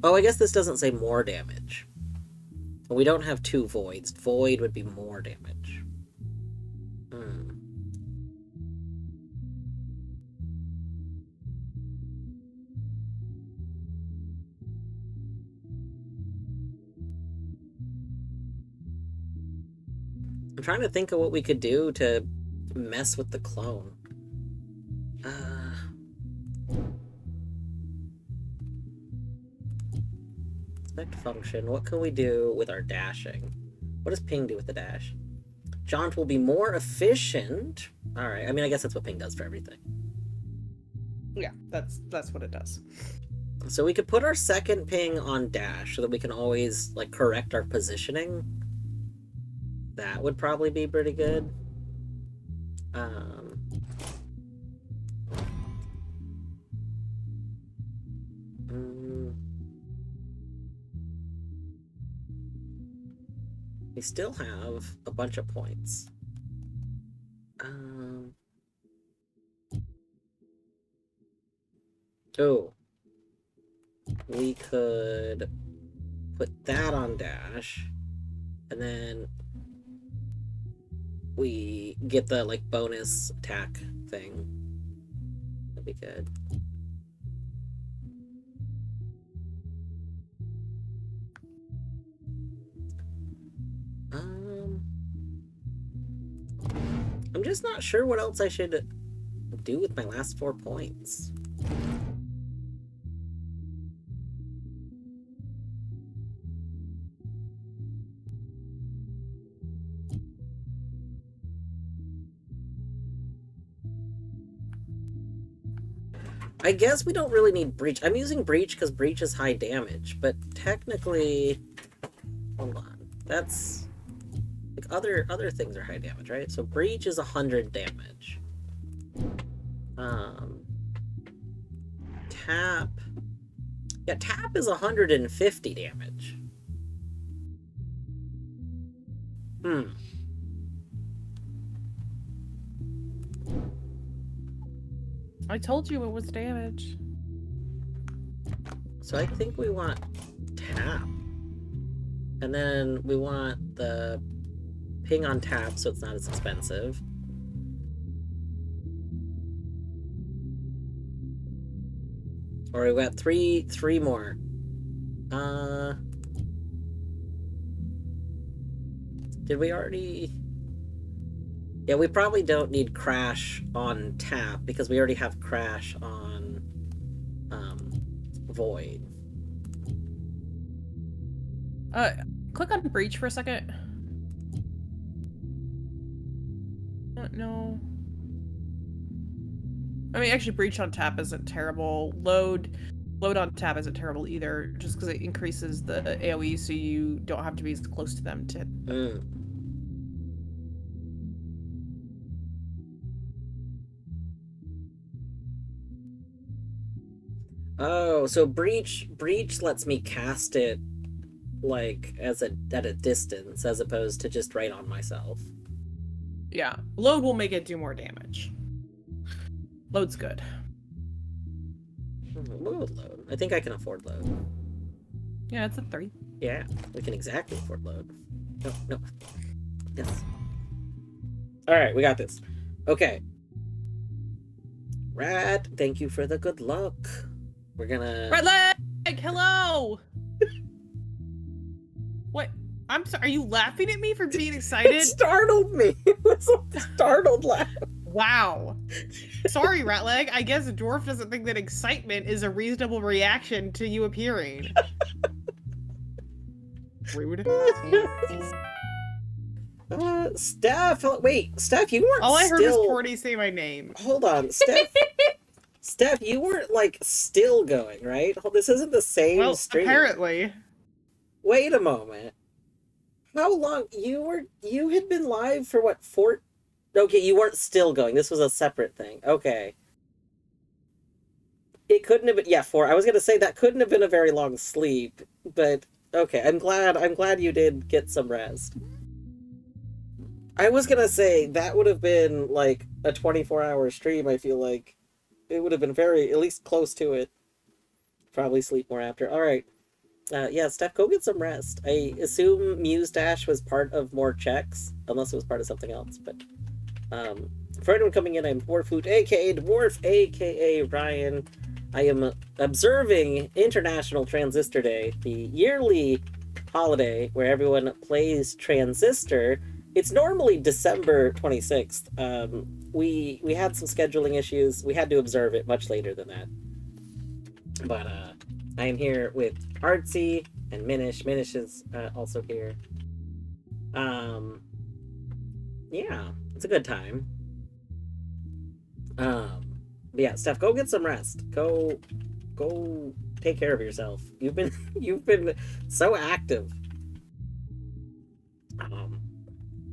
Oh, I guess this doesn't say more damage. We don't have two voids. Void would be more damage. I'm trying to think of what we could do to mess with the clone. Expect function. What can we do with our dashing? What does ping do with the dash? Jaunt will be more efficient. Alright, I mean, I guess that's what ping does for everything. Yeah, that's what it does. So we could put our second ping on dash so that we can always, like, correct our positioning. That would probably be pretty good. We still have a bunch of points. Oh. We could put that on dash, and then we get the, like, bonus attack thing. That'd be good. I'm just not sure what else I should do with my last 4 points. I guess we don't really need Breach. I'm using Breach because Breach is high damage, but technically... Hold on. That's... Like, other things are high damage, right? So Breach is 100 damage. Tap... Yeah, Tap is 150 damage. I told you it was damage. So I think we want Tap. And then we want the ping on Tap so it's not as expensive. Or we got three more. Did we already... Yeah, we probably don't need Crash on Tap because we already have Crash on Void. Click on Breach for a second. No. I mean, actually, breach on tap isn't terrible. Load on tap isn't terrible either, just because it increases the AoE, so you don't have to be as close to them to. Oh, so breach lets me cast it like at a distance as opposed to just right on myself. Yeah, load will make it do more damage. Load's good. We'll go with load. I think I can afford load. Yeah, it's a 3. Yeah, we can exactly afford load. No. Yes. Alright, we got this. Okay. Rat, thank you for the good luck. We're gonna... Red leg! Hello! What? I'm sorry, are you laughing at me for being excited? It startled me. It was a startled laugh. Wow. Sorry, Ratleg. I guess a dwarf doesn't think that excitement is a reasonable reaction to you appearing. Rude. Steph, wait, Steph, you weren't All I heard still... was Porty say my name. Hold on, Steph. Steph, you weren't, like, still going, right? This isn't the same stream. Apparently. Wait a moment. How long? You had been live for what, 4... Okay, you weren't still going. This was a separate thing. Okay. It couldn't have been... Yeah, 4. I was going to say that couldn't have been a very long sleep, but... Okay, I'm glad you did get some rest. I was going to say, that would have been, like, a 24-hour stream, I feel like. It would have been very... At least close to it. Probably sleep more after. Alright. Yeah, Steph, go get some rest. I assume Muse Dash was part of more checks, unless it was part of something else, but... for anyone coming in, I'm Dwarfhoot, aka Dwarf, aka Ryan. I am observing International Transistor Day, the yearly holiday where everyone plays Transistor. It's normally December 26th. We had some scheduling issues. We had to observe it much later than that. But I am here with Artsy and Minish. Minish is also here. Yeah, it's a good time. But yeah, Steph, go get some rest. Go take care of yourself. You've been so active.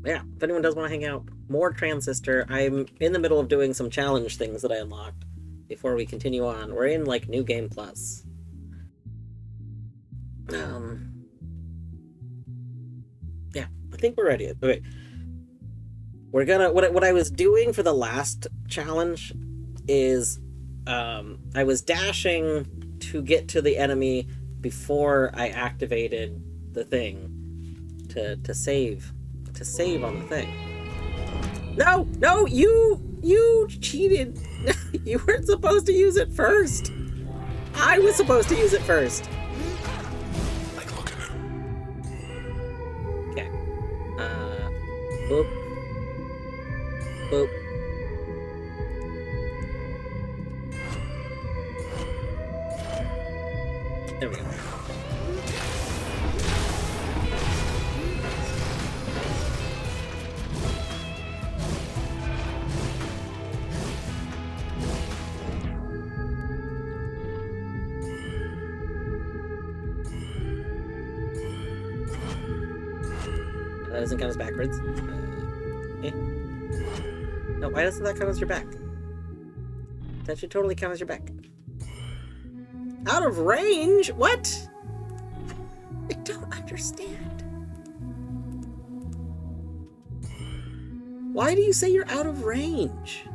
Yeah, if anyone does want to hang out, more Transistor. I'm in the middle of doing some challenge things that I unlocked before we continue on. We're in like New Game Plus. Yeah, I think we're ready. Okay. We're gonna what I was doing for the last challenge is I was dashing to get to the enemy before I activated the thing to save on the thing. No, you cheated. You weren't supposed to use it first. I was supposed to use it first. Like, look at him. Okay. Boop. Boop. There we go. That doesn't count as backwards. No, why doesn't that count as your back? That should totally count as your back. Out of range? What? I don't understand. Why do you say you're out of range?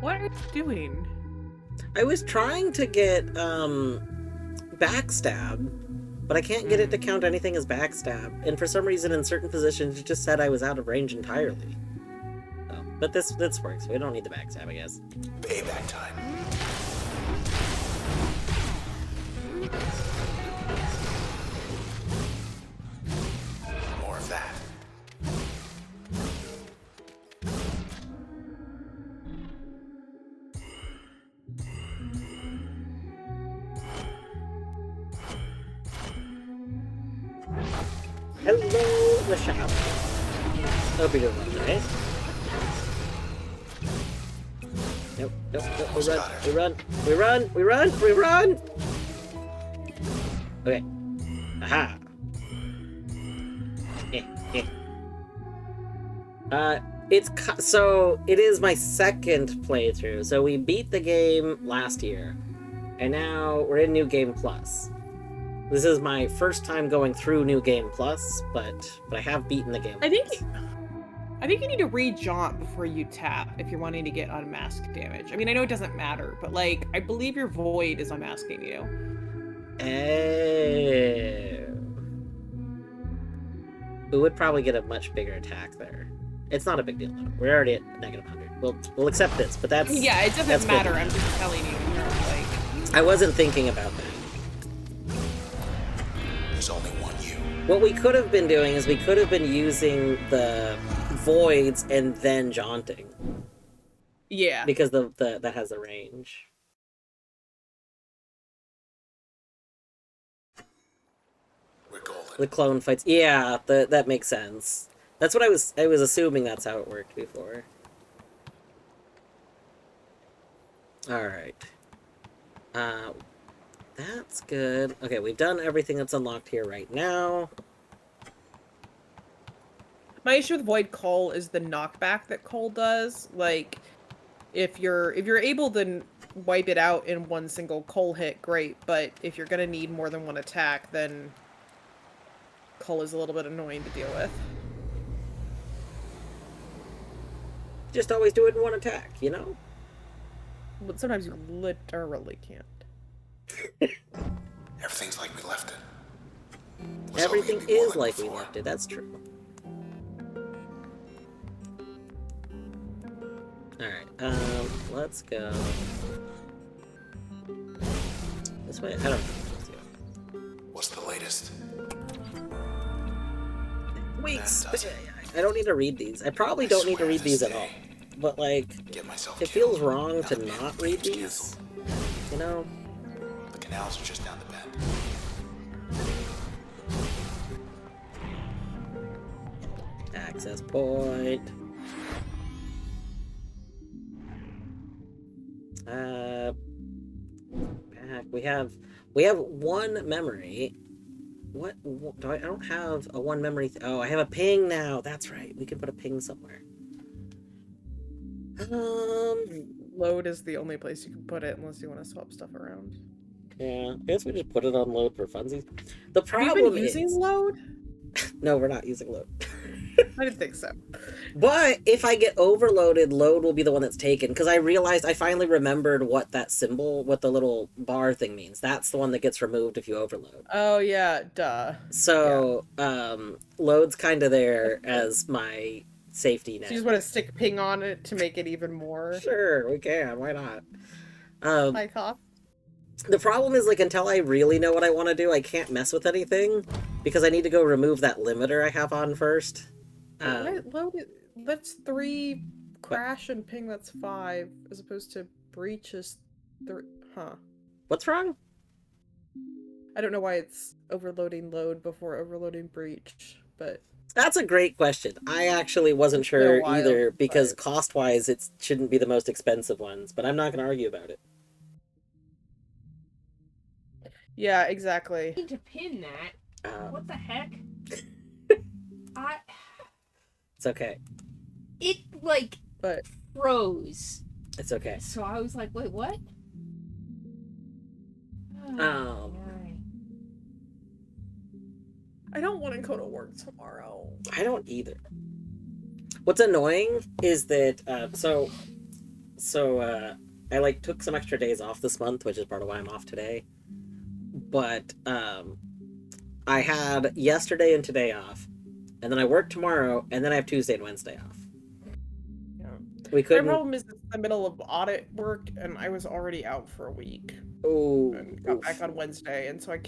What are you doing? I was trying to get backstab, but I can't get it to count anything as backstab. And for some reason, in certain positions, it just said I was out of range entirely. So, but this works. We don't need the backstab, I guess. Payback time. More of that. Hello, the shop. Hope you're doing well today. Nope, nope, nope. We run. We run. We run. We run. We run. Okay. Aha. So it is my second playthrough. So we beat the game last year, and now we're in New Game Plus. This is my first time going through New Game Plus, but I have beaten the game. I think you need to re-jaunt before you tap if you're wanting to get unmasked damage. I mean, I know it doesn't matter, but like, I believe your void is unmasking you. We would probably get a much bigger attack there. It's not a big deal though. We're already at -100. We'll accept this, but that's Yeah, it doesn't that's matter. good. I'm just telling you. You're like, I wasn't thinking about that. There's only one you. What we could have been doing is we could have been using the voids and then jaunting yeah. because that has the range. We're golden. The clone fights. Yeah, that makes sense. That's what I was assuming that's how it worked before. Alright. That's good. Okay, we've done everything that's unlocked here right now. My issue with Void Call is the knockback that Call does. Like, if you're able to wipe it out in one single Call hit, great. But if you're gonna need more than one attack, then Call is a little bit annoying to deal with. Just always do it in one attack, you know? But sometimes you literally can't. Everything's like we left it. Was Everything hoping it'd be more is like we before. left it, that's true. Alright, let's go this way. I don't know. Let's go. What's the latest? Weeks. That does it. I don't need to read these. I probably don't need to swear read this these at day, all. But like, Get myself it killed. feels wrong Now to the not band read thing's these. canceled. You know? The canal's are just down the bend. Access point. Back. We have one memory. What do I don't have a one memory. Oh, I have a ping now. That's right. We can put a ping somewhere. Load is the only place you can put it unless you want to swap stuff around. Yeah, I guess we just put it on load for funsies. The Have you problem been using is, load? no, we're not using load. I didn't think so. But if I get overloaded, load will be the one that's taken. Because I realized, I finally remembered what that symbol, what the little bar thing means. That's the one that gets removed if you overload. Oh yeah, duh. So, load's kind of there as my safety net. So you just want to stick ping on it to make it even more Sure, we can. Why not? high cost? The problem is, like, until I really know what I want to do, I can't mess with anything. Because I need to go remove that limiter I have on first. Load it. That's 3 crash and ping. That's 5, as opposed to breach is 3. Huh. What's wrong? I don't know why it's overloading load before overloading breach, but That's a great question. I actually wasn't It's been a sure while, either, because but- cost-wise, it shouldn't be the most expensive ones. But I'm not going to argue about it. yeah, exactly. I need to pin that. What the heck? It's okay. It like But froze. It's okay. So I was like, wait, what? Alright. I don't want to go to work tomorrow. I don't either. What's annoying is that I like took some extra days off this month, which is part of why I'm off today. But I had yesterday and today off, and then I work tomorrow, and then I have Tuesday and Wednesday off. Yeah. We My couldn't. problem is it's the middle of audit work, and I was already out for a week. Oh, and got back on Wednesday, and so I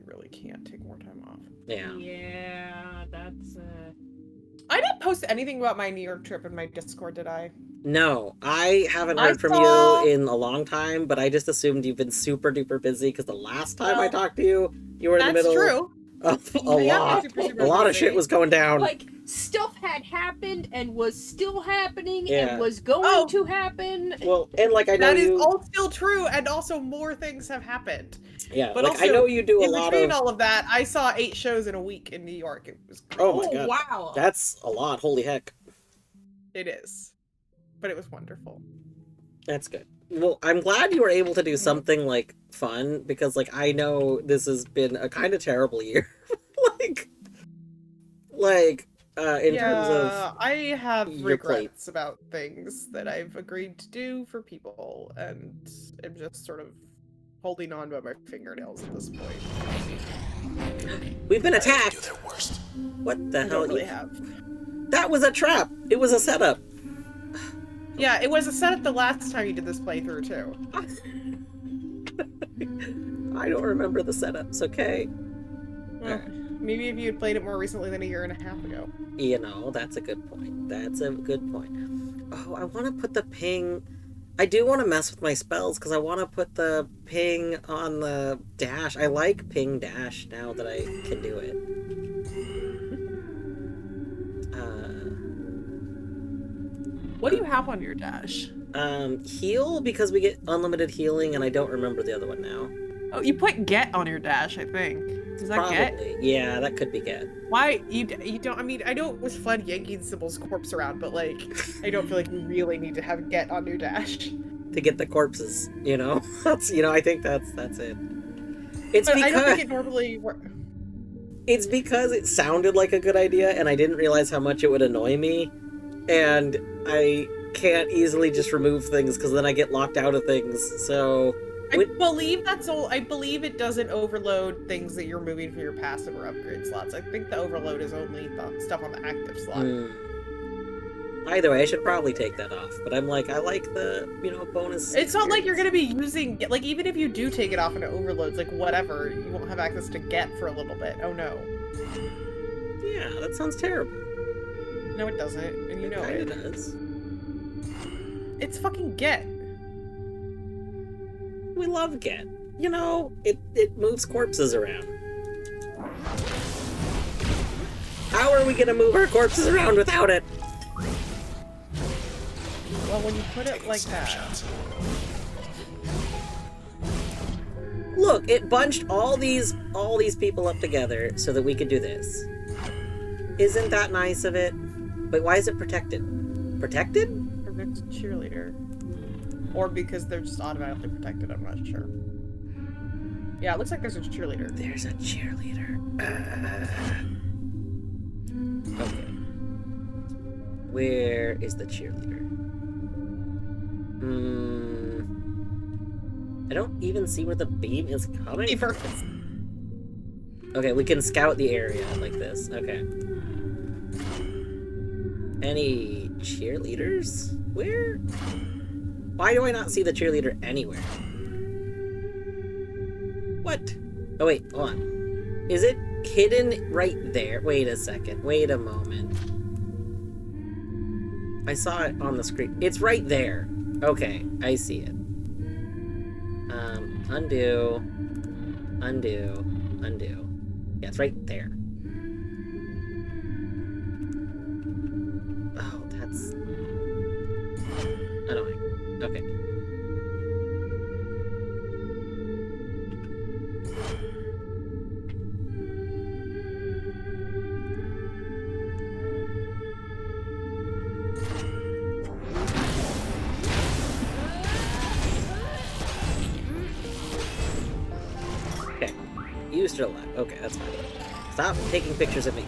really can't take more time off. Yeah. Yeah, that's I didn't post anything about my New York trip in my Discord, did I? No, I haven't I heard from saw- you in a long time, but I just assumed you've been super duper busy because the last time I Well, talked to you, you were in the That's middle true. of a I am lot. super A lot of busy. shit was going down. like stuff had happened and was still happening Yeah. and was going Oh. to happen. Well, and like I know That is you. all still true, and also more things have happened. Yeah, But like also, I know you do a in lot between of. all of that, I saw 8 shows in a week in New York. It was great. Oh my god, wow. that's a lot. Holy heck, It is. But it was wonderful. that's good. Well, I'm glad you were able to do something like fun because, like, I know this has been a kind of terrible year. In terms of I have your plate. regrets about things that I've agreed to do for people, and I'm just sort of holding on by my fingernails at this point. We've been Do attacked. their worst. What the I hell? don't really have. That was a trap. It was a setup. Yeah, it was a setup the last time you did this playthrough, too. I don't remember the setups. Okay. Well, maybe if you had played it more recently than a year and a half ago. You know, that's a good point. That's a good point. Oh, I want to put the ping... I do want to mess with my spells, because I want to put the ping on the dash. I like ping dash now that I can do it. What do you have on your dash? Heal, because we get unlimited healing, and I don't remember the other one now. Oh, you put get on your dash, I think. Is that get? Probably. Yeah, that could be get. Why you don't? I mean, I know it was fun yanking Sybil's corpse around, but like, I don't feel like you really need to have get on your dash. To get the corpses, you know? That's, you know, I think that's it. It's But because I don't think it normally works. it's because it sounded like a good idea, and I didn't realize how much it would annoy me, and I can't easily just remove things because then I get locked out of things. So I believe that's all. I believe it doesn't overload things that you're moving from your passive or upgrade slots. I think the overload is only the stuff on the active slot. Either way, I should probably take that off. But I'm like, I like the, you know, bonus. It's not like you're gonna be using, like, even if you do take it off and it overloads, like, whatever, you won't have access to get for a little bit. Oh no. Yeah, that sounds terrible. No, it doesn't, and you know It it. kinda does. It's fucking get. We love get. You know, it moves corpses around. How are we gonna move our corpses around without it? Well, when you put it like that. Look, it bunched all these people up together so that we could do this. Isn't that nice of it? But why is it protected? Protected? Protect cheerleader. Or because they're just automatically protected, I'm not sure. Yeah, it looks like there's a cheerleader. There's a cheerleader. Okay. Where is the cheerleader? I don't even see where the beam is coming from. Okay, we can scout the area like this. Okay. Any cheerleaders? Where? Why do I not see the cheerleader anywhere? What? Oh wait, hold on. Is it hidden right there? Wait a second. Wait a moment. I saw it on the screen. It's right there. Okay, I see it. Undo. Undo. Undo. Yeah, it's right there. Oh, that's annoying. Okay. Okay. You still alive. Okay, that's fine. Stop taking pictures of me.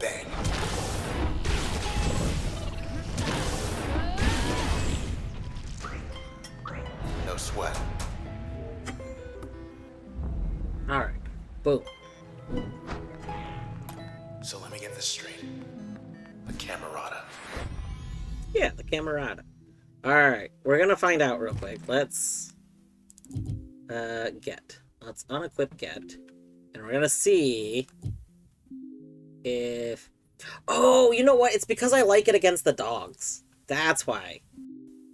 Bang. No sweat. Alright. Boom. this straight. The Camerata. Yeah, the Camerata. Alright, we're gonna find out real quick. Let's get. Let's unequip get. And we're gonna see if... Oh, you know what? It's because I like it against the dogs. That's why.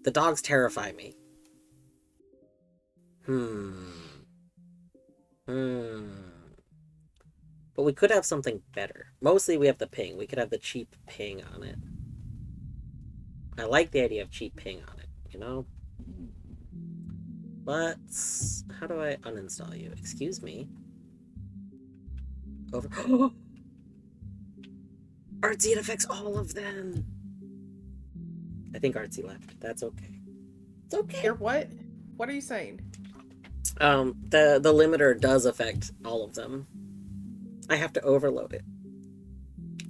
The dogs terrify me. But we could have something better. Mostly we have the ping. We could have the cheap ping on it. I like the idea of cheap ping on it, you know? Let's... How do I uninstall you? Excuse me. Over... Artsy, it affects all of them! I think Artsy left. That's okay. It's okay. Here, what? What are you saying? The limiter does affect all of them. I have to overload it.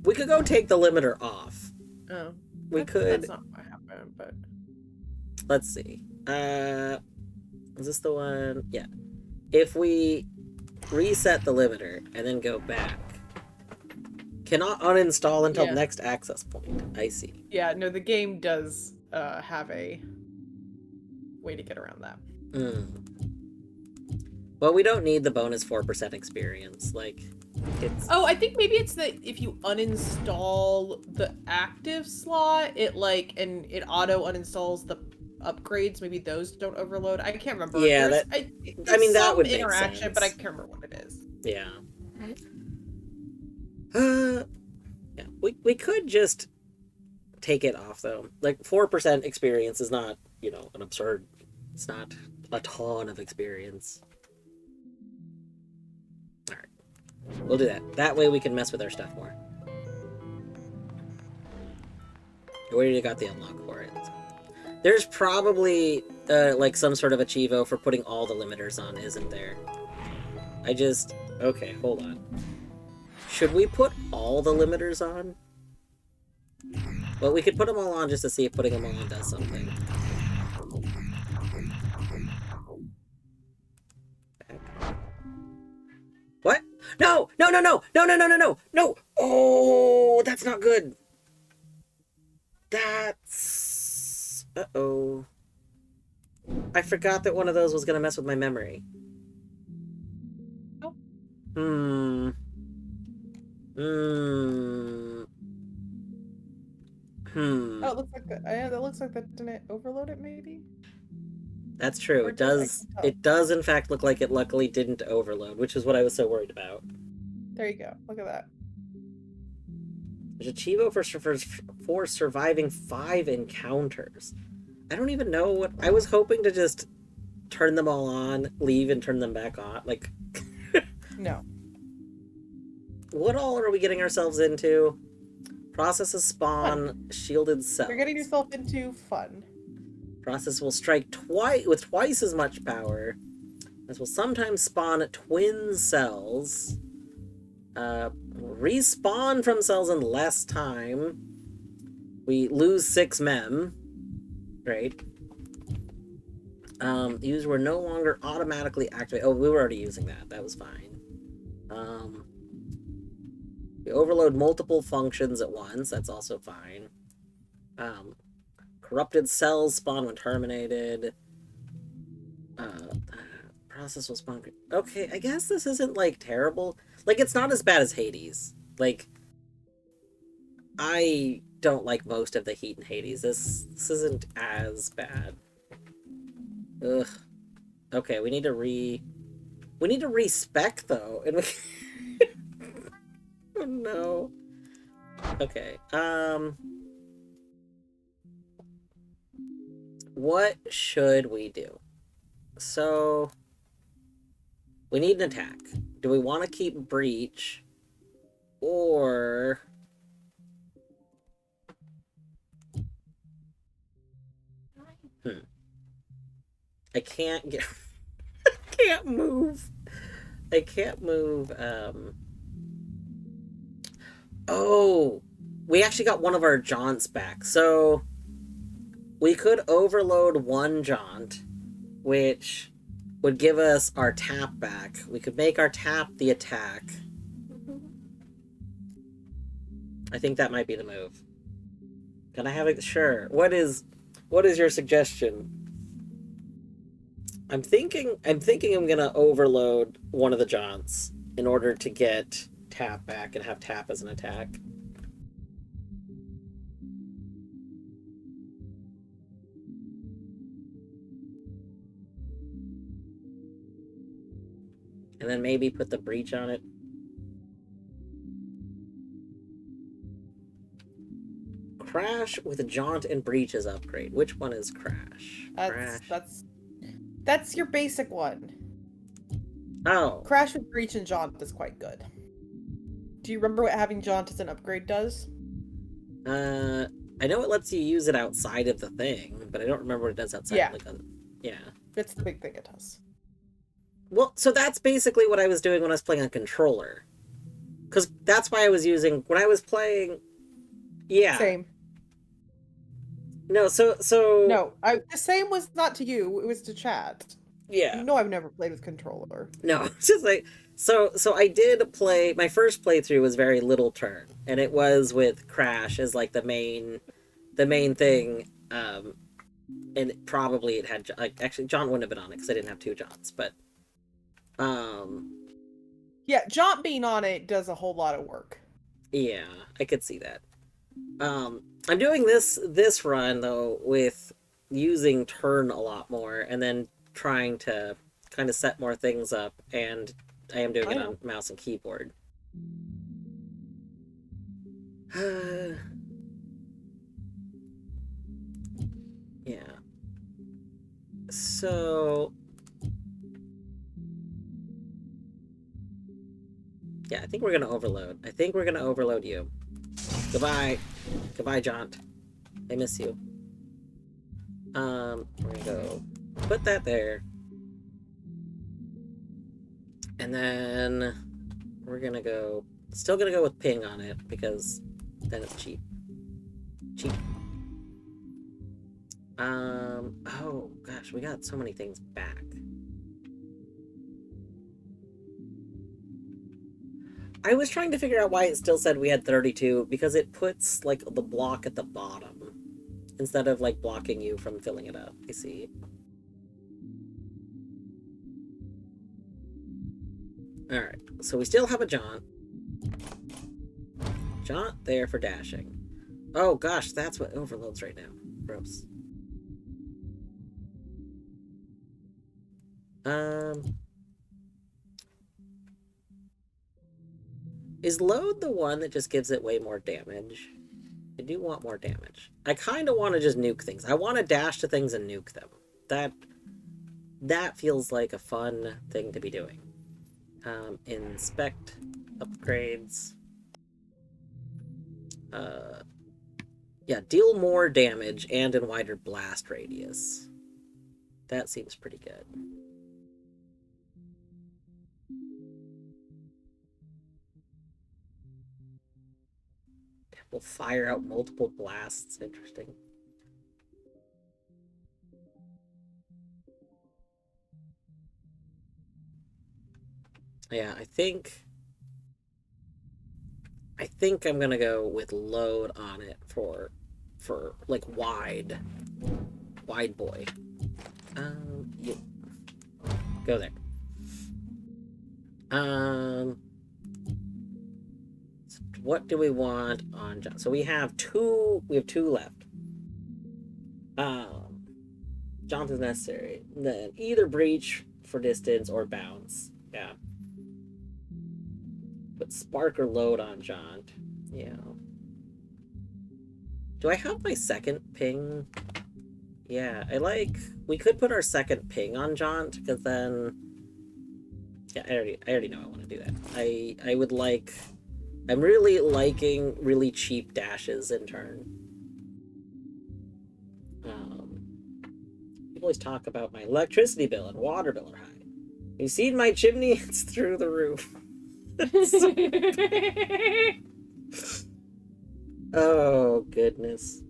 We could go take the limiter off. Oh. We could... That's not what happened, but... Let's see. Is this the one? Yeah. If we reset the limiter and then go back, cannot uninstall until next access point. I see. Yeah, no, the game does have a way to get around that. Well, we don't need the bonus 4% experience. Like, it's... Oh, I think maybe it's that if you uninstall the active slot, it auto uninstalls the upgrades. Maybe those don't overload. I can't remember. Yeah, there's that would make interaction, sense. but I can't remember what it is. Yeah. Yeah. We could just take it off though. Like 4% experience is not, you know, an absurd. It's not a ton of experience. All right, we'll do that. That way we can mess with our stuff more. We already got the unlock for it. There's probably like some sort of achievo for putting all the limiters on, isn't there? Okay, hold on. Should we put all the limiters on? Well, we could put them all on just to see if putting them all on does something. What? No! No, no, no! No, no, no, no, no! No! Oh, that's not good! That's... Uh-oh. I forgot that one of those was gonna mess with my memory. Oh. Oh, it looks like that. Yeah, that looks like that didn't overload it, maybe? That's true. Or It does. It does, in fact, look like it luckily didn't overload, which is what I was so worried about. There you go. Look at that. There's a Chivo for surviving 5 encounters. I don't even know what... I was hoping to just turn them all on, leave, and turn them back on. Like... No. What all are we getting ourselves into? Processes spawn shielded cells. You're getting yourself into fun. Process will strike with twice as much power. This will sometimes spawn twin cells. Respawn from cells in less time. We lose 6 mem. Great. These were no longer automatically activated. Oh, we were already using that. That was fine. We overload multiple functions at once. That's also fine. Corrupted cells spawn when terminated. Process will spawn... Okay, I guess this isn't, like, terrible. Like, it's not as bad as Hades. Like, I don't like most of the heat in Hades. This isn't as bad. Ugh. Okay, we need to respec, though. And we... Oh, no. Okay, what should we do? So, we need an attack. Do we want to keep Breach? Or... I can't get... I can't move. I can't move, Oh! We actually got one of our jaunts back. So, we could overload one jaunt, which would give us our tap back. We could make our tap the attack. I think that might be the move. Can I have it? Sure. What is your suggestion? I'm thinking I'm gonna overload one of the jaunts in order to get tap back and have tap as an attack. And then maybe put the breach on it. Crash with a jaunt and breach is upgrade. Which one is crash? That's your basic one. Oh. Crash with breach and jaunt is quite good. Do you remember what having jaunt as an upgrade does? I know it lets you use it outside of the thing, but I don't remember what it does outside. Yeah. Yeah. It's the big thing it does. Well, so that's basically what I was doing when I was playing on controller. Because that's why I was using... When I was playing... Yeah. Same. No, so... No, the same was not to you, it was to chat. Yeah. You know I've never played with controller. No, it's just like... So I did play... My first playthrough was very little turn. And it was with Crash as, like, the main thing. And probably it had... Like, actually, John wouldn't have been on it because I didn't have two Johns, but... Yeah, jaunt being on it does a whole lot of work. Yeah, I could see that. I'm doing this run though with using turn a lot more and then trying to kind of set more things up, and I am doing it on mouse and keyboard. Yeah. So yeah, I think we're gonna overload. I think we're gonna overload you. Goodbye. Goodbye, Jaunt. I miss you. We're gonna go put that there. And then we're gonna go, still gonna go with ping on it because then it's cheap. Cheap. Oh gosh, we got so many things back. I was trying to figure out why it still said we had 32, because it puts, like, the block at the bottom, instead of, like, blocking you from filling it up, I see. Alright, so we still have a jaunt. Jaunt there for dashing. Oh gosh, that's what overloads right now. Gross. Is load the one that just gives it way more damage? I do want more damage. I kind of want to just nuke things. I want to dash to things and nuke them. That feels like a fun thing to be doing. Inspect upgrades. Yeah, deal more damage and in wider blast radius. That seems pretty good. Will fire out multiple blasts. Interesting. Yeah, I think I'm gonna go with load on it for like wide boy. Yeah. Go there. What do we want on John? So we have two left. Jaunt is necessary. Then either breach for distance or bounce. Yeah. But spark or load on Jaunt. Yeah. Do I have my second ping? Yeah, we could put our second ping on Jaunt, because then yeah, I already know I want to do that. I would like, I'm really liking really cheap dashes in turn. People always talk about my electricity bill and water bill are high. You seen my chimney? It's through the roof. Oh, goodness.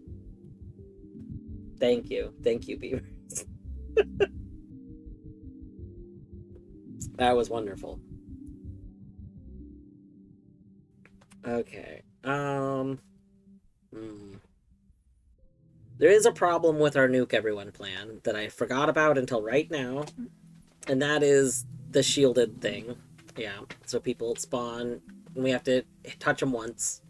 Thank you, Beavers. That was wonderful. Okay. Hmm. There is a problem with our nuke everyone plan that I forgot about until right now, and that is the shielded thing. Yeah, so people spawn, and we have to touch them once.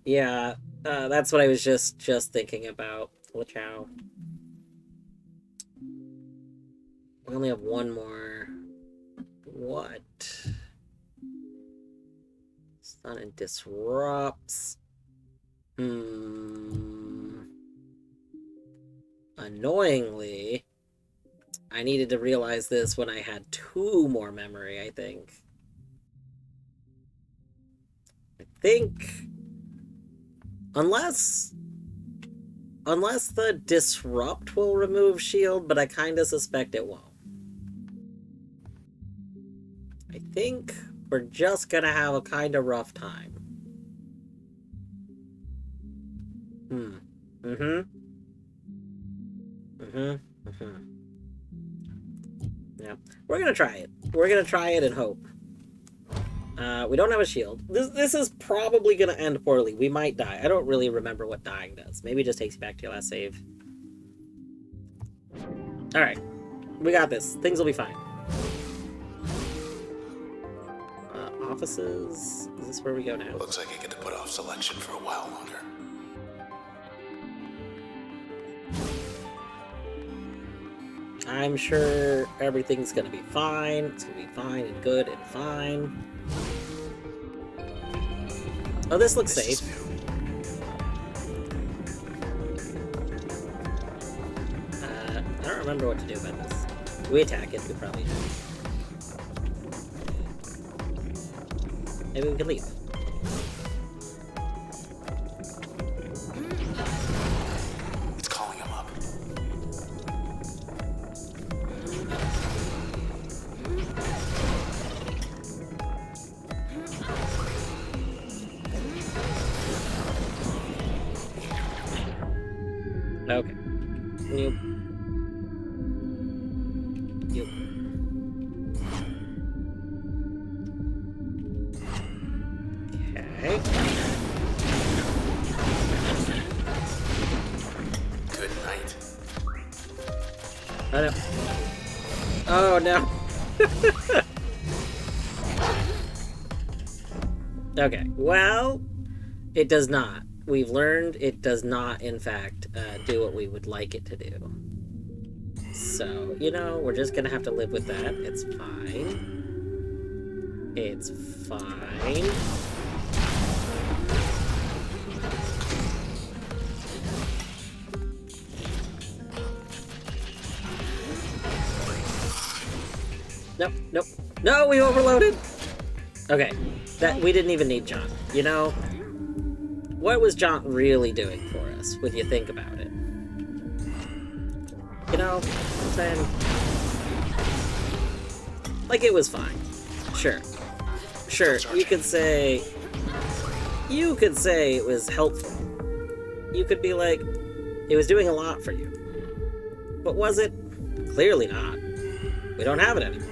Yeah, that's what I was just thinking about. Watch out. We only have one more. What? Stun and disrupts. Annoyingly, I needed to realize this when I had 2 more memory, I think. Unless the disrupt will remove shield, but I kind of suspect it won't. I think we're just gonna have a kind of rough time. Yeah, we're gonna try it. We're gonna try it and hope. We don't have a shield. This is probably gonna end poorly. We might die. I don't really remember what dying does. Maybe it just takes you back to your last save. Alright. We got this. Things will be fine. Offices? Is this where we go now? Looks like I get to put off selection for a while longer. I'm sure everything's gonna be fine. It's gonna be fine and good and fine. Oh, this looks safe. I don't remember what to do about this. We attack it, we probably do. Maybe we can leave. It's calling him up. Okay. Nope. Yep. Okay. Good night. I know. Oh no. Okay. Well, it does not. We've learned it does not, in fact, do what we would like it to do. So, you know, we're just gonna have to live with that. It's fine. It's fine. Nope, nope. No, we overloaded! Okay, we didn't even need John. You know, what was John really doing for us, when you think about it? You know what I'm saying? Like, it was fine. Sure. Sure, you could say it was helpful. You could be like, it was doing a lot for you. But was it? Clearly not. We don't have it anymore.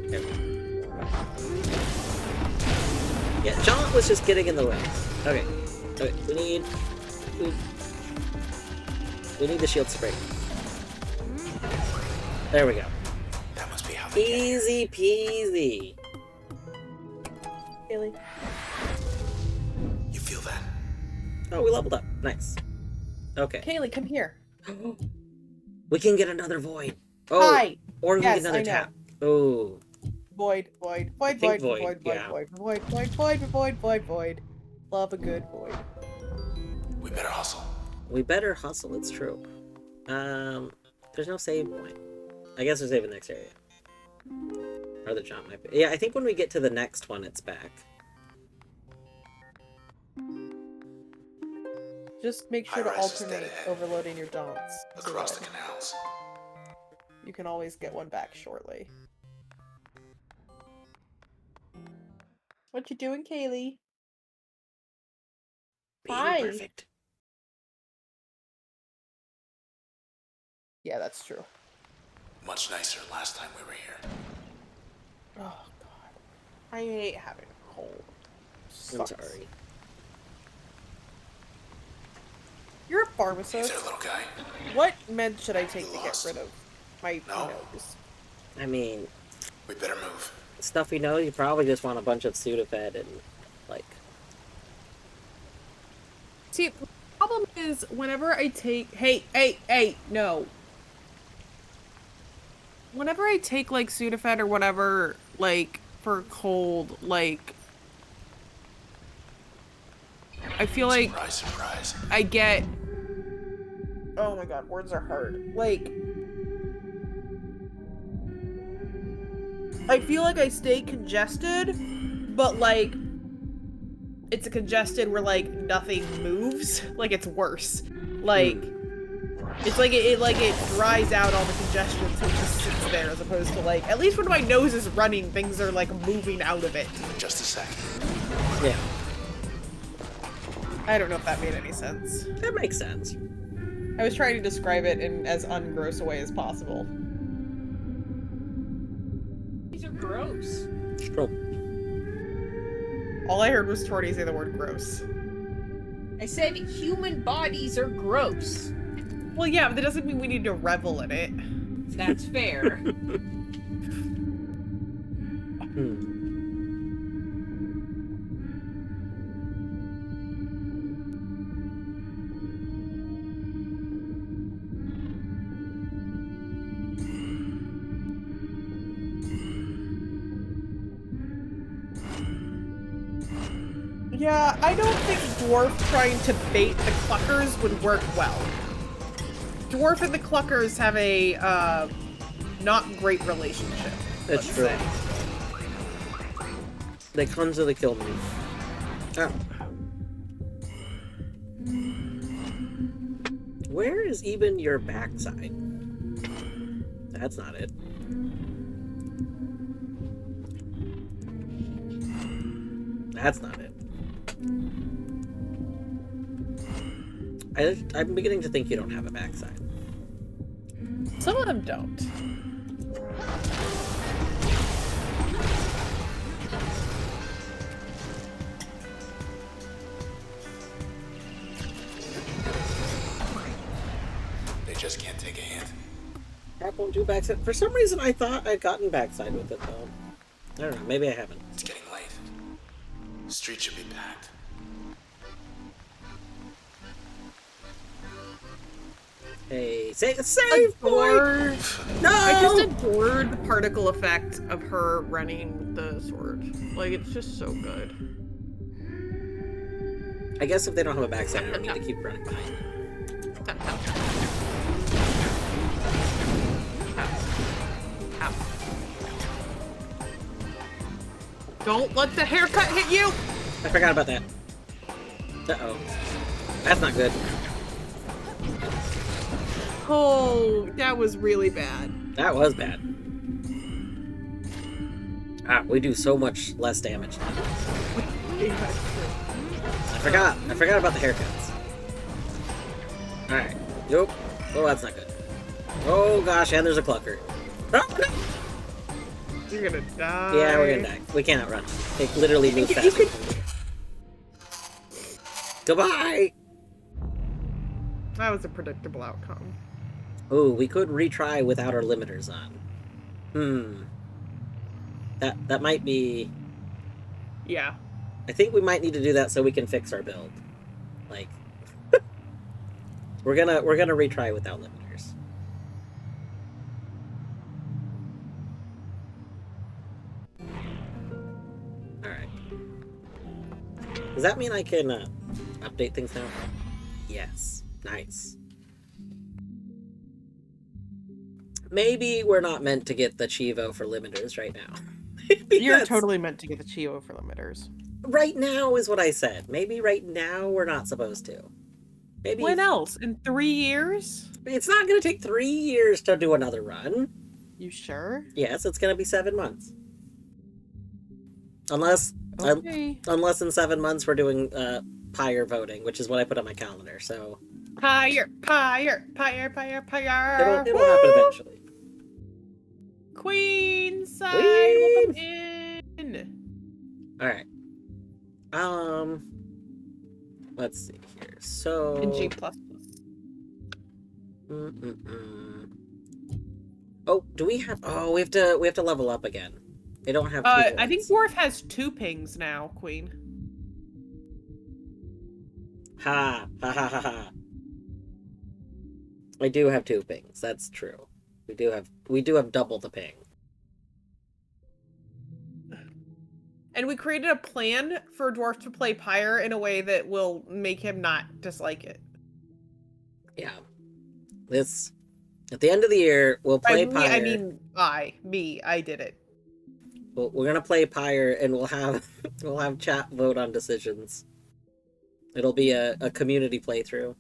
There we go. Yeah, John was just getting in the way. Okay. Okay, we need the shield spray. There we go. That must be how they get here. Easy peasy. Haley. You feel that? Oh, we leveled up. Nice. Okay. Kaylee, come here. We can get another void. Oh, Hi. or we can Yes, get another I know. tap. Oh, Void, void, void, think void, void, void, void, yeah. void, void, void, void, void, void, void. Love a good void. We better hustle. we better hustle. It's true. There's no save point. I guess we're saving the next area. Or the jump might be. Yeah, I think when we get to the next one, it's back. Just make sure to High-rise is dead alternate ahead. overloading your daunts. so Across that the canals. You can always get one back shortly. What you doing, Kaylee? Being Hi. perfect. Yeah, that's true. Much nicer last time we were here. Oh god. I hate having a cold. I'm Sucks. sorry. You're a Hey pharmacist. there, little guy. What meds should I take to get Lost? rid of my No? nose? I mean, We better move. stuff we know, you probably just want a bunch of Sudafed and, like... See, the problem is whenever I take... Hey, no. Whenever I take, like, Sudafed or whatever, like, for cold, like... I feel like Surprise, surprise. I get... Oh my god, words are hard. Like... I feel like I stay congested, but, like... It's a congested where, like, nothing moves. Like, it's worse. Like... It's like it dries out all the congestion, so it just sits there, as opposed to, like... At least when my nose is running, things are, like, moving out of it. Just a sec. Yeah, I don't know if that made any sense. that makes sense. I was trying to describe it in as ungross a way as possible. These are gross. True. All I heard was Torty say the word gross. I said human bodies are gross. Well, yeah, but that doesn't mean we need to revel in it. That's fair. Hmm. Yeah, I don't think Dwarf trying to bait the Cluckers would work well. Dwarf and the Cluckers have a, not great relationship. That's let's true. say. They clumsily killed me. Oh. Where is even your backside? That's not it. That's not it. I'm beginning to think you don't have a backside. Some of them don't. They just can't take a hint. Crap won't do backside. For some reason, I thought I'd gotten backside with it, though. I don't know. Maybe I haven't. It's getting late. The street should be packed. Hey, save boy! Adore- No! I just adored the particle effect of her running the sword. Like, it's just so good. I guess if they don't have a backside, I don't need to keep running behind. Tap, tap, tap. Ow. Ow. Don't let the haircut hit you! I forgot about that. Uh-oh. That's not good. Oh, that was really bad. That was bad. Ah, we do so much less damage now. I forgot about the haircuts. Alright. Nope. Oh, that's not good. Oh gosh, and there's a clucker. Oh, no. You're gonna die. Yeah, we're gonna die. We can't outrun. They literally move fast. Goodbye! That was a predictable outcome. Ooh, we could retry without our limiters on. That might be... Yeah. I think we might need to do that so we can fix our build. Like... we're gonna retry without limiters. Alright. Does that mean I can update things now? Yes. Nice. Maybe we're not meant to get the Chivo for limiters right now. You're Because totally meant to get the Chio for limiters. right now is what I said. Maybe right now we're not supposed to. Maybe When else? In 3 years? it's not going to take 3 years to do another run. You sure? Yes, it's going to be 7 months. Unless Okay. unless in 7 months we're doing pyre voting, which is what I put on my calendar. So Pyre. It'll happen eventually. Queen side, welcome in. All right. Let's see here. So. In G++. Oh, do we have? Oh, we have to level up again. They don't have. I think Dwarf has 2 pings now, Queen. Ha ha ha ha ha. I do have 2 pings. That's true. We do have double the ping. And we created a plan for Dwarf to play Pyre in a way that will make him not dislike it. Yeah. This at the end of the year we'll play By Pyre. I mean I did it. We're gonna play Pyre and we'll have chat vote on decisions. It'll be a community playthrough.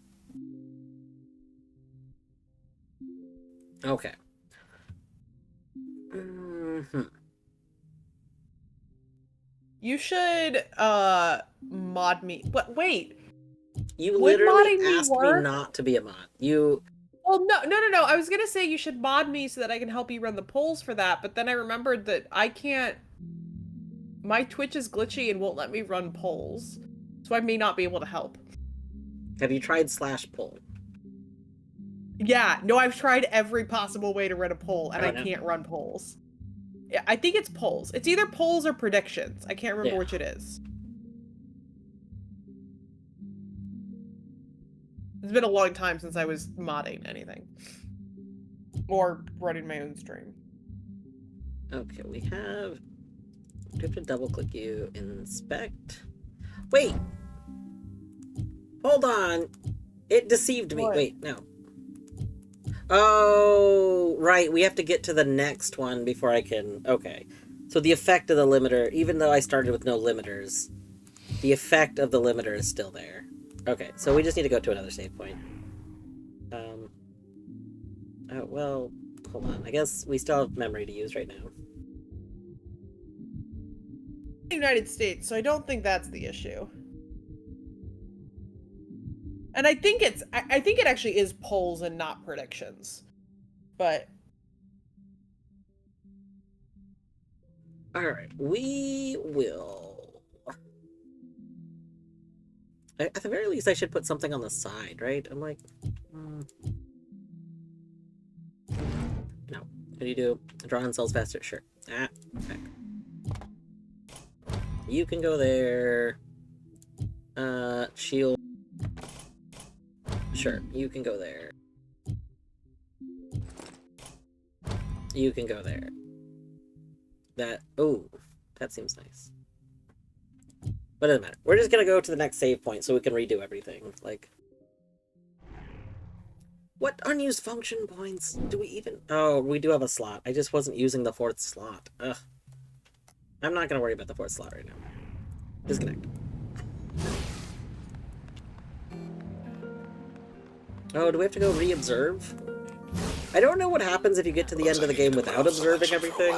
Okay. You should mod me. But wait. You Would literally modding me asked me work? not to be a mod. You Well, no. I was gonna say you should mod me so that I can help you run the polls for that, but then I remembered that I can't. My Twitch is glitchy and won't let me run polls, so I may not be able to help. have you tried /poll? Yeah, no, I've tried every possible way to run a poll, and Oh, I no. can't run polls. Yeah, I think it's polls. It's either polls or predictions. I can't remember Yeah. which it is. It's been a long time since I was modding anything. Or running my own stream. Okay, we have to double click you, inspect. Wait! Hold on! It deceived me. What? Wait, no. Oh, right, we have to get to the next one before I can... Okay. So the effect of the limiter, even though I started with no limiters, the effect of the limiter is still there. Okay, so we just need to go to another save point. Oh, well, hold on. I guess we still have memory to use right now. United States, so I don't think that's the issue. And I think I think it actually is polls and not predictions. But Alright, we will... At the very least, I should put something on the side, right? I'm like... No. What do you do? Draw on cells faster? Sure. Ah, okay. You can go there. Shield. Sure, you can go there. You can go there. That... Oh, that seems nice. But it doesn't matter. We're just gonna go to the next save point so we can redo everything. Like... What unused function points do we even... Oh, we do have a slot. I just wasn't using the 4th slot. Ugh. I'm not gonna worry about the 4th slot right now. Disconnect. Oh, do we have to go re-observe? I don't know what happens if you get to the end of the game without observing everything.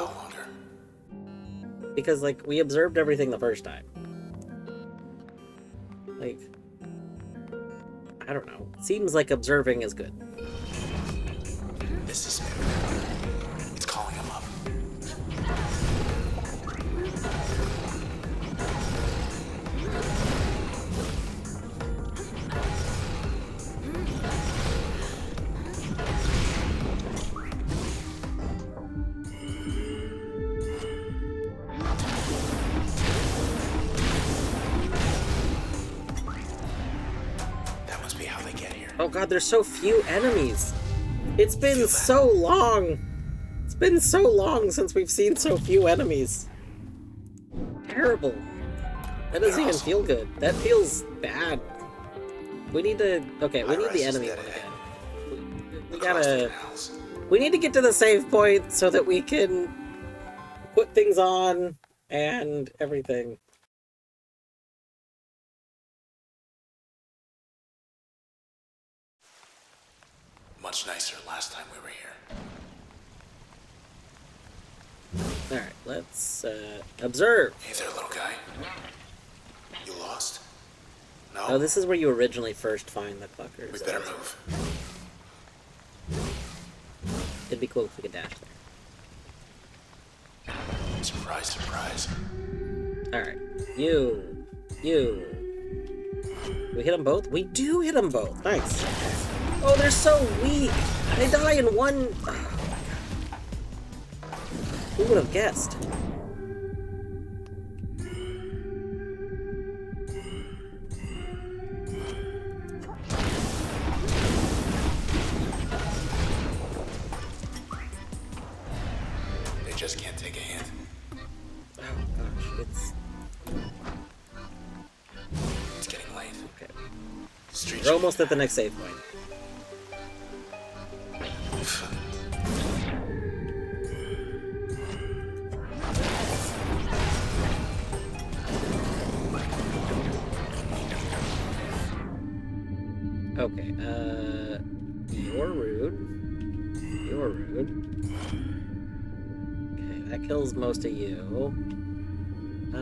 Because, like, we observed everything the first time. Like... I don't know. Seems like observing is good. This is it. It's calling him up. That must be how they get here. Oh god, there's so few enemies! It's been so long! It's been so long since we've seen so few enemies. Terrible. That doesn't even feel good. That feels bad. We need to... Okay, we need the enemy one again. We gotta... We need to get to the save point so that we can put things on and everything. Much nicer last time we were here. Alright, let's observe. Hey there, little guy. You lost? No? Oh, this is where you originally first find the cluckers. We better move. It'd be cool if we could dash there. Surprise, surprise. Alright. You. We hit them both? We do hit them both. Nice. Oh, they're so weak. They die in one... Oh, my God. Who would have guessed? They just can't take a hint. Oh, gosh. It's getting late. Okay. Street We're almost at the next save point. Okay, you're rude. You're rude. Okay, that kills most of you. I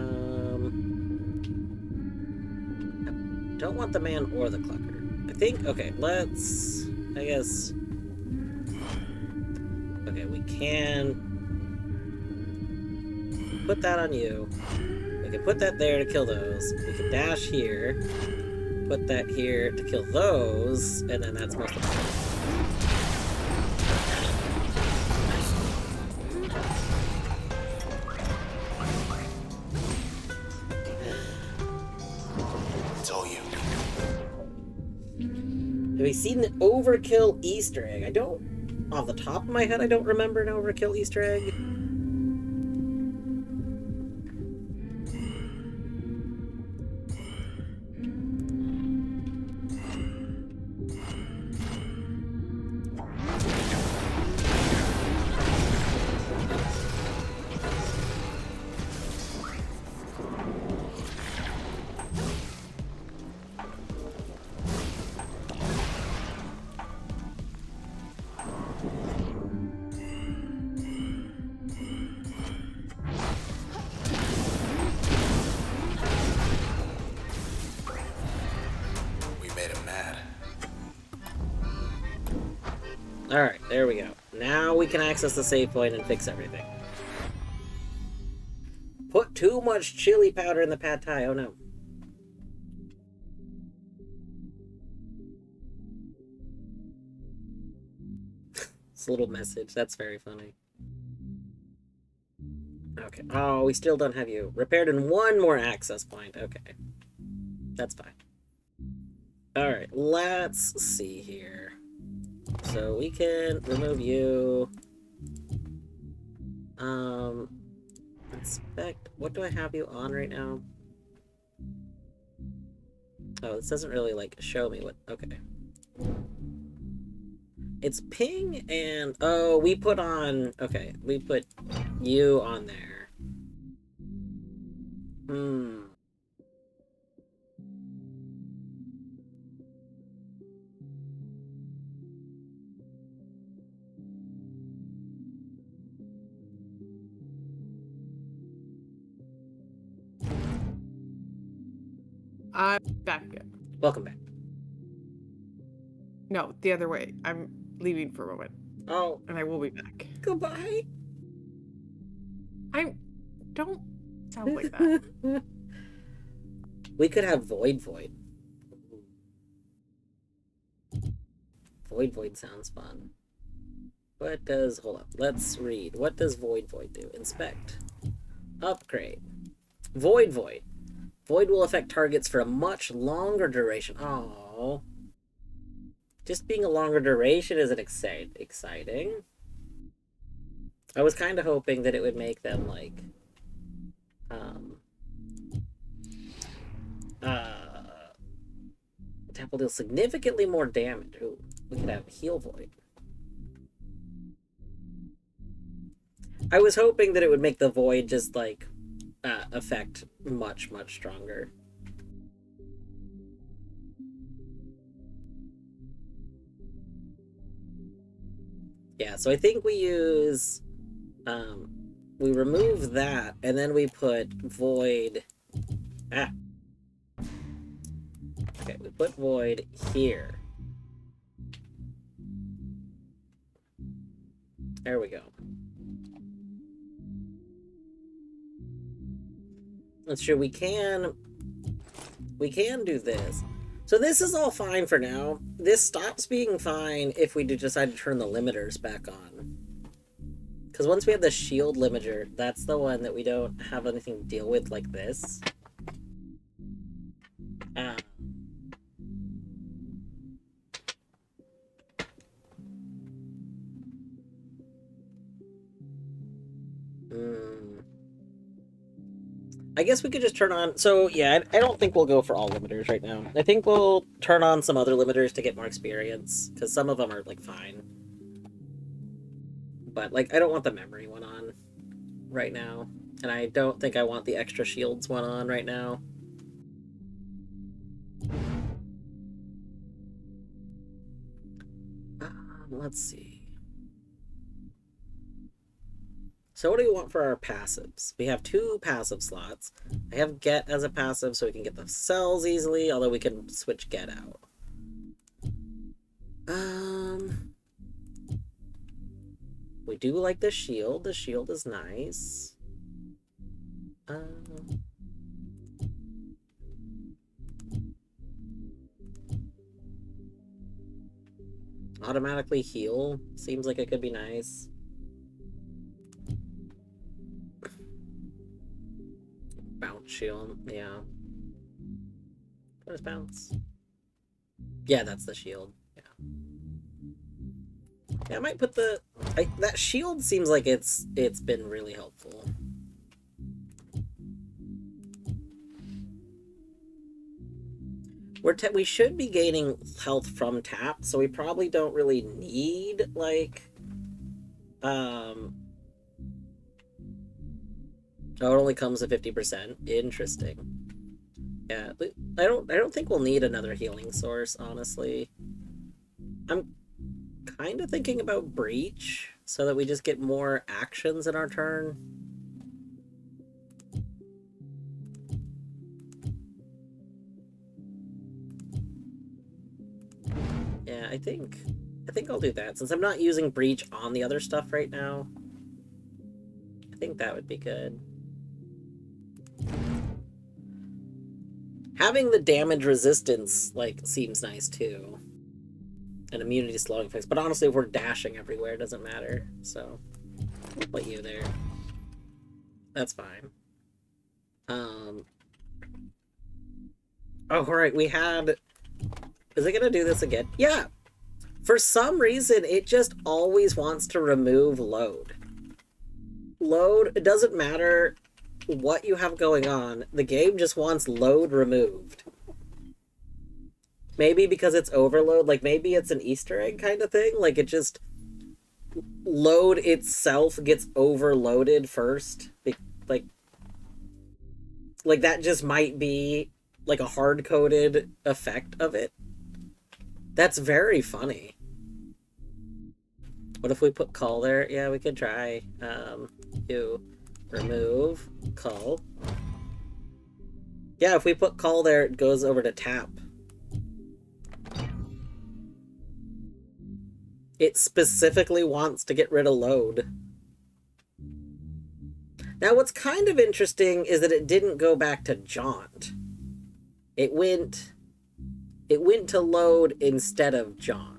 don't want the man or the clucker. I think, okay, let's, I guess, okay, we can put that on you. We can put that there to kill those. We can dash here. Put that here to kill those, and then that's most of them. It's all you. Have we seen the overkill Easter egg? I don't, off the top of my head, I don't remember an overkill Easter egg. We made him mad. Alright, there we go. Now we can access the save point and fix everything. Put too much chili powder in the pad thai, oh no. It's a little message, that's very funny. Okay, oh, we still don't have you. Repaired in one more access point, okay. That's fine. Alright, let's see here. So we can remove you. Inspect. What do I have you on right now? Oh, this doesn't really, like, show me what... Okay. It's ping and... Oh, we put on... Okay, we put you on there. I'm back again. Welcome back. No, the other way. I'm leaving for a moment, Oh, and I will be back. goodbye. Don't sound like that. We could have Void. Void sounds fun. What does... Hold up. Let's read. What does Void do? Inspect. Upgrade. Void. Void will affect targets for a much longer duration. Oh, just being a longer duration isn't exciting. I was kind of hoping that it would make them like, tap will deal significantly more damage. Ooh, we could have Heal Void. I was hoping that it would make the Void just like effect much stronger. Yeah, so I think we use we remove that and then we put Void Okay, we put void here. There we go. That's true. We can do this. So this is all fine for now. This stops being fine if we decide to turn the limiters back on. Because once we have the shield limiter, that's the one that we don't have anything to deal with like this. I guess we could just turn on... So, yeah, I don't think we'll go for all limiters right now. I think we'll turn on some other limiters to get more experience, because some of them are, like, fine. But, like, I don't want the memory one on right now. And I don't think I want the extra shields one on right now. Let's see. So what do we want for our passives? We have 2 passive slots. I have get as a passive so we can get the cells easily, although we can switch get out. We do like the shield. The shield is nice. Automatically heal seems like it could be nice. Bounce shield, yeah. What is bounce? Yeah, that's the shield. Yeah. Yeah, I might put the... that shield seems like it's been really helpful. We should be gaining health from tap, so we probably don't really need, like... Oh, it only comes at 50%. Interesting. Yeah, I don't think we'll need another healing source, honestly. I'm kind of thinking about Breach, so that we just get more actions in our turn. Yeah, I think I'll do that, since I'm not using Breach on the other stuff right now. I think that would be good. Having the damage resistance, like, seems nice, too. And immunity slowing effects. But honestly, if we're dashing everywhere, it doesn't matter. So, we'll put you there. That's fine. Oh, right, we had... Is it gonna do this again? Yeah! For some reason, it just always wants to remove load. Load, it doesn't matter what you have going on, the game just wants load removed. Maybe because it's overload, like maybe it's an Easter egg kind of thing, like it just... Load itself gets overloaded first. Like that just might be like a hard-coded effect of it. That's very funny. What if we put cull there? Yeah, we could try. To remove cull. Yeah, if we put cull there, it goes over to tap. It specifically wants to get rid of load. Now, what's kind of interesting is that it didn't go back to jaunt. It went to load instead of jaunt.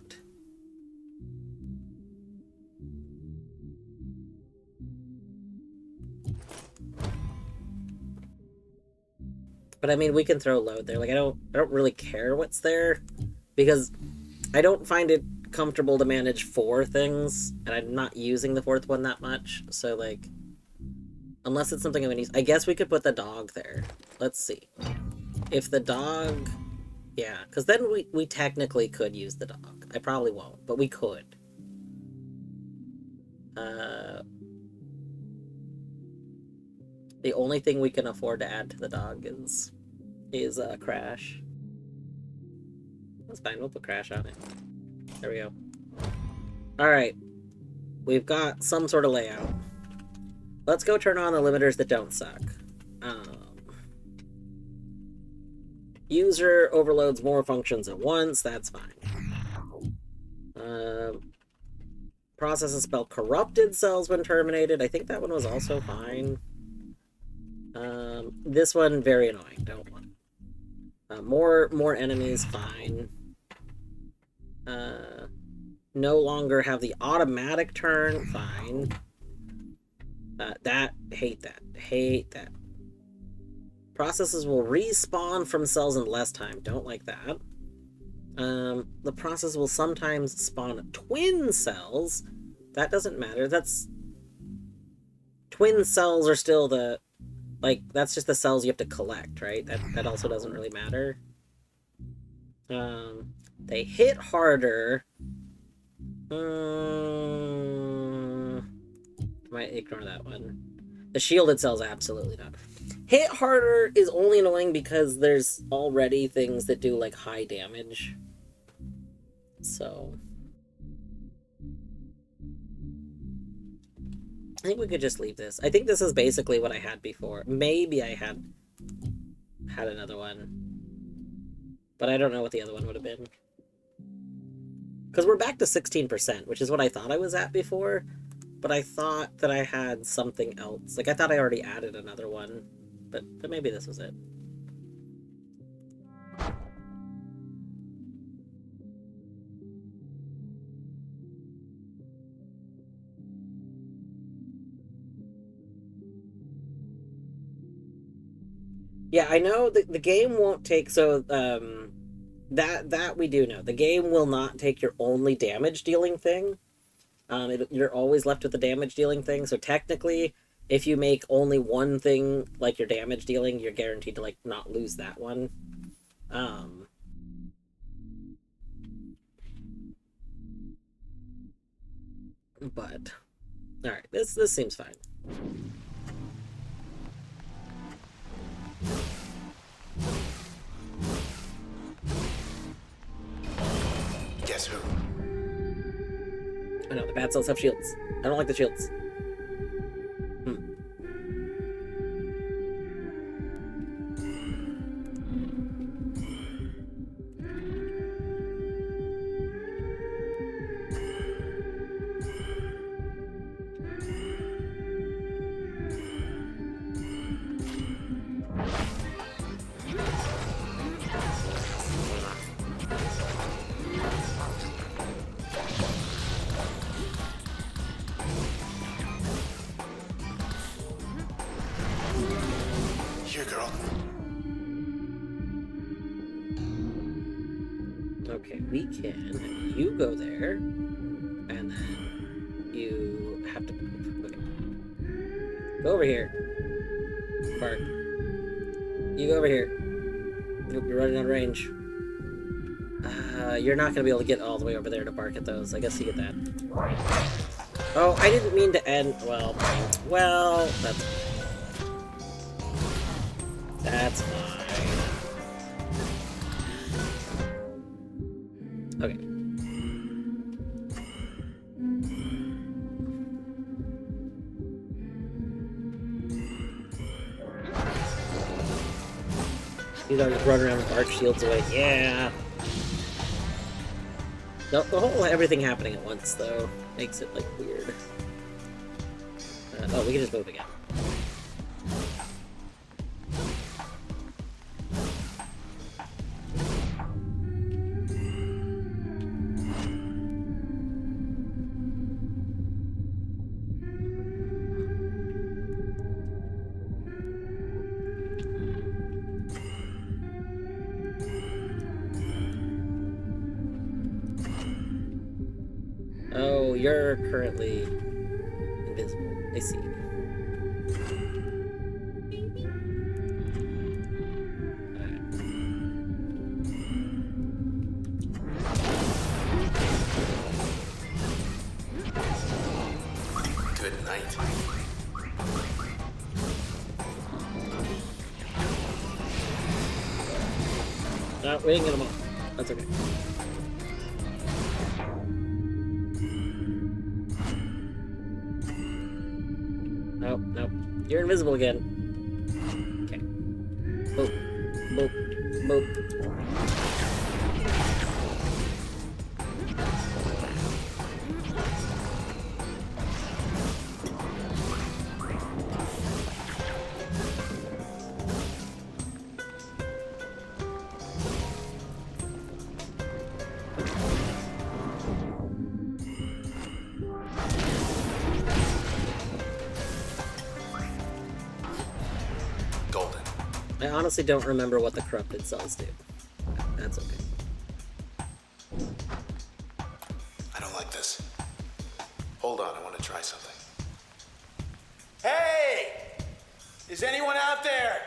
But I mean, we can throw load there. Like I don't really care what's there, because I don't find it comfortable to manage 4 things, and I'm not using the 4th one that much. So like, unless it's something I'm gonna use, I guess we could put the dog there. Let's see. If the dog, yeah, because then we technically could use the dog. I probably won't, but we could. The only thing we can afford to add to the dog is Crash. That's fine, we'll put Crash on it. There we go. Alright. We've got some sort of layout. Let's go turn on the limiters that don't suck. User overloads more functions at once. That's fine. Processes spell corrupted cells when terminated. I think that one was also fine. This one, very annoying. Don't want. More enemies, fine. No longer have the automatic turn, fine. Hate that. Processes will respawn from cells in less time. Don't like that. The process will sometimes spawn twin cells. That doesn't matter. Twin cells are still the... Like, that's just the cells you have to collect, right? That also doesn't really matter. They hit harder. Might ignore that one. The shielded cells, absolutely not. Hit harder is only annoying because there's already things that do, like, high damage. So... I think we could just leave this. I think this is basically what I had before. Maybe I had another one. But I don't know what the other one would have been. Because we're back to 16%, which is what I thought I was at before. But I thought that I had something else. Like, I thought I already added another one. But maybe this was it. Yeah, I know the game won't take, so, that we do know. The game will not take your only damage dealing thing. You're always left with the damage dealing thing, so technically, if you make only one thing, like, your damage dealing, you're guaranteed to, like, not lose that one. But, alright, this seems fine. Guess who? I know, the bad cells have shields. I don't like the shields. Here, girl. Okay, we can. You go there, and then you have to move. Okay. Go over here. Bark. You go over here. You're running out of range. You're not gonna be able to get all the way over there to bark at those. I guess you get that. Oh, I didn't mean to end. Well, that's fine. That's fine. Okay. These are just run around with arc shields away. Yeah. No, the whole everything happening at once though makes it like weird. Oh, we can just move again. Oh, you're currently invisible. I see. Good night. No, we didn't get them all. That's okay. Nope. You're invisible again. Okay. Oh. Boop. Boop. Golden. I honestly don't remember what the corrupted cells do. That's okay. I don't like this. Hold on, I want to try something. Hey! Is anyone out there?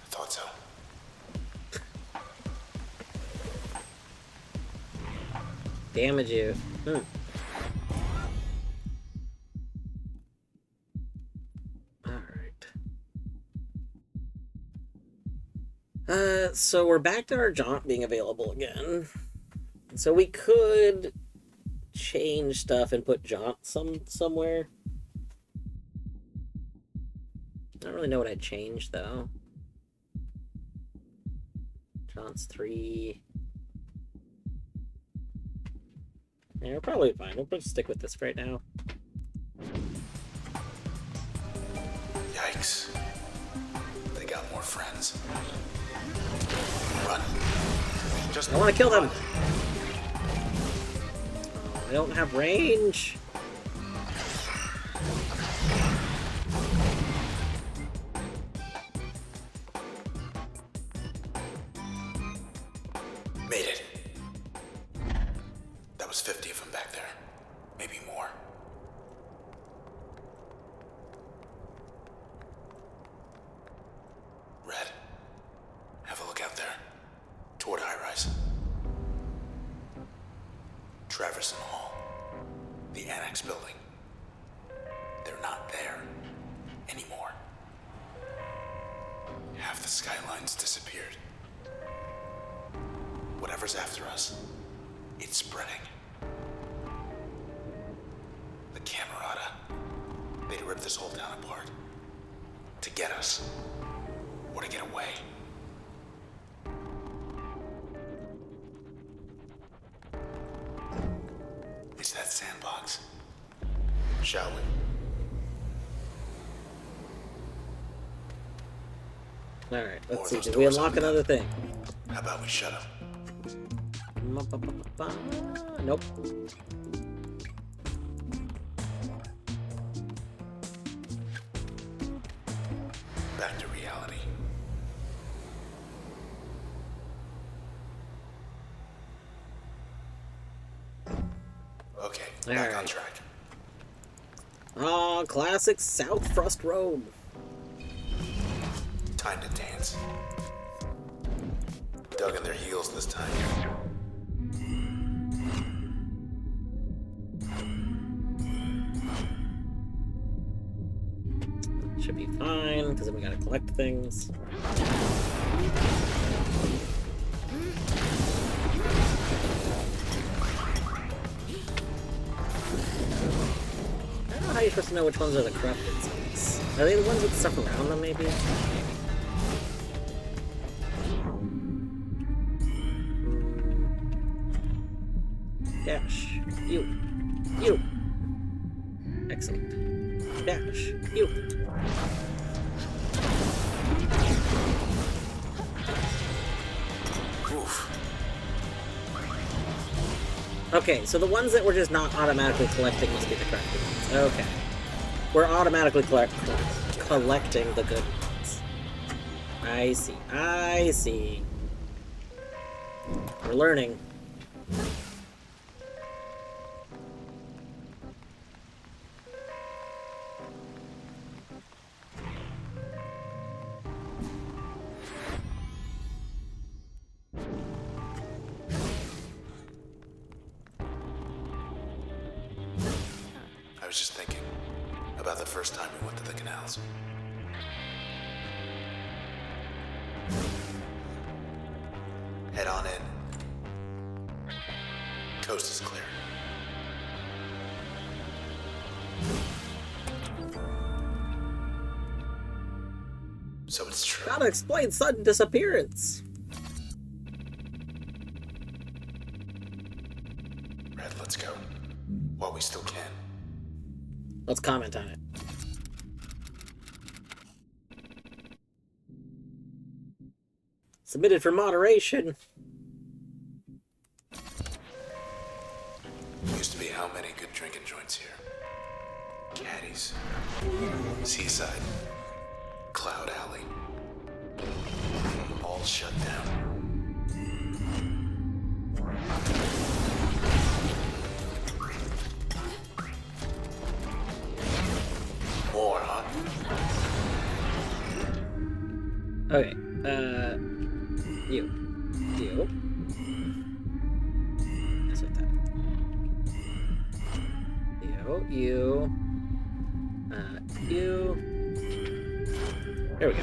I thought so. Damage you. Alright. So we're back to our jaunt being available again. So we could change stuff and put jaunt somewhere. I don't really know what I'd change though. Jaunt's 3. Yeah, we're probably fine. We'll just stick with this right now. Yikes. They got more friends. Run. Just I want to kill them! run. I don't have range. Made it. That was 50 of them back there. Maybe more. Red, have a look out there. Toward high-rise. Traverson Hall. The annex building. They're not there. Anymore. Half the skyline's disappeared. Whatever's after us, it's spreading. The Camerata. They'd rip this whole town apart. To get us. Or to get away. It's that sandbox. Shall we? Alright, More let's of see. those Did we doors unlock open another up. thing? How about we shut up? Nope. Back to reality. Okay, back on Alright. track. Ah, classic South Frust Road. Time to dance. Dug in their heels this time. Should be fine, because then we gotta collect things. I don't know how you're supposed to know which ones are the corrupted cells. Are they the ones with stuff around them, maybe? Dash. You. Excellent. Dash. You. Oof. Okay, so the ones that we're just not automatically collecting must be the corrected ones. Okay. We're automatically collecting the good ones. I see. We're learning. I was just thinking about the first time we went to the canals. Head on in. Coast is clear. So it's true. Gotta explain sudden disappearance. Red, let's go. While we still can. Let's comment on it. Submitted for moderation. Used to be how many good drinking joints here? Caddies. Seaside. Cloud Alley. All shut down. More, huh? Okay, you. That's what that. You. There we go.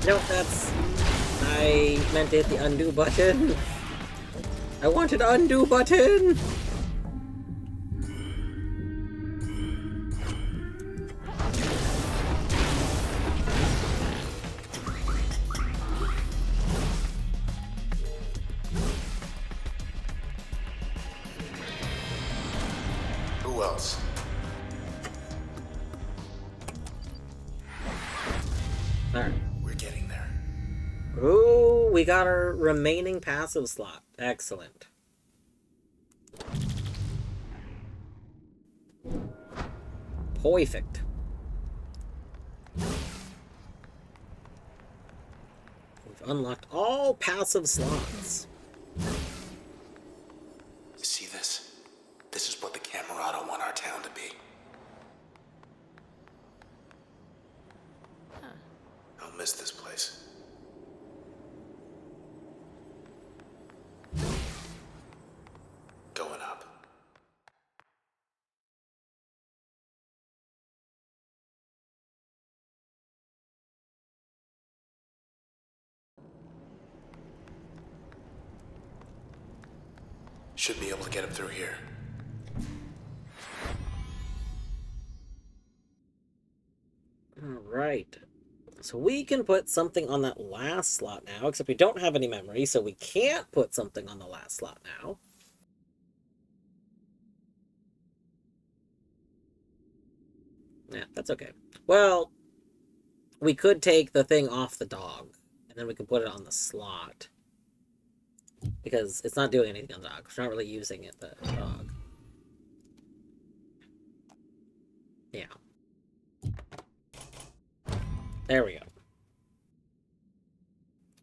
No, that's... I meant to hit the undo button. I wanted undo button! Who else? Alright. We're getting there. Ooh, we got our remaining passive slot. Excellent. Perfect. We've unlocked all passive slots. You see this? This is what the Camerata want our town to be. I'll miss this place. Going up. Should be able to get up through here. Alright. So we can put something on that last slot now, except we don't have any memory, so we can't put something on the last slot now. Yeah, that's okay. Well, we could take the thing off the dog, and then we can put it on the slot. Because it's not doing anything on the dog. We're not really using it, the dog. Yeah. There we go.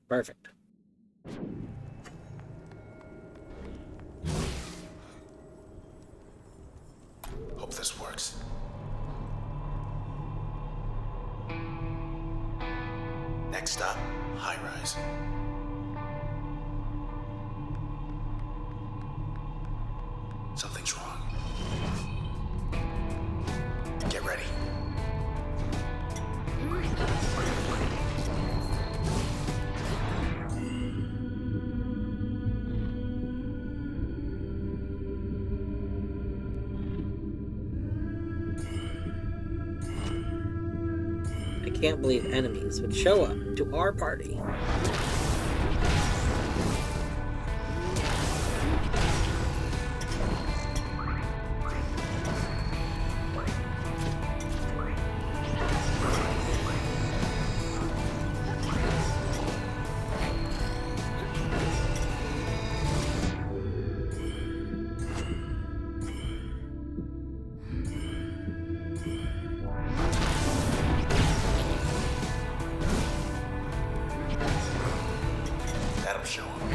Perfect. Hope this works. Next stop, high rise. Something's wrong. Can't believe enemies would show up to our party. That'll show him.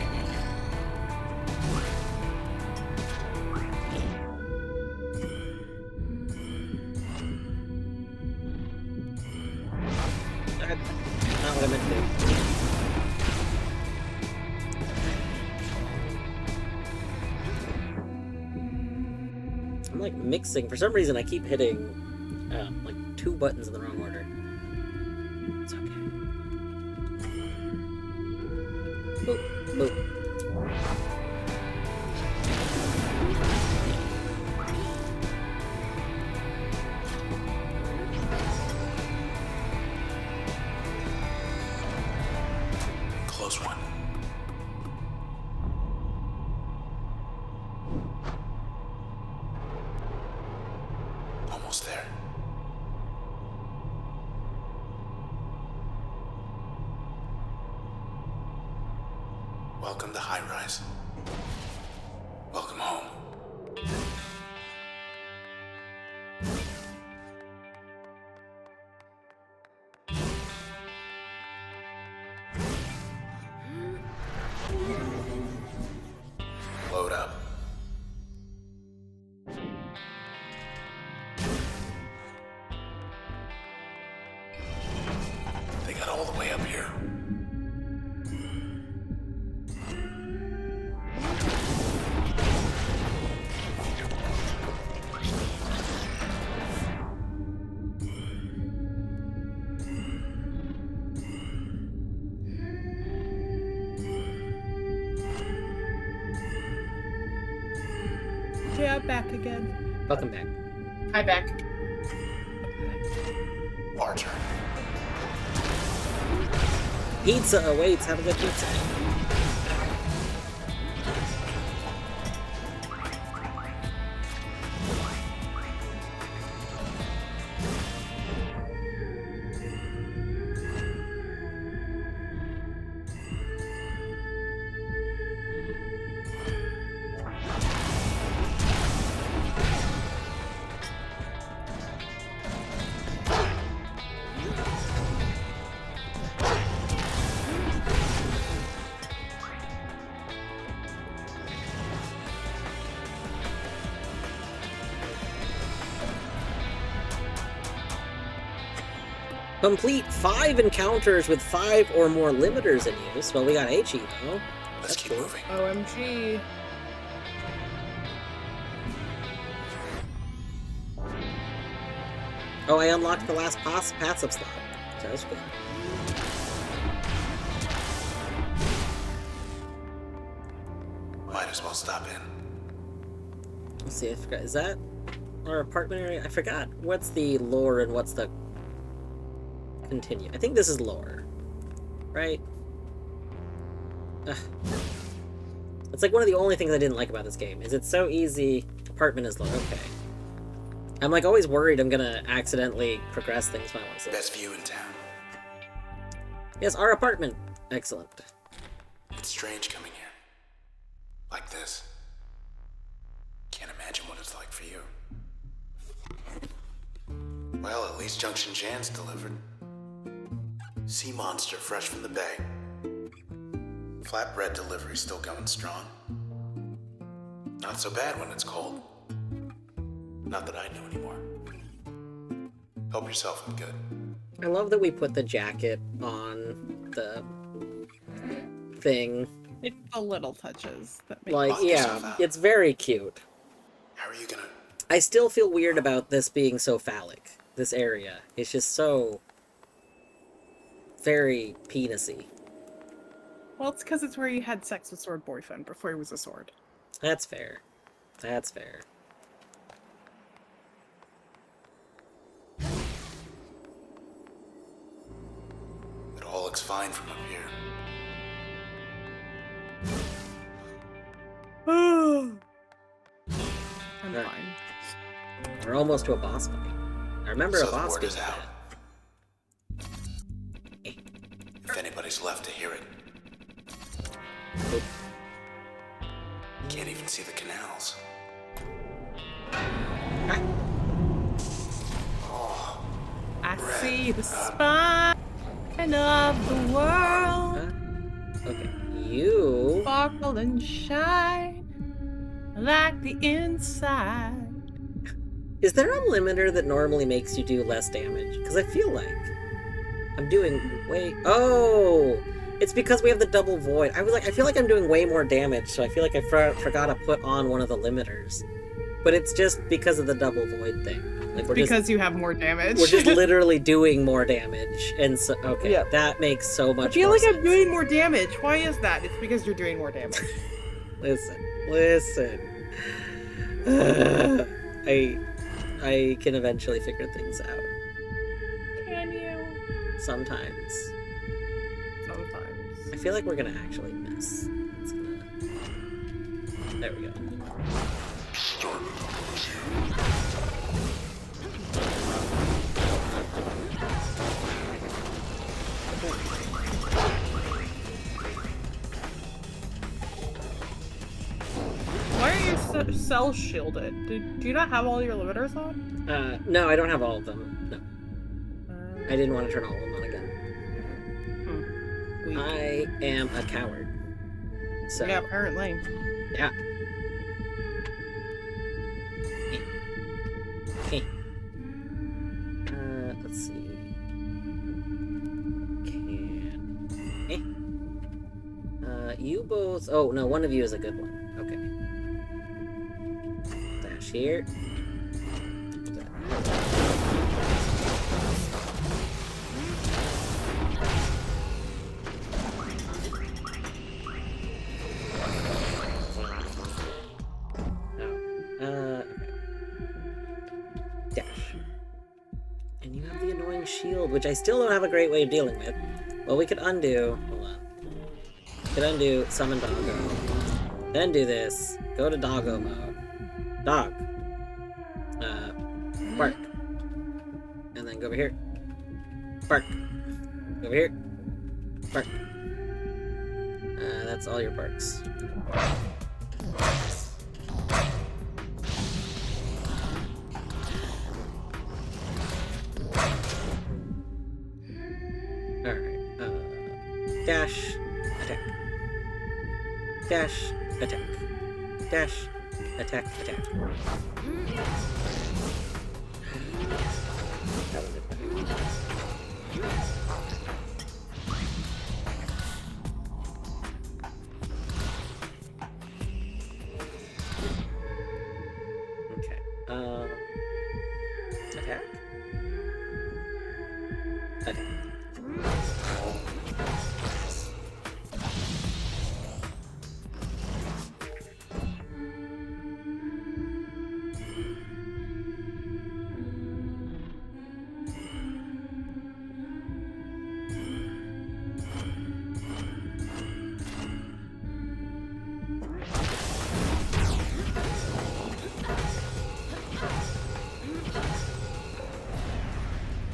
Not what I meant to do. I'm like mixing. For some reason, I keep hitting like 2 buttons in the wrong order. It's okay. Boop, boop. Close one. Almost there. Welcome to High Rise. Welcome home. Load up. They got all the way up here. Okay, I'm back again. Welcome back. Hi, back. Our turn. Pizza awaits. Have a good pizza. Complete 5 encounters with 5 or more limiters in use. Well, we got HE though. Let's That's keep cool. moving. OMG. Oh, I unlocked the last passive slot. So that's good. Might as well stop in. Let's see, I forgot. Is that our apartment area? I forgot what's the lore and what's the continue. I think this is lore. Right? Ugh. It's like one of the only things I didn't like about this game, is it's so easy. Apartment is lore. Okay. I'm like always worried I'm gonna accidentally progress things when I want to. Best view in town. Yes, our apartment. Excellent. It's strange coming here. Like this. Can't imagine what it's like for you. Well, at least Junction Jan's delivered. Sea monster fresh from the bay. Flatbread delivery still going strong. Not so bad when it's cold. Not that I know anymore. Help yourself and good. I love that we put the jacket on the thing. It's the little touches that make Like, Lock yourself yeah, out. it's very cute. How are you gonna... I still feel weird about this being so phallic. This area. It's just so... very penisy. Well, it's because it's where you had sex with Sword Boyfriend before he was a sword. That's fair. That's fair. looks fine from up here. I'm Right. fine. We're almost to a boss fight. I remember So a the boss word being is out. If anybody's left to hear it. Oh. Can't even see the canals. I see the spine of the world Okay, you. sparkle and shine like the inside. Is there a limiter that normally makes you do less damage? Because I feel like I'm doing way. Oh, it's because we have the double void. I was like, I feel like I'm doing way more damage, so I feel like I forgot to put on one of the limiters. But it's just because of the double void thing. Like Because you have more damage. we're just literally doing more damage, and so okay, Yep. that makes so much. I feel more like sense. I'm doing more damage. Why is that? It's because you're doing more damage. Listen. I can eventually figure things out. Can you? Sometimes. Sometimes. I feel like we're gonna actually miss. It's gonna... There we go. Why are your cells shielded? Do you not have all your limiters on? No, I don't have all of them. No. Uh, I didn't want to turn all of them on again. weak. I am a coward. So, Yeah, apparently. yeah. Okay. Let's see. You both... Oh, no, one of you is a good one. Okay. Dash here. Okay. Dash. And you have the annoying shield, which I still don't have a great way of dealing with. Well, we could undo... Hold on. We could undo summon doggo. Then do this. Go to doggo mode. Dog. Bark. And then go over here. Bark. Go over here. Bark. That's all your barks. Alright, dash, attack. Dash, attack. Dash, attack, attack. That was it. Okay, attack. Attack.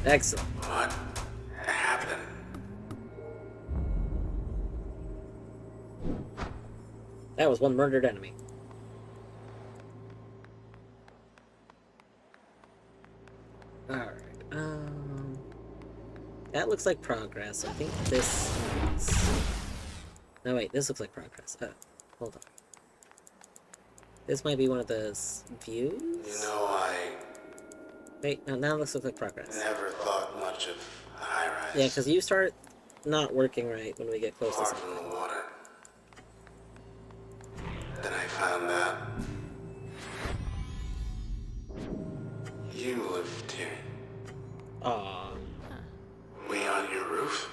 Excellent. What happened? That was one murdered enemy. Alright, that looks like progress. I think this is... No, wait, this looks like progress. Hold on. This might be one of those views? You know, I Wait, no, now this looks like progress. never thought much of a high-rise. Yeah, because you start not working right when we get close to Far something. from the water. Then I found out you lived here. Aww. We on your roof?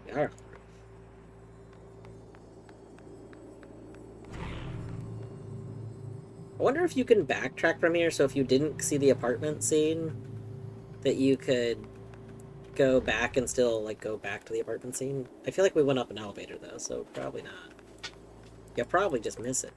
We are. I wonder if you can backtrack from here, so if you didn't see the apartment scene, that you could go back and still, like, go back to the apartment scene? I feel like we went up an elevator, though, so probably not. You'll probably just miss it.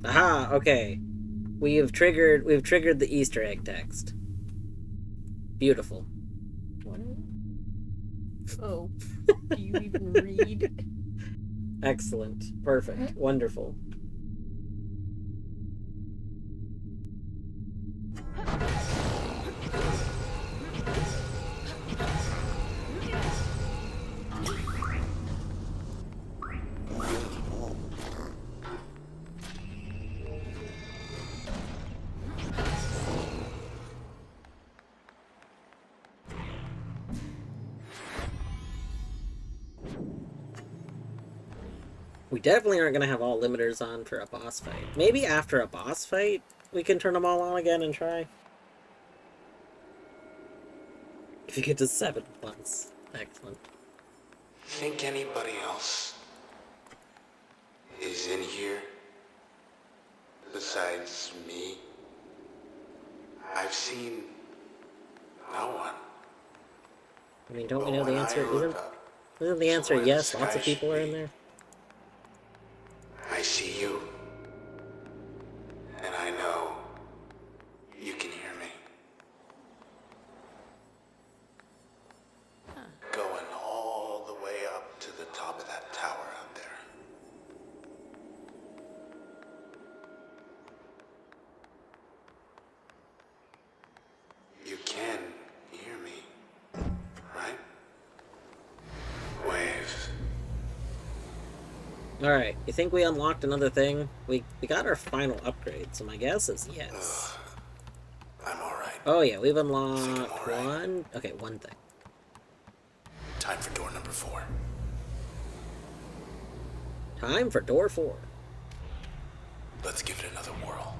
Aha, okay. We've triggered the Easter egg text. Beautiful. What? Oh. Do you even read? Excellent. Perfect. Wonderful. We definitely aren't going to have all limiters on for a boss fight. Maybe after a boss fight, we can turn them all on again and try. If you get to 7 once. Excellent. Think anybody else is in here besides me? I've seen no one. I mean, don't we But know the when I answer? look Isn't up the answer where the yes? Lots sky of people should are in be, there. I see you. And I know you can hear me. Going all the way up to the top of that tower out there. You can hear me, right? Waves. Alright, you think we unlocked another thing? We got our final upgrade, so my guess is yes. I'm alright. Oh yeah, we've I'm unlocked all right. one... Okay, one thing. Time for door number 4. Time for door 4. Let's give it another whirl.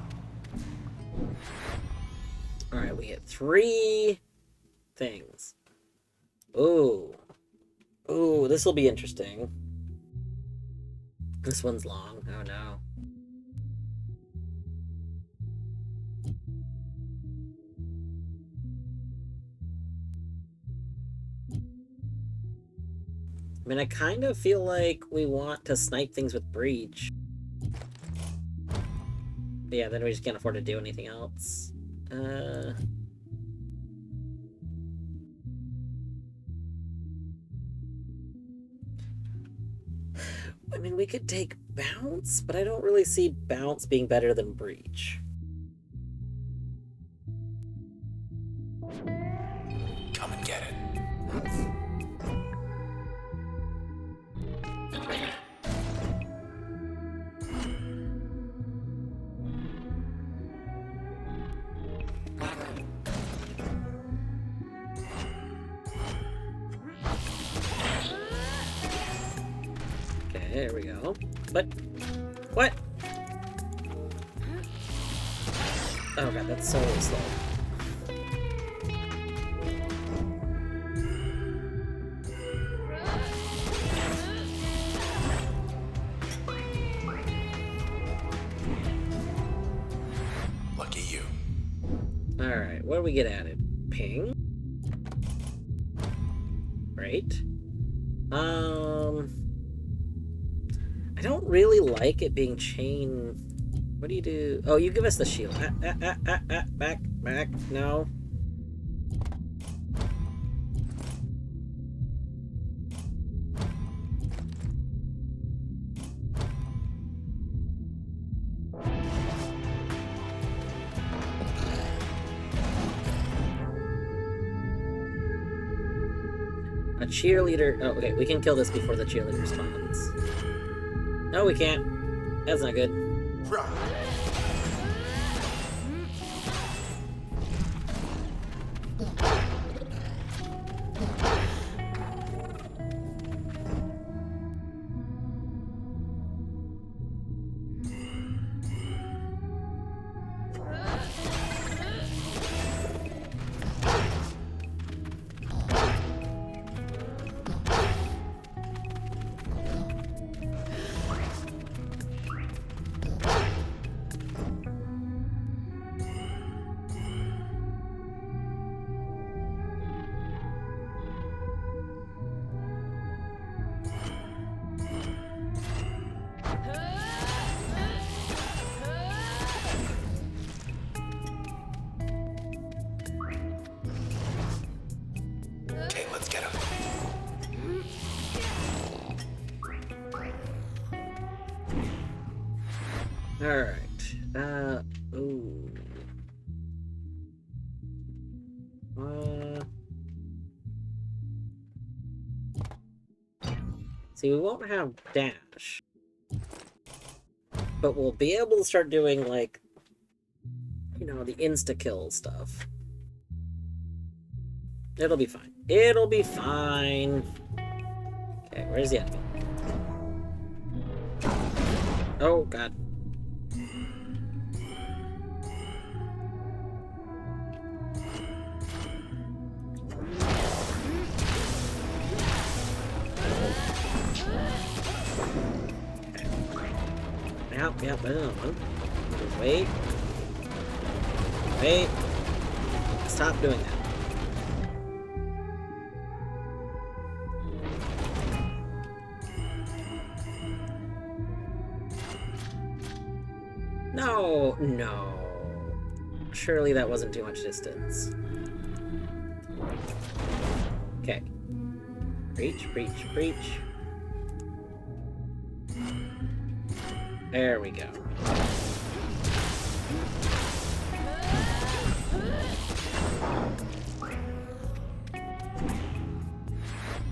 Alright, we get 3 things. Ooh. Ooh, this will be interesting. This one's long. Oh no. I mean, I kind of feel like we want to snipe things with Breach. But yeah, then we just can't afford to do anything else. I mean, we could take Bounce, but I don't really see Bounce being better than Breach. Come and get it. Okay, there we go. But what? Oh god, that's so slow. Lucky you. Alright, what do we get added? Ping? Right. I don't really like it being chain. What do you do? Oh, you give us the shield. Back, no. A cheerleader. Oh, okay, we can kill this before the cheerleader spawns. No, we can't. That's not good. Alright. Ooh. See, we won't have dash. But we'll be able to start doing, like, you know, the insta-kill stuff. It'll be fine. It'll be fine. Okay, where's the enemy? Oh, God. Yep, I don't know. Just wait. Wait. Stop doing that. No, no. Surely that wasn't too much distance. Okay. Breach, breach, breach. There we go.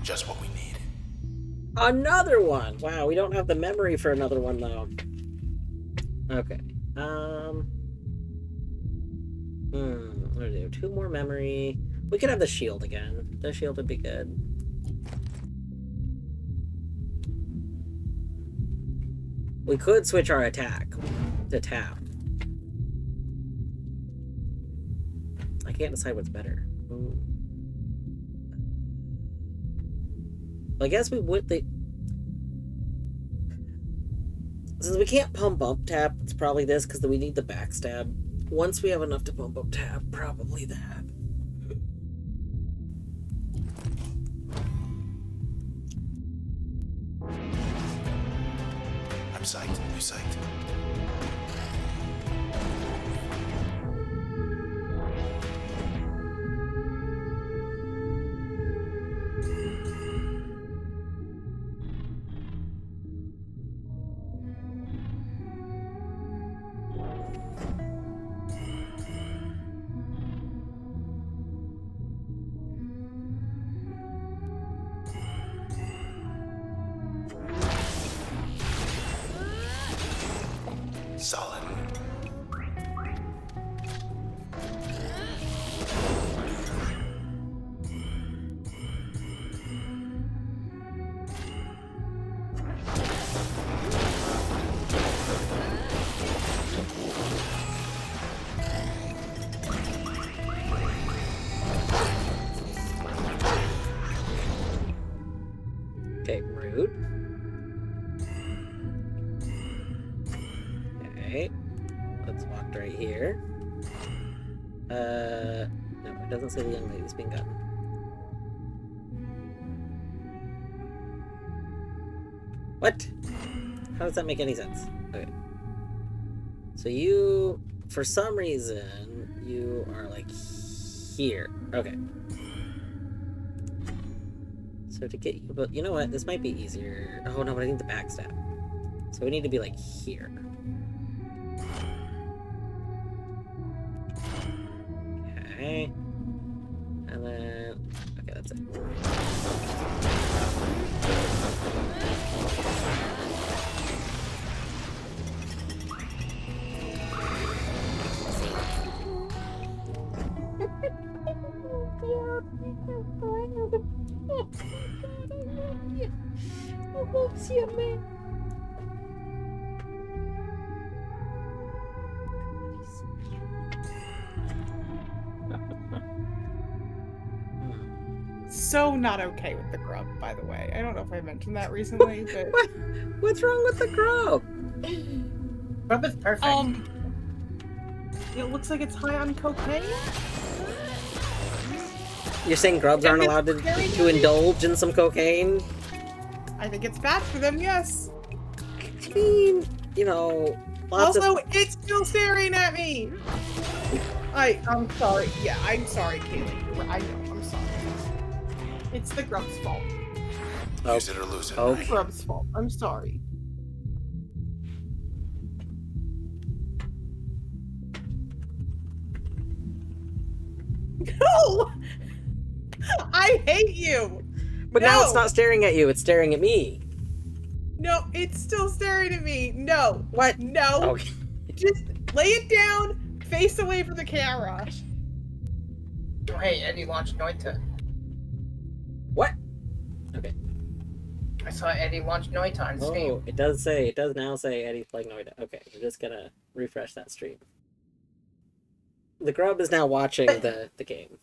Just what we need. Another one! Wow, we don't have the memory for another one, though. Okay. What do we do? 2 more memory. We could have the shield again. The shield would be good. We could switch our attack to tap. I can't decide what's better. Ooh. I guess we would. Since we can't pump up tap, it's probably this because we need the backstab. Once we have enough to pump up tap, probably that. I'm psyched. You psyched? Solid. Okay, rude. Okay. Let's walk right here. No, it doesn't say the young lady's being gotten. What? How does that make any sense? Okay. So you, for some reason, you are like here. Okay. So to get you, but you know what? This might be easier. Oh no, but I need the backstab. So we need to be like here. Okay. And then, okay, that's it. So not okay with the grub, by the way. I don't know if I mentioned that recently, but What's wrong with the grub? Grub is perfect. it looks like it's high on cocaine. You're saying grubs aren't allowed to indulge in some cocaine? I think it's bad for them, yes. I mean, you know, lots Also, of... it's still staring at me. I'm sorry. Yeah, I'm sorry, Kaylee. I know. I'm sorry. It's the grub's fault. Use it or lose it. Oh. The grub's fault. I'm sorry. No! I hate you! But now it's not staring at you, it's staring at me. No, it's still staring at me. No. What? No. Okay. Just lay it down, face away from the camera. Oh, hey, Eddie launched Noita. What? Okay. I saw Eddie launch Noita on Steam. Oh, it does now say Eddie's playing Noida. Okay, we're just gonna refresh that stream. The grub is now watching the game.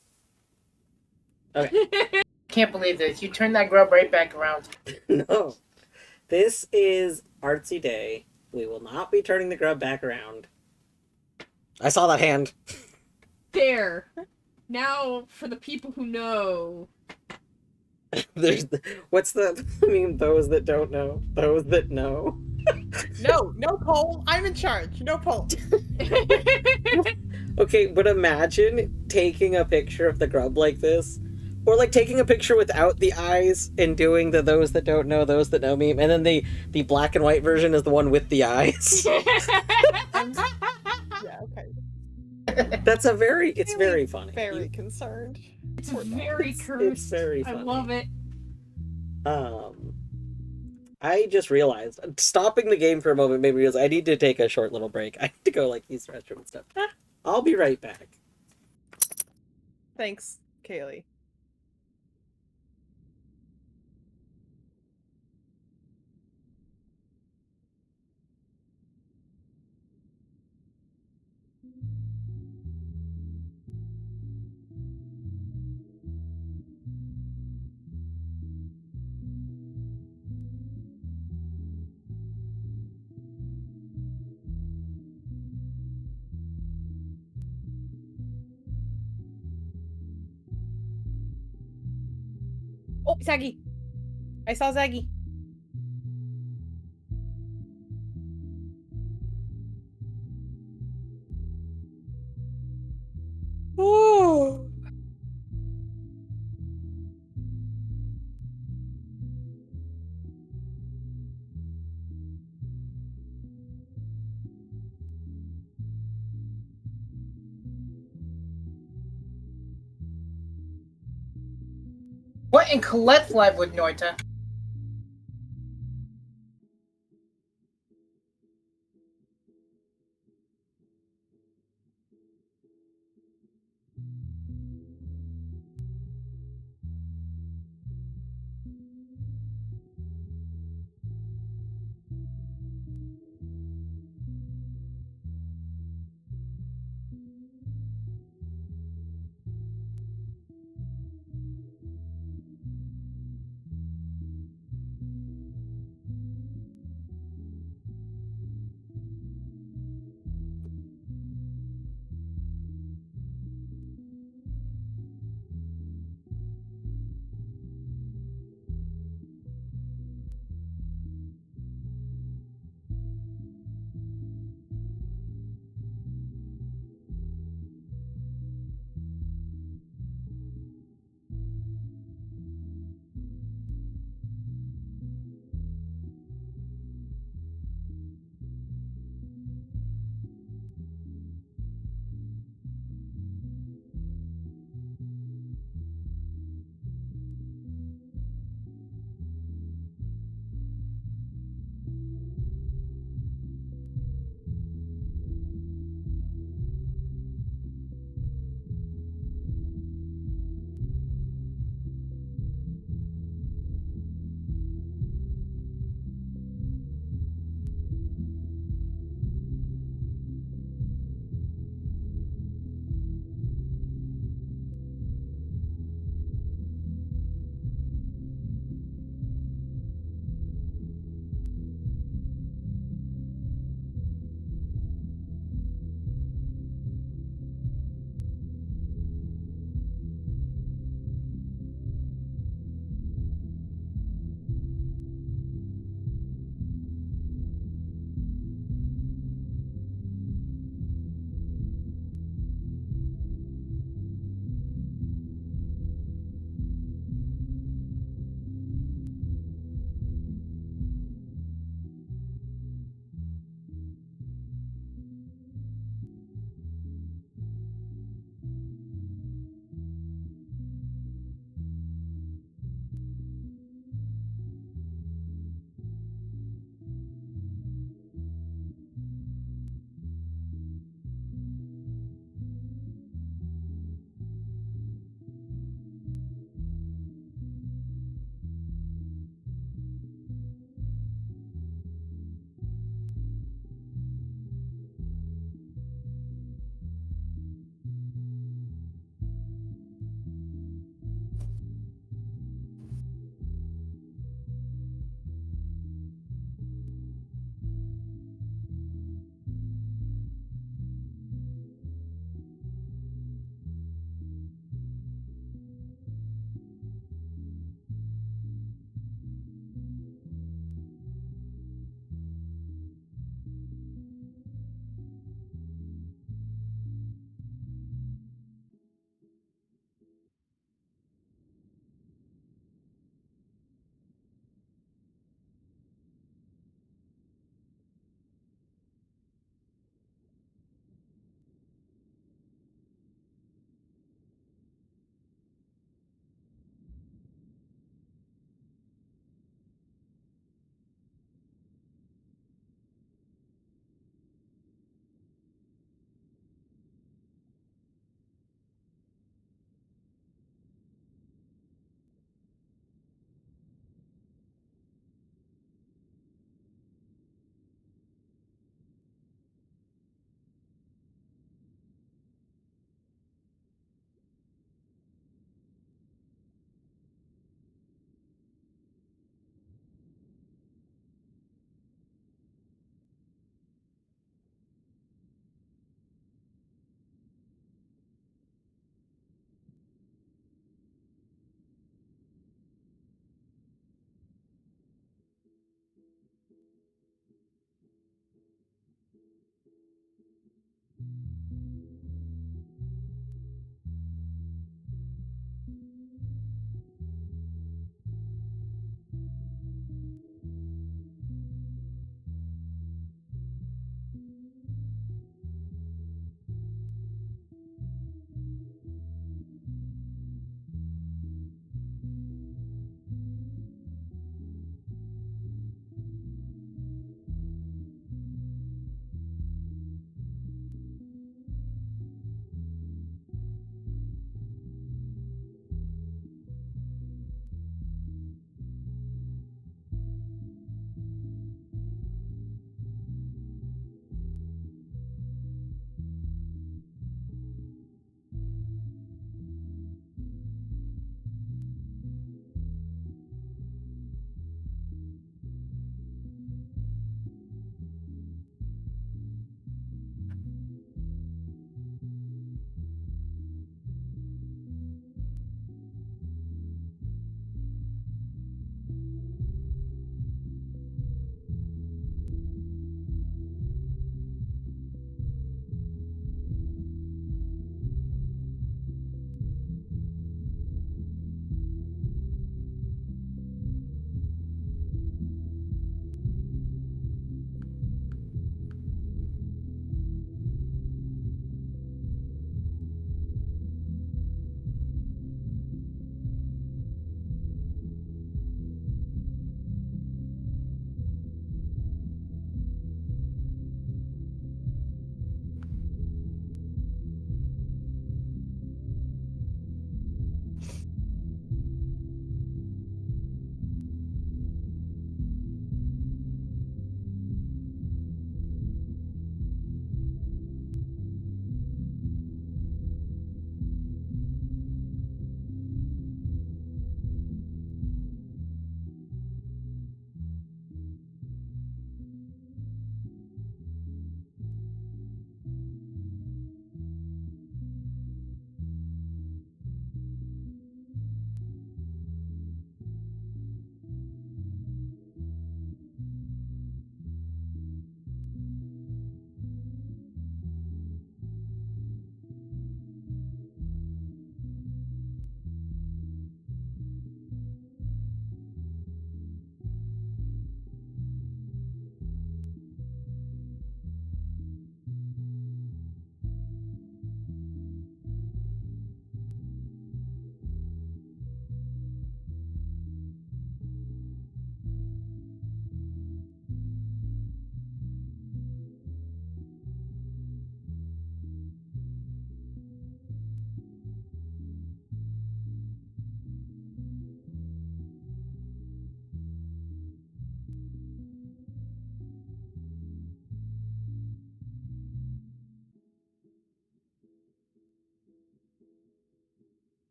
Okay. Can't believe this. You turned that grub right back around. No. This is Artsy Day. We will not be turning the grub back around. I saw that hand. There. Now, for the people who know. There's what's the meme? Those that don't know. Those that know. No poll. I'm in charge. No poll. Okay, but imagine taking a picture of the grub like this. Or like taking a picture without the eyes and doing the those that don't know, those that know meme, and then the black and white version is the one with the eyes. Yeah, okay. That's it's very funny. Very concerned. It's Poor very dogs. cursed. It's very funny. I love it. I just realized stopping the game for a moment made me realize I need to take a short little break. I need to go like use the restroom and stuff. I'll be right back. Thanks, Kaylee. Oh, Zaggy. I saw Zaggy. Oh. What in Colette's live with Noita?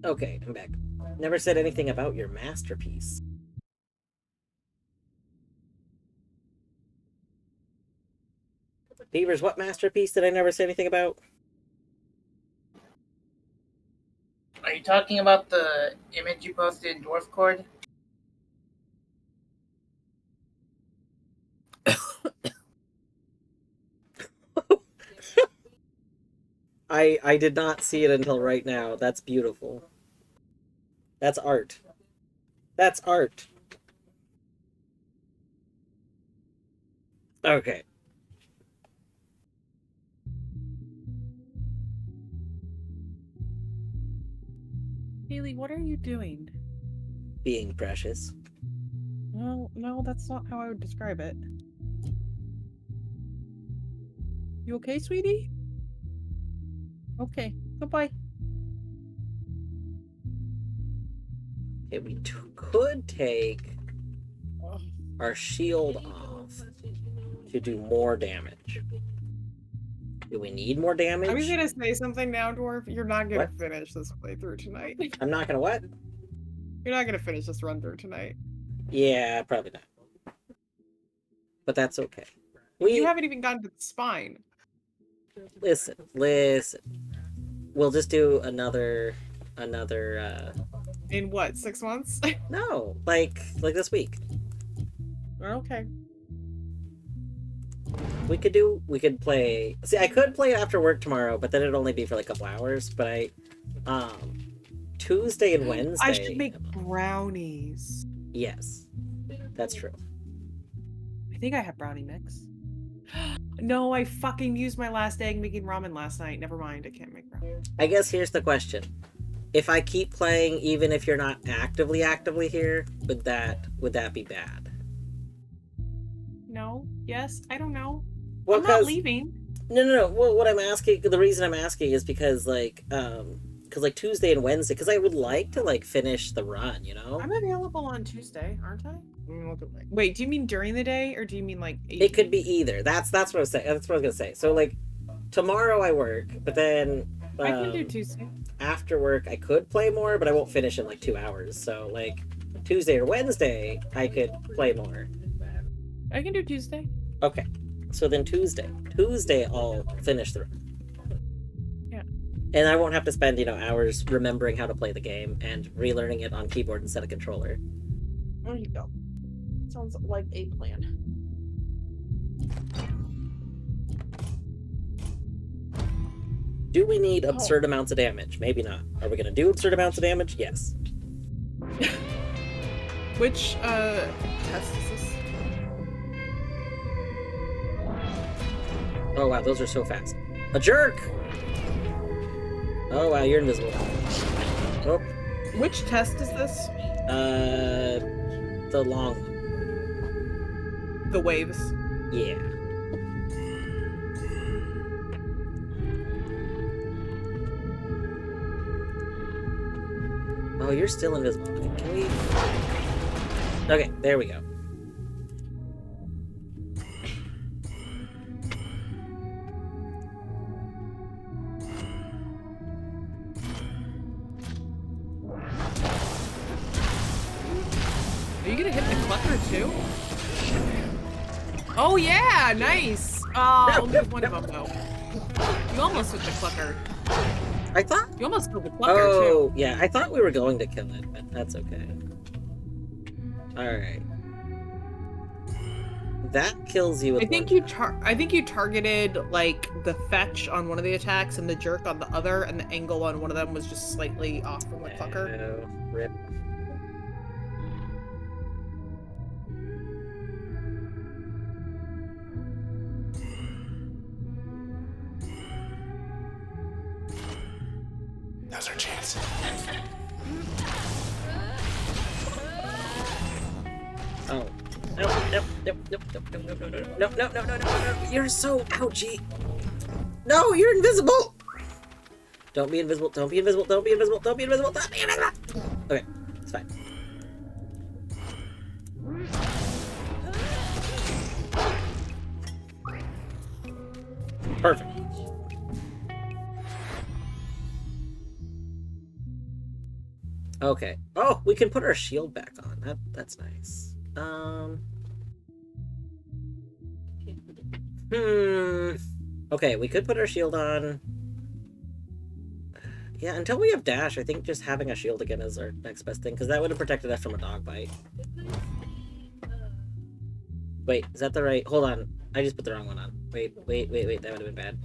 Okay, I'm back. Never said anything about your masterpiece. Beavers, what masterpiece did I never say anything about? Are you talking about the image you posted in Dwarf Cord? I did not see it until right now. That's beautiful. That's art. That's art. Okay. Haley, what are you doing? Being precious. Well, no, that's not how I would describe it. You okay, sweetie? Okay, goodbye. Okay, we could take our shield off to do more damage. Do we need more damage? I'm just gonna say something now, Dwarf. You're not gonna What? finish this playthrough tonight. I'm not gonna what? You're not gonna finish this run through tonight. Yeah, probably not. But that's okay. You haven't even gotten to the spine. Listen. We'll just do another In what, 6 months? no, like this week. Okay. We could play. See, I could play after work tomorrow, but then it'd only be for like a couple hours. But Tuesday and Wednesday. I should make brownies. Yes, that's true. I think I have brownie mix. No, I fucking used my last egg making ramen last night. Never mind, I can't make ramen. I guess here's the question: if I keep playing, even if you're not actively here, would that be bad? No. Yes. I don't know. Well, I'm not leaving. No. Well, what I'm asking, the reason I'm asking is because like Tuesday and Wednesday, because I would like to like finish the run, you know. I'm available on Tuesday, aren't I? Wait, do you mean during the day or do you mean like 8? It could be either. That's what I was saying. That's what I was gonna say. So like tomorrow I work, but then I can do Tuesday. After work I could play more, but I won't finish in like 2 hours. So like Tuesday or Wednesday I could play more. I can do Tuesday. Okay. So then Tuesday I'll finish the run. Yeah. And I won't have to spend, hours remembering how to play the game and relearning it on keyboard instead of controller. There you go. Sounds like a plan. Do we need absurd amounts of damage? Maybe not. Are we gonna do absurd amounts of damage? Yes. Which test is this? Oh wow, those are so fast. A jerk! Oh wow, you're invisible. Oh. Which test is this? The long one. The waves. Yeah. Oh, you're still invisible. Okay, can we... Okay, there we go. Clucker too? Oh yeah, nice. Only with one of them though. You almost hit the Clucker. I thought. You almost killed the Clucker Oh, too. yeah. I thought we were going to kill it, but that's okay. Alright. That kills you with I think you targeted like the fetch on one of the attacks and the jerk on the other, and the angle on one of them was just slightly off from the Clucker. Oh, rip. Now's our chance. Oh. Nope, nope, nope, nope, nope, nope, nope, nope, nope, nope, nope, nope, nope. You're so ouchie. No, you're invisible. Don't be invisible, don't be invisible, don't be invisible, don't be invisible, don't be invisible. Okay, it's fine. Perfect. Okay. Oh, we can put our shield back on. That's nice. Okay, we could put our shield on. Yeah, until we have dash, I think just having a shield again is our next best thing, because that would have protected us from a dog bite. Wait, is that the right? Hold on. I just put the wrong one on. Wait. That would have been bad.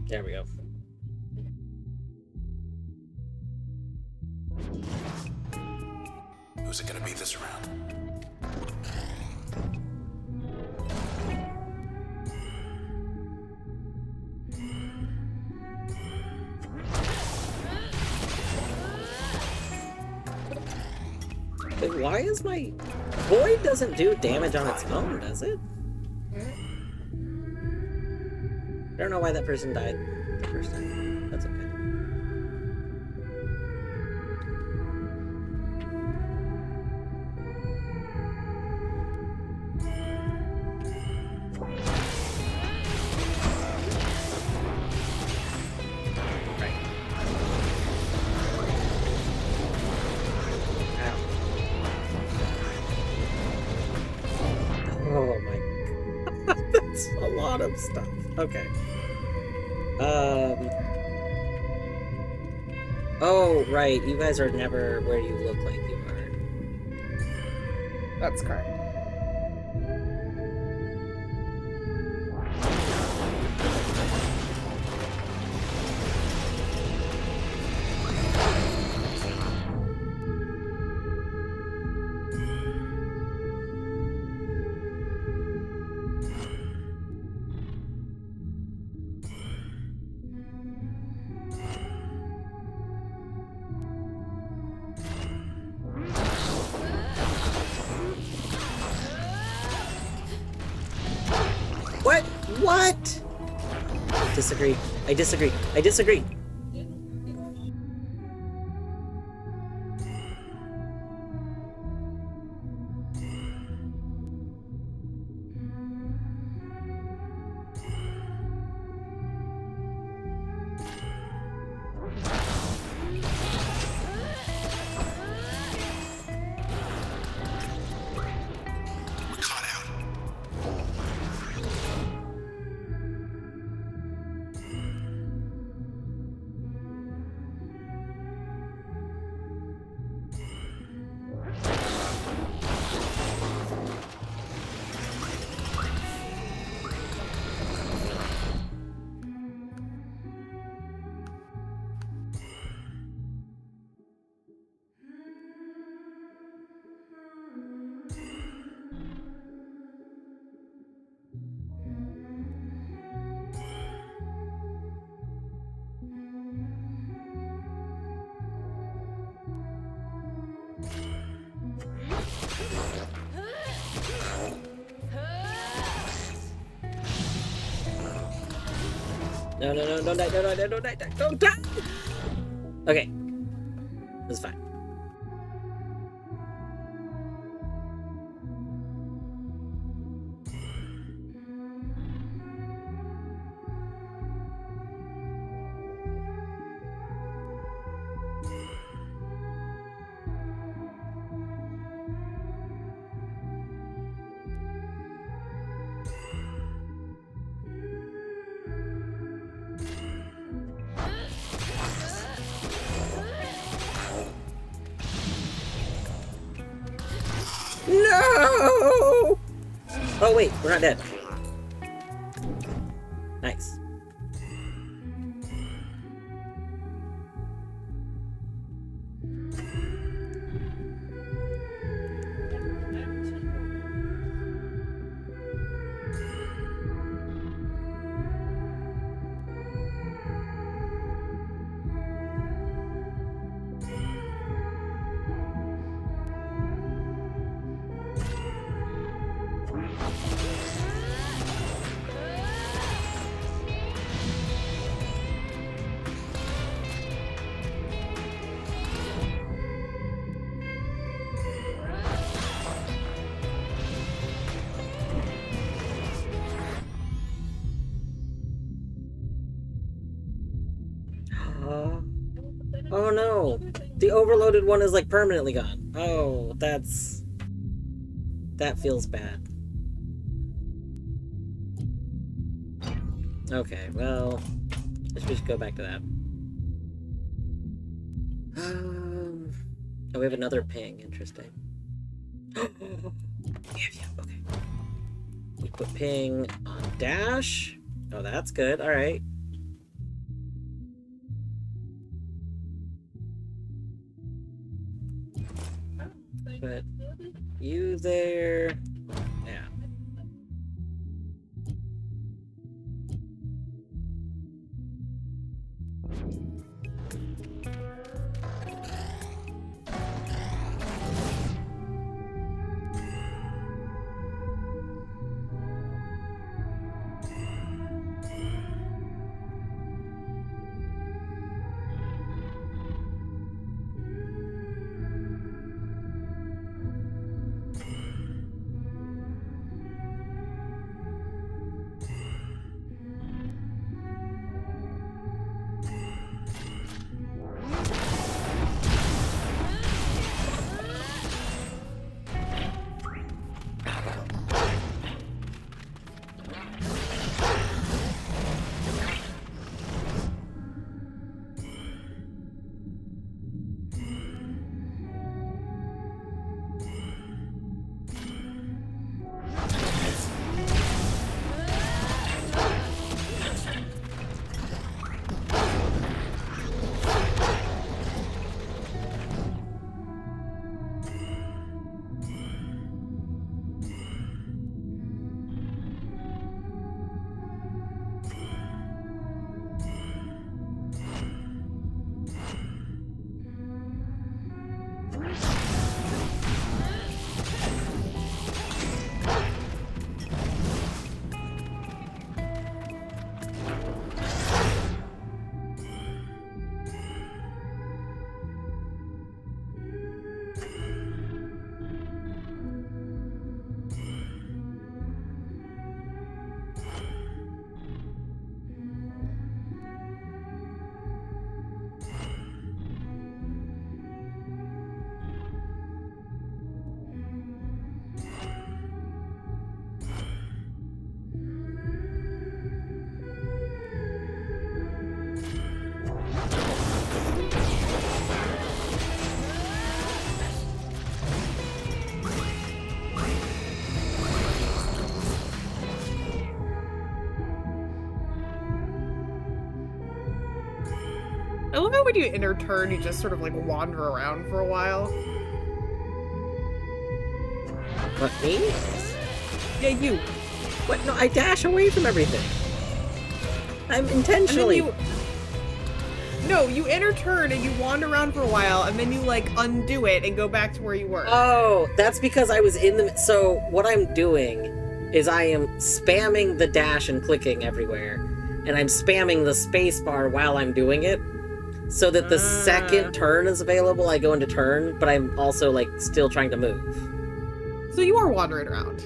There we go. Who's it gonna be this round? Wait, why is my... Void doesn't do damage on its own, does it? I don't know why that person died the first time. That's okay. Right. Ow. Oh my god. That's a lot of stuff. Okay. Oh, right. You guys are never where you look like you are. That's correct. What? What? Disagree. I disagree. I disagree. We're caught out. No, don't die, don't die, don't die! Okay. This is fine. No! Oh wait, we're not dead. Nice. Oh no! The overloaded one is like permanently gone. Oh, that feels bad. Okay, well, I should just go back to that. Oh, we have another ping. Interesting. Yeah, okay. We put ping on dash. Oh, that's good. All right. But you there. Yeah. I love how when you enter turn, you just sort of like wander around for a while. What, me? Yeah, you. What? No, I dash away from everything. I'm intentionally. No, you enter turn and you wander around for a while, and then you like undo it and go back to where you were. Oh, that's because I was in the. So what I'm doing is I am spamming the dash and clicking everywhere, and I'm spamming the space bar while I'm doing it, so that the second turn is available, I go into turn, but I'm also like still trying to move. So you are wandering around.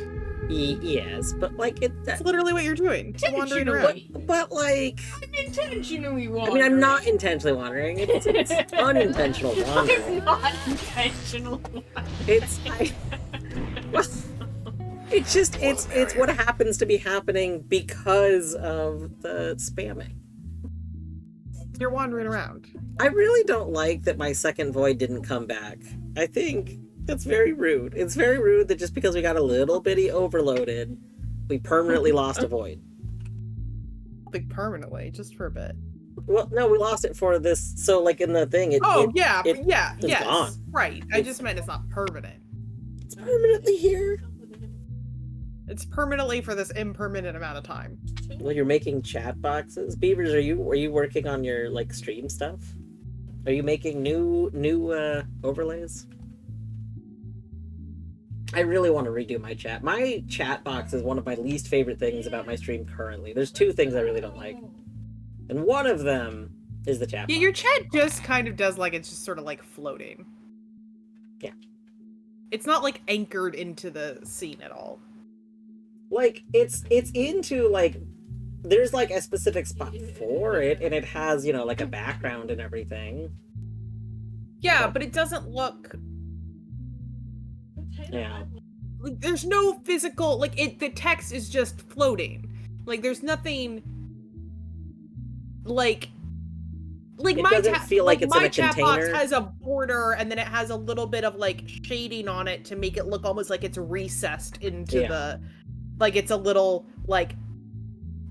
Yes, but like that's literally what you're doing. You're wandering around. But like, I'm intentionally wandering. I mean, I'm not intentionally wandering. It's unintentional wandering. I'm not intentional. Well, it's what happens to be happening because of the spamming. You're wandering around. I really don't like that my second void didn't come back. I think It's very rude. It's very rude that just because we got a little bitty overloaded, we permanently lost a void. Like permanently, just for a bit. Well, no, we lost it for this. So, like in the thing, it's yes, gone. right. I just meant it's not permanent. It's permanently here. It's permanently for this impermanent amount of time. Well, you're making chat boxes. Beavers, are you working on your like stream stuff? Are you making new overlays? I really want to redo my chat. My chat box is one of my least favorite things about my stream currently. There's two things I really don't like. And one of them is the chat Yeah, box. your chat just kind of does like it's just sort of like floating. Yeah. It's not like anchored into the scene at all. Like it's into like there's like a specific spot for it, and it has, you know, like a background and everything. Yeah, but it doesn't look Yeah. like there's no physical like the text is just floating. Like there's nothing like It my doesn't feel like it's my in a chat box container. has a border and then it has a little bit of like shading on it to make it look almost like it's recessed into the like it's a little like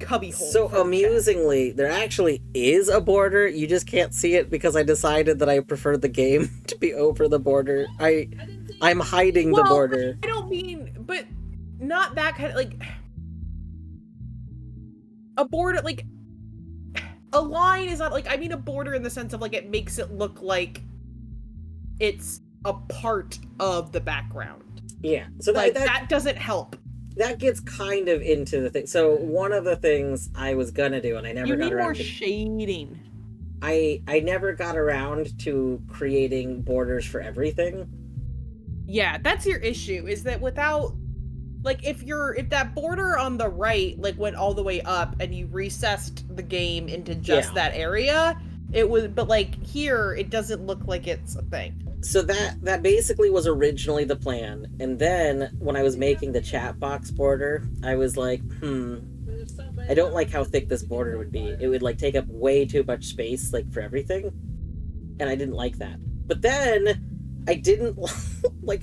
cubby hole. So for the chat. amusingly, there actually is a border. You just can't see it because I decided that I preferred the game to be over the border. I'm hiding the border. I don't mean, but not that kind of like a border. Like a line is not like I mean a border in the sense of like it makes it look like it's a part of the background. Yeah, so like that doesn't help. That gets kind of into the thing. So one of the things I was gonna do, and I never You got need around more to. shading. I never got around to creating borders for everything. Yeah, that's your issue, is that without like if that border on the right like went all the way up and you recessed the game into just that area, it would, but like here it doesn't look like it's a thing. So that basically was originally the plan, and then when I was making the chat box border, I was like, I don't like how thick this border would be. It would like take up way too much space like for everything, and I didn't like that. But then I didn't like,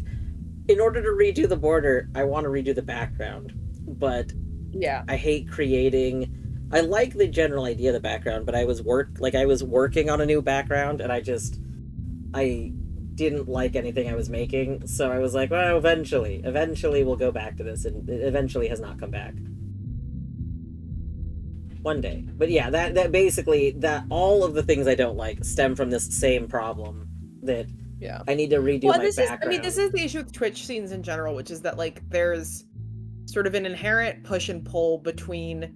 in order to redo the border, I want to redo the background, but yeah, I hate creating. I like the general idea of the background, but I was working on a new background, and I didn't like anything I was making, so I was like, well, eventually we'll go back to this, and it eventually has not come back. One day. But yeah, that basically, that all of the things I don't like stem from this same problem, that I need to redo my background. This is the issue with Twitch scenes in general, which is that like there's sort of an inherent push and pull between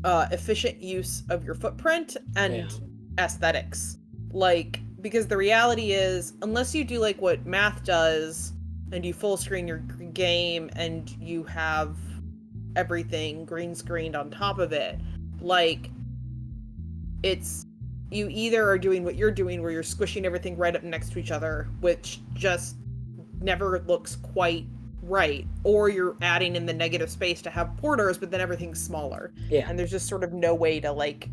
efficient use of your footprint and aesthetics. Like, because the reality is, unless you do like what Math does and you full screen your game and you have everything green screened on top of it, like it's, you either are doing what you're doing where you're squishing everything right up next to each other, which just never looks quite right, or you're adding in the negative space to have borders, but then everything's smaller. Yeah. And there's just sort of no way to like,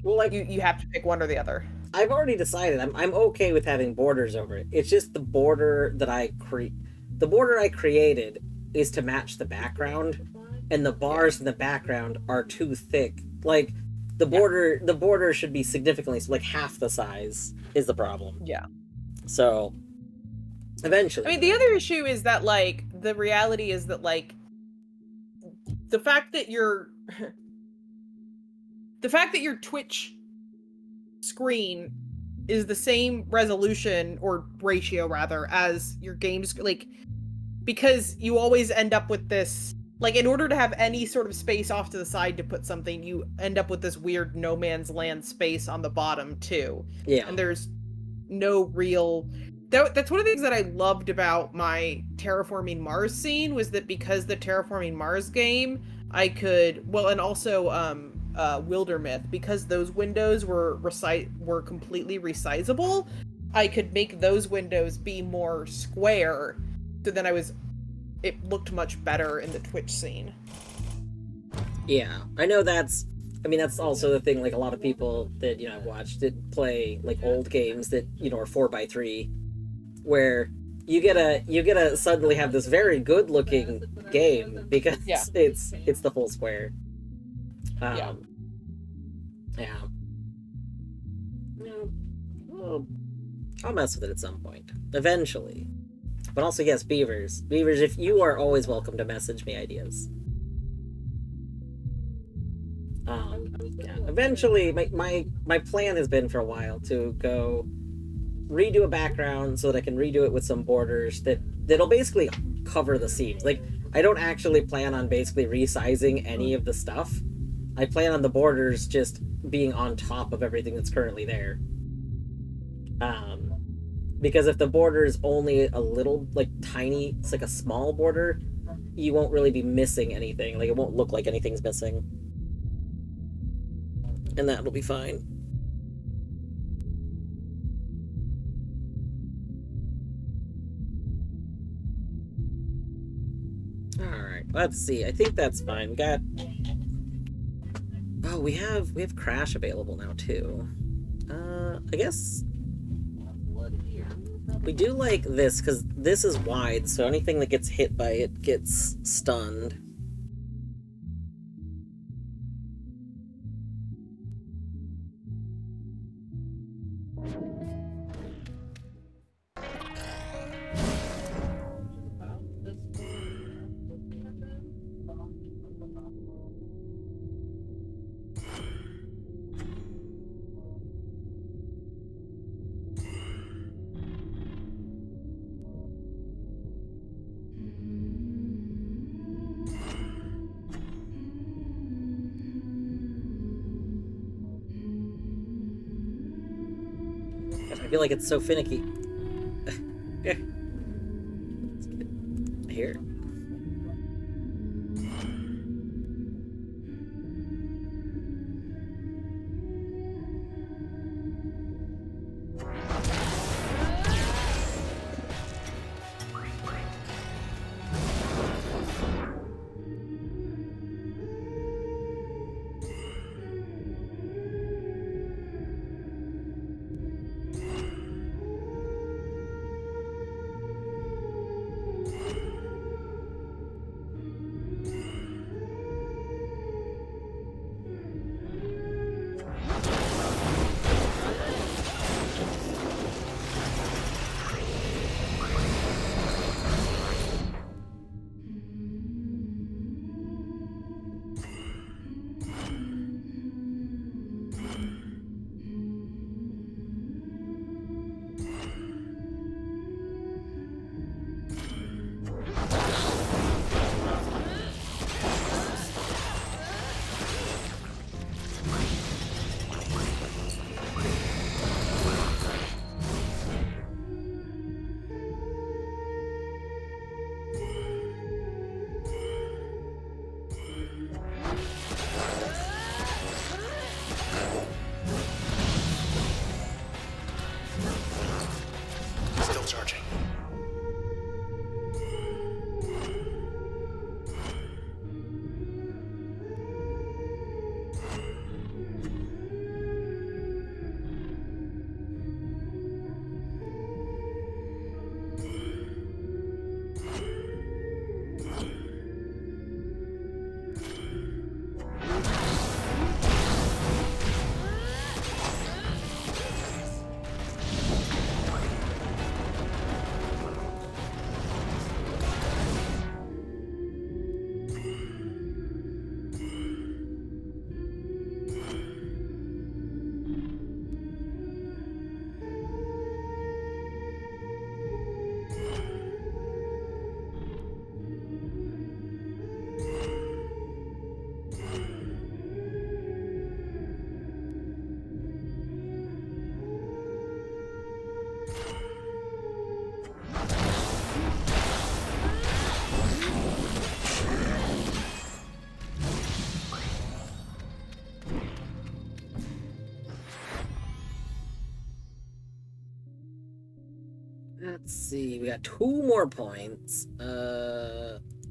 well, like you have to pick one or the other. I've already decided I'm okay with having borders over it. It's just the border that I created is to match the background, and the bars in the background are too thick. Like the border should be significantly, like half the size is the problem. Yeah. So eventually. I mean, the other issue is that like the reality is that like the fact that your Twitch screen is the same resolution or ratio rather as your game's, like, because you always end up with this, like, in order to have any sort of space off to the side to put something, you end up with this weird no man's land space on the bottom too. Yeah. And there's no real, that's one of the things that I loved about my Terraforming Mars scene, was that because the Terraforming Mars game, I could, well, and also Wildermyth, because those windows were completely resizable, I could make those windows be more square, so then it looked much better in the Twitch scene. Yeah, I know that's also the thing, like a lot of people that, I've watched that play like old games that, are 4x3, where you get to suddenly have this very good looking game because Yeah. it's the full square. Yeah. Yeah. No. Well, I'll mess with it at some point. Eventually. But also, yes, Beavers. Beavers, if you are always welcome to message me ideas. Yeah. Eventually, my plan has been for a while to go redo a background so that I can redo it with some borders that'll basically cover the seams. Like, I don't actually plan on basically resizing any of the stuff. I plan on the borders just being on top of everything that's currently there. Because if the border is only a little, like, tiny, it's like a small border, you won't really be missing anything. Like, it won't look like anything's missing. And that'll be fine. Alright, let's see. I think that's fine. We got... Oh, we have Crash available now, too. I guess... We do like this, because this is wide, so anything that gets hit by it gets stunned. I feel like it's so finicky. Here. Still charging. Let's see, we got 2 more points.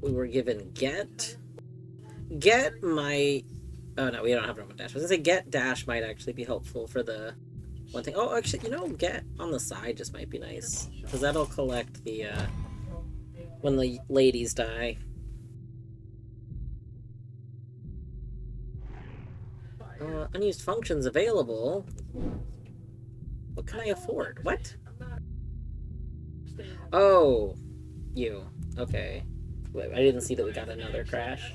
We were given Get. Get might... Oh no, we don't have Roman Dash. I was gonna say Get Dash might actually be helpful for the one thing. Oh, actually, you know, get on the side just might be nice. Because that'll collect the, when the ladies die. Unused functions available. What can I afford? What? Oh, you. Okay. Wait, I didn't see that we got another crash.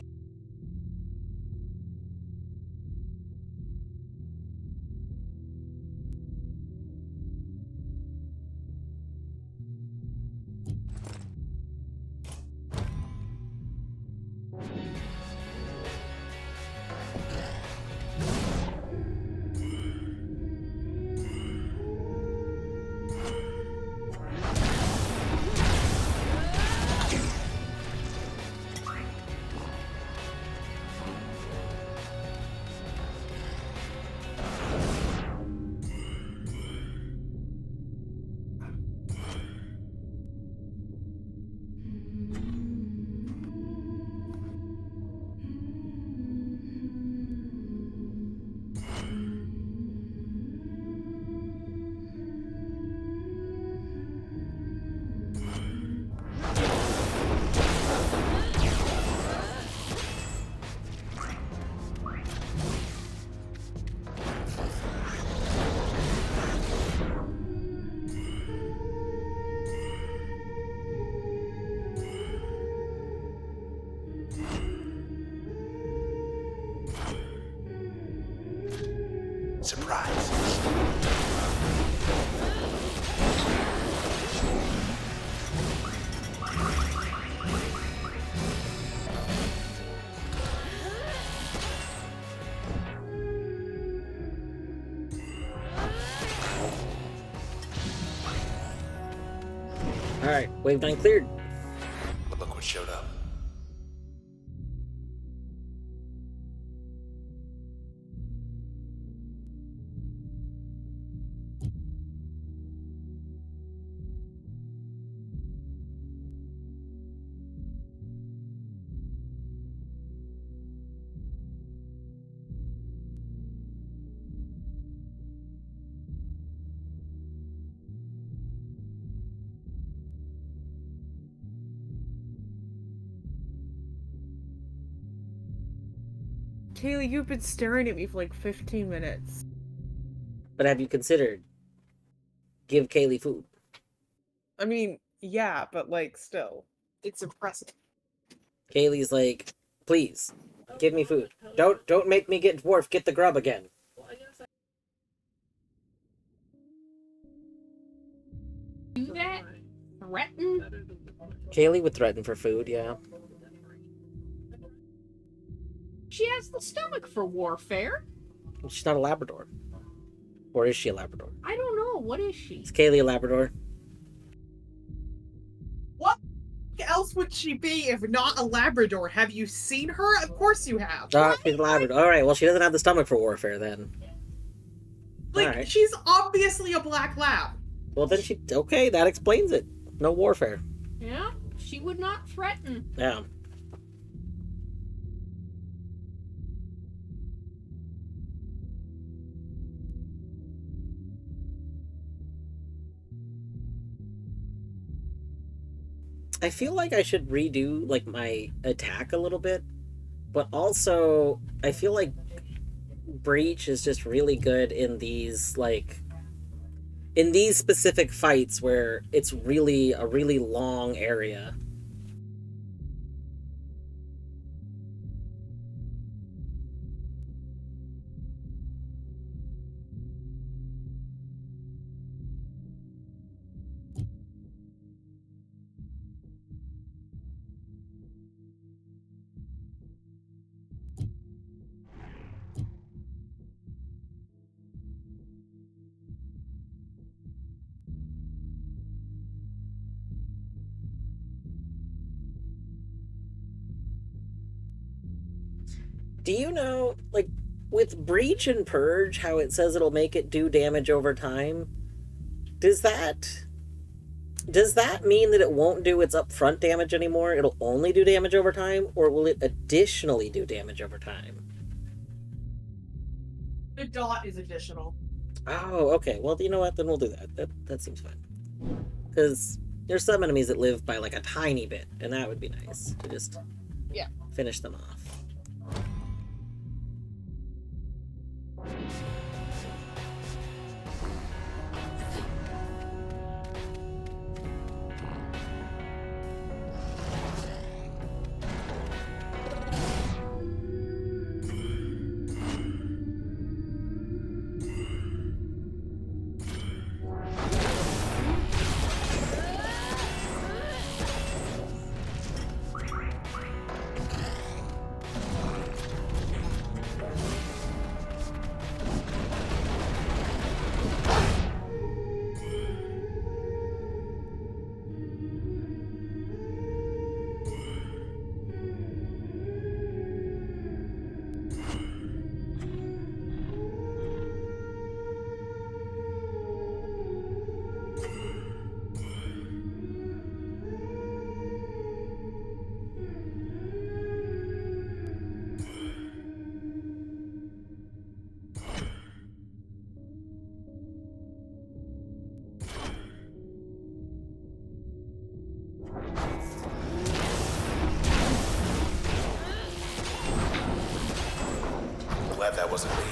Surprise. Alright, wave 9 cleared. Look what showed up. Kaylee, you've been staring at me for like 15 minutes. But have you considered give Kaylee food? I mean, yeah, but like, still. It's impressive. Kaylee's like, please, give me food. Don't make me get dwarf, get the grub again. Do that? Threaten? Kaylee would threaten for food, yeah. She has the stomach for warfare. She's not a Labrador. Or is she a Labrador? I don't know. What is she? Is Kaylee a Labrador? What else would she be if not a Labrador? Have you seen her? Of course you have. She's a Labrador. Alright, well, she doesn't have the stomach for warfare then. Like, Alright. she's obviously a black lab. Well, then she. Okay, that explains it. No warfare. Yeah, she would not threaten. Yeah. I feel like I should redo like my attack a little bit, but also I feel like Breach is just really good in these specific fights where it's really a really long area. Do you know, like, with Breach and Purge, how it says it'll make it do damage over time? Does that mean that it won't do its upfront damage anymore? It'll only do damage over time? Or will it additionally do damage over time? The dot is additional. Oh, okay. Well, you know what? Then we'll do that. That seems fine. Because there's some enemies that live by like a tiny bit, and that would be nice to just finish them off. Glad that wasn't me.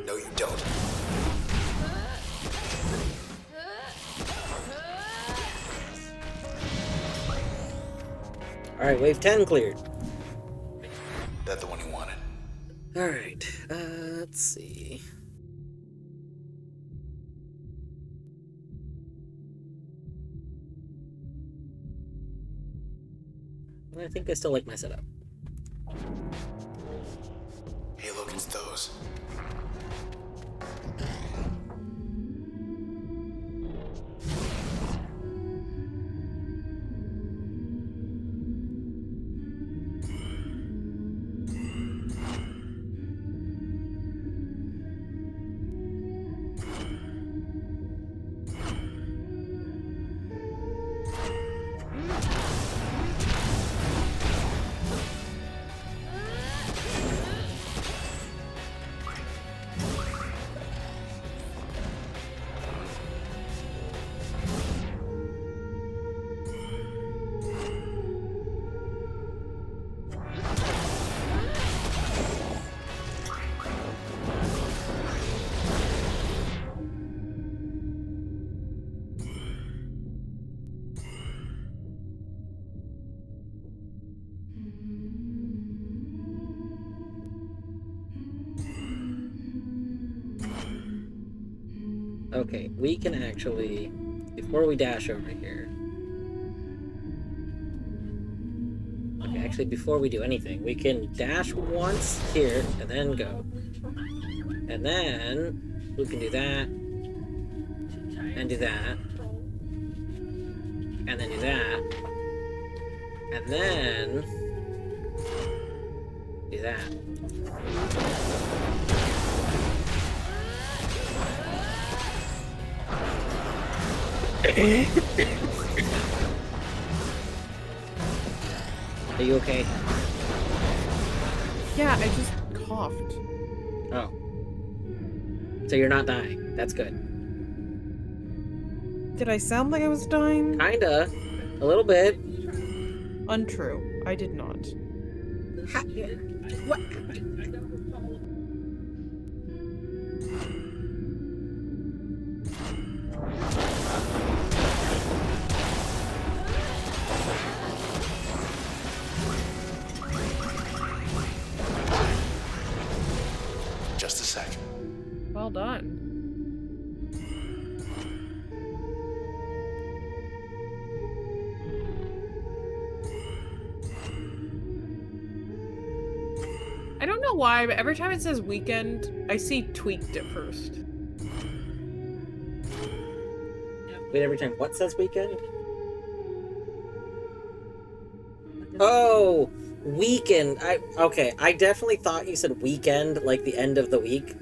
No, you don't. Alright, wave 10 cleared. That the one you wanted? Alright, let's see. I think I still like my setup. Hey, look, it's those. Okay, we can actually, before we dash over here. Okay, actually, before we do anything, we can dash once here and then go. And then we can do that. And do that. And then do that. And then do that. Are you okay? Yeah, I just coughed. Oh. So you're not dying. That's good. Did I sound like I was dying? Kinda. A little bit. Untrue. I did not. What? Just a sec. Well done. I don't know why, but every time it says weekend, I see tweaked at first. Wait, every time what says weekend? Oh, weekend. Okay, I definitely thought you said weekend, like the end of the week.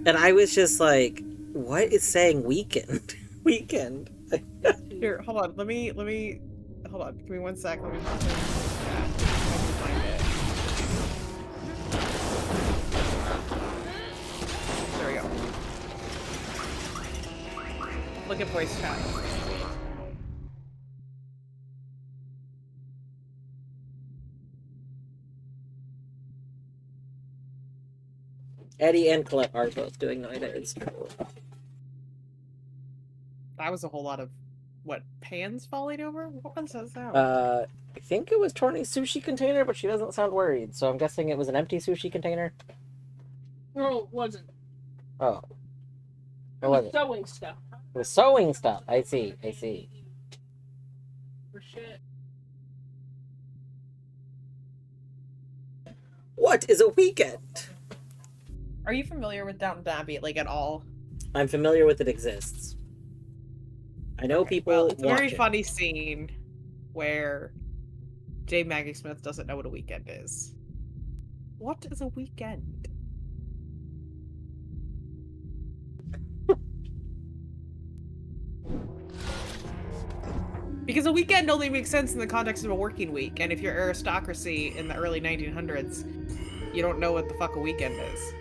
And I was just like, what is saying weekend? Weekend. Here, hold on. Let me hold on. Give me 1 sec. Let me find it. There we go. Look at voice chat. Eddie and Colette are both doing night airs. That was a whole lot of what, pans falling over? What was that sound? I think it was Torny's sushi container, but she doesn't sound worried, so I'm guessing it was an empty sushi container. No, it wasn't. Oh. It was sewing stuff. It was sewing stuff. I see. For shit. What is a weekend? Are you familiar with Downton Abbey, like, at all? I'm familiar with it exists. I know people Well, it's a watch very it. funny scene where J. Maggie Smith doesn't know what a weekend is. What is a weekend? Because a weekend only makes sense in the context of a working week, and if you're aristocracy in the early 1900s, you don't know what the fuck a weekend is.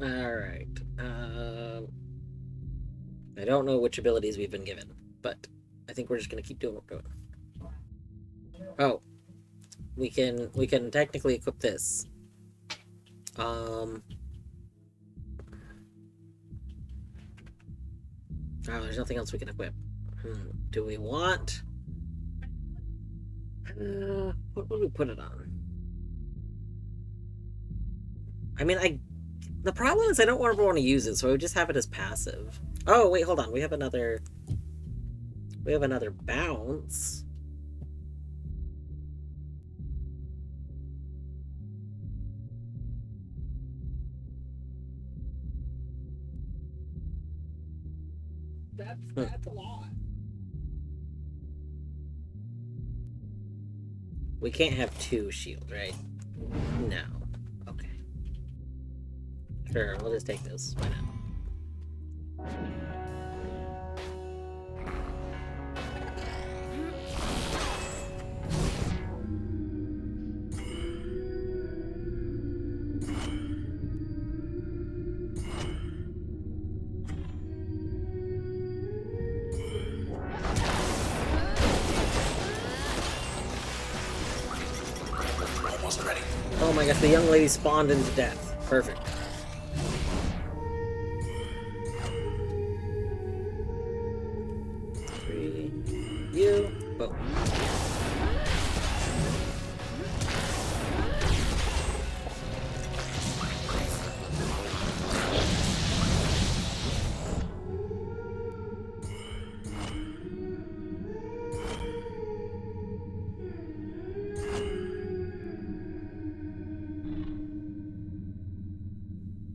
Alright. I don't know which abilities we've been given, but I think we're just gonna keep doing what we're doing. Oh. We can technically equip this. Oh, there's nothing else we can equip. Do we want... what would we put it on? I mean, the problem is I don't ever want to use it, so I would just have it as passive. Oh, wait, hold on. We have another bounce. That's a lot. We can't have two shield, right? No. Okay. Sure, we'll just take this. Why not? my gosh, the young lady spawned into death. Perfect. Three. You. Boom.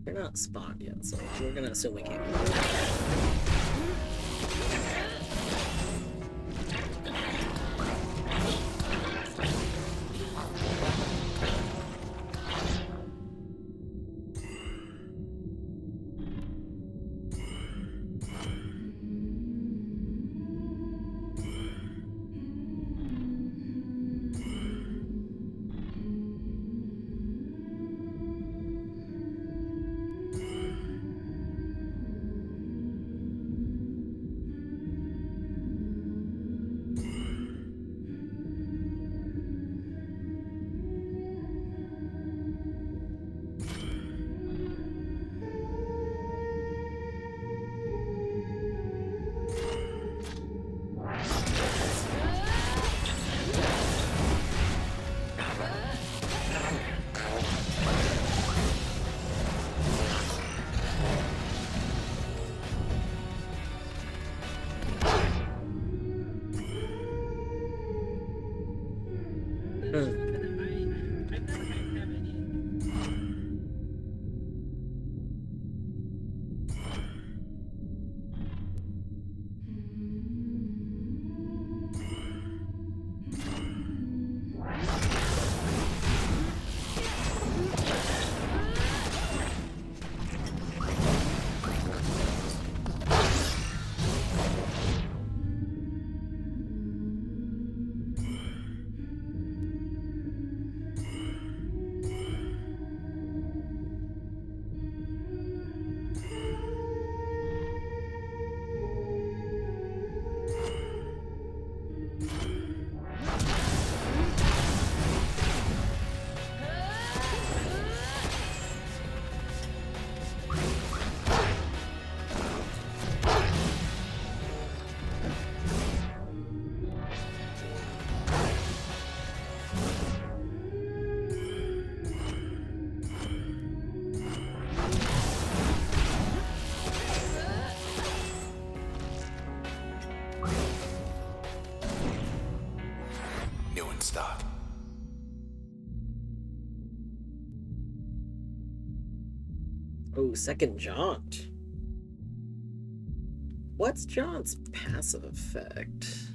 They're not spawned yet, so we're gonna assume we can't. Stock. Oh, second jaunt. What's Jaunt's passive effect?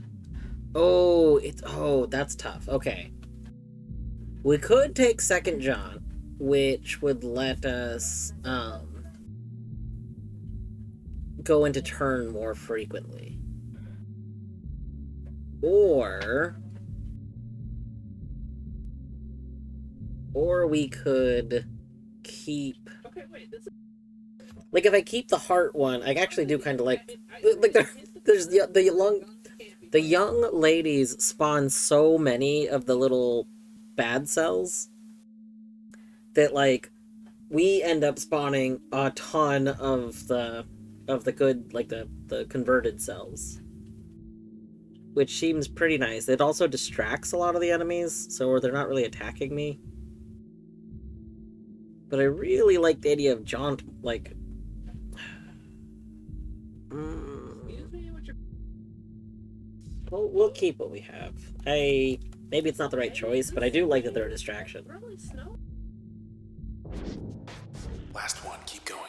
Oh, that's tough. Okay. We could take second jaunt, which would let us go into turn more frequently. Or we could keep... Okay, wait, this is... Like, if I keep the heart one, I actually do kind of like there's the young ladies spawn so many of the little bad cells that, like, we end up spawning a ton of the good, like, the converted cells. Which seems pretty nice. It also distracts a lot of the enemies, so they're not really attacking me. But I really like the idea of Jaunt, like... We'll keep what we have. Maybe it's not the right choice, but I do like that they're a distraction. Last one, keep going.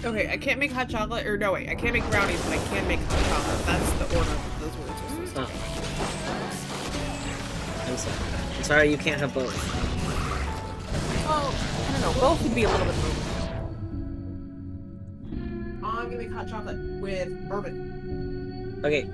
Okay, I can't make hot chocolate, or no wait, I can't make brownies, but I can make hot chocolate. That's the order that those words are supposed to Oh. I'm sorry. I'm sorry you can't have both. Oh, I don't know, both would be a little bit overkill. I'm gonna make hot chocolate with bourbon. Okay.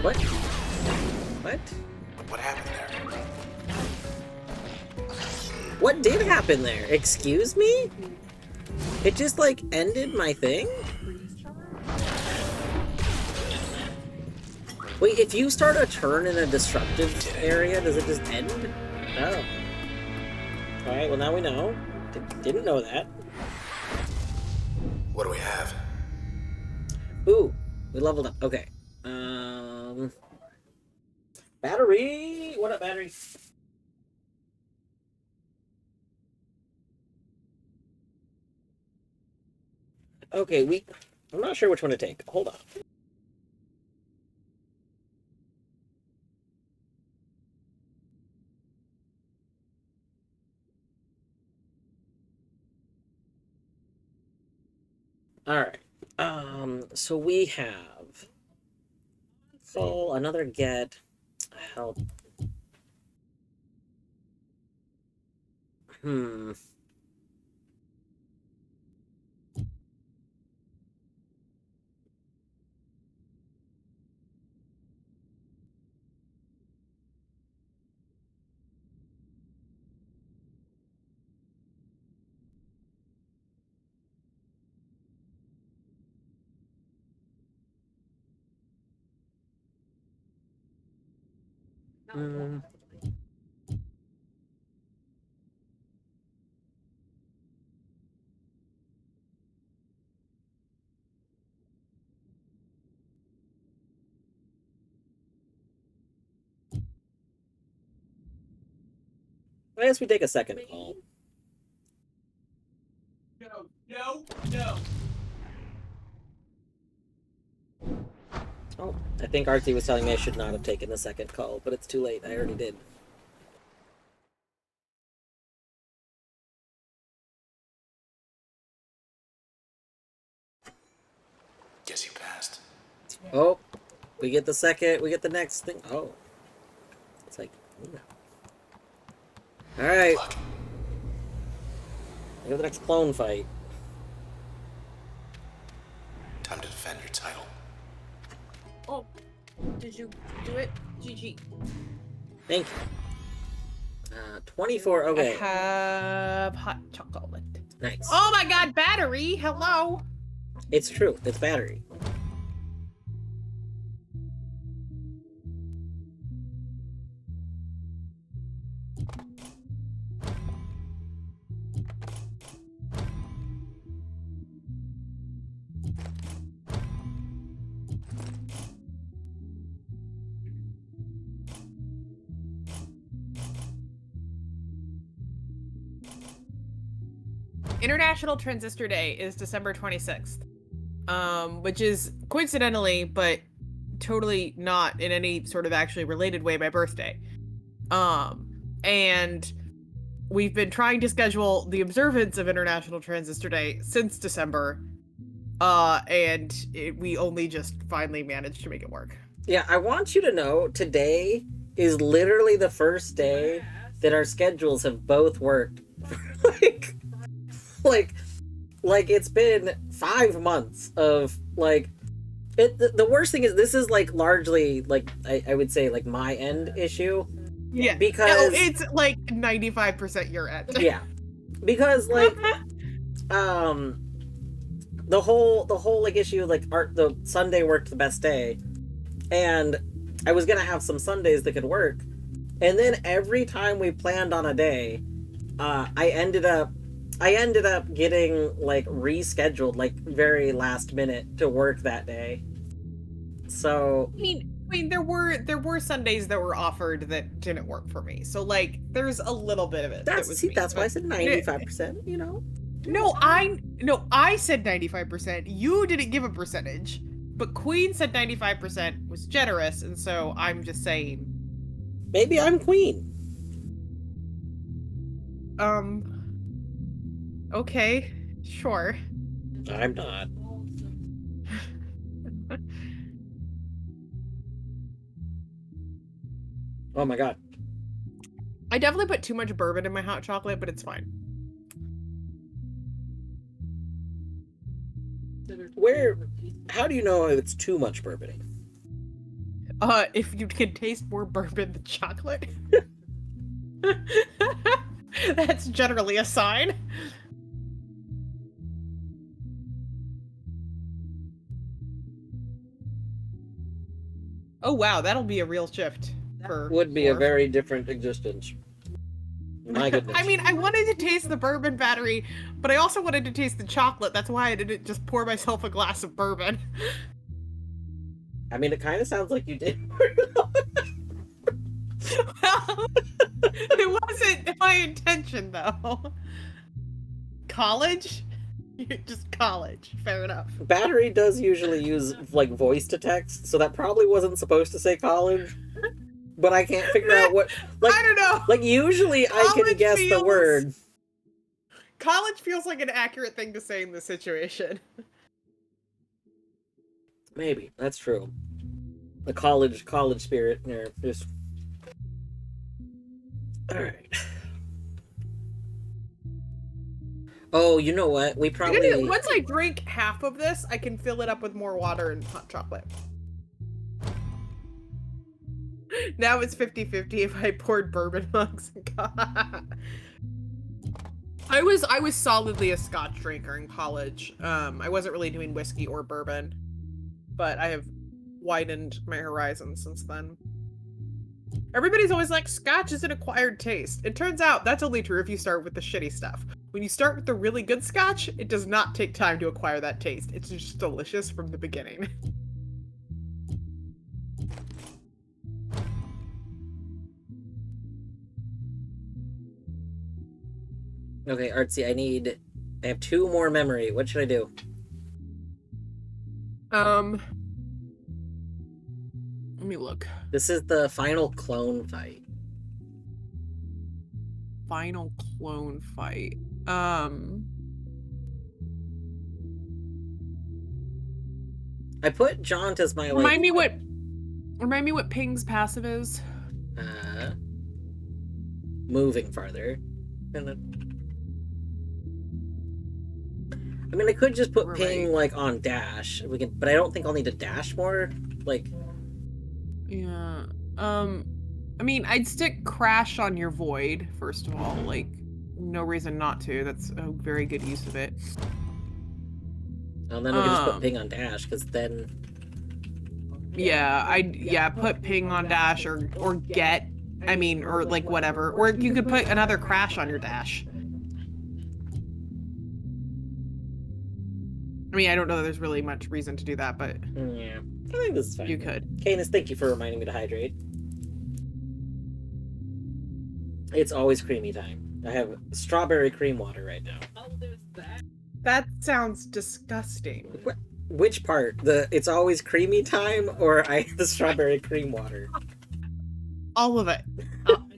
What? What? What happened there? What did happen there? Excuse me? It just, like, ended my thing? Wait, if you start a turn in a destructive area, does it just end? Oh. Alright, well now we know. Didn't know that. What do we have? Ooh, we leveled up. Okay. Battery! What up, battery? Okay, I'm not sure which one to take. Hold on. Alright. So we have full, another get, help. Hmm. Hmm. I guess we take a second call. No. Oh, I think Artie was telling me I should not have taken the second call, but it's too late. I already did. Guess you passed. Oh, we get the next thing. Oh. It's like, alright. Luck. We have the next clone fight. Time to defend your title. Oh, did you do it? GG. Thank you. 24, okay. I have hot chocolate. Nice. Oh my god, battery! Hello! It's true, it's battery. International Transistor Day is December 26th. Which is coincidentally, but totally not in any sort of actually related way, my birthday. And we've been trying to schedule the observance of International Transistor Day since December. We only just finally managed to make it work. Yeah, I want you to know, today is literally the first day that our schedules have both worked. like it's been 5 months of the worst thing is this is largely I would say my end issue. Yeah, because it's 95% your end. Yeah, because the whole issue the Sunday worked the best day, and I was gonna have some Sundays that could work, and then every time we planned on a day, I ended up getting rescheduled very last minute to work that day. So I mean, there were Sundays that were offered that didn't work for me. So there's a little bit of it. that's why I said 95%. You know. No, I said 95%. You didn't give a percentage, but Queen said 95% was generous, and so I'm just saying. Maybe I'm Queen. Okay, sure. I'm not. Oh my god. I definitely put too much bourbon in my hot chocolate, but it's fine. How do you know if it's too much bourbon? If you can taste more bourbon than chocolate. That's generally a sign. Oh wow, that'll be a real shift. Would be a very different existence. My goodness. I mean, I wanted to taste the bourbon battery, but I also wanted to taste the chocolate. That's why I didn't just pour myself a glass of bourbon. I mean, it kind of sounds like you did. Well, it wasn't my intention, though. College? Just college. Fair enough. Battery does usually use, voice to text, so that probably wasn't supposed to say college. But I can't figure out what... I don't know. Usually I can guess the word. College feels like an accurate thing to say in this situation. Maybe. That's true. The college spirit there. Just... Alright. Oh, you know what? We probably... Once I drink half of this, I can fill it up with more water and hot chocolate. Now it's 50-50 if I poured bourbon mugs. I was solidly a Scotch drinker in college. I wasn't really doing whiskey or bourbon, but I have widened my horizons since then. Everybody's always like, Scotch is an acquired taste. It turns out that's only true if you start with the shitty stuff. When you start with the really good Scotch, it does not take time to acquire that taste. It's just delicious from the beginning. Okay, Artsy, I have 2 more memory. What should I do? Let me look. This is the final clone fight. Final clone fight. I put Jaunt as my Remind me what Ping's passive is. Moving farther. And then I mean I could just put Ping like on dash. But I don't think I'll need to dash more. Like Yeah. I mean, I'd stick Crash on your Void, first of all. Like, no reason not to. That's a very good use of it. And then we can just put Ping on dash, because then... Yeah, put Ping on dash or get, I mean, or like whatever. Or you could put another Crash on your dash. I mean, I don't know that there's really much reason to do that, but... Yeah, I think this is fine. You could. Canis, thank you for reminding me to hydrate. It's always creamy time. I have strawberry cream water right now. Oh, there's that. That sounds disgusting. Which part? The it's always creamy time or the strawberry cream water? All of it.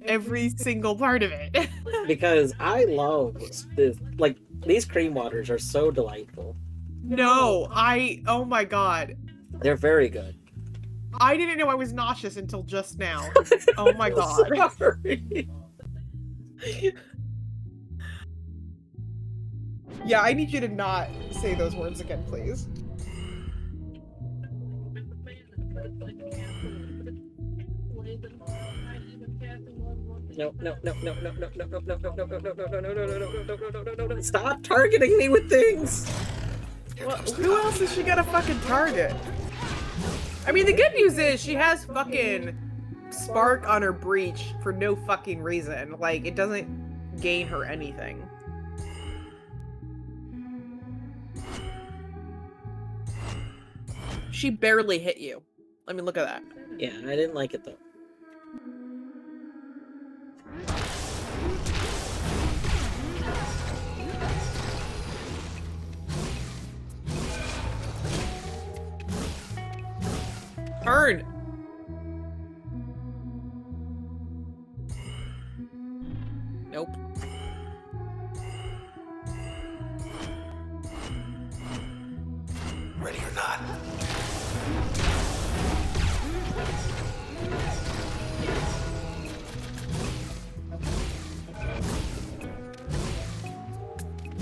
Every single part of it. Because I love this. Like, these cream waters are so delightful. No, oh my god. They're very good. I didn't know I was nauseous until just now. Oh my god. Sorry. Yeah, I need you to not say those words again, please. No. Stop targeting me with things! Well, who else is she gonna fucking target? I mean, the good news is she has fucking Spark on her breach for no fucking reason. Like, it doesn't gain her anything. She barely hit you. I mean, look at that. Yeah, I didn't like it though. Turn! Nope. Ready or not.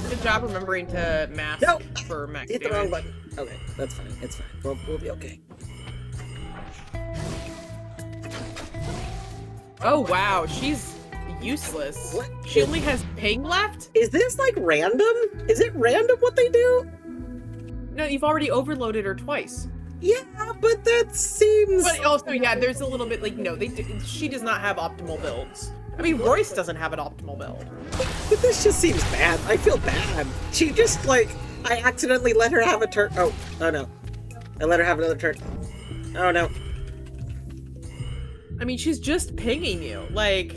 Good job remembering to mask for max Hit the wrong damage. button. Okay, that's fine. It's fine. We'll be okay. Oh wow, she's useless. What? She only has Ping left? Is this like random? Is it random what they do? No, you've already overloaded her twice. Yeah, but that seems... But also, yeah, there's a little bit like, no, she does not have optimal builds. I mean, Royce doesn't have an optimal build. But this just seems bad. I feel bad. She just, like, I accidentally let her have a turn. Oh no. I let her have another turn. Oh no. I mean, she's just pinging you, like...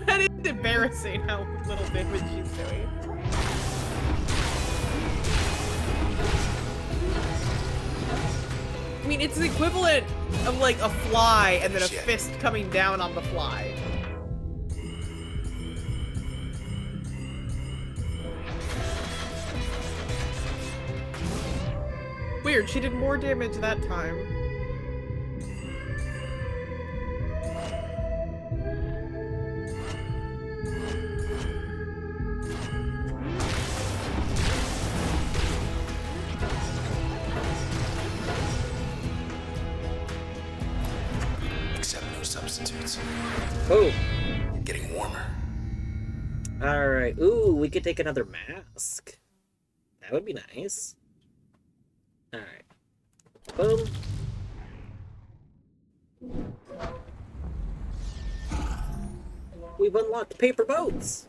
That is embarrassing how little damage she's doing. I mean, it's the equivalent of like a fly and then a fist coming down on the fly. Weird, she did more damage that time. Accept no substitutes. Oh. Getting warmer. Alright. Ooh, we could take another mask. That would be nice. Alright. Boom. We've unlocked paper boats.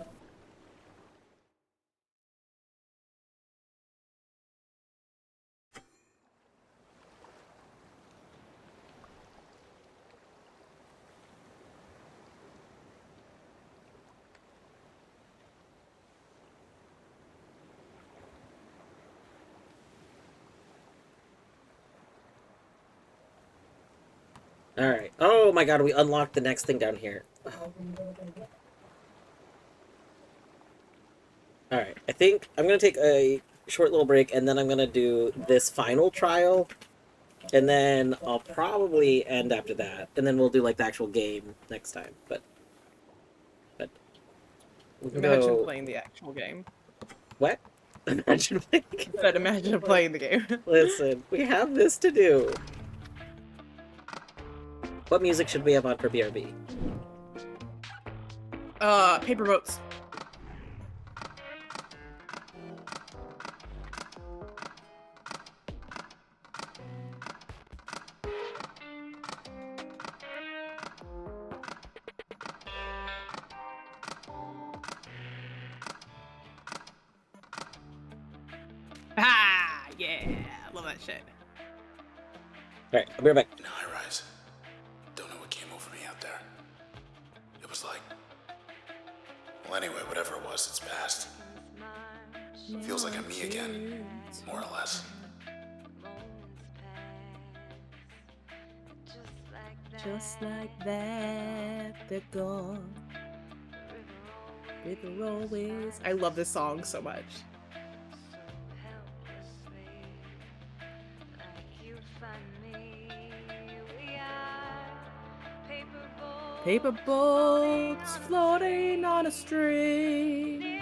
Alright. Oh my god, we unlocked the next thing down here. Alright, I think I'm gonna take a short little break and then I'm gonna do this final trial. And then I'll probably end after that. And then we'll do like the actual game next time. But we can Imagine go. playing the actual game. What? Imagine playing. Said imagine playing the game. Listen, we have this to do. What music should we have on for BRB? Paper boats. Ah, yeah, love that shit. Alright, I'll be right back. In a high rise. Don't know what came over me out there. It was like. Well, anyway, whatever it was, it's past. Feels like I'm me again, more or less. Just like that, they're gone. River always. I love this song so much. Paper boats floating on a stream.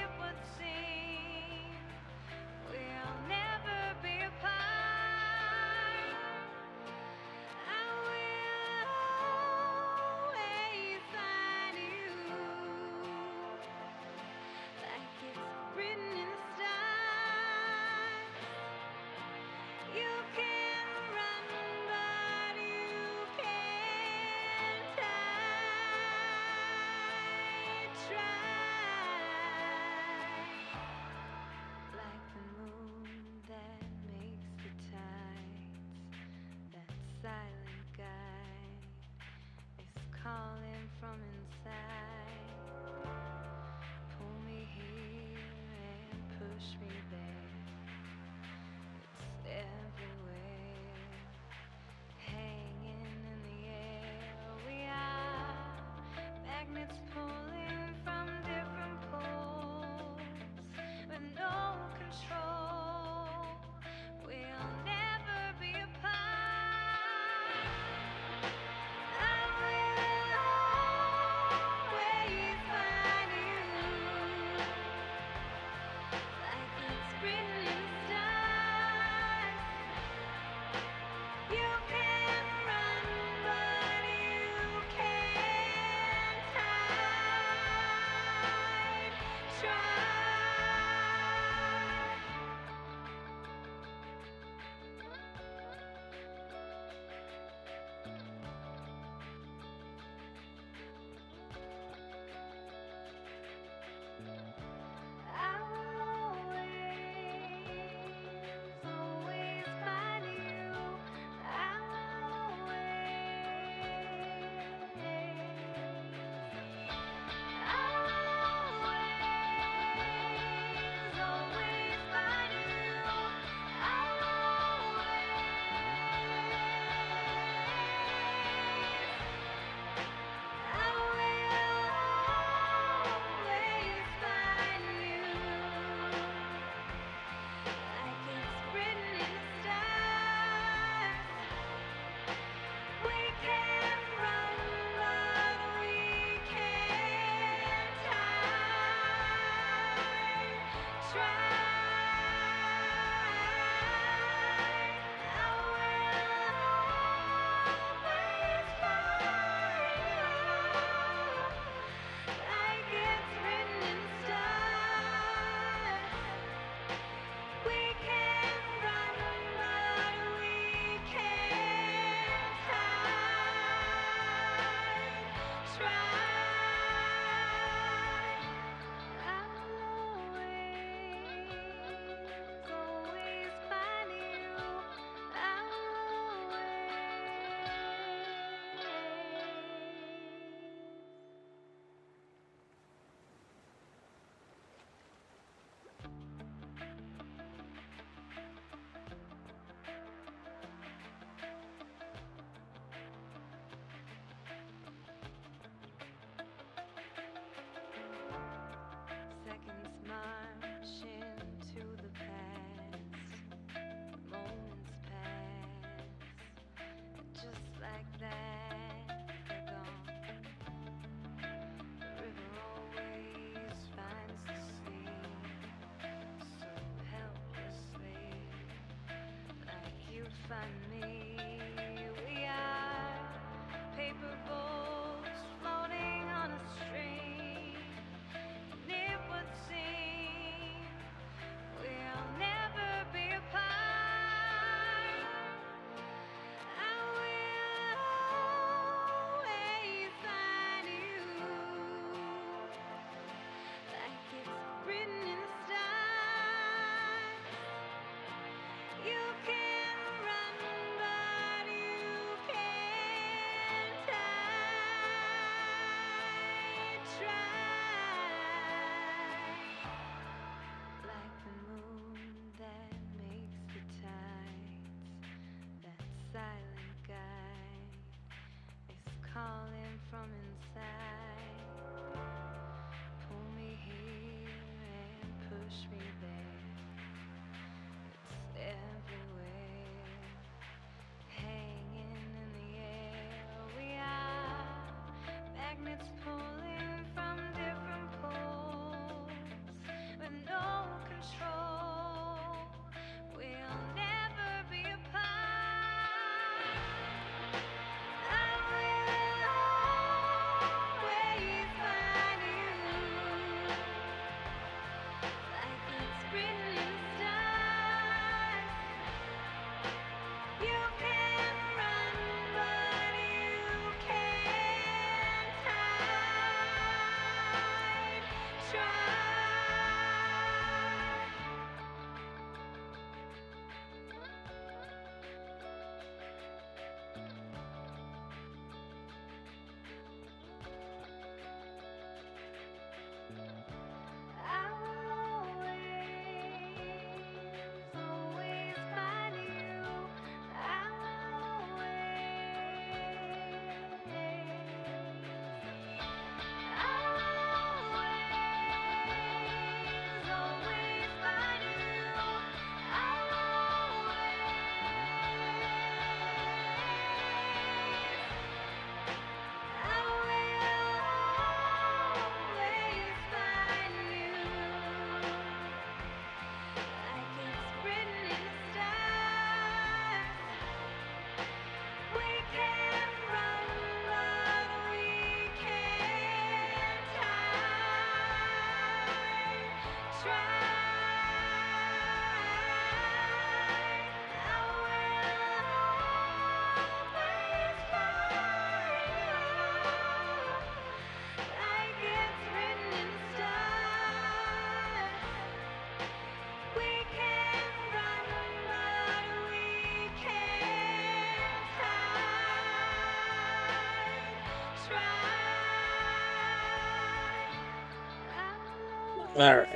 Alright.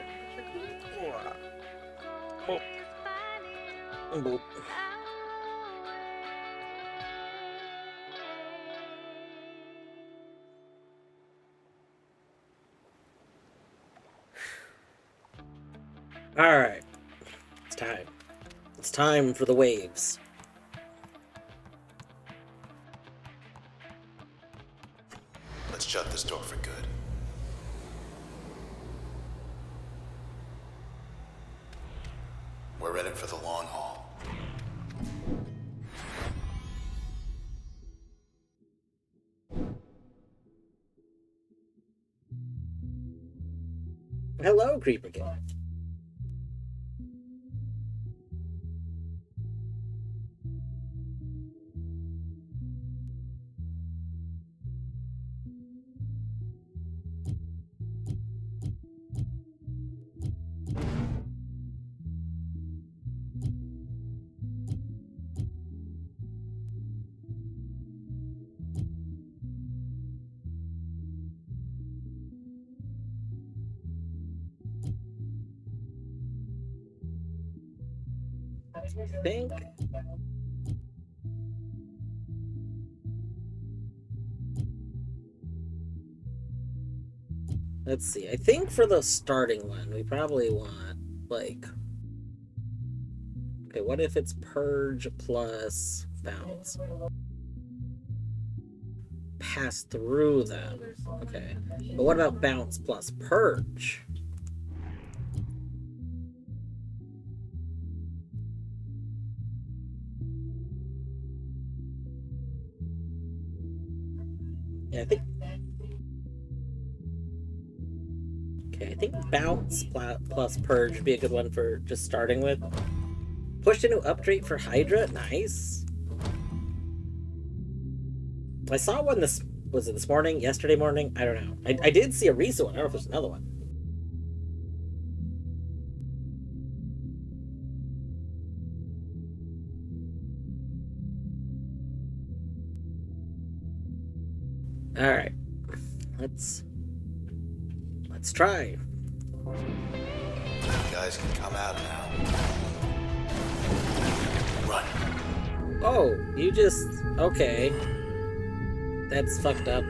Boop. Alright. It's time. It's time for the waves. Let's shut this door for good. We're in it for the long haul. Hello, Creeper Kid. I think. Let's see. I think for the starting one, we probably want, like... Okay, what if it's Purge plus Bounce? Pass through them. Okay. But what about Bounce plus Purge? Yeah, I think... Okay, I think Bounce plus Purge would be a good one for just starting with. Pushed a new upgrade for Hydra. Nice. I saw one was it this morning? Yesterday morning? I don't know. I did see a recent one. I don't know if there's another one. Alright. Let's try. You guys can come out now. Run. Oh, you just... Okay. That's fucked up.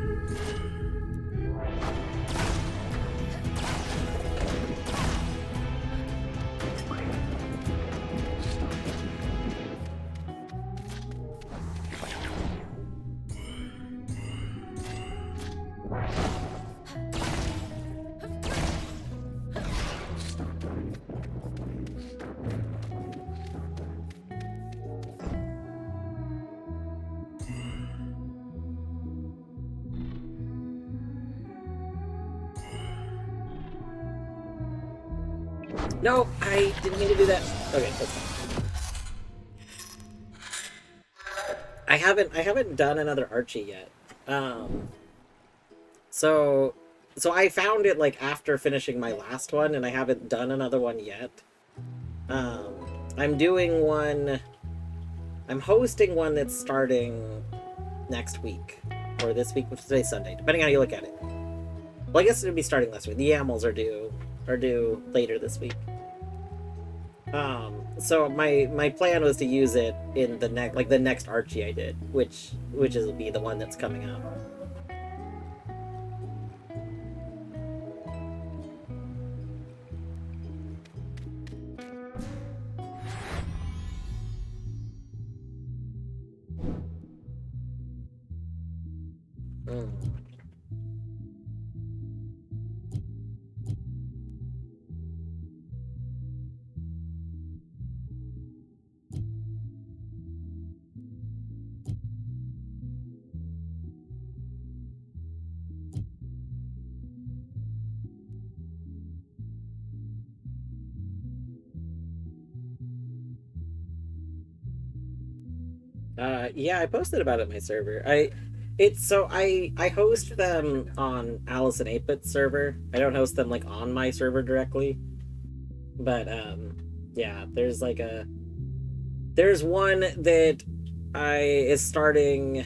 No, I didn't mean to do that. Okay, that's fine. I haven't done another Archie yet. So I found it like after finishing my last one, and I haven't done another one yet. I'm doing one. I'm hosting one that's starting next week or this week, which is today's Sunday, depending on how you look at it. Well, I guess it'll be starting next week. The YAMLs are due later this week. So my plan was to use it in the next Archie I did, which will be the one that's coming up. Yeah, I posted about it on my server. I host them on Alice and 8-Bit server. I don't host them like on my server directly. But yeah, there's one that is starting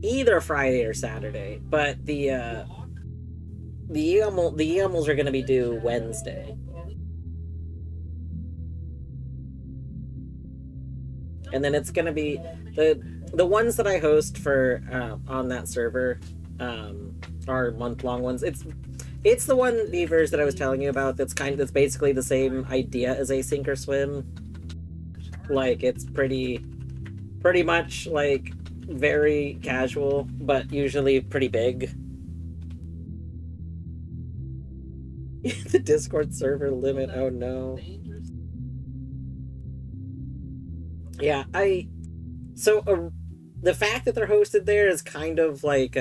either Friday or Saturday, but the YAMLs are gonna be due Wednesday. And then it's gonna be the ones that I host for on that server are month-long ones. It's the one, Beavers, that I was telling you about that's basically the same idea as Async or Swim. Like, it's pretty much like very casual, but usually pretty big. The Discord server limit, oh no. Yeah, the fact that they're hosted there is kind of like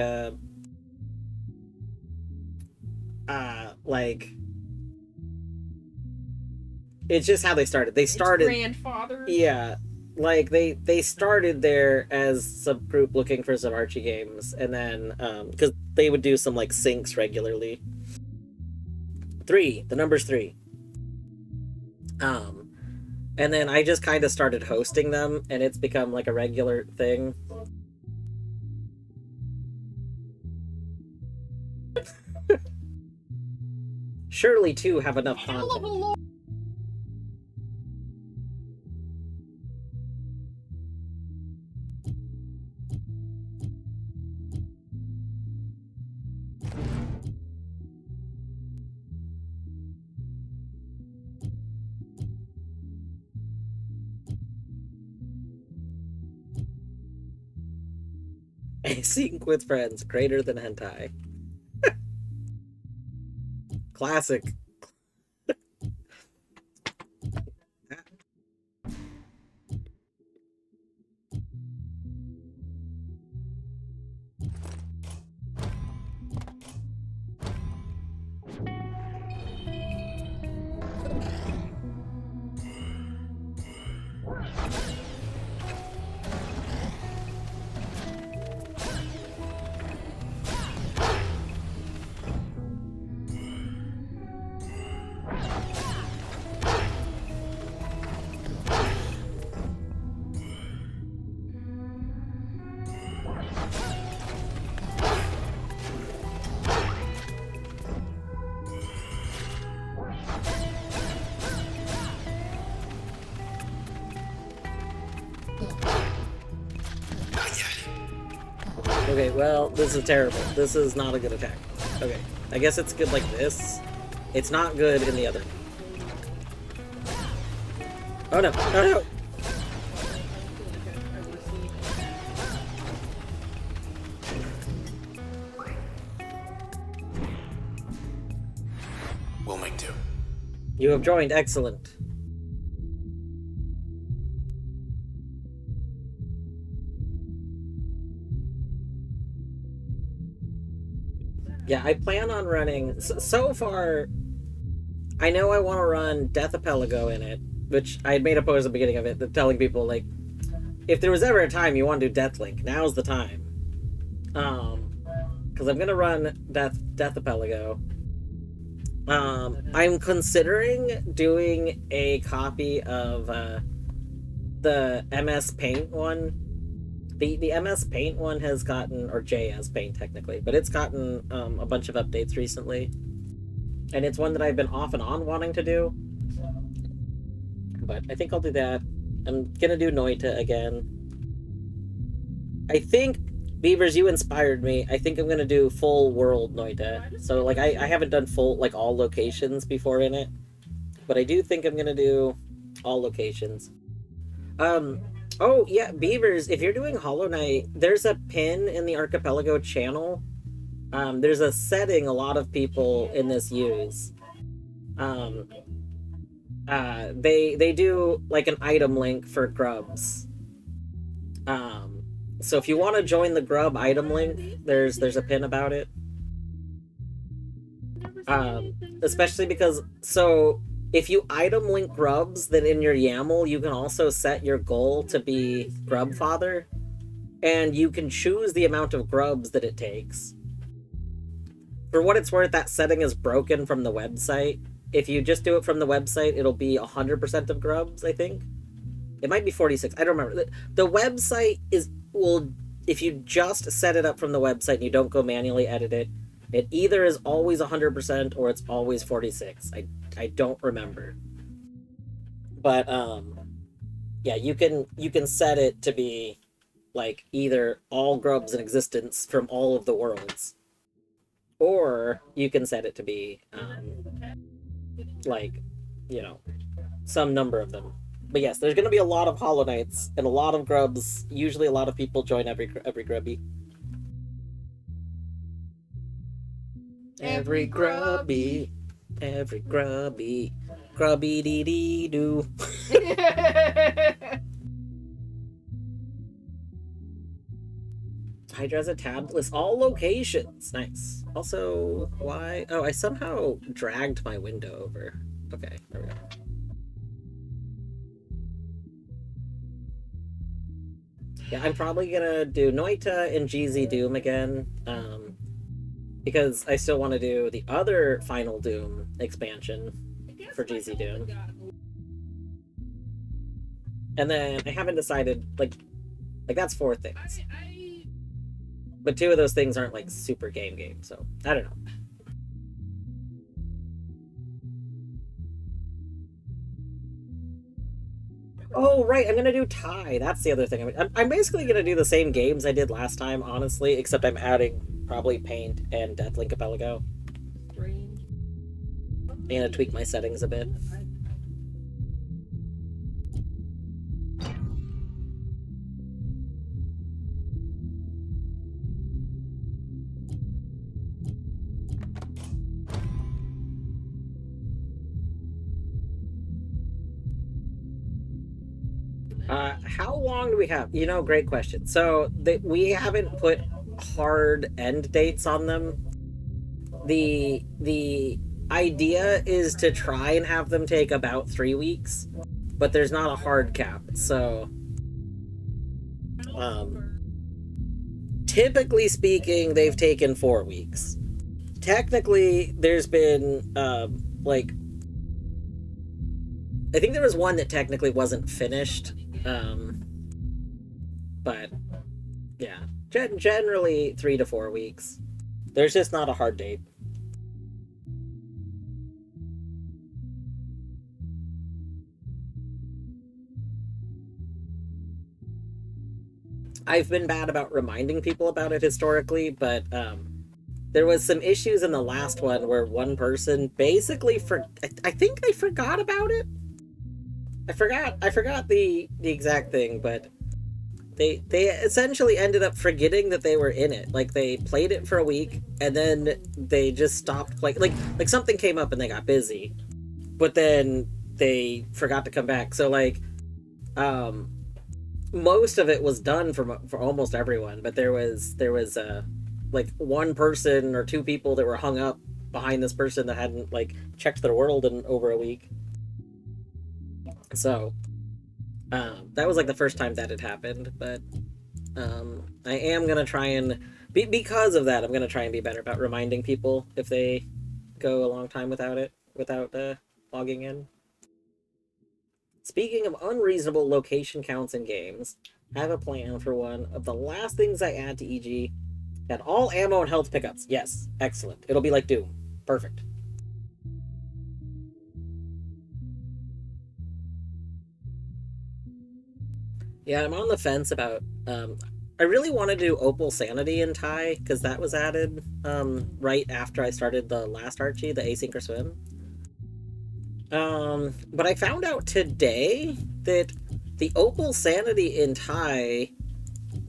like it's just how they started. They started grandfather. Yeah, like they started there as some group looking for some Archie games, and then because they would do some like syncs regularly. The number's 3. And then I just kind of started hosting them, and it's become like a regular thing. Surely 2 have enough content. Sync with friends, greater than hentai. Classic. Okay, well, this is terrible. This is not a good attack. Okay, I guess it's good like this. It's not good in the other. Oh no, oh no! We'll make do. You have joined, excellent. Yeah, I plan on running... So far, I know I want to run Death Apelago in it, which I had made a post at the beginning of it, telling people, like, if there was ever a time you want to do Deathlink, now's the time. Because I'm going to run Death Apelago. I'm considering doing a copy of the MS Paint one. The MS Paint one has gotten, or JS Paint technically, but it's gotten a bunch of updates recently. And it's one that I've been off and on wanting to do. But I think I'll do that. I'm gonna do Noita again. I think, Beavers, you inspired me. I think I'm gonna do full world Noita. So, like, I haven't done full, like, all locations before in it. But I do think I'm gonna do all locations. Oh, yeah, Beavers, if you're doing Hollow Knight, there's a pin in the Archipelago channel. There's a setting a lot of people in this use. They do, like, an item link for grubs. So if you want to join the grub item link, there's a pin about it. Especially because, so... if you item link grubs, then in your YAML, you can also set your goal to be grub father, and you can choose the amount of grubs that it takes. For what it's worth, that setting is broken from the website. If you just do it from the website, it'll be 100% of grubs, I think. It might be 46, I don't remember. The website will, if you just set it up from the website and you don't go manually edit it, It either is always 100% or it's always 46. I don't remember. But yeah, you can set it to be like either all grubs in existence from all of the worlds, or you can set it to be like, you know, some number of them. But yes, there's going to be a lot of Hollow Knights and a lot of grubs. Usually a lot of people join every grubby. Every grubby, every grubby, grubby dee dee doo. Hydra has a tab list all locations. Nice. Also, why? Oh, I somehow dragged my window over. Okay, there we go. Yeah, I'm probably gonna do Noita and GZ Doom again, because I still want to do the other Final Doom expansion for GZ Doom. And then I haven't decided, like that's 4 things. But 2 of those things aren't like super game, so I don't know. Oh, right, I'm gonna do Thai. That's the other thing. I'm basically gonna do the same games I did last time, honestly, except I'm adding probably Paint and Deathlink Archipelago. I'm gonna tweak my settings a bit. How long do we have? You know, great question. So we haven't put hard end dates on them. The idea is to try and have them take about 3 weeks, but there's not a hard cap. So, typically speaking, they've taken 4 weeks. Technically, there's been like, I think there was one that technically wasn't finished. But yeah, generally 3 to 4 weeks. There's just not a hard date. I've been bad about reminding people about it historically, but there was some issues in the last one where one person basically I think they forgot about it. I forgot the exact thing, but they essentially ended up forgetting that they were in it. Like, they played it for a week and then they just stopped playing. Like something came up and they got busy, but then they forgot to come back. So like, most of it was done for almost everyone, but there was like 1 person or 2 people that were hung up behind this person that hadn't like checked their world in over a week. So that was like the first time that had happened, but I am gonna try and because of that, I'm gonna try and be better about reminding people if they go a long time without logging in. Speaking of unreasonable location counts in games, I have a plan for one of the last things I add to EG. Add all ammo and health pickups. Yes, excellent. It'll be like Doom. Perfect. Yeah, I'm on the fence about, I really want to do Opal Sanity in Thai, because that was added right after I started the last Archie, the Async or Swim. But I found out today that the Opal Sanity in Thai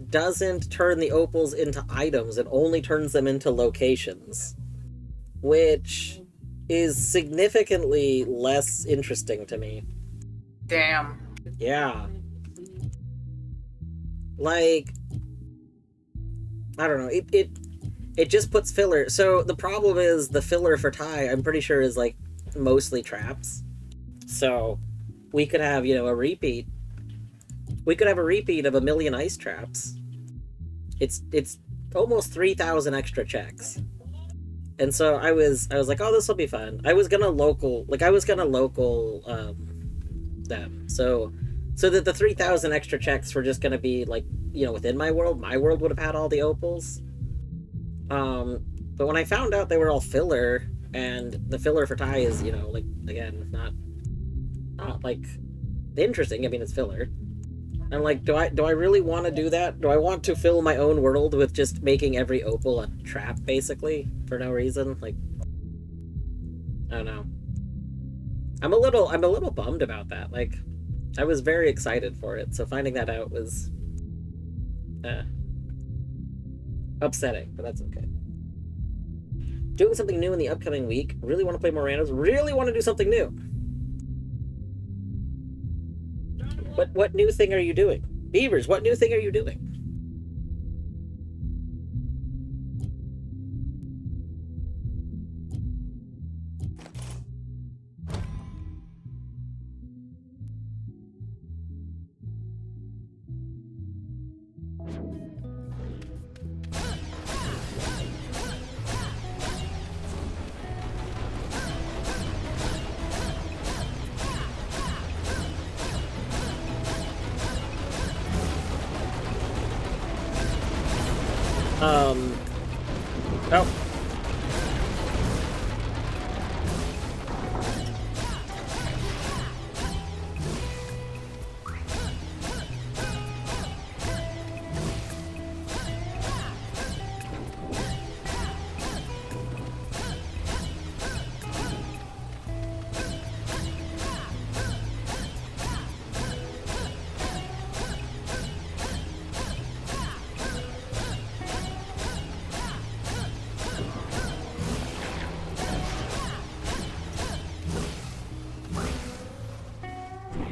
doesn't turn the opals into items, it only turns them into locations, which is significantly less interesting to me. Damn. Yeah. Like, I don't know, it just puts filler. So the problem is the filler for Thai, I'm pretty sure, is like mostly traps. So we could have, you know, a repeat. We could have a repeat of 1,000,000 ice traps. It's almost 3,000 extra checks. And so I was like, oh, this will be fun. I was gonna local them. So that the 3,000 extra checks were just gonna be like, you know, within my world. My world would have had all the opals. But when I found out they were all filler, and the filler for Ty is, you know, like, again, not like interesting. I mean, it's filler. I'm like, do I really want to do that? Do I want to fill my own world with just making every opal a trap, basically, for no reason? Like, I don't know. I'm a little bummed about that. Like, I was very excited for it, so finding that out was upsetting, but that's okay. Doing something new in the upcoming week. Really want to play more randoms. Really want to do something new. What new thing are you doing? Beavers, what new thing are you doing? Oh.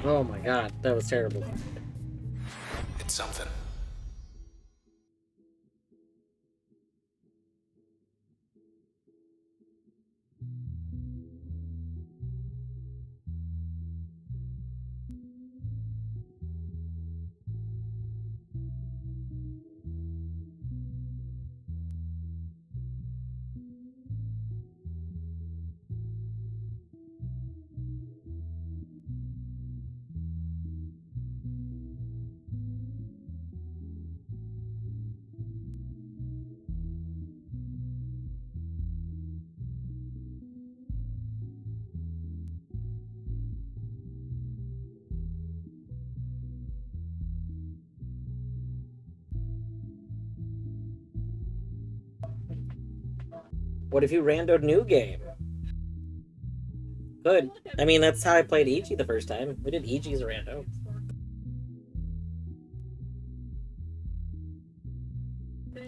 Oh my god, that was terrible. It's something. What if you randoed new game? Good. I mean, that's how I played EG the first time. We did EG as a rando.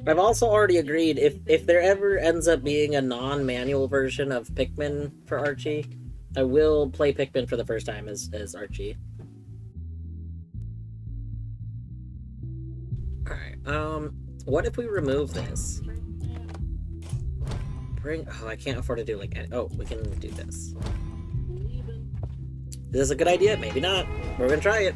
I've also already agreed, if there ever ends up being a non-manual version of Pikmin for Archie, I will play Pikmin for the first time as Archie. Alright, what if we remove this? Oh, I can't afford to do, like, oh, we can do this. This is a good idea, maybe not. We're gonna try it.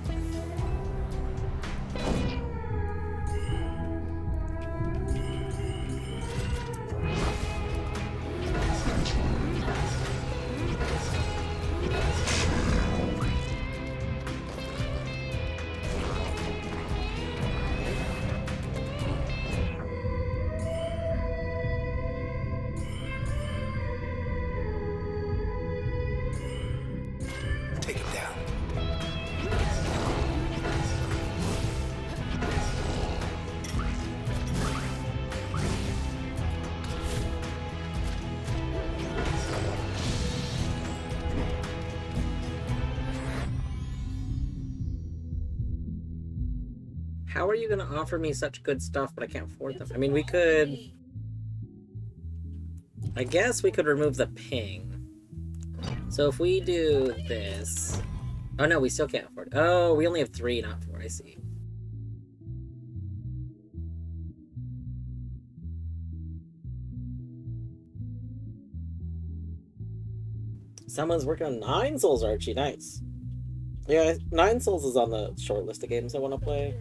Take him down. How are you gonna offer me such good stuff, but I can't afford them? I mean, we could... I guess we could remove the ping. So if we do this... Oh no, we still can't afford it. Oh, we only have 3, not 4, I see. Someone's working on 9 Souls, Archie, nice. Yeah, 9 Souls is on the short list of games I want to play.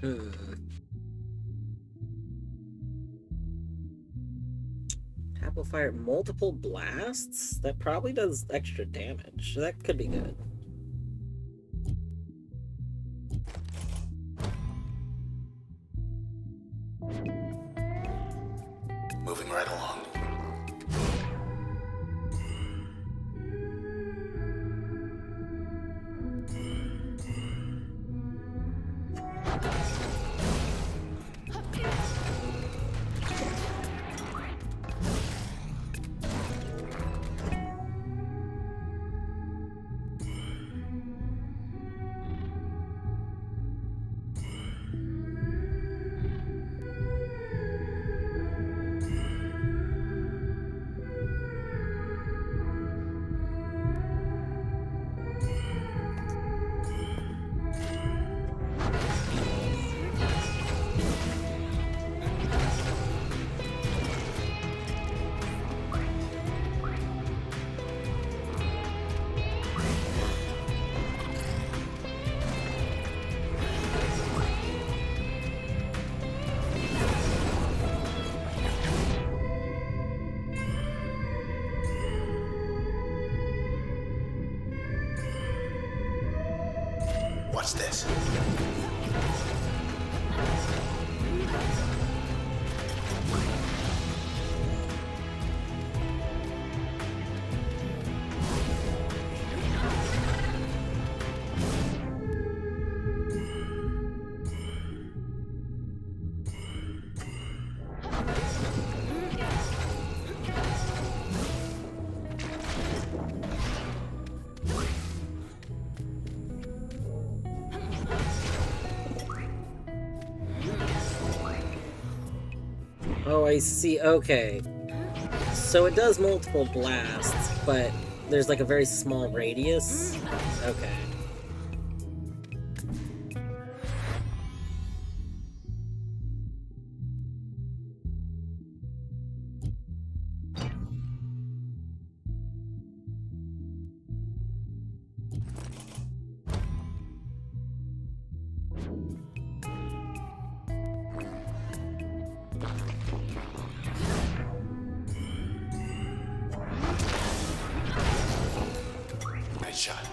Hmm. Tap will fire multiple blasts? That probably does extra damage. So that could be good. Moving right along. What's this? Oh, I see. Okay. So it does multiple blasts, but there's like a very small radius. Okay. Nice shot.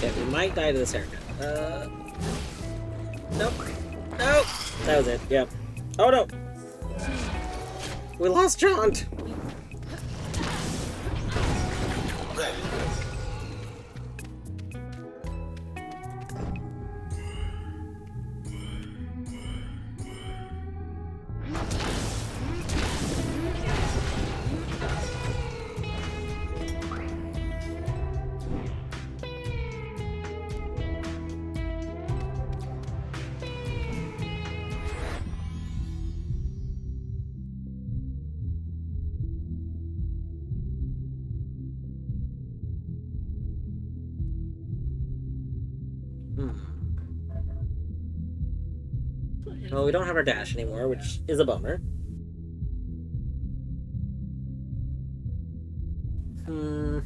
Okay, we might die to this haircut. Nope. Nope. That was it. Yep. Oh no. We lost Jaunt. Red. Well, we don't have our dash anymore, which is a bummer. Hmm.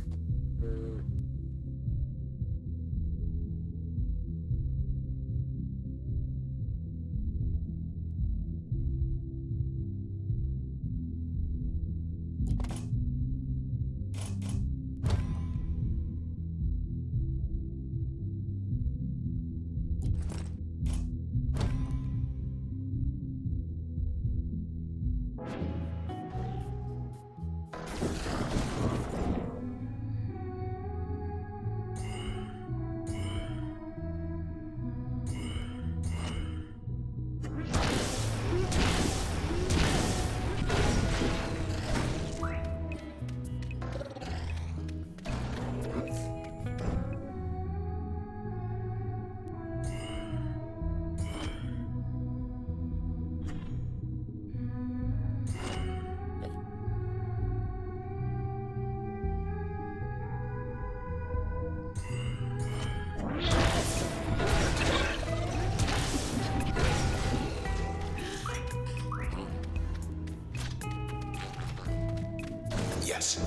Yes.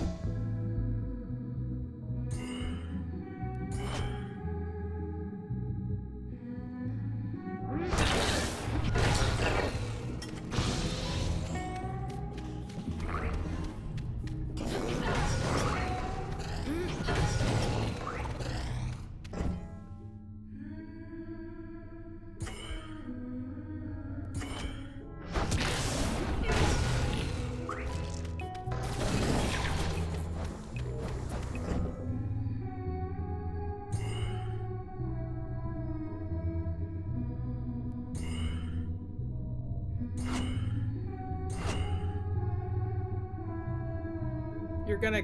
You're gonna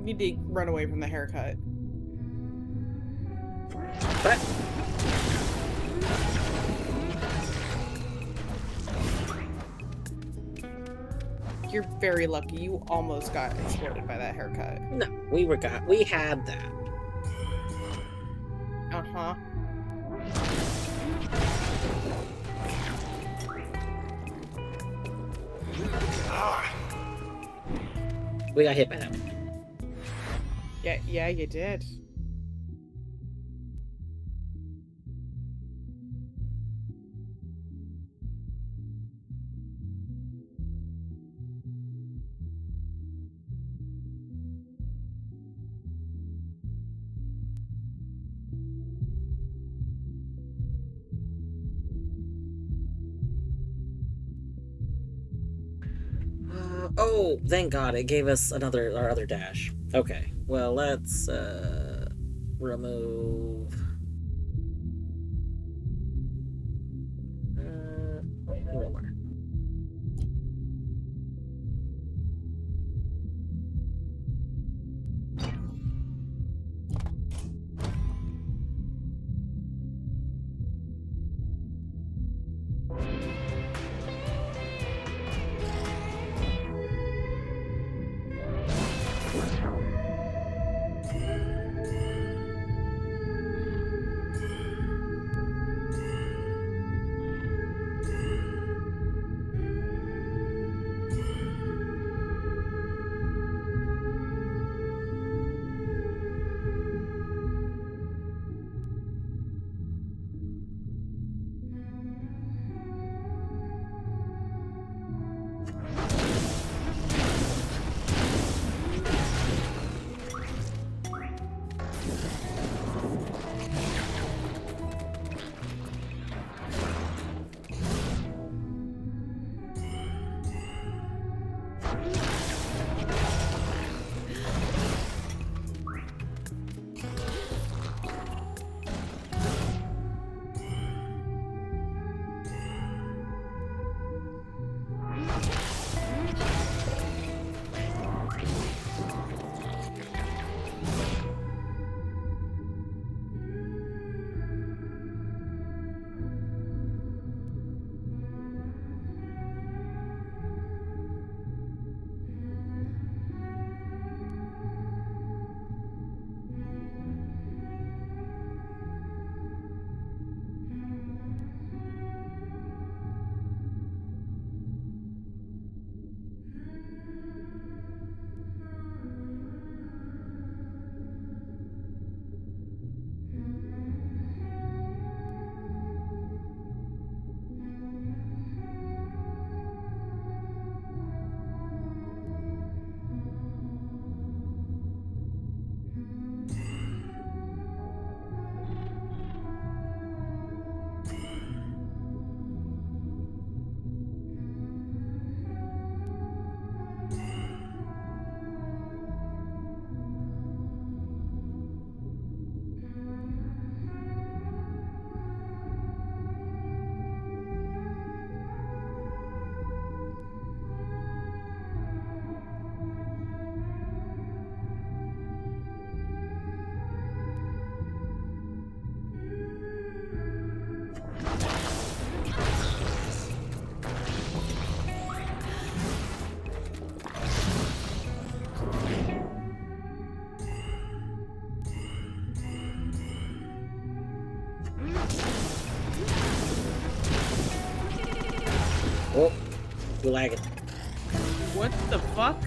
need to run away from the haircut. But You're very lucky. You almost got exploded by that haircut. no, we had that. Uh-huh. We got hit by that one. Yeah, you did. Oh, thank God, it gave us our other dash. Okay, well, let's remove. One more. Oh, you're lagging. What the fuck?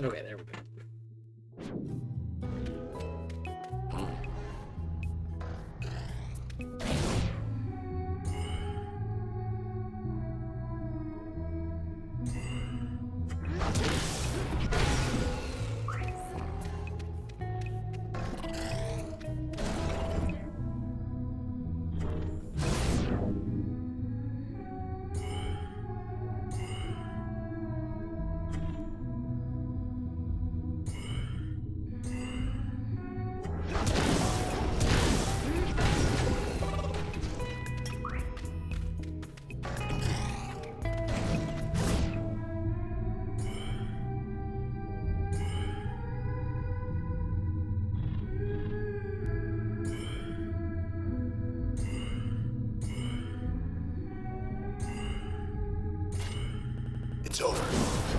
Okay, there we go. It's over.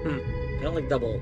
I don't like double.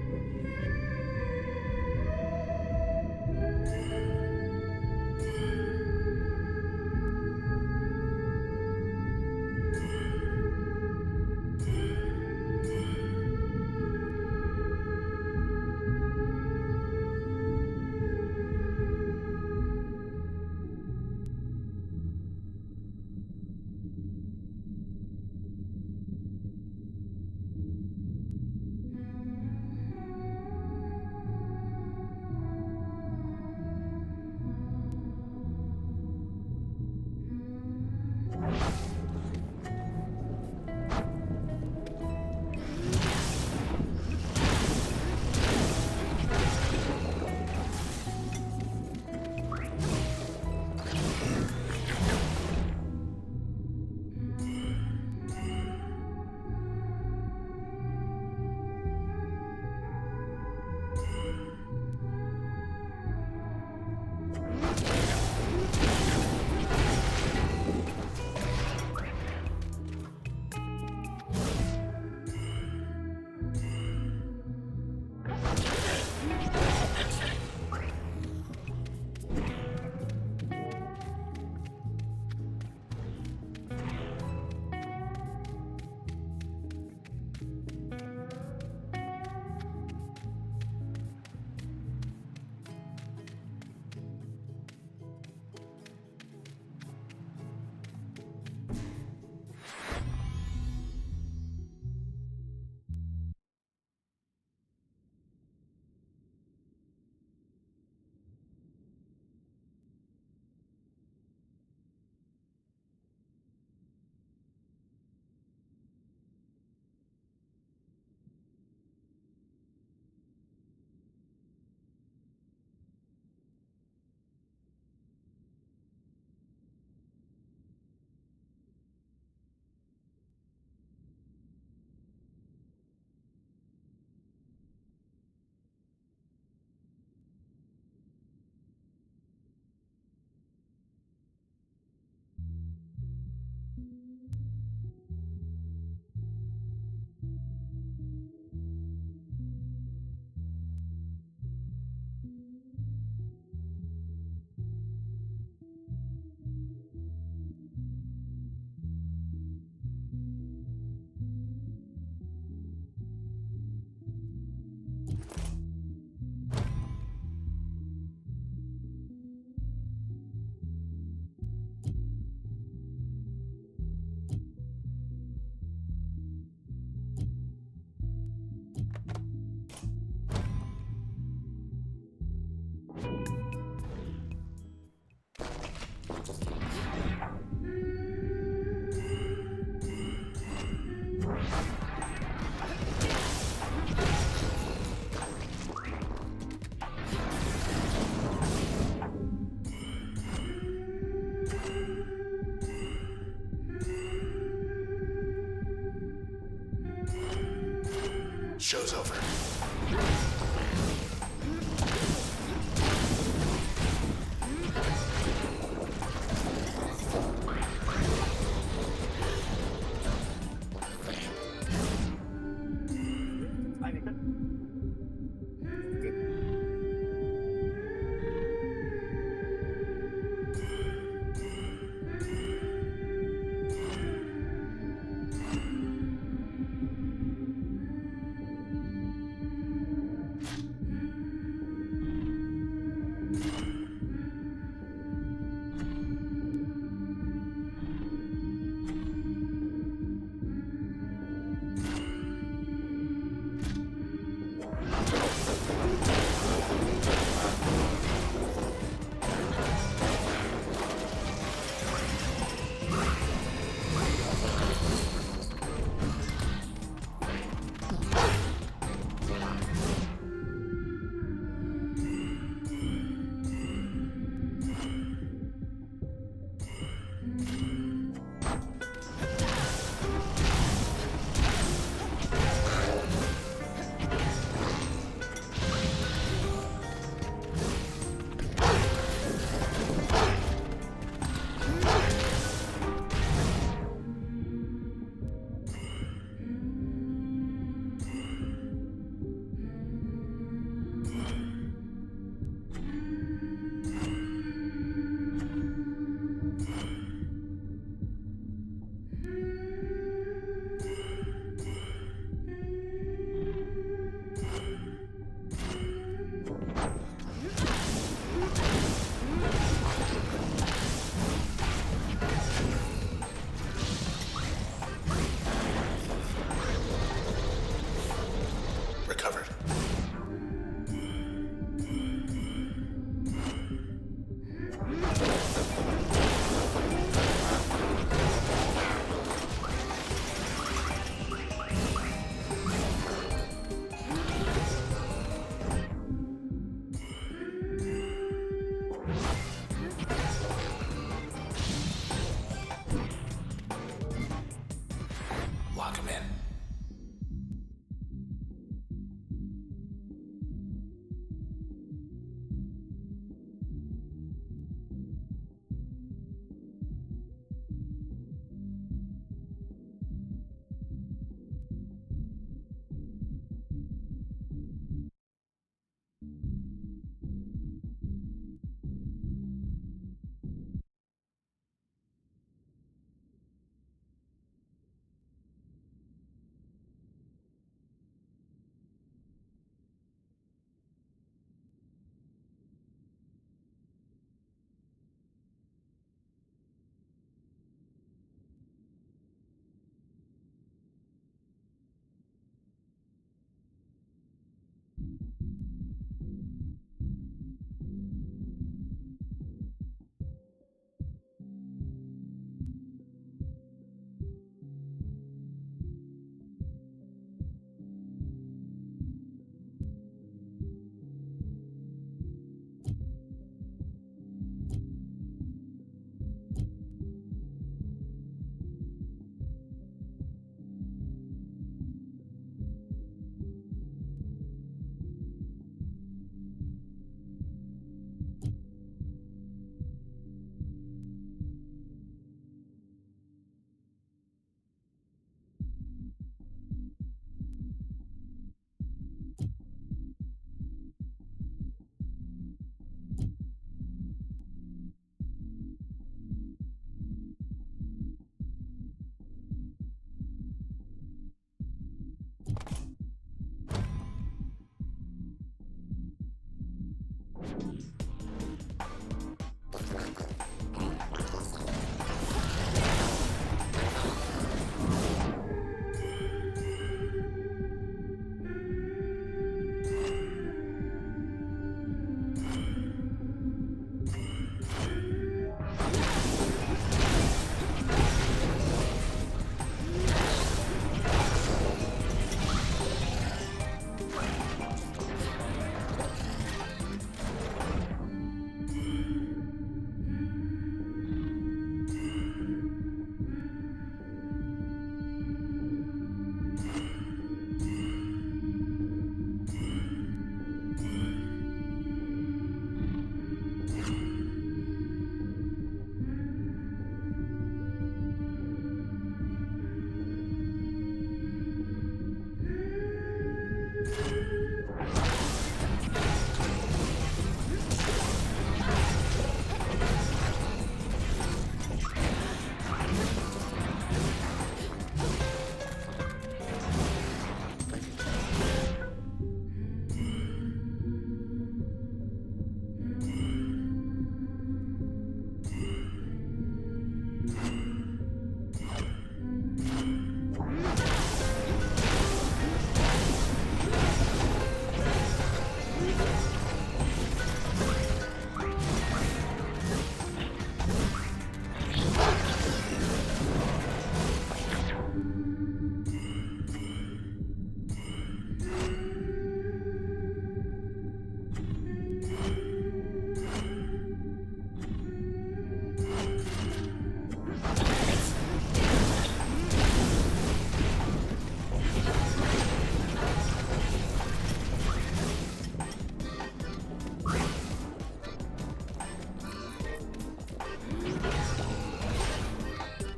Show's over.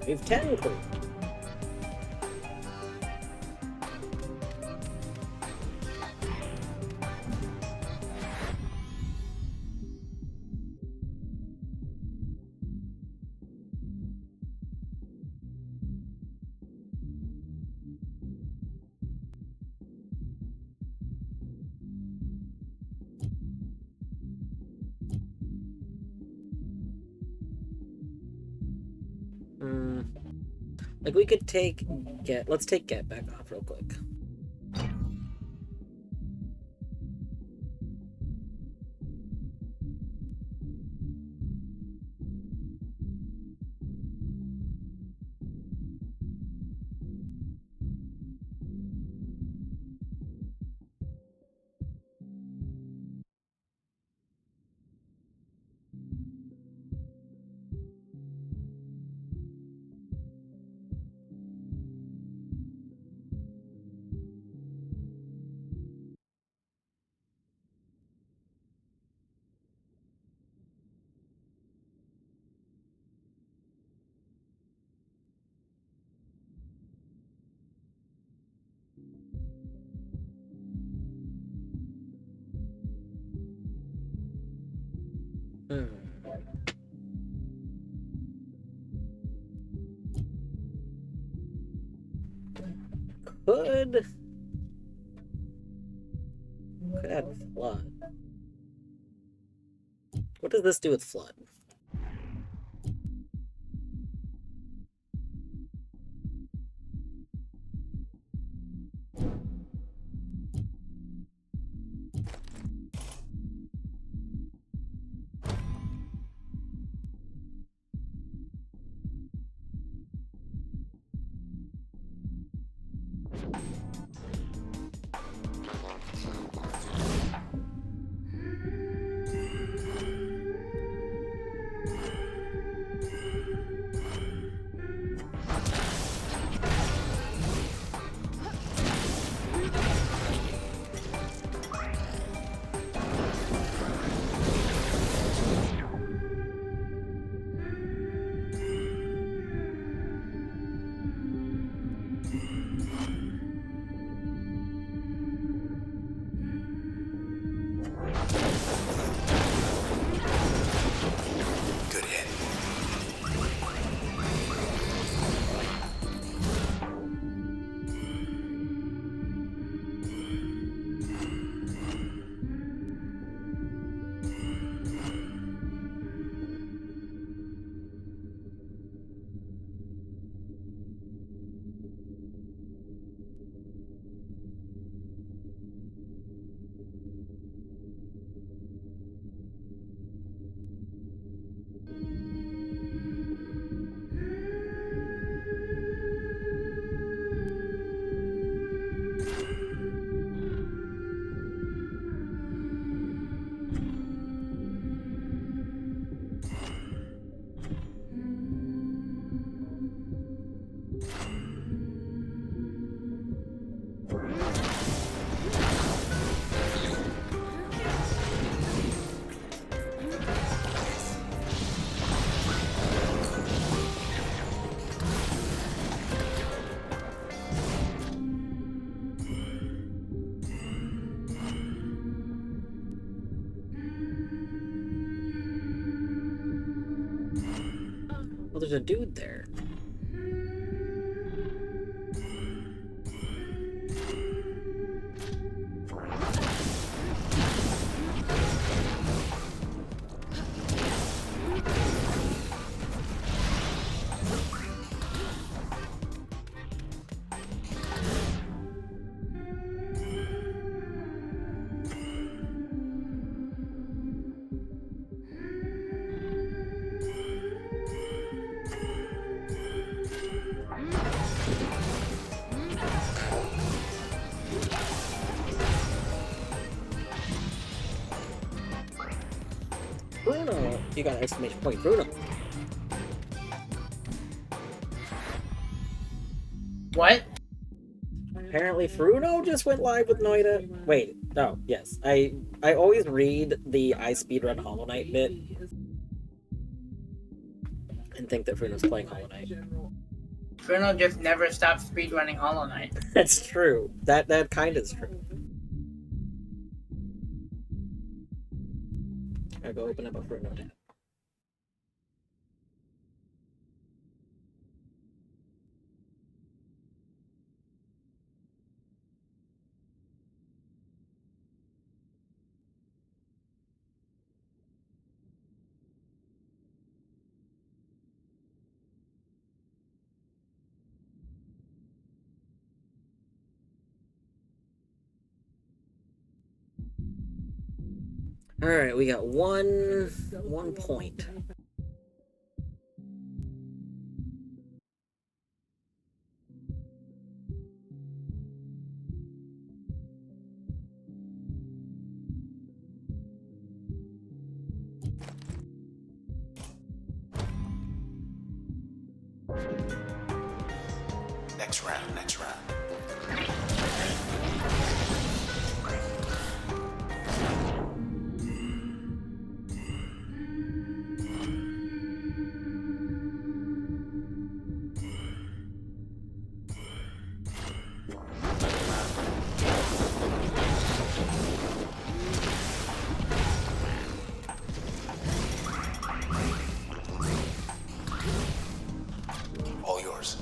We have 10 clues. Like, we could take get. Let's take get back off real quick. Could add flood. What does this do with flood? Good hit. Well, there's a dude there. Bruno! You got an exclamation point, Bruno. What? Apparently Fruno just went live with Noida. Wait, oh, yes. I always read the I speedrun Hollow Knight bit. and think that Fruno's playing Hollow Knight. Bruno just never stops speedrunning Hollow Knight. That's true. That kind is true. I'll go open up a Fruno tab. All right, we got one point. Next round, next round. All yours.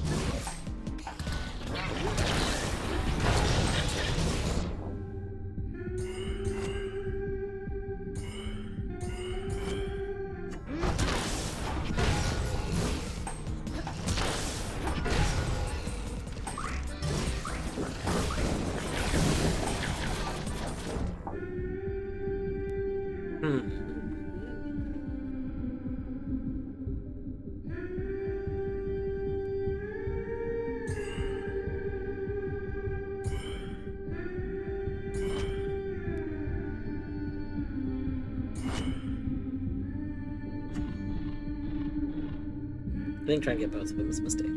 I think trying to get both of them is a mistake.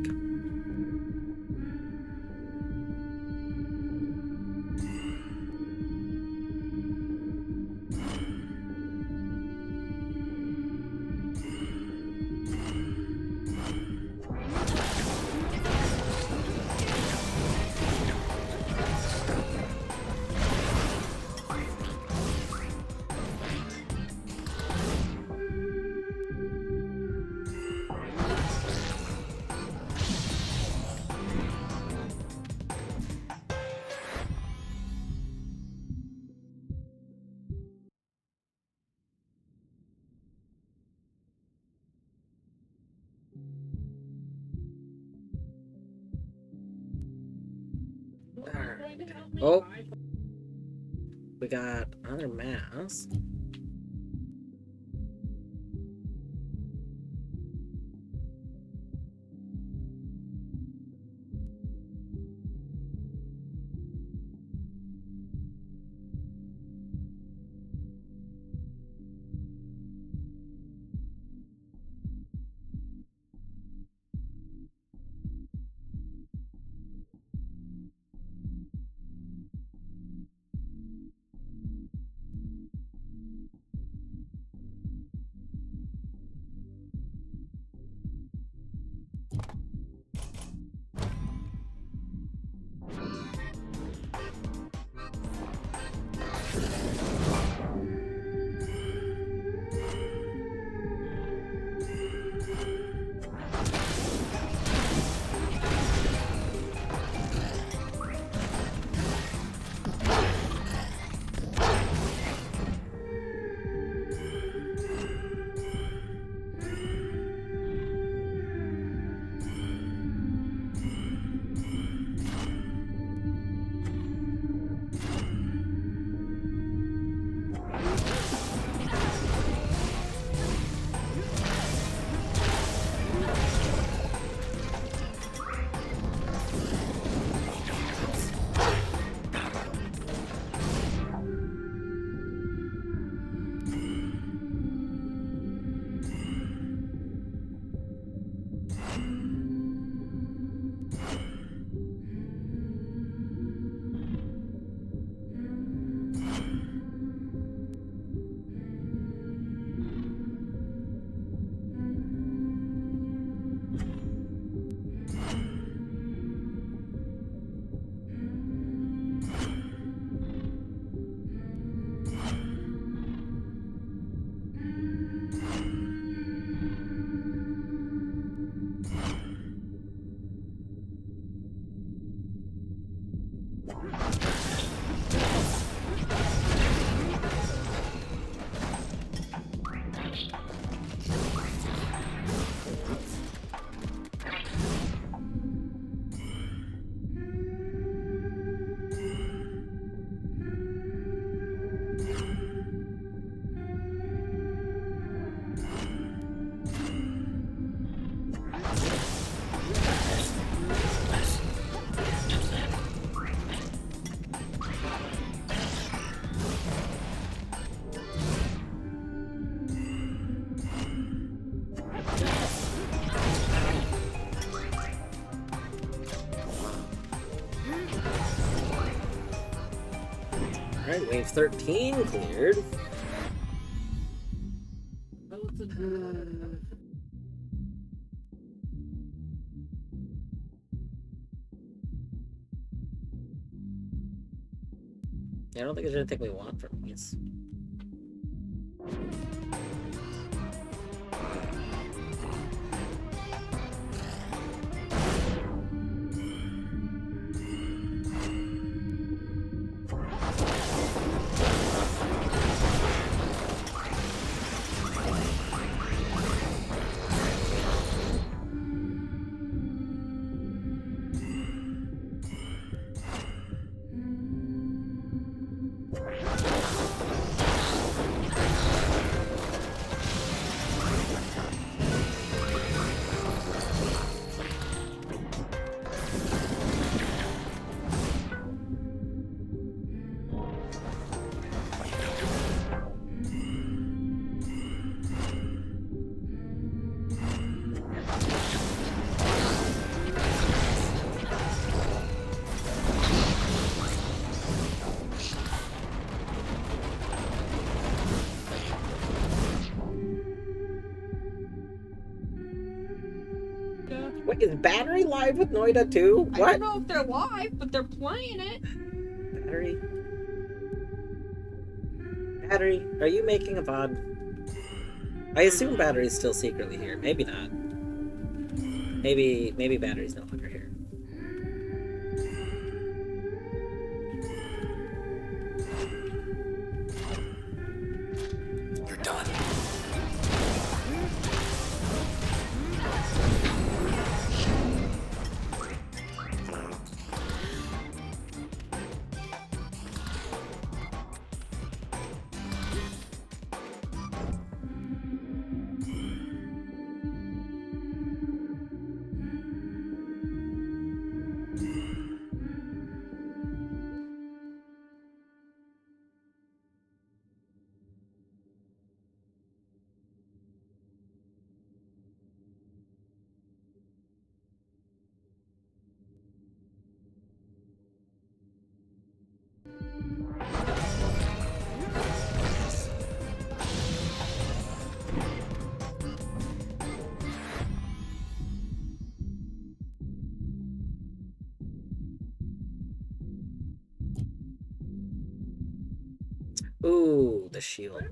Oh, we got another mask. Alright, wave 13 cleared. Yeah, I don't think there's anything we want from these. Wait, is Battery live with Noida too? I What? don't know if they're live, but they're playing it. Battery? Battery, are you making a VOD? I assume Battery's still secretly here. Maybe not. Maybe Battery's no longer here. You're done. Ooh, the shield.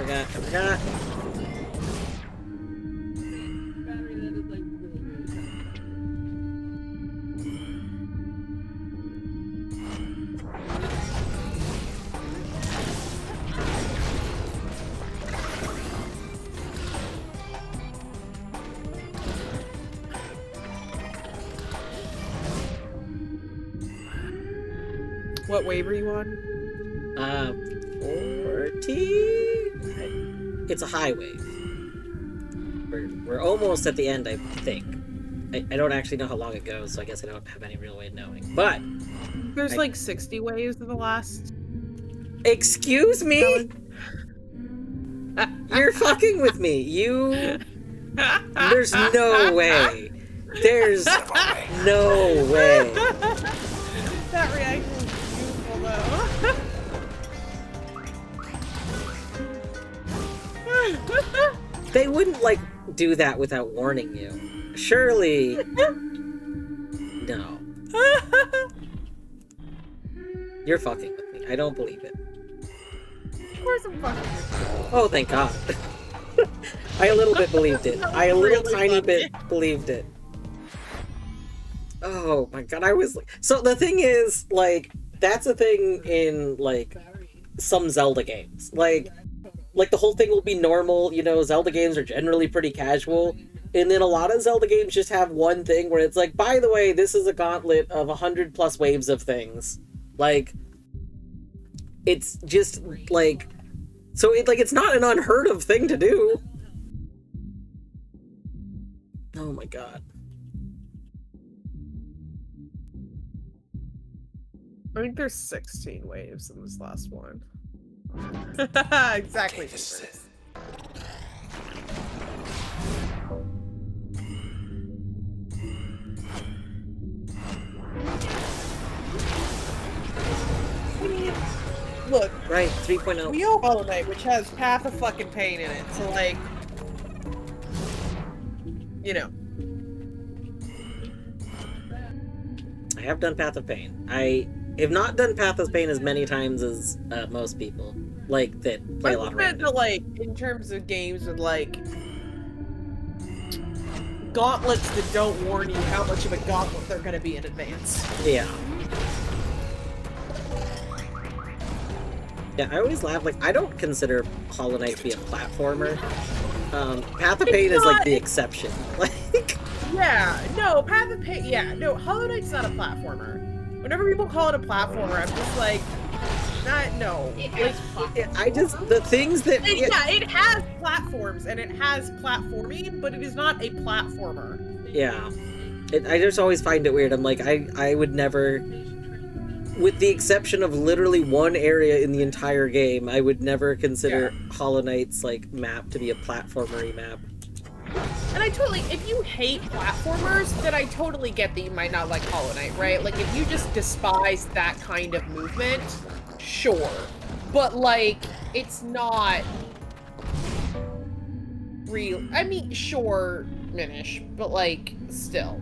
I forgot. What wave are you on? 40? It's a high wave. We're almost at the end, I think. I don't actually know how long it goes, so I guess I don't have any real way of knowing. But There's like 60 waves in the last. excuse me? You're fucking with me. There's no way. There's no way. That reaction was beautiful, though. They wouldn't, like, do that without warning you. Surely. No. You're fucking with me. I don't believe it. Of course I'm fucking with Oh, thank God. I a little bit believed it. I a little Really tiny funny. bit believed it. Oh my God, I was like... So the thing is, like, that's a thing in, like, some Zelda games. Like the whole thing will be normal, you know, Zelda games are generally pretty casual. And then a lot of Zelda games just have one thing where it's like, by the way, this is a gauntlet of 100+ waves of things. Like, it's just, like... So, it's not an unheard of thing to do. Oh my God. I think there's 16 waves in this last one. Exactly. Okay, this is it. Look, Right, 3.0. we owe Hollow Knight, which has Path of fucking Pain in it, so like, you know. I have done Path of Pain. I have not done Path of Pain as many times as most people, like, that play a lot of meant to, random. like, in terms of games with, like, gauntlets that don't warn you how much of a gauntlet they're gonna be in advance. Yeah. Yeah, I always laugh, like, I don't consider Hollow Knight to be a platformer. Path of Pain is, like, the exception. Like... Yeah, no, Path of Pain, yeah, no, Hollow Knight's not a platformer. Whenever people call it a platformer, I'm just like, no. the things that... It has platforms, and it has platforming, but it is not a platformer. Yeah. I just always find it weird. I'm like, I would never... With the exception of literally one area in the entire game, I would never consider Hollow Knight's, like, map to be a platformery map. And I totally, if you hate platformers, then I totally get that you might not like Hollow Knight, right? Like, if you just despise that kind of movement, sure. But, like, it's not real. I mean, sure, Minish, but, like, still.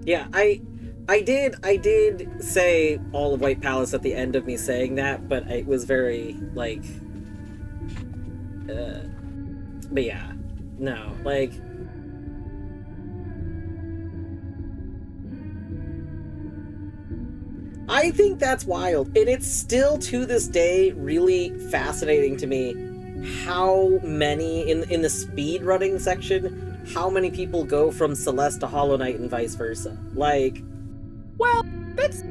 Yeah, I did say all of White Palace at the end of me saying that, but it was very, like... But yeah, no, like... I think that's wild, and it's still, to this day, really fascinating to me how many, in the speedrunning section, how many people go from Celeste to Hollow Knight and vice versa. Like... Well, that's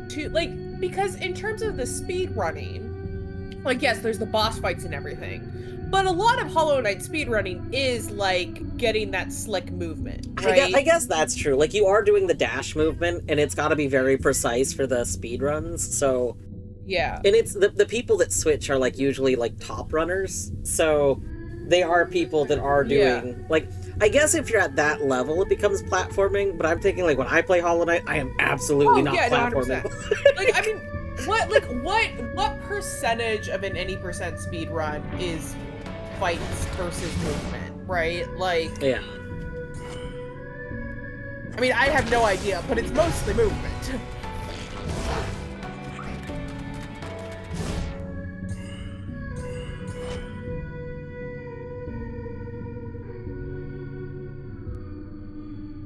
too, like, because in terms of the speed running, like, yes, there's the boss fights and everything, but a lot of Hollow Knight speedrunning is, like, getting that slick movement, right? I guess that's true. Like, you are doing the dash movement, and it's gotta be very precise for the speedruns, so... Yeah. And it's, the people that switch are, like, usually, like, top runners, so they are people that are doing, like... I guess if you're at that level, it becomes platforming, but I'm thinking, like, when I play Hollow Knight, I am absolutely not platforming. 100%. Like, I mean, what percentage of an any percent speed run is fights versus movement, right? Like, Yeah. I mean, I have no idea, but it's mostly movement.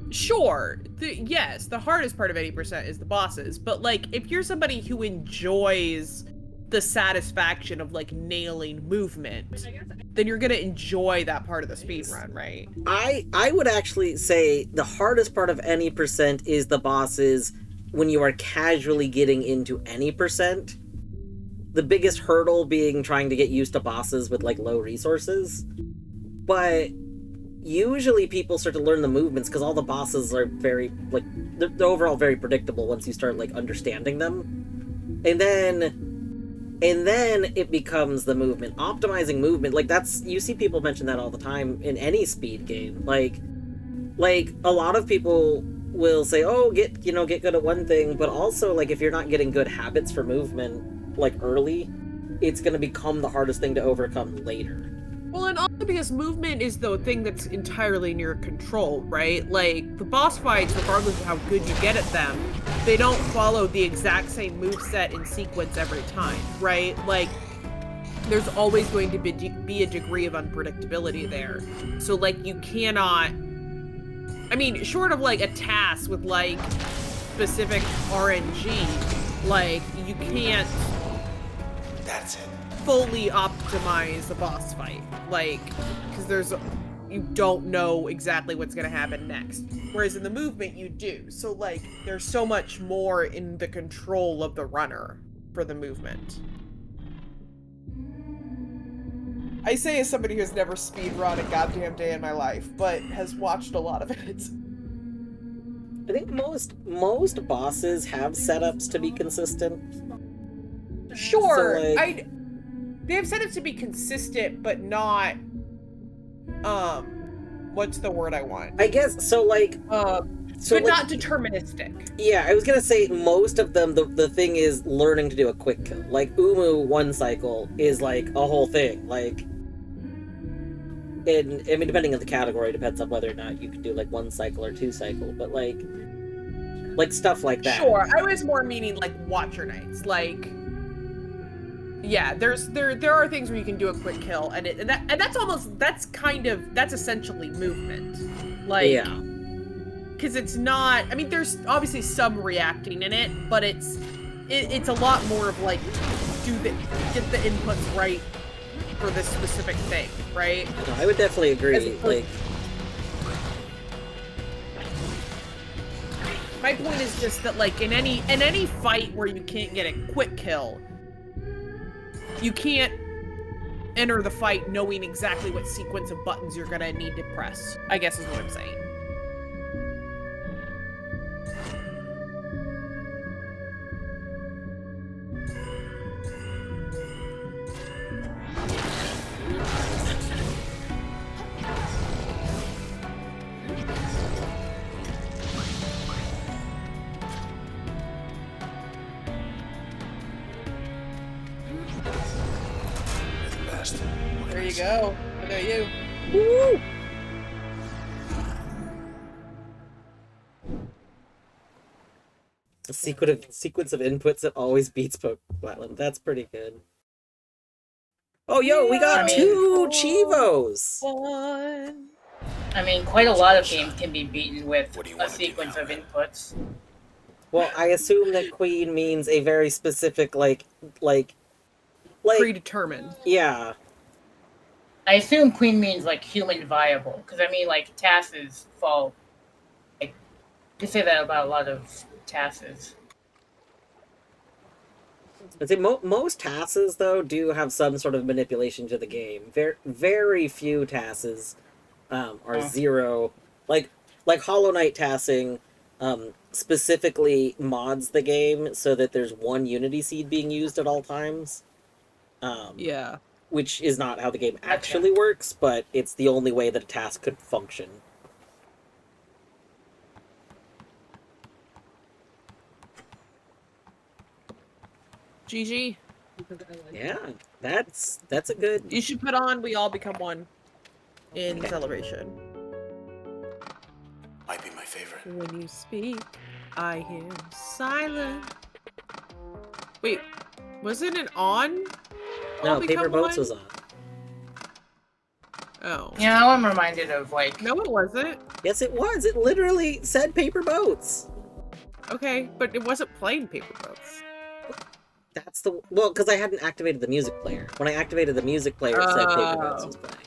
Sure, yes, the hardest part of 80% is the bosses, but, like, if you're somebody who enjoys the satisfaction of, like, nailing movement, then you're gonna enjoy that part of the speedrun, right? I would actually say the hardest part of any percent is the bosses when you are casually getting into any percent. The biggest hurdle being trying to get used to bosses with, like, low resources. But usually people start to learn the movements because all the bosses are very, like, they're overall very predictable once you start, like, understanding them. And then And then it becomes the movement. Optimizing movement, like that's, you see people mention that all the time in any speed game. Like a lot of people will say, oh, get good at one thing, but also like if you're not getting good habits for movement like early, it's going to become the hardest thing to overcome later. Well, and also because movement is the thing that's entirely in your control, right? Like, the boss fights, regardless of how good you get at them, they don't follow the exact same moveset in sequence every time, right? Like, there's always going to be a degree of unpredictability there. So, like, you cannot... I mean, short of, like, a task with, like, specific RNG, like, you can't... That's it. fully optimize the boss fight, like, because you don't know exactly what's gonna happen next, whereas in the movement you do. So like there's so much more in the control of the runner for the movement. I say as somebody who's never speedrun a goddamn day in my life, but has watched a lot of it. I think most bosses have setups to be consistent. Sure, So, like, they have setups to be consistent, but not, what's the word I want? I guess, so, like... but like, not deterministic. Yeah, I was gonna say, most of them, the thing is learning to do a quick kill. Like, one cycle is, like, a whole thing. Like, I mean, depending on the category, depends on whether or not you can do, like, one cycle or two cycle, but, like stuff like that. Sure, I was more meaning, like, Watcher Knights, like... Yeah, there are things where you can do a quick kill, and that's essentially movement. Like, yeah, because it's not. I mean, there's obviously some reacting in it, but it's a lot more of like get the inputs right for this specific thing, right? no, I would definitely agree. Like, my point is just that, like, in any fight where you can't get a quick kill, you can't enter the fight knowing exactly what sequence of buttons you're gonna need to press, I guess is what I'm saying. There you go. I know you. woo! A sequence of inputs that always beats Platinum. That's pretty good. Oh, yo, we got two Chivos! I mean, quite a lot of games can be beaten with What do you a wanna do sequence now, of man? inputs. Well, I assume that Queen means a very specific, like... Predetermined. Yeah. I assume Queen means like human viable, because I mean, like tasks fall. Like, you say that about a lot of tasks. I'd say most tasks, though, do have some sort of manipulation to the game. Very few tasks are zero. Like Hollow Knight tasking specifically mods the game so that there's one Unity seed being used at all times. Yeah. Which is not how the game actually works, but it's the only way that a task could function. GG. Yeah, that's a good... You should put on We All Become One in celebration. Might be my favorite. When you speak, I hear silence. Wait, wasn't it on? No, All Become Paper Boats One? was on. Oh. Yeah, now I'm reminded of like. No, it wasn't. Yes, it was. It literally said Paper Boats. Okay, but it wasn't playing Paper Boats. That's the... Well, because I hadn't activated the music player. When I activated the music player, it said Paper Boats was playing.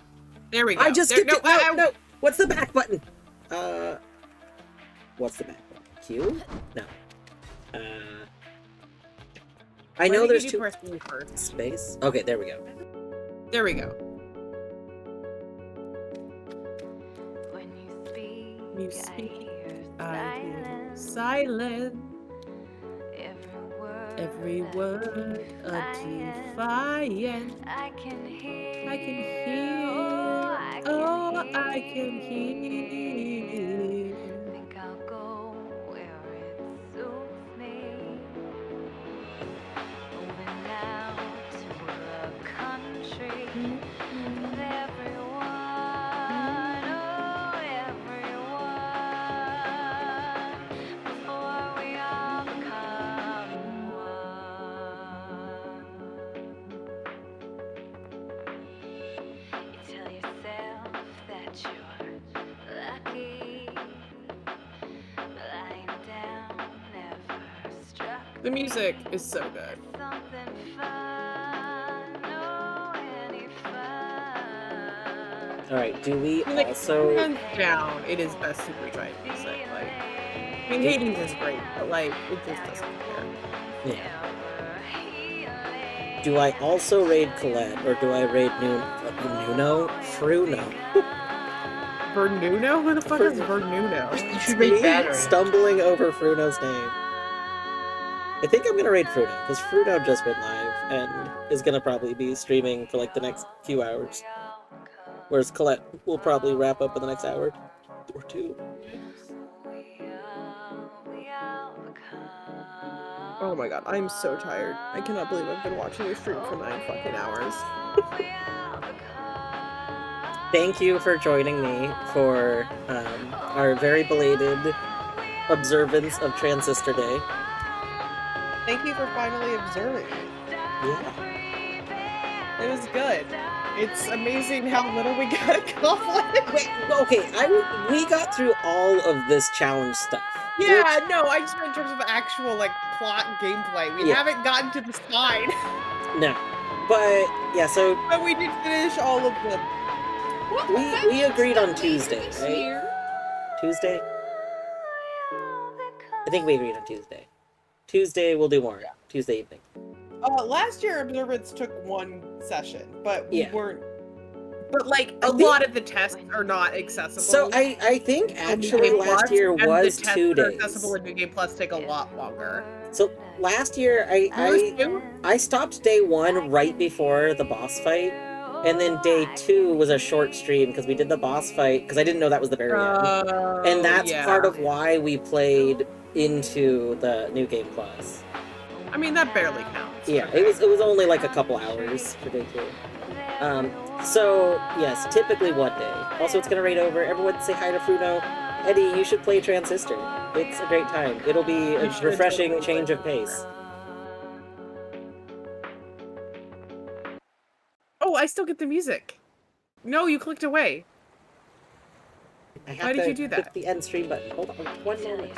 There we go. I just there, skipped it! No! What's the back button? What's the back button? Q? No. I know there's two... Press E first. Space? Okay, there we go. There we go. When you speak, You speak, I hear I hear silence. silence. Every word Every word a defiance. I can hear. I can hear. Oh, I can hear. Think I'll go where it suits me. Moving now to a country with everyone, oh everyone, before we all become one. You tell yourself that you're lucky, lying down never struck. The music is so good. Something fun, oh, any fun. Alright, do we I mean, like, also... hands down, it is best Super Giant music. Like, I mean, Hades is great, but like, it just doesn't compare. Yeah. Do I also raid Colette, or do I raid Nuno? Fruno? Vernuno? Who the fuck is Vernuno? You should make Me battery. stumbling over Fruno's name. I think I'm gonna raid Fruno, because Fruno just went live, and is gonna probably be streaming for like the next few hours. Whereas Colette will probably wrap up in the next hour or two. Oh my god, I'm so tired. I cannot believe I've been watching your stream for 9 fucking hours. Thank you for joining me for our very belated observance of Transistor Day. Thank you for finally observing it. Yeah. It was good. It's amazing how little we got accomplished. Wait, okay, we got through all of this challenge stuff. Yeah, no, I just meant in terms of actual, like, plot gameplay. We Yeah. haven't gotten to the side. No. But, yeah, so But we did finish all of them. we agreed on Tuesday, right? Tuesday? I think we agreed on Tuesday. Tuesday we'll do more. Tuesday evening. Last year, Observance took 1 session, but we Yeah. weren't... But, like, I a think- lot of the tests are not accessible. So I think actually New Game last Plus, year and was the tests 2 that are days. accessible in New Game Plus take a lot longer. So last year I stopped day 1 right before the boss fight, and then day 2 was a short stream because we did the boss fight because I didn't know that was the very end, and that's part of why we played into the New Game Plus. I mean, that barely counts. Yeah, Okay. it was only like a couple hours for day 2. So yes, typically 1 day. Also, it's gonna raid over. Everyone say hi to Fruno. Eddie, you should play Transistor. It's a great time. It'll be a refreshing change of pace. Oh, I still get the music. No, you clicked away. I have Why did to you do that? click the end stream button. Hold on, one moment.